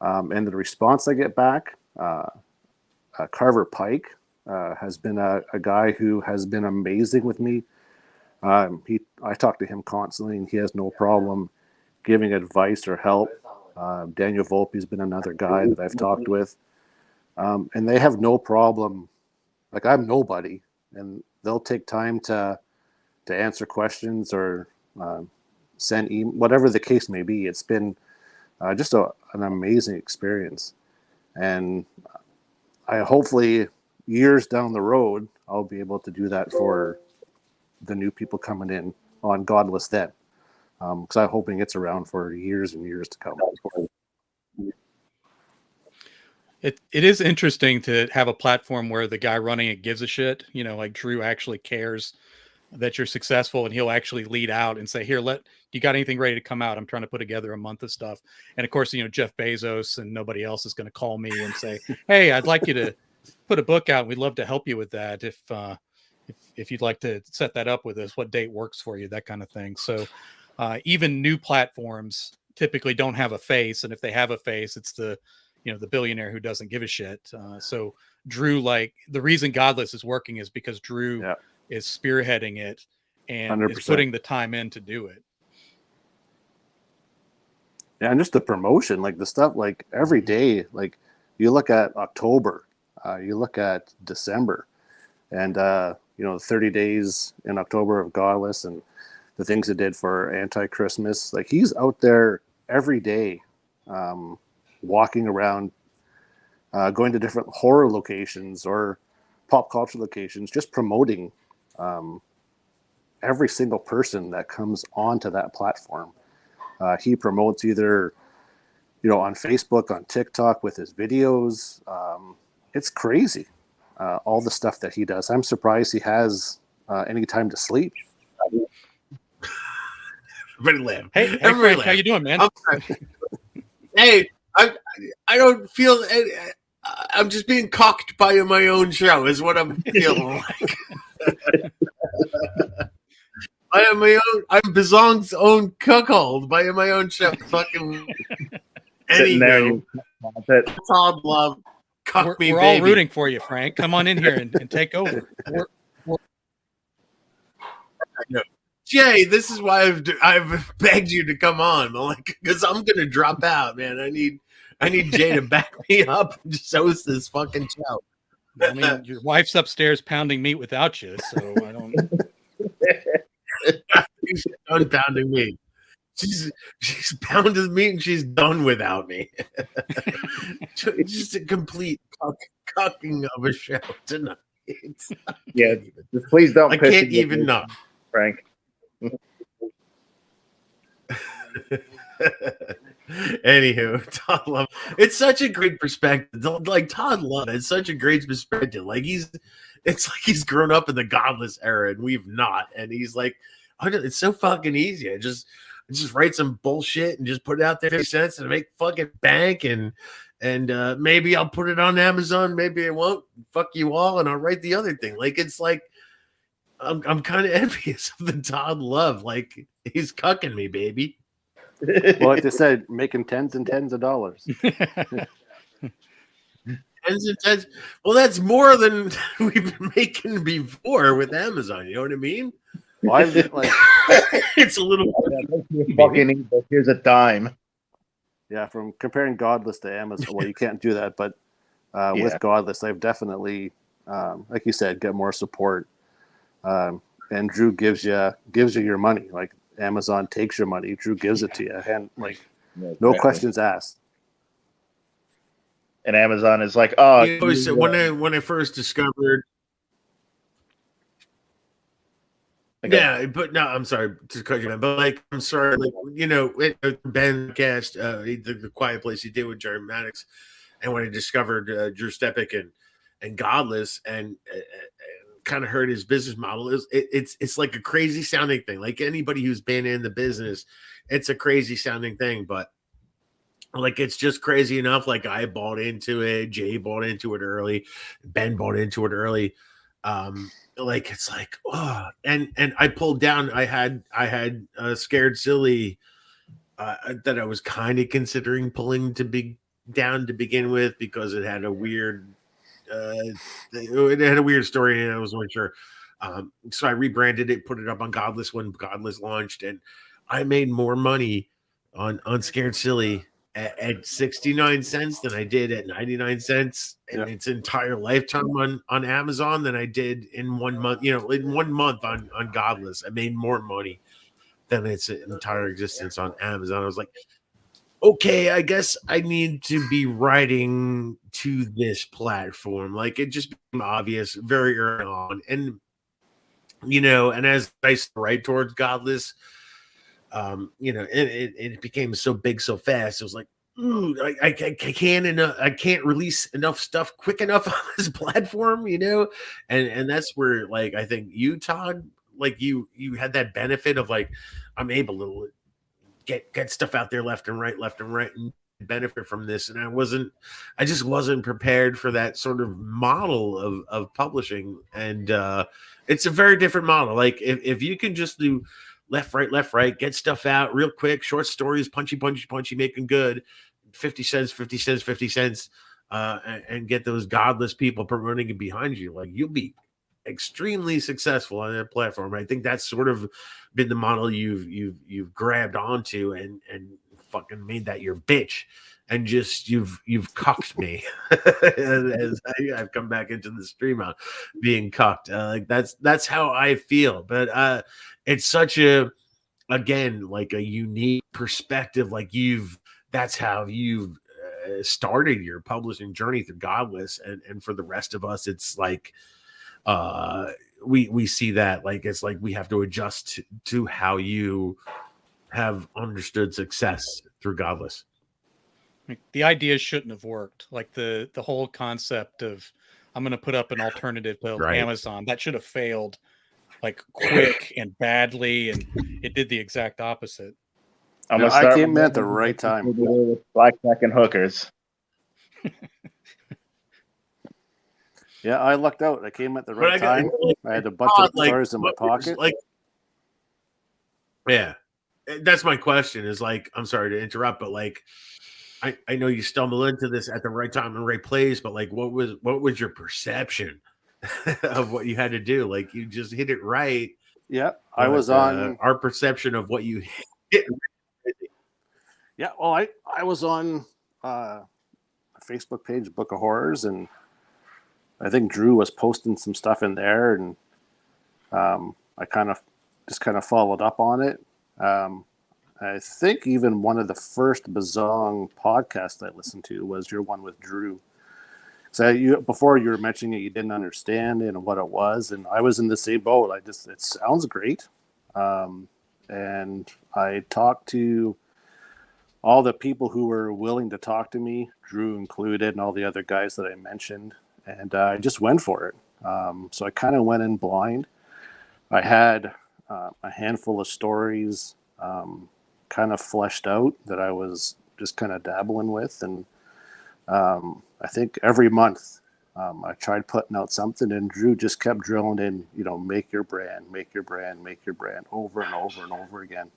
and the response I get back, Carver Pike has been a guy who has been amazing with me. I talk to him constantly, and he has no problem giving advice or help. Daniel Volpe's been another guy that I've talked with, and they have no problem. Like, I'm nobody, and they'll take time to answer questions or send whatever the case may be. It's been just an amazing experience, and I hopefully years down the road I'll be able to do that for the new people coming in on Godless then, because I'm hoping it's around for years and years to come. It is interesting to have a platform where the guy running it gives a shit. Like Drew actually cares that you're successful, and he'll actually lead out and say, "Here, you got anything ready to come out? I'm trying to put together a month of stuff." And of course, Jeff Bezos and nobody else is going to call me and say, "Hey, I'd like you to put a book out. We'd love to help you with that. If you'd like to set that up with us, what date works for you?" That kind of thing. So even new platforms typically don't have a face, and if they have a face, it's the billionaire who doesn't give a shit. So Drew, like, the reason Godless is working is because Drew is spearheading it and 100%. is putting the time in to do it. Yeah, and just the promotion, like the stuff, like every day, like you look at October, you look at December, and 30 days in October of Godless and the things it did for Anti-Christmas. Like, he's out there every day, walking around, going to different horror locations or pop culture locations, just promoting every single person that comes onto that platform. He promotes either, on Facebook, on TikTok with his videos. It's crazy, all the stuff that he does. I'm surprised he has any time to sleep. Everybody laugh. Hey, Everybody Frank, how you doing, man? Hey, I don't feel. I'm just being cocked by my own show. Is what I'm feeling like. I am my own. I'm Bizzong's own cuckold by my own show. Fucking. Anywho, Todd Love, cuck me, We're baby. all rooting for you, Frank. Come on in here and take over. Jay, this is why I've begged you to come on, like, because I'm gonna drop out, man. I need Jay to back me up and just host this fucking show. I mean, your wife's upstairs pounding meat without you, so I don't. She's done pounding meat. She's pounded meat and she's done without me. Just a complete cucking of a show tonight. Yeah, just please don't. I can't even know, Frank. Anywho, Todd Love, it's such a great perspective. Like Todd Love, it's such a great perspective. Like it's like he's grown up in the godless era and we've not. And he's like, it's so fucking easy. I just write some bullshit and just put it out there 50 cents and make fucking bank and maybe I'll put it on Amazon, maybe I won't. Fuck you all, and I'll write the other thing. Like it's like I'm kind of envious of the Todd Love. Like he's cucking me, baby. Well, like they said, making tens and tens of dollars. Tens and tens. Well, that's more than we've been making before with Amazon. You know what I mean? Well, it's a little. Fucking, here's a dime. Yeah, from comparing Godless to Amazon, well, you can't do that. But Yeah. with Godless, they've definitely, like you said, get more support. And Drew gives you your money. Like Amazon takes your money, Drew gives it to you, and like no exactly. questions asked. And Amazon is like, oh, You know, when I first discovered. Yeah, but no, I'm sorry to cut you down, but like, I'm sorry, like, you know, Ben cast the Quiet Place he did with Jerry Maddox, and when I discovered Drew Stepik and Godless and kind of heard his business model, it's like a crazy sounding thing. Like anybody who's been in the business, it's a crazy sounding thing, but like it's just crazy enough. Like I bought into it, Jay bought into it early, Ben bought into it early. Like it's like, oh, and I pulled down. I had Scared Silly that I was kind of considering pulling down to begin with because it had a weird story and I wasn't sure. So I rebranded it, put it up on Godless when Godless launched, and I made more money on Scared Silly at 69 cents than I did at 99 cents in its entire lifetime on Amazon than I did in 1 month. You know, in 1 month on Godless, I made more money than its entire existence on Amazon. I was like, okay, I guess I need to be writing to this platform. Like it just became obvious very early on. And, you know, and as I write towards Godless, you know, it became so big so fast. It was like, I can't release enough stuff quick enough on this platform, you know, and that's where like I think you, Todd, like you had that benefit of like I'm able to get stuff out there left and right and benefit from this, and I just wasn't prepared for that sort of model of publishing, and it's a very different model. Like if you can just do left, right, get stuff out real quick, short stories, punchy, making good, 50 cents, and get those godless people promoting it behind you. Like you'll be extremely successful on that platform. I think that's sort of been the model you've grabbed onto and fucking made that your bitch. And just you've cucked me as I've come back into the stream out being cucked. Like that's how I feel. But it's such a again, like a unique perspective. Like that's how you've started your publishing journey through Godless, and for the rest of us, it's like we see that like it's like we have to adjust to how you have understood success through Godless. The idea shouldn't have worked. Like the whole concept of I'm going to put up an alternative to Right. Amazon, that should have failed like quick and badly, and it did the exact opposite. I'm No, gonna start I came with at the right time. blackjack and hookers. Yeah, I lucked out. I came at the But right I got- time. like, I had a bunch of like, stories in my what was, pocket. like, yeah, that's my question. Is like, I'm sorry to interrupt, but like, I know you stumble into this at the right time and right place, but like, what was your perception of what you had to do? Like, you just hit it right. Yeah, I was but, on. our perception of what you hit. Yeah, well, I was on a Facebook page, Book of Horrors, and I think Drew was posting some stuff in there, and I kind of followed up on it. I think even one of the first Bizzong podcasts I listened to was your one with Drew. So before you were mentioning it, you didn't understand it and what it was, and I was in the same boat. It sounds great, and I talked to all the people who were willing to talk to me, Drew included, and all the other guys that I mentioned, and I just went for it. So I kind of went in blind. I had a handful of stories kind of fleshed out that I was just kind of dabbling with, and I think every month I tried putting out something, and Drew just kept drilling in, make your brand, make your brand, make your brand, over and over and over again.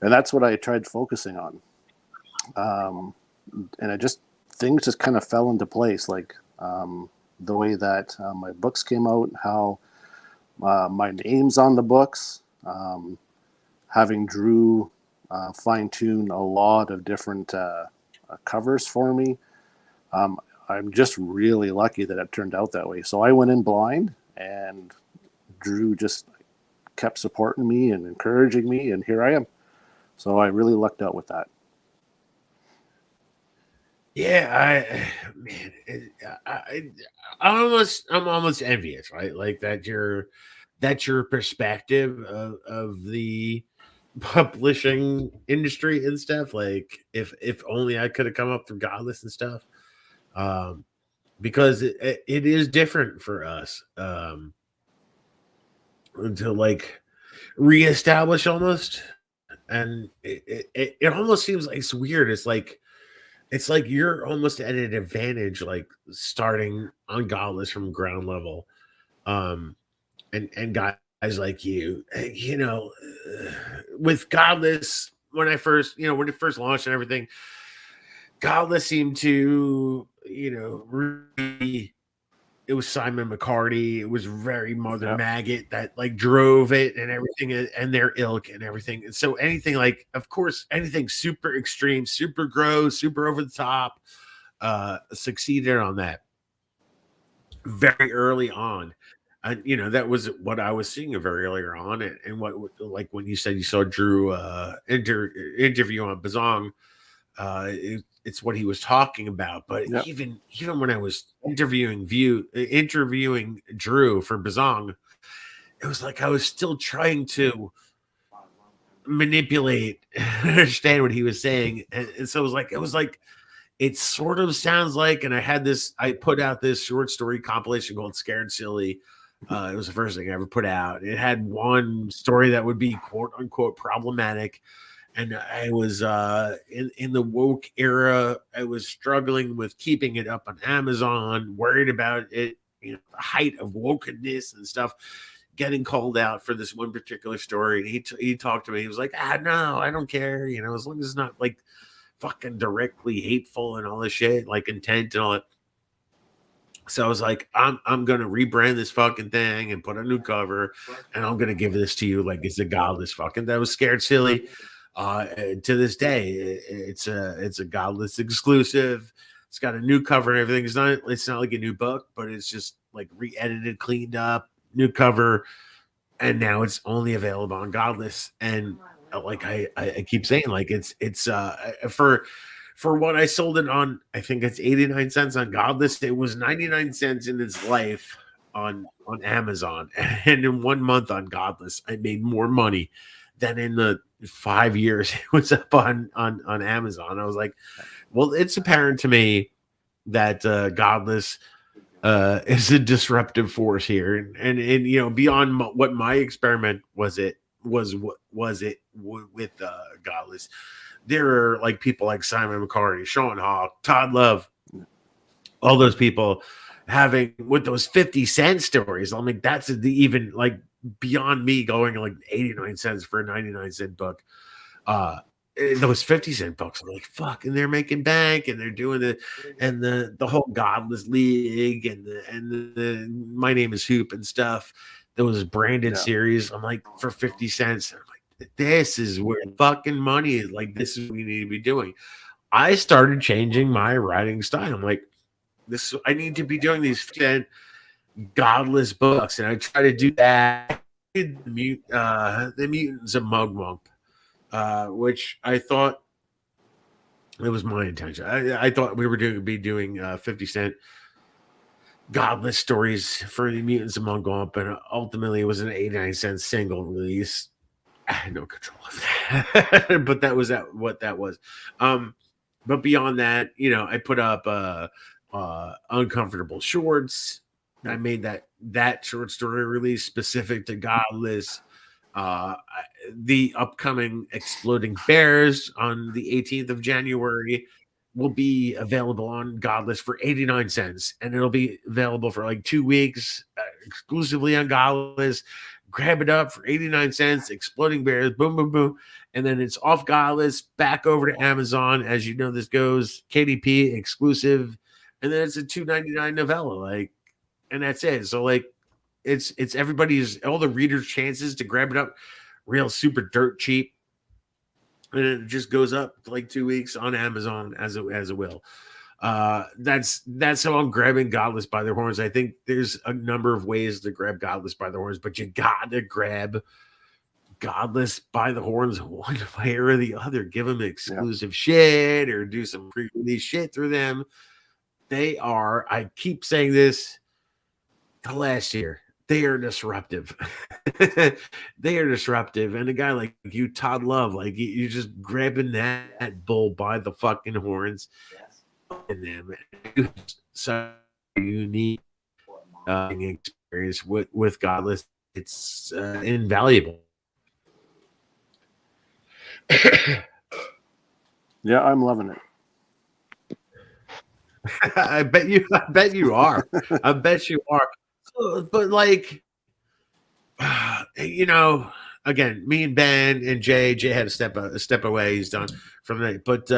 And that's what I tried focusing on. And things just kind of fell into place, like the way that my books came out, how my name's on the books, having Drew fine-tune a lot of different covers for me. I'm just really lucky that it turned out that way. So I went in blind, and Drew just kept supporting me and encouraging me, and here I am. So I really lucked out with that. Yeah, I'm almost envious, right? Like that's your perspective of the publishing industry and stuff. Like if only I could have come up through Godless and stuff, because it is different for us to like reestablish almost, and it almost seems like it's weird. It's like you're almost at an advantage, like starting on Godless from ground level, and guys like you, with Godless when it first launched and everything, Godless seemed to, really, it was Simon McCarty. It was very Mother Maggot that like drove it and everything, and their ilk and everything. And so anything like, of course, anything super extreme, super gross, super over the top, succeeded on that very early on. And that was what I was seeing very earlier on. And what, like when you said you saw Drew interview on Bizzong, it's what he was talking about. But even when I was interviewing Drew for Bizzong, it was like I was still trying to manipulate, understand what he was saying, and so it was like it sort of sounds like. And I put out this short story compilation called Scared Silly. It was the first thing I ever put out. It had one story that would be quote unquote problematic. And I was in the woke era. I was struggling with keeping it up on Amazon, worried about it, the height of wokeness and stuff, getting called out for this one particular story. And he talked to me. He was like, no, I don't care. As long as it's not like fucking directly hateful and all this shit, like intent and all that. So I was like, I'm gonna rebrand this fucking thing and put a new cover, and I'm gonna give this to you like it's a Godless fucking. That was Scared Silly. To this day, it's a Godless exclusive. It's got a new cover and everything. It's not like a new book, but it's just like re-edited, cleaned up, new cover, and now it's only available on Godless. And like I keep saying, like it's for what I sold it on, I think it's 89 cents on Godless. It was 99 cents in its life on Amazon. And in 1 month on Godless, I made more money than in the 5 years it was up on Amazon. I was like, well, it's apparent to me that Godless is a disruptive force here, and you know, beyond what my experiment was with Godless. There are like people like Simon McCarty, Sean Hawk, Todd Love, all those people having with those 50-cent stories. I'm like, that's even like beyond me going like 89 cents for a 99-cent book. Those 50-cent books, I'm like, fuck, and they're making bank, and they're doing the whole Godless League and the My Name is Hoop and stuff. Those branded series. I'm like, for 50 cents. I'm like, this is where fucking money is. Like, this is what we need to be doing. I started changing my writing style. I'm like, I need to be doing these Godless books, and I try to do that. The Mutants of Mugwump, which I thought it was my intention. I thought we were be doing 50-cent Godless stories for the Mutants of Mugwump, and ultimately it was an 89-cent single release. I had no control of that, but that was what that was. But beyond that, you know, I put up Uncomfortable Shorts. I made that short story release specific to Godless. The upcoming Exploding Bears on the 18th of January will be available on Godless for 89 cents, and it'll be available for like 2 weeks exclusively on Godless. Grab it up for 89 cents. Exploding Bears, boom, boom, boom. And then it's off Godless, back over to Amazon. As you know, this goes KDP exclusive, and then it's a $2.99 novella. Like, and that's it. So like, it's everybody's, all the readers' chances to grab it up real super dirt cheap, and it just goes up like 2 weeks on Amazon as it will. That's how I'm grabbing Godless by the horns. I think there's a number of ways to grab Godless by the horns, but you gotta grab Godless by the horns one way or the other. Give them exclusive shit or do some pre-release shit through them. They are, I keep saying this the last year, they are disruptive. They are disruptive. And a guy like you, Todd Love, like you're just grabbing that bull by the fucking horns. And them. So unique experience with Godless. It's invaluable. Yeah, I'm loving it. I bet you are. I bet you are. But like, you know, again, me and Ben and Jay had a step away. He's done from that. But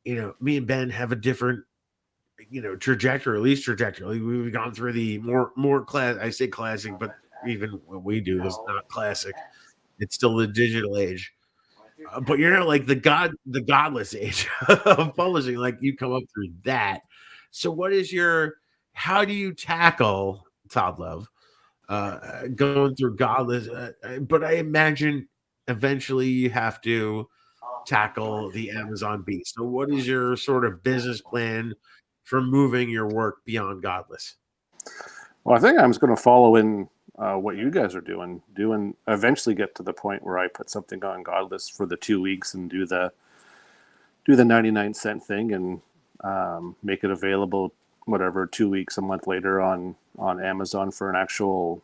you know, me and Ben have a different, you know, trajectory, at least trajectory. We've gone through the more class. I say classic, but even what we do is not classic. It's still the digital age. But you're not like the godless age of publishing. Like you come up through that. So what is how do you tackle Todd Love going through Godless? But I imagine eventually you have to tackle the Amazon beast. So what is your sort of business plan for moving your work beyond Godless? Well, I think I'm just going to follow in what you guys are doing, eventually get to the point where I put something on Godless for the 2 weeks and do the 99-cent thing and make it available, whatever, 2 weeks, a month later on Amazon for an actual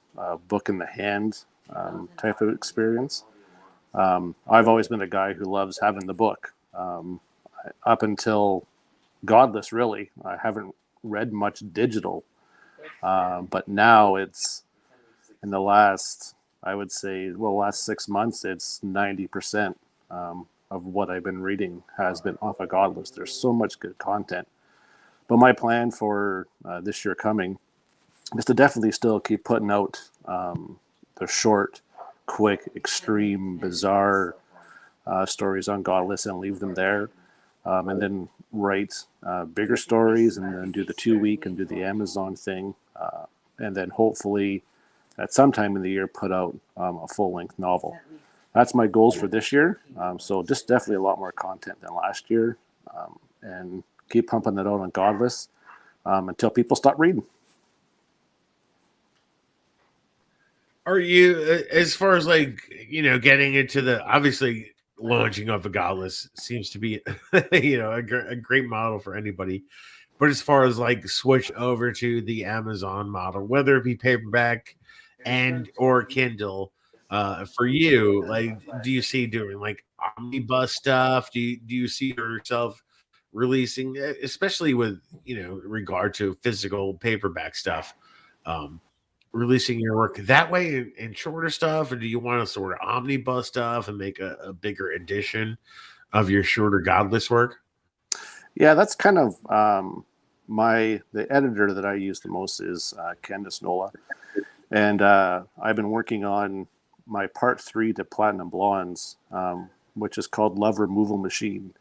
book in the hand type of experience. I've always been a guy who loves having the book. Up until Godless, really, I haven't read much digital. But now it's in the last, I would say, last 6 months, it's 90% of what I've been reading has been off of Godless. There's so much good content. But my plan for this year coming is to definitely still keep putting out the short, quick, extreme, bizarre stories on Godless and leave them there. And then write bigger stories and then do the 2 week and do the Amazon thing. And then hopefully at some time in the year put out a full-length novel. that's my goals for this year. So just definitely a lot more content than last year, and keep pumping it out on Godless until people stop reading. Are you, as far as like, getting into the, obviously launching off of Godless seems to be, a great model for anybody. But as far as like switch over to the Amazon model, whether it be paperback and or Kindle, for you, like, do you see doing like omnibus stuff? Do you see yourself releasing, especially with regard to physical paperback stuff, releasing your work that way in shorter stuff, or do you want to sort of omnibus stuff and make a bigger edition of your shorter Godless work? Yeah, that's kind of the editor that I use the most is Candice Nola, and I've been working on my part 3 to Platinum Blondes, which is called Love Removal Machine.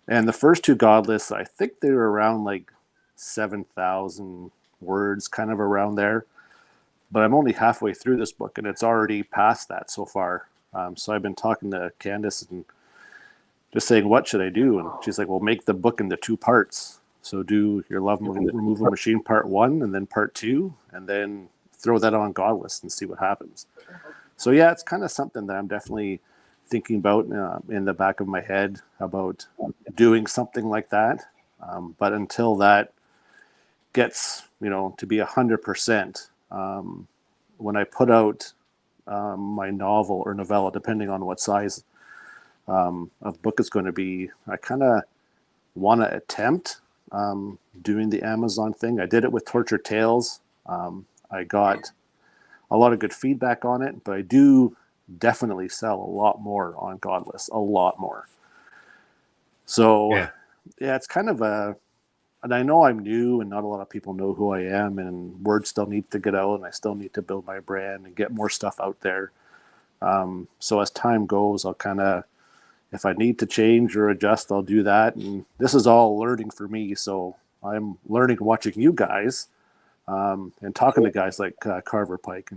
And the first 2 Godless, I think they were around like 7,000 words, kind of around there. But I'm only halfway through this book, and it's already past that so far. So I've been talking to Candice and just saying, what should I do? And she's like, well, make the book into 2 parts. So do your Love Removal Machine part 1 and then part 2, and then throw that on Godless and see what happens. So yeah, it's kind of something that I'm definitely thinking about in the back of my head about doing something like that. But until that gets, to be 100%, when I put out my novel or novella, depending on what size of book it's going to be, I kind of want to attempt doing the Amazon thing. I did it with Tortured Tales. I got a lot of good feedback on it, but I do definitely sell a lot more on Godless, a lot more. So yeah, it's kind of and I know I'm new and not a lot of people know who I am, and word still needs to get out, and I still need to build my brand and get more stuff out there. So as time goes, I'll kind of, if I need to change or adjust, I'll do that. And this is all learning for me. So I'm learning watching you guys and talking to guys like Carver Pike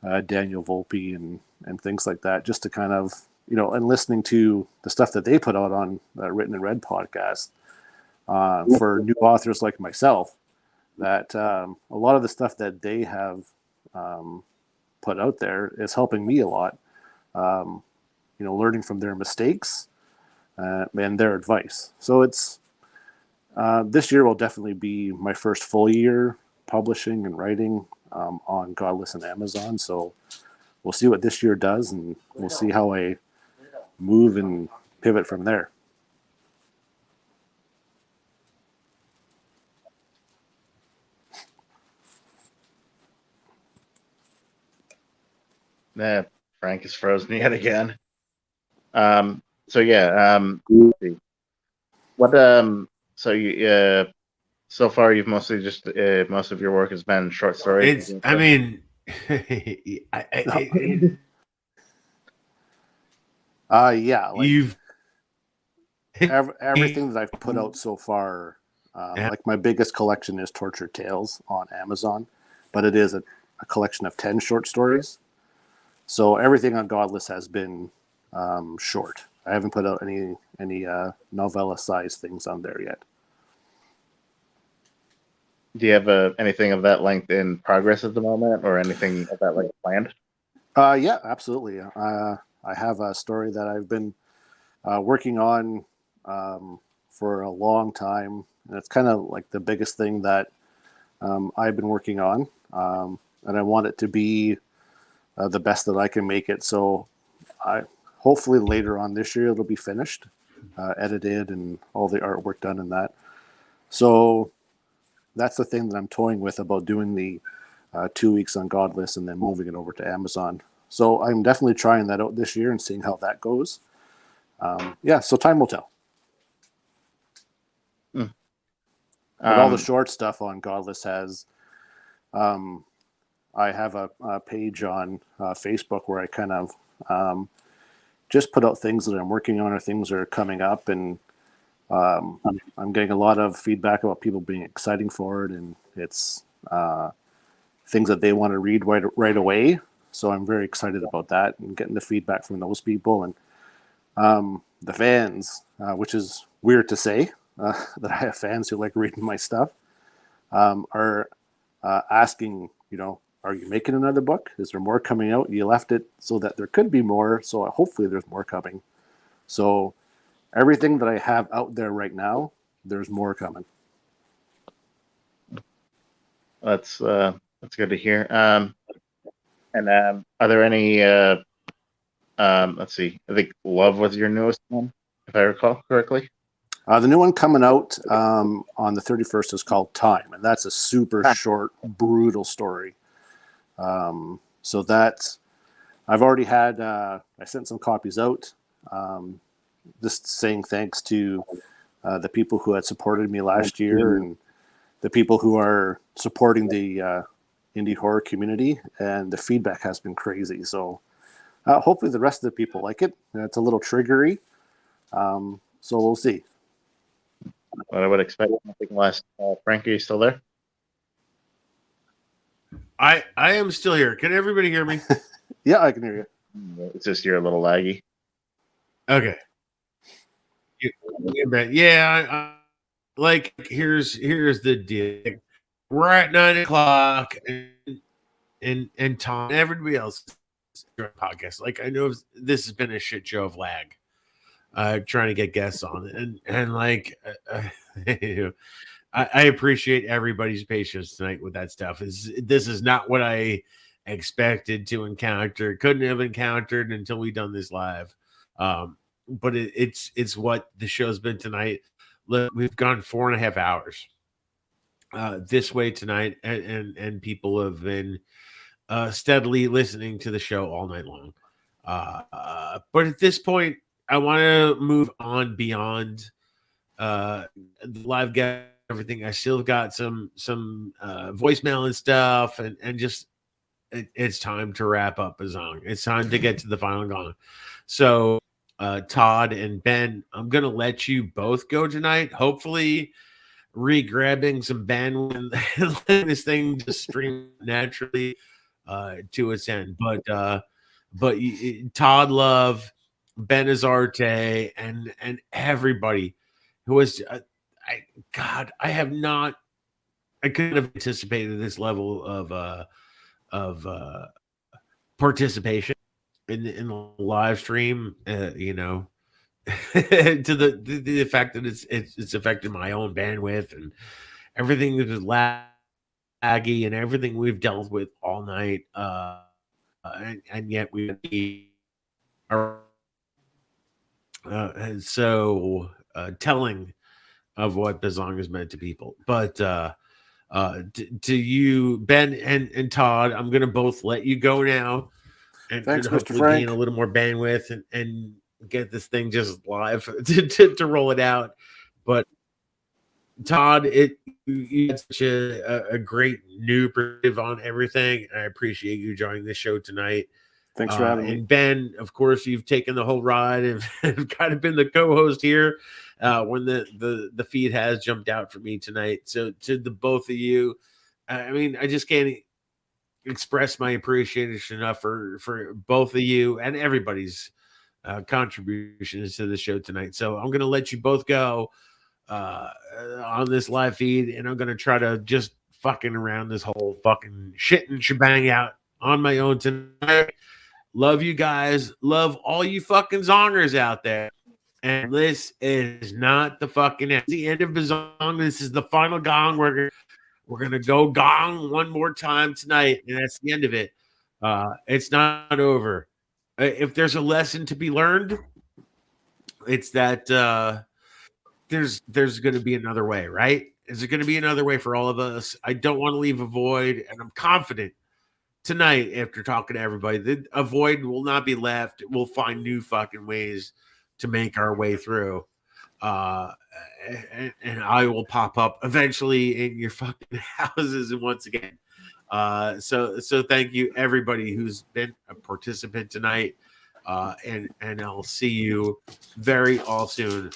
and Daniel Volpe and things like that, just to kind of, and listening to the stuff that they put out on Written and Read podcast for new authors like myself, that a lot of the stuff that they have put out there is helping me a lot. Learning from their mistakes and their advice. So it's this year will definitely be my first full year publishing and writing on Godless and Amazon. So we'll see what this year does, and we'll see how I move and pivot from there. Yeah, Frank is frozen yet again. So yeah, let's see. What so you so far you've mostly just most of your work has been short stories. I mean, yeah, like you've everything that I've put out so far. Like my biggest collection is Tortured Tales on Amazon, but it is a collection of 10 short stories. So everything on Godless has been short. I haven't put out any novella size things on there yet. Do you have anything of that length in progress at the moment, or anything of that length planned? Yeah, absolutely. I have a story that I've been working on for a long time, and it's kind of like the biggest thing that I've been working on, and I want it to be the best that I can make it. So hopefully later on this year it'll be finished, edited, and all the artwork done in that. So that's the thing that I'm toying with about doing the 2 weeks on Godless and then moving it over to Amazon. So I'm definitely trying that out this year and seeing how that goes. Yeah, so time will tell. But all the short stuff on Godless has, I have a page on Facebook where I kind of just put out things that I'm working on or things that are coming up, and I'm getting a lot of feedback about people being exciting for it, and it's things that they want to read right away. So I'm very excited about that and getting the feedback from those people and the fans, which is weird to say that I have fans who like reading my stuff, are asking, are you making another book? Is there more coming out? You left it so that there could be more. So hopefully there's more coming. So everything that I have out there right now, there's more coming. That's good to hear. And are there any? Let's see. I think Love was your newest one, if I recall correctly. The new one coming out on the 31st is called Time, and that's a super short, brutal story. So that I've already had. I sent some copies out, just saying thanks to the people who had supported me last year and the people who are supporting the indie horror community, and the feedback has been crazy. So hopefully the rest of the people like it. It's a little triggery, so we'll see. What I would expect nothing less. Frank, are you still there? I am still here. Can everybody hear me? Yeah, I can hear you. It's just you're a little laggy. Okay. Yeah, like here's the deal. We're at 9:00, and Tom, and everybody else podcast. Like, I know this has been a shit show of lag, trying to get guests on, and like, I appreciate everybody's patience tonight with that stuff. This is not what I expected to encounter. Couldn't have encountered until we done this live. But it's what the show's been tonight. Look, we've gone 4.5 hours this way tonight, and people have been steadily listening to the show all night long. But at this point, I want to move on beyond the live guest, everything. I still got some voicemail and stuff, and just it's time to wrap up Bizzong. It's time to get to the final gong. So Todd and Ben, I'm gonna let you both go tonight. Hopefully re-grabbing some bandwidth and letting this thing just stream naturally to its end. But Todd Love, Ben Azarte, and everybody who was I couldn't have anticipated this level of participation in the live stream, to the fact that it's affected my own bandwidth and everything that is laggy and everything we've dealt with all night, and yet we are so telling of what Bizzong has meant to people. But to you, Ben and Todd, I'm gonna both let you go now. And Thanks, and Mr. hopefully Frank. gain a little more bandwidth and get this thing just live to roll it out. But Todd, you had such a great new perspective on everything. I appreciate you joining the show tonight. Thanks for having me. And Ben, of course, you've taken the whole ride and kind of been the co-host here when the feed has jumped out for me tonight. So to the both of you, I mean, I just can't express my appreciation enough for both of you and everybody's contributions to the show tonight. So I'm going to let you both go on this live feed, and I'm going to try to just fucking around this whole fucking shit and shebang out on my own tonight. Love you guys. Love all you fucking zongers out there. And this is not the fucking end. The end of Bizzong. This is the final gong. We're gonna go gong one more time tonight, and that's the end of it. It's not over. If there's a lesson to be learned, it's that there's going to be another way, right? Is there going to be another way for all of us? I don't want to leave a void, and I'm confident tonight after talking to everybody that a void will not be left. We'll find new fucking ways to make our way through. And I will pop up eventually in your fucking houses. And once again, so thank you everybody who's been a participant tonight. And I'll see you very all soon.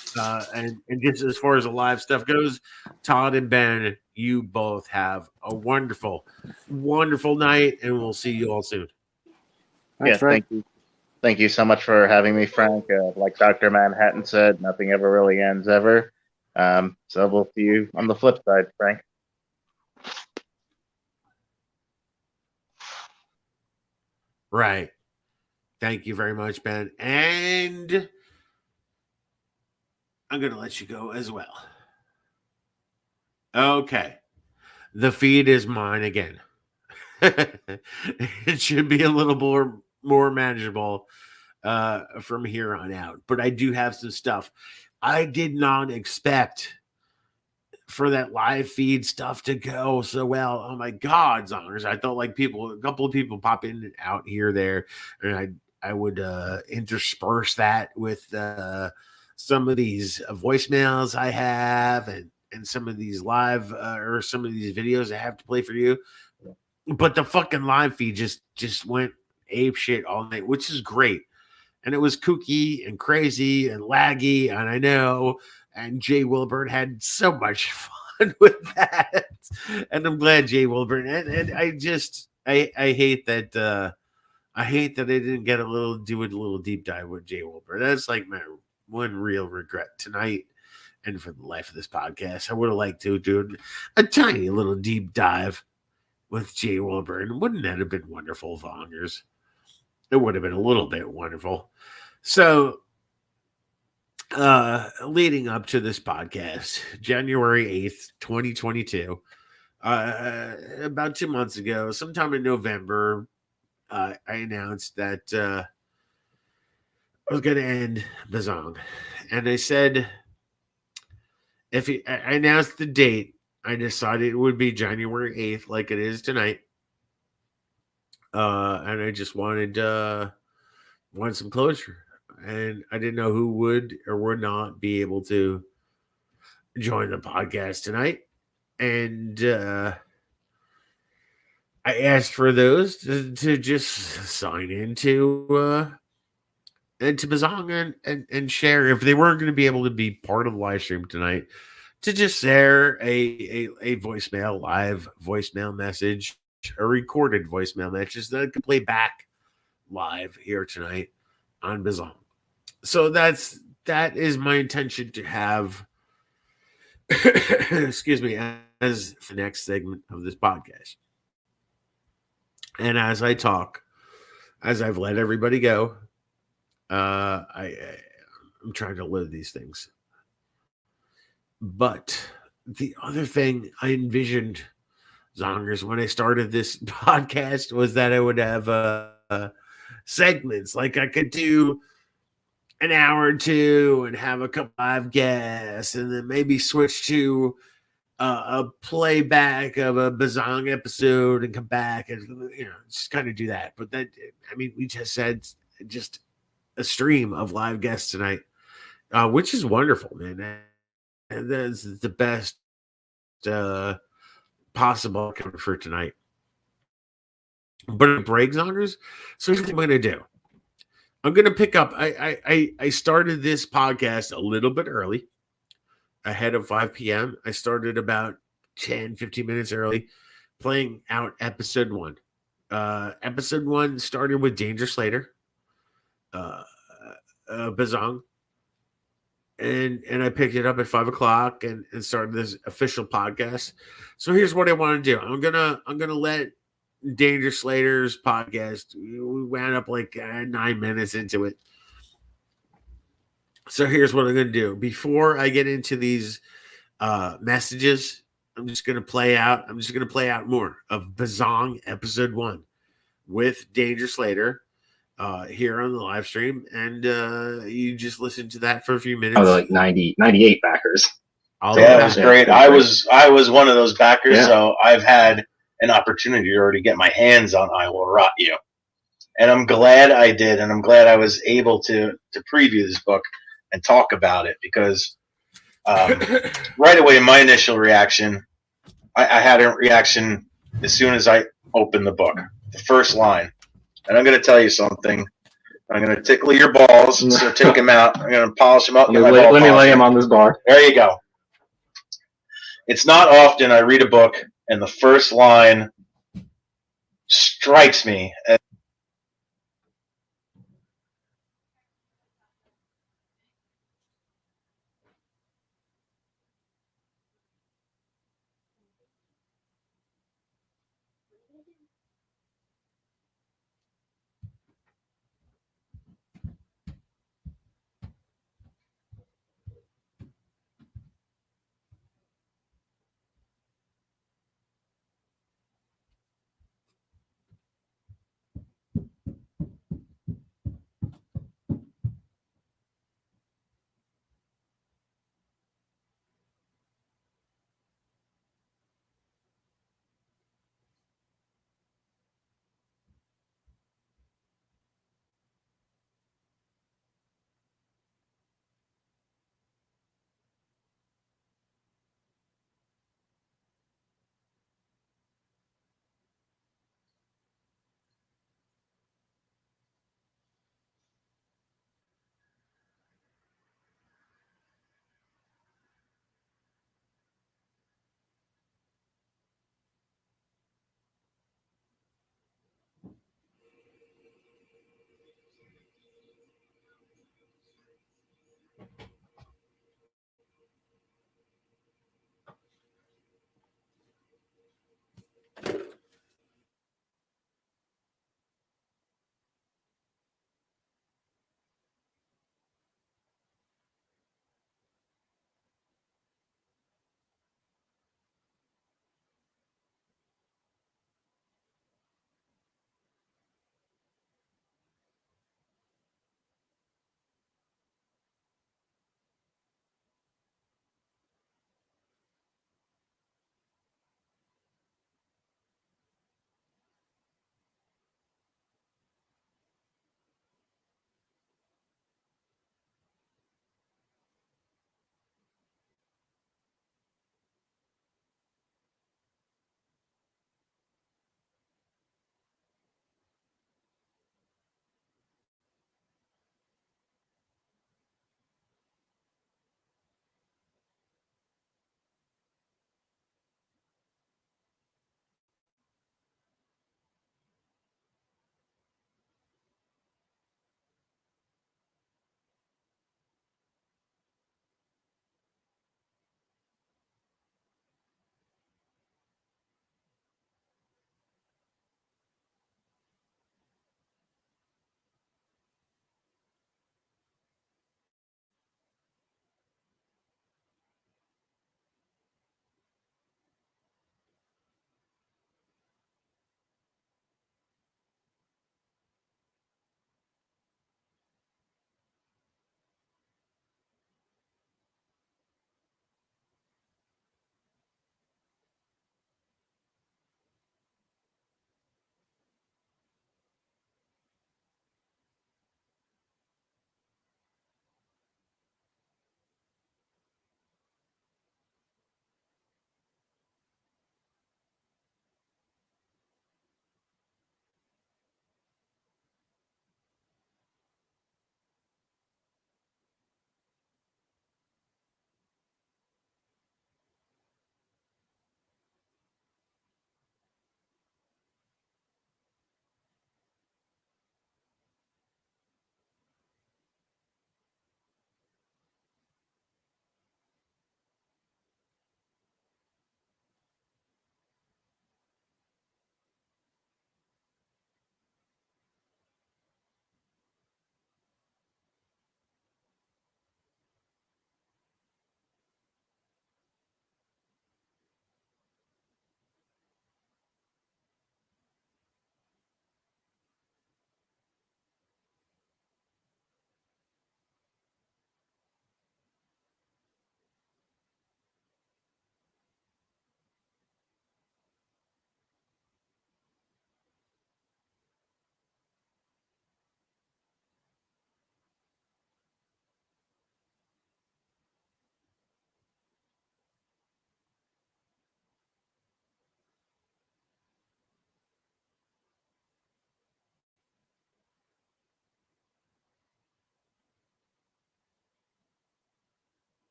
And just as far as the live stuff goes, Todd and Ben, you both have a wonderful, wonderful night, and we'll see you all soon. Yeah, thank you so much for having me, Frank. Like Dr. Manhattan said, nothing ever really ends ever. So we'll see you on the flip side, Frank. Right. Thank you very much, Ben. And I'm going to let you go as well. Okay. The feed is mine again. It should be a little more manageable from here on out. But I do have some stuff. I did not expect for that live feed stuff to go so well. Oh my God, Zongers. I thought like a couple of people pop in and out here, there, and I would intersperse that with some of these voicemails I have and some of these live or some of these videos I have to play for you. But the fucking live feed just went ape shit all night, which is great. And it was kooky and crazy and laggy, and I know. And Jay Wilburn had so much fun with that. And I'm glad Jay Wilburn. And I hate that I didn't get do a little deep dive with Jay Wilburn. That's like my one real regret tonight and for the life of this podcast. I would have liked to do a tiny little deep dive with Jay Wilburn. Wouldn't that have been wonderful, Vongers? It would have been a little bit wonderful. So, leading up to this podcast, January 8th, 2022, about 2 months ago, sometime in November, I announced that I was going to end Bizzong. And I said, I announced the date, I decided it would be January 8th, like it is tonight. And I just wanted some closure. And I didn't know who would or would not be able to join the podcast tonight. And I asked for those to just sign into Bizzong and share, if they weren't going to be able to be part of the live stream tonight, to just share a voicemail, live voicemail message, a recorded voicemail message that I could play back live here tonight on Bizzong. So that is my intention to have excuse me, as the next segment of this podcast. And as I talk, as I've let everybody go, I'm trying to live these things. But the other thing I envisioned, Zongers, when I started this podcast was that I would have segments. Like I could do an hour or two and have a couple live guests, and then maybe switch to a playback of a Bizzong episode and come back and just kind of do that. But that, I mean, we just said just a stream of live guests tonight, which is wonderful, man. And that's the best possible outcome for tonight. But break, Zongers. So here's what I'm going to do. I'm going to pick up. I started this podcast a little bit early, ahead of 5 p.m. I started about 10, 15 minutes early, playing out episode 1. Episode 1 started with Danger Slater, Bizzong, and I picked it up at 5 o'clock and started this official podcast. So here's what I want to do. I'm gonna let Danger Slater's podcast. We wound up like 9 minutes into it. So here's what I'm going to do. Before I get into these messages, I'm just going to play out more of Bizzong episode 1 with Danger Slater here on the live stream. And you just listen to that for a few minutes. Oh, like 98 backers. Yeah, it was great. I was one of those backers, so I've had an opportunity to already get my hands on I Will Rot You. And I'm glad I did, and I'm glad I was able to preview this book and talk about it, because right away, my initial reaction, I had a reaction as soon as I opened the book. The first line. And I'm going to tell you something. I'm going to tickle your balls, so take them out. I'm going to polish them up. Let me lay him on this bar. There you go. It's not often I read a book and the first line strikes me as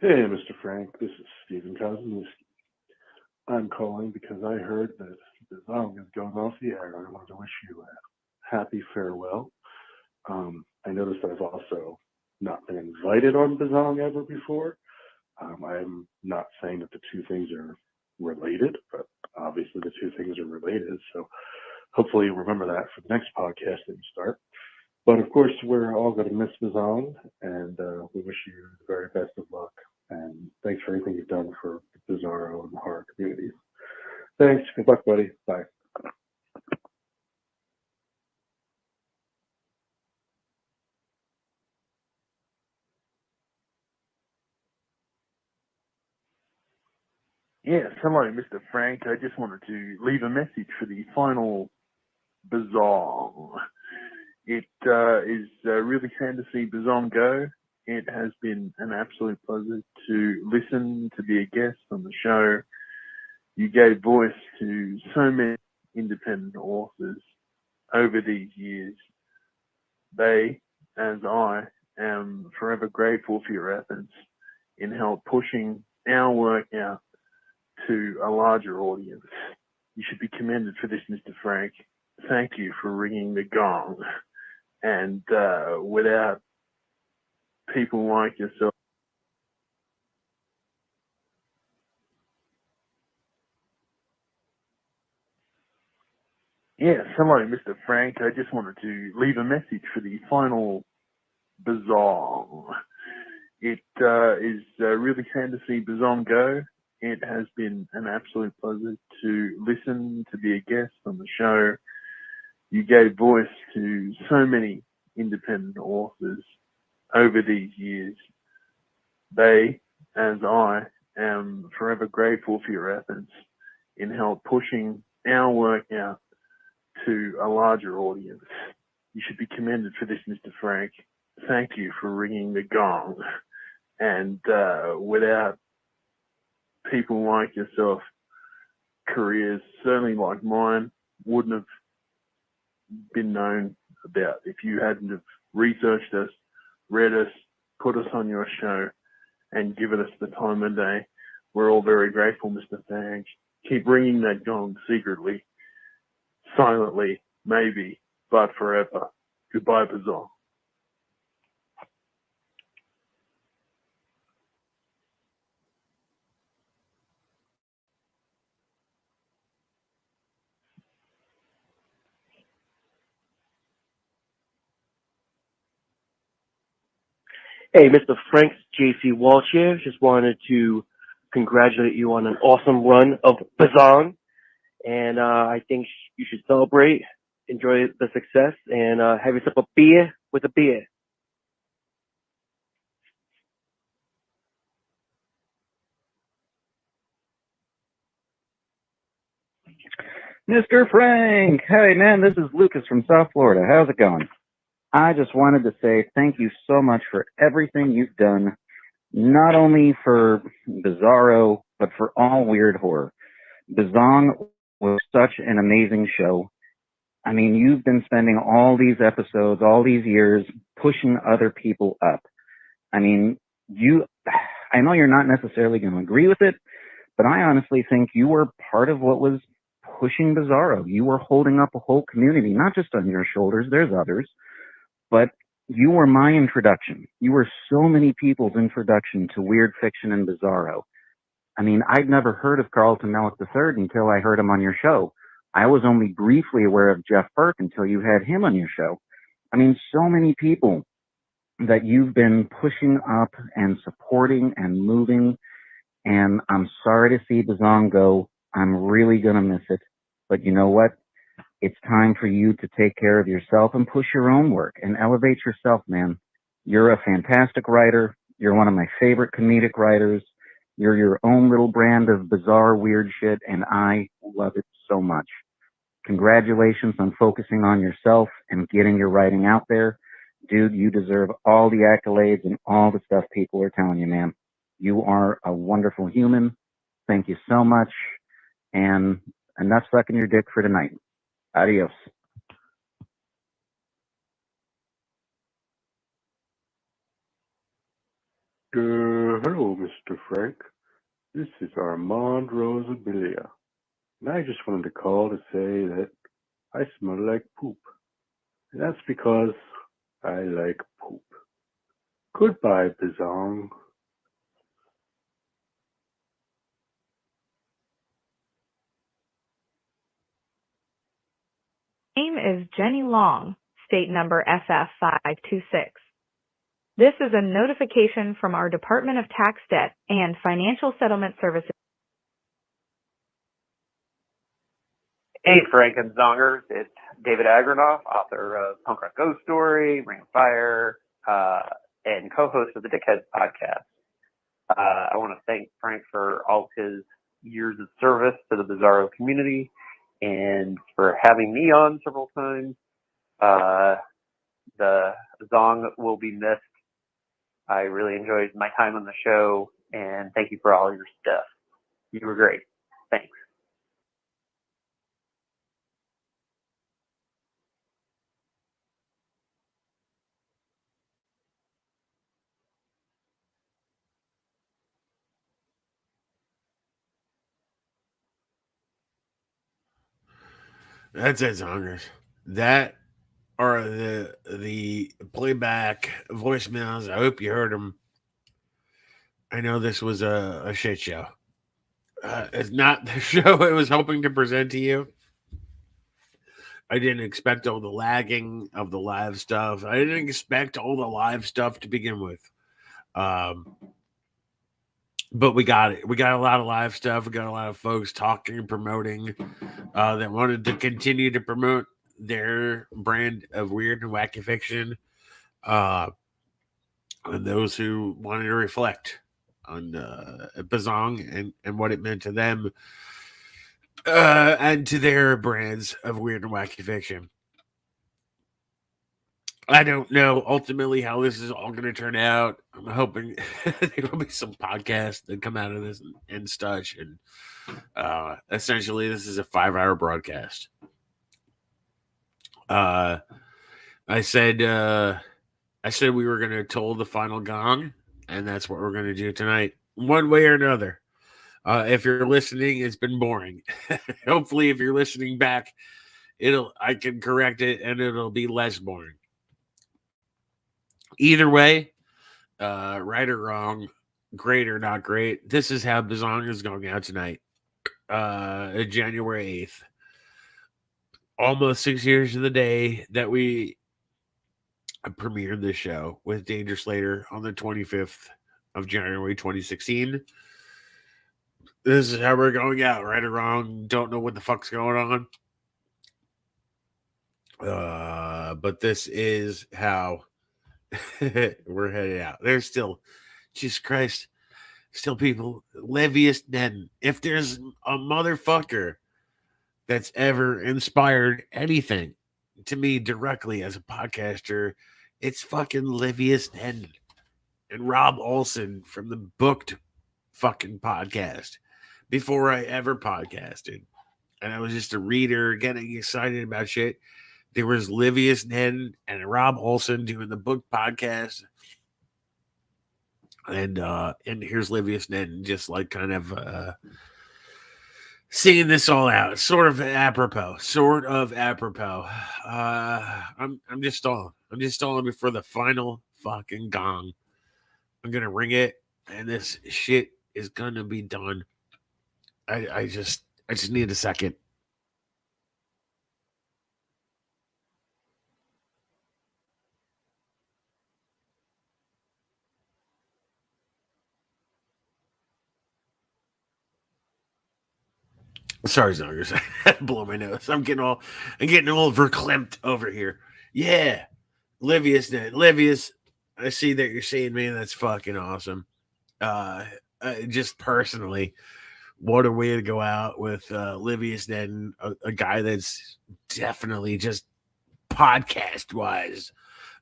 Hey, Mr. Frank, this is Stephen Cosmos. I'm calling because I heard that Bizzong is going off the air. I want to wish you a happy farewell. I noticed I've also not been invited on Bizzong ever before. I'm not saying that the two things are related, but obviously the two things are related. So hopefully you'll remember that for the next podcast that you start. But of course, we're all going to miss Bizzong, and we wish you the very best of luck. And thanks for everything you've done for the Bizarro and the horror communities. Thanks. Good luck, buddy. Bye. Yes, hello, Mr. Frank. I just wanted to leave a message for the final Bizzong. It is really sad to see Bizzong go. It has been an absolute pleasure to listen, to be a guest on the show. You gave voice to so many independent authors over these years. They, as I, am forever grateful for your efforts in help pushing our work out to a larger audience. You should be commended for this, Mr. Frank. Thank you for ringing the gong. And without people like yourself, yes, hello, Mr. Frank. I just wanted to leave a message for the final Bizzong. It is really sad to see Bizzong go. It has been an absolute pleasure to listen, to be a guest on the show. You gave voice to so many independent authors over these years. They, as I, am forever grateful for your efforts in help pushing our work out to a larger audience. You should be commended for this, Mr. Frank. Thank you for ringing the gong. And without people like yourself, careers, certainly like mine, wouldn't have been known about if you hadn't have researched us, read us, put us on your show, and given us the time of day. We're all very grateful, Mr. Frank. Keep ringing that gong secretly, silently, maybe, but forever. Goodbye, Bizzong. Hey, Mr. Frank, JC Walsh here. Just wanted to congratulate you on an awesome run of Bizzong. And I think you should celebrate, enjoy the success, and have yourself a beer with a beer. Mr. Frank, hey man, this is Lucas from South Florida. How's it going? I just wanted to say thank you so much for everything you've done, not only for Bizarro, but for all weird horror. Bizzong was such an amazing show. I mean, you've been spending all these episodes, all these years, pushing other people up. I mean, I know you're not necessarily going to agree with it, but I honestly think you were part of what was pushing Bizarro. You were holding up a whole community, not just on your shoulders, there's others, but you were my introduction. You were so many people's introduction to weird fiction and Bizarro. I mean, I'd never heard of Carlton Mellick III until I heard him on your show. I was only briefly aware of Jeff Burke until you had him on your show. I mean, so many people that you've been pushing up and supporting and moving, and I'm sorry to see Bizzong go. I'm really going to miss it. But you know what? It's time for you to take care of yourself and push your own work and elevate yourself, man. You're a fantastic writer. You're one of my favorite comedic writers. You're your own little brand of bizarre, weird shit, and I love it so much. Congratulations on focusing on yourself and getting your writing out there. Dude, you deserve all the accolades and all the stuff people are telling you, man. You are a wonderful human. Thank you so much. And enough sucking your dick for tonight. Adios. Good. hello, Mr. Frank. This is Armand Rosabilia. And I just wanted to call to say that I smell like poop. And that's because I like poop. Goodbye, Bizzong. Name is Jenny Long, state number FF526. This is a notification from our Department of Tax Debt and Financial Settlement Services. Hey, Frank and Zongers. It's David Agranoff, author of Punk Rock Ghost Story, Ring of Fire, and co-host of the Dickheads podcast. I want to thank Frank for all of his years of service to the Bizarro community and for having me on several times. The Zong will be missed. I really enjoyed my time on the show, and thank you for all your stuff. You were great. Thanks. That's it, Zongers. That are the playback voicemails. I hope you heard them. I know this was a shit show. It's not the show I was hoping to present to you. I didn't expect all the lagging of the live stuff. I didn't expect all the live stuff to begin with. But we got it. We got a lot of live stuff. We got a lot of folks talking and promoting that wanted to continue to promote their brand of weird and wacky fiction. And those who wanted to reflect on Bizzong and what it meant to them and to their brands of weird and wacky fiction. I don't know ultimately how this is all going to turn out. I'm hoping there will be some podcasts that come out of this and such. And essentially, this is a 5-hour broadcast. I said we were going to toll the final gong, and that's what we're going to do tonight, one way or another. If you're listening, it's been boring. Hopefully, if you're listening back, I can correct it, and it'll be less boring. Either way, right or wrong, great or not great, this is how Bizzong is going out tonight, January 8th. Almost 6 years to the day that we premiered this show with Danger Slater on the 25th of January 2016. This is how we're going out, right or wrong. Don't know what the fuck's going on. But this is how we're headed out. There's still, Jesus Christ, still people. Levius Nedden. If there's a motherfucker that's ever inspired anything to me directly as a podcaster, it's fucking Levius Nedden and Rob Olson from the Booked fucking podcast before I ever podcasted. And I was just a reader getting excited about shit. There was Livius Nedden and Rob Olson doing the Book podcast. And here's Livius Nedden just like kind of seeing this all out. Sort of apropos. I'm just stalling. I'm just stalling before the final fucking gong. I'm gonna ring it, and this shit is gonna be done. I just need a second. Sorry, Zongers. I had to blow my nose. I'm getting all verklempt over here. Yeah. Livius, I see that you're seeing me. That's fucking awesome. Just personally, what a way to go out with Livius Nedden, a guy that's definitely just podcast wise,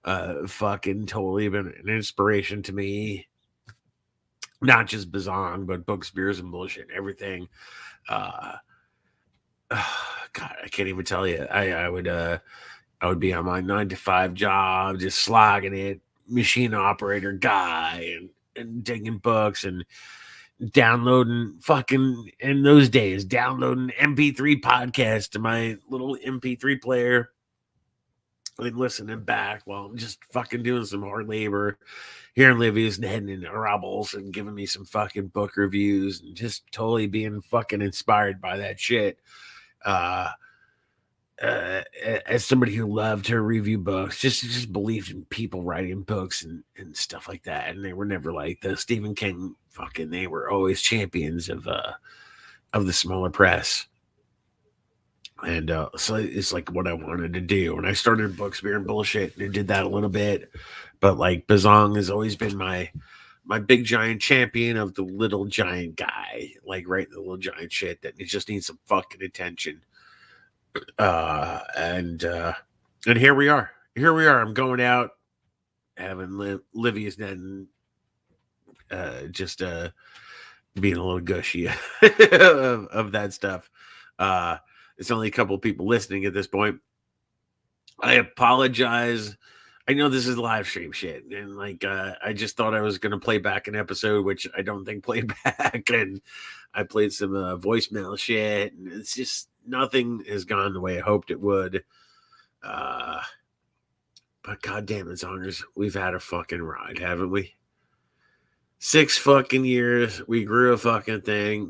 fucking totally been an inspiration to me. Not just Bizzong, but books, beers, and bullshit, and everything. God, I can't even tell you. I would be on my 9-to-5 job, just slogging it, machine operator guy, and digging books and downloading fucking in those days, downloading MP3 podcasts to my little MP3 player and listening back while I'm just fucking doing some hard labor, hearing Livy's heading in Rubbles and giving me some fucking book reviews and just totally being fucking inspired by that shit. As somebody who loved to review books, just believed in people writing books and stuff like that. And they were never like the Stephen King fucking, they were always champions of the smaller press. And so it's like what I wanted to do. And I started Books, Beer, and Bullshit, and I did that a little bit. But like Bizzong has always been my big giant champion of the little giant guy, like writing the little giant shit that it just needs some fucking attention. And here we are. I'm going out, having Livy's then just being a little gushy of that stuff. It's only a couple of people listening at this point. I apologize. I know this is live stream shit, and like I just thought I was gonna play back an episode, which I don't think played back, and I played some voicemail shit, and it's just nothing has gone the way I hoped it would. But goddamn it, Zongers, we've had a fucking ride, haven't we? 6 fucking years. We grew a fucking thing.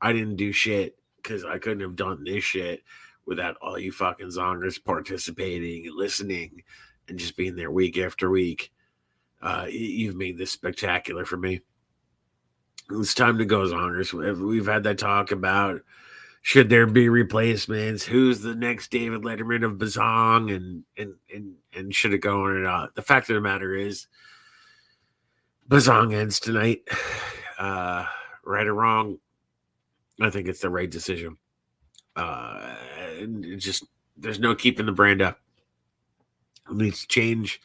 I didn't do shit because I couldn't have done this shit without all you fucking Zongers participating and listening and just being there week after week. You've made this spectacular for me. It's time to go, Zongers. We've had that talk about should there be replacements, who's the next David Letterman of Bizzong, and should it go on or not. The fact of the matter is Bizzong ends tonight. Right or wrong, I think it's the right decision. And there's no keeping the brand up. It needs to change.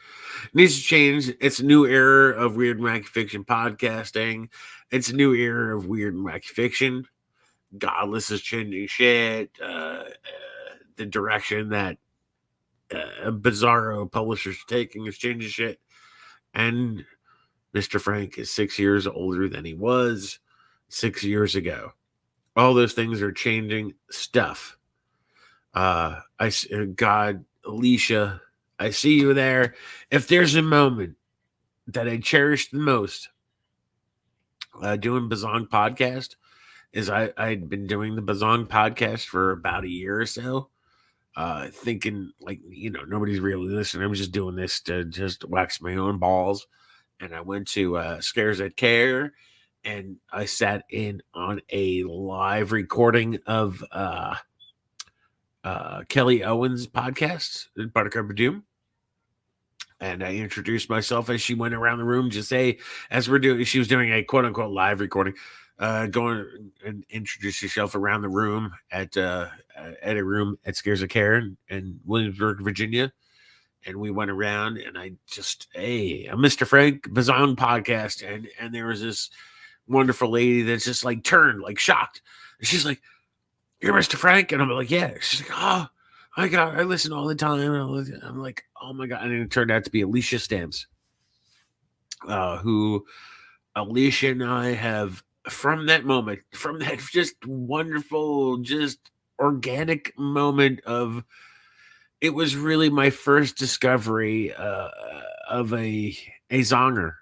It's a new era of weird and wacky fiction podcasting. It's a new era of weird and wacky fiction. Godless is changing shit. The direction that Bizarro publishers are taking is changing shit. And Mr. Frank is 6 years older than he was 6 years ago. All those things are changing stuff. God, Alicia, I see you there. If there's a moment that I cherish the most doing Bizzong podcast, is I'd been doing the Bizzong podcast for about a year or so, thinking like, nobody's really listening. I'm just doing this to just wax my own balls. And I went to Scares at Care, and I sat in on a live recording of Kelly Owens' podcast, Buttercup of Doom. And I introduced myself as she went around the room. She was doing a quote unquote live recording. Going and introduce yourself around the room at a room at Scares of Care in Williamsburg, Virginia. And we went around, and I just, a Mr. Frank Bizzong podcast. And there was this wonderful lady that's just like turned, like shocked. And she's like, "You're Mr. Frank?" And I'm like, "Yeah." She's like, "Oh, I listen all the time." And I'm like, "Oh my God." And it turned out to be Alicia Stamps, who Alicia and I have, from that moment, from that just wonderful, just organic moment of, it was really my first discovery of a Zonger.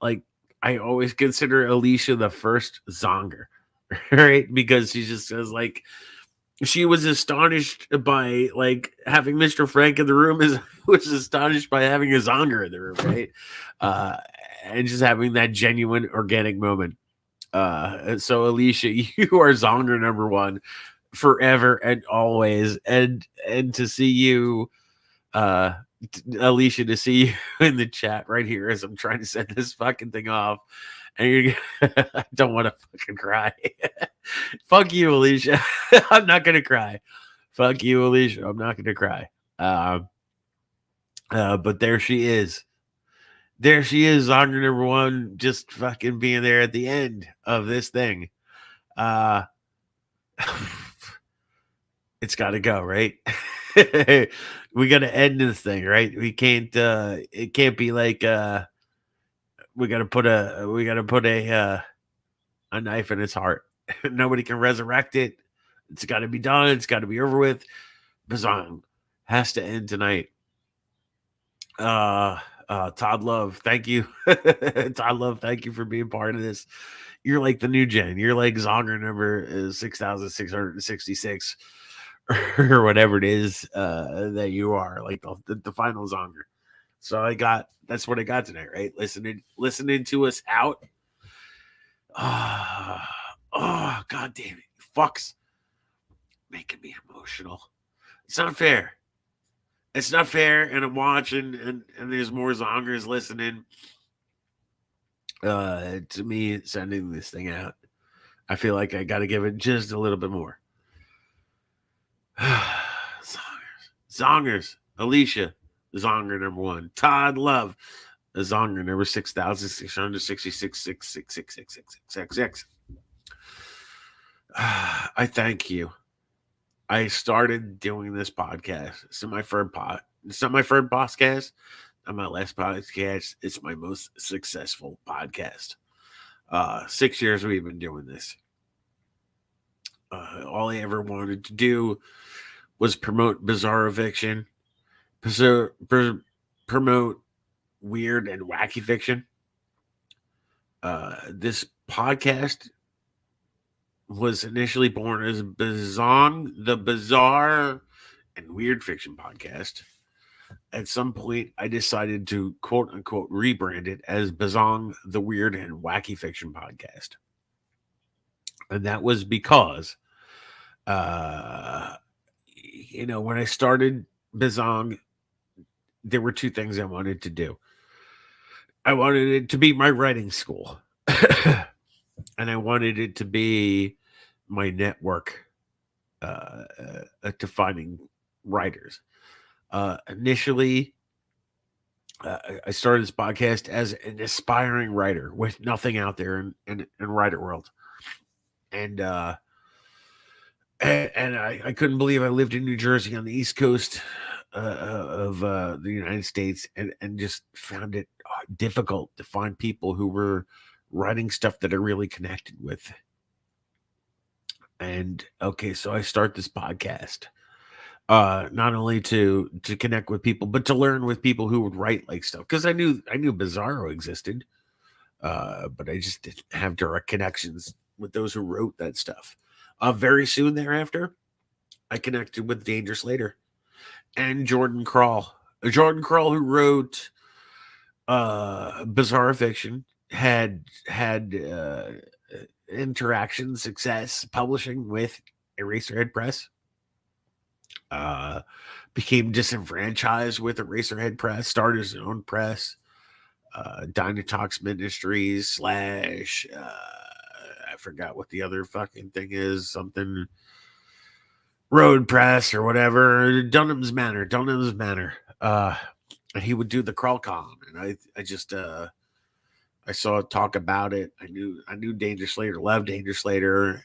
Like, I always consider Alicia the first Zonger, right? Because she just says, like, she was astonished by like having Mr. Frank in the room, was astonished by having a Zonger in the room, right? And just having that genuine organic moment. So Alicia, you are Zonger number one forever and always. And to see you, Alicia, to see you in the chat right here as I'm trying to send this fucking thing off, and I don't want to fucking cry. Fuck you, Alicia. I'm not gonna cry. Fuck you, Alicia. I'm not gonna cry. But there she is. There she is, Zonger number one, just fucking being there at the end of this thing. It's got to go, right? We got to end this thing, right? We can't. It can't be like we gotta put a knife in its heart. Nobody can resurrect it. It's got to be done. It's got to be over with. Bizzong has to end tonight. Todd Love, thank you. Todd Love, thank you for being part of this. You're like the new gen. You're like Zonger number 6,666 or whatever it is that you are, like the final Zonger. So that's what I got tonight, right? Listening to us out. Oh, god damn it. Fucks making me emotional. It's not fair. It's not fair, and I'm watching, and there's more Zongers listening to me sending this thing out. I feel like I got to give it just a little bit more. Zongers. Alicia, Zonger number 1. Todd Love, Zonger number 6,666. I thank you. I started doing this podcast. It's not my first podcast. Not my last podcast. It's my most successful podcast. 6 years we've been doing this. All I ever wanted to do was promote bizarro fiction, promote weird and wacky fiction. This podcast was initially born as Bizzong, the Bizarre and Weird Fiction Podcast. At some point, I decided to quote unquote rebrand it as Bizzong, the Weird and Wacky Fiction Podcast. And that was because, when I started Bizzong, there were two things I wanted to do. I wanted it to be my writing school, and I wanted it to be my network to finding writers. Initially, I started this podcast as an aspiring writer with nothing out there in writer world, and I couldn't believe I lived in New Jersey on the East Coast of the United States, and just found it difficult to find people who were writing stuff that I really connected with. And okay, so I start this podcast not only to connect with people, but to learn with people who would write like stuff, because I knew Bizarro existed, but I just didn't have direct connections with those who wrote that stuff. Very soon thereafter, I connected with Danger Slater and Jordan Krall. Jordan Krall, who wrote Bizarre Fiction, had interaction success publishing with Eraserhead Press. Became disenfranchised with Eraserhead Press, started his own press, Dynatox Ministries / I forgot what the other fucking thing is, something Road Press or whatever, Dunham's Manor. And he would do the CrawlCon, and I just I saw talk about it. I knew Danger Slater, loved Danger Slater.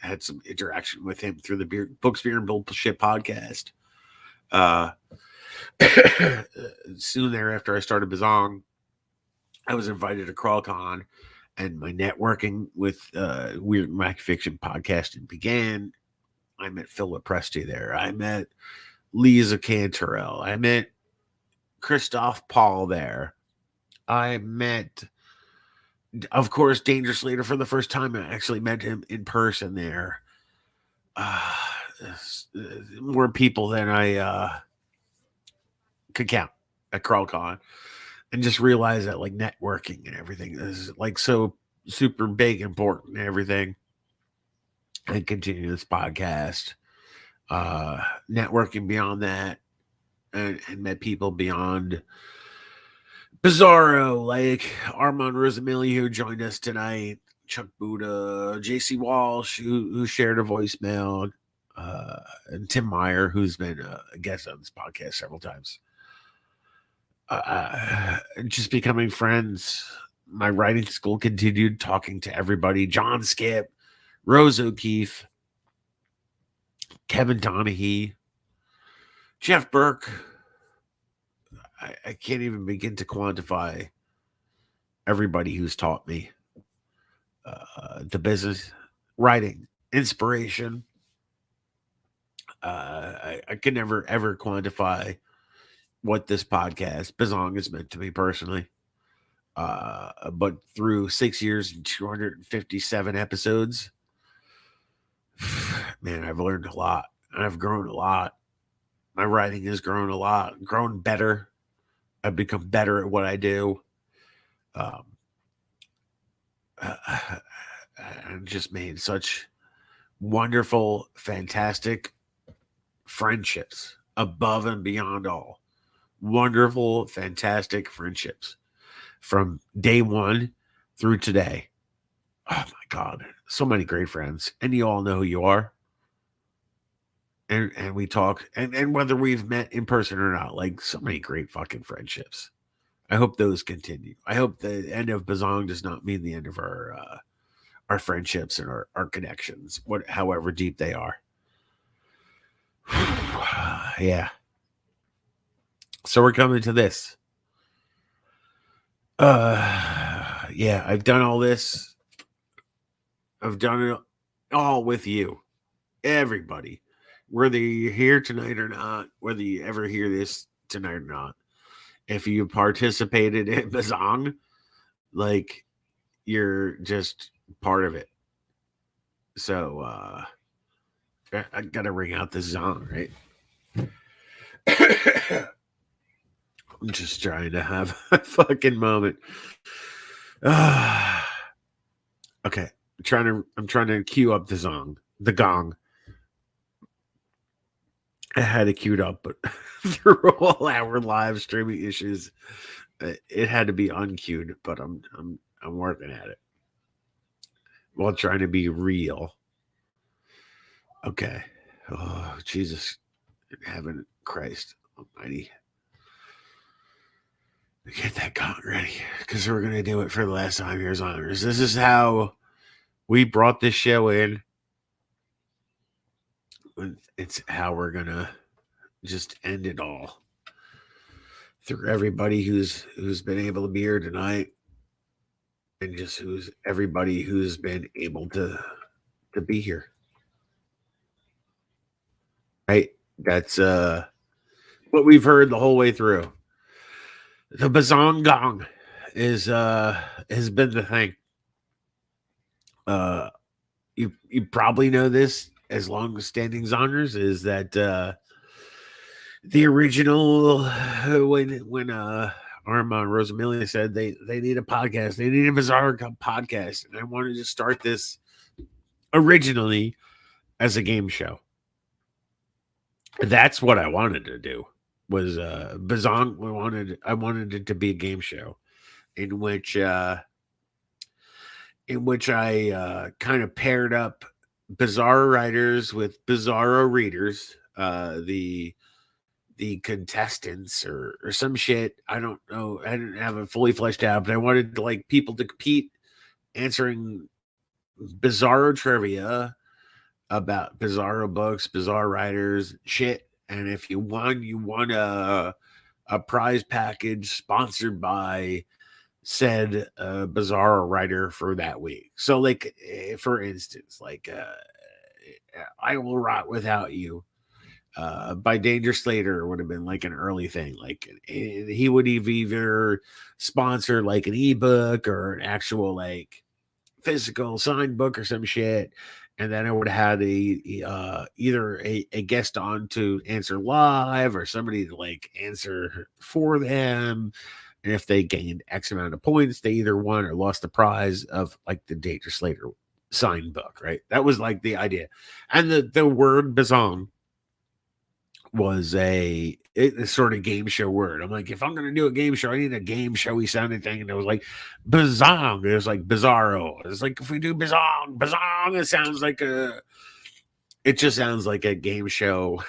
Had some interaction with him through the Books, Beer, and Bullshit podcast. Soon thereafter, I started Bizzong. I was invited to CrawlCon, and my networking with Weird Mac Fiction podcasting began. I met Philip Presti there. I met Lisa Cantorell. I met Christoph Paul there. I met, of course, Danger Slater for the first time. I actually met him in person there. More people than I could count at CrawlCon, and just realize that like networking and everything is like so super big, important, and everything. And continue this podcast, networking beyond that, and met people beyond Bizarro, like Armand Rosamilli, who joined us tonight, Chuck Buddha, JC Walsh, who shared a voicemail, and Tim Meyer, who's been a guest on this podcast several times. Just becoming friends. My writing school continued talking to everybody. John Skip, Rose O'Keefe, Kevin Donahue, Jeff Burke. I can't even begin to quantify everybody who's taught me the business, writing, inspiration. I can never ever quantify what this podcast, Bizzong, is meant to me personally. But through 6 years and 257 episodes, man, I've learned a lot. And I've grown a lot. My writing has grown a lot, grown better. I've become better at what I do. I've just made such wonderful, fantastic friendships above and beyond all. Wonderful, fantastic friendships from day one through today. Oh my God. So many great friends. And you all know who you are. And we talk, and whether we've met in person or not, like so many great fucking friendships. I hope those continue. I hope the end of Bizzong does not mean the end of our friendships and our connections, however deep they are. Yeah. So we're coming to this. Yeah, I've done all this. I've done it all with you, everybody, whether you're here tonight or not, whether you ever hear this tonight or not. If you participated in Bizzong, like, you're just part of it. So I gotta ring out the Zong, right? I'm just trying to have a fucking moment. Okay, I'm trying to cue up the Zong, the Gong. I had it queued up, but through all our live streaming issues, it had to be unqueued. But I'm working at it while trying to be real. Okay. Oh, Jesus, heaven, Christ Almighty. Get that gong ready, because we're gonna do it for the last time. Here's honors. This is how we brought this show in. It's how we're gonna just end it all. Through everybody who's been able to be here tonight, and just everybody who's been able to be here. Right? That's what we've heard the whole way through. The Bizzong Gong has been the thing. You probably know this as long-standing Zongers, is that the original when Armand Rosamilia said they need a podcast, they need a Bizarre podcast, and I wanted to start this originally as a game show. That's what I wanted to do. Was Bizzong. I wanted it to be a game show in which I kind of paired up Bizarro writers with Bizarro readers, the contestants or some shit. I don't know. I didn't have it fully fleshed out, but I wanted like people to compete answering Bizarro trivia about Bizarro books, Bizarro writers, shit. And if you won a prize package sponsored by said Bizarro writer for that week. So, like, for instance, like I Will Rot Without You by Danger Slater would have been like an early thing. Like, he would have either sponsored like an ebook or an actual like physical signed book or some shit. And then I would have had either a guest on to answer live or somebody to like answer for them. And if they gained X amount of points, they either won or lost the prize of like the Danger Slater signed book, right? That was like the idea. And the word Bizzong was a sort of game show word. I'm like, if I'm going to do a game show, I need a game showy sounding thing. And it was like Bizzong. It was like Bizarro. It's like, if we do Bizzong, it just sounds like a game show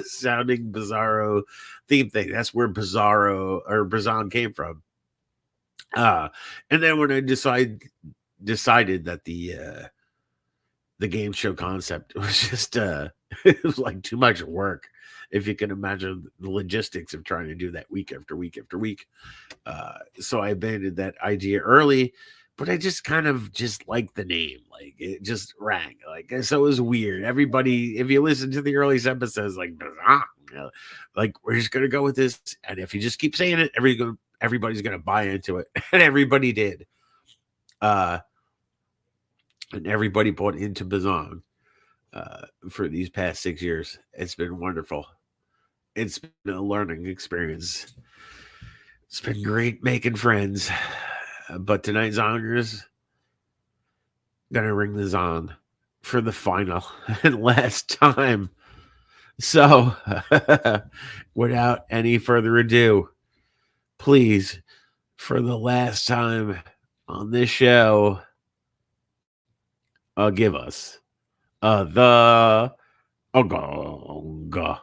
sounding Bizarro theme thing. That's where Bizarro or Bizzong came from. And then when I decided that the game show concept was just It was like too much work. If you can imagine the logistics of trying to do that week after week after week. So I abandoned that idea early, but I just kind of just liked the name. Like it just rang. Like so it was weird. Everybody, if you listen to the earliest episodes, like like we're just gonna go with this. And if you just keep saying it, everybody's gonna buy into it. And everybody did. And everybody bought into Bizzong for these past 6 years. It's been wonderful. It's been a learning experience. It's been great making friends. But tonight, Zongers gonna ring this on for the final and last time. So, without any further ado, please, for the last time on this show, give us the gong.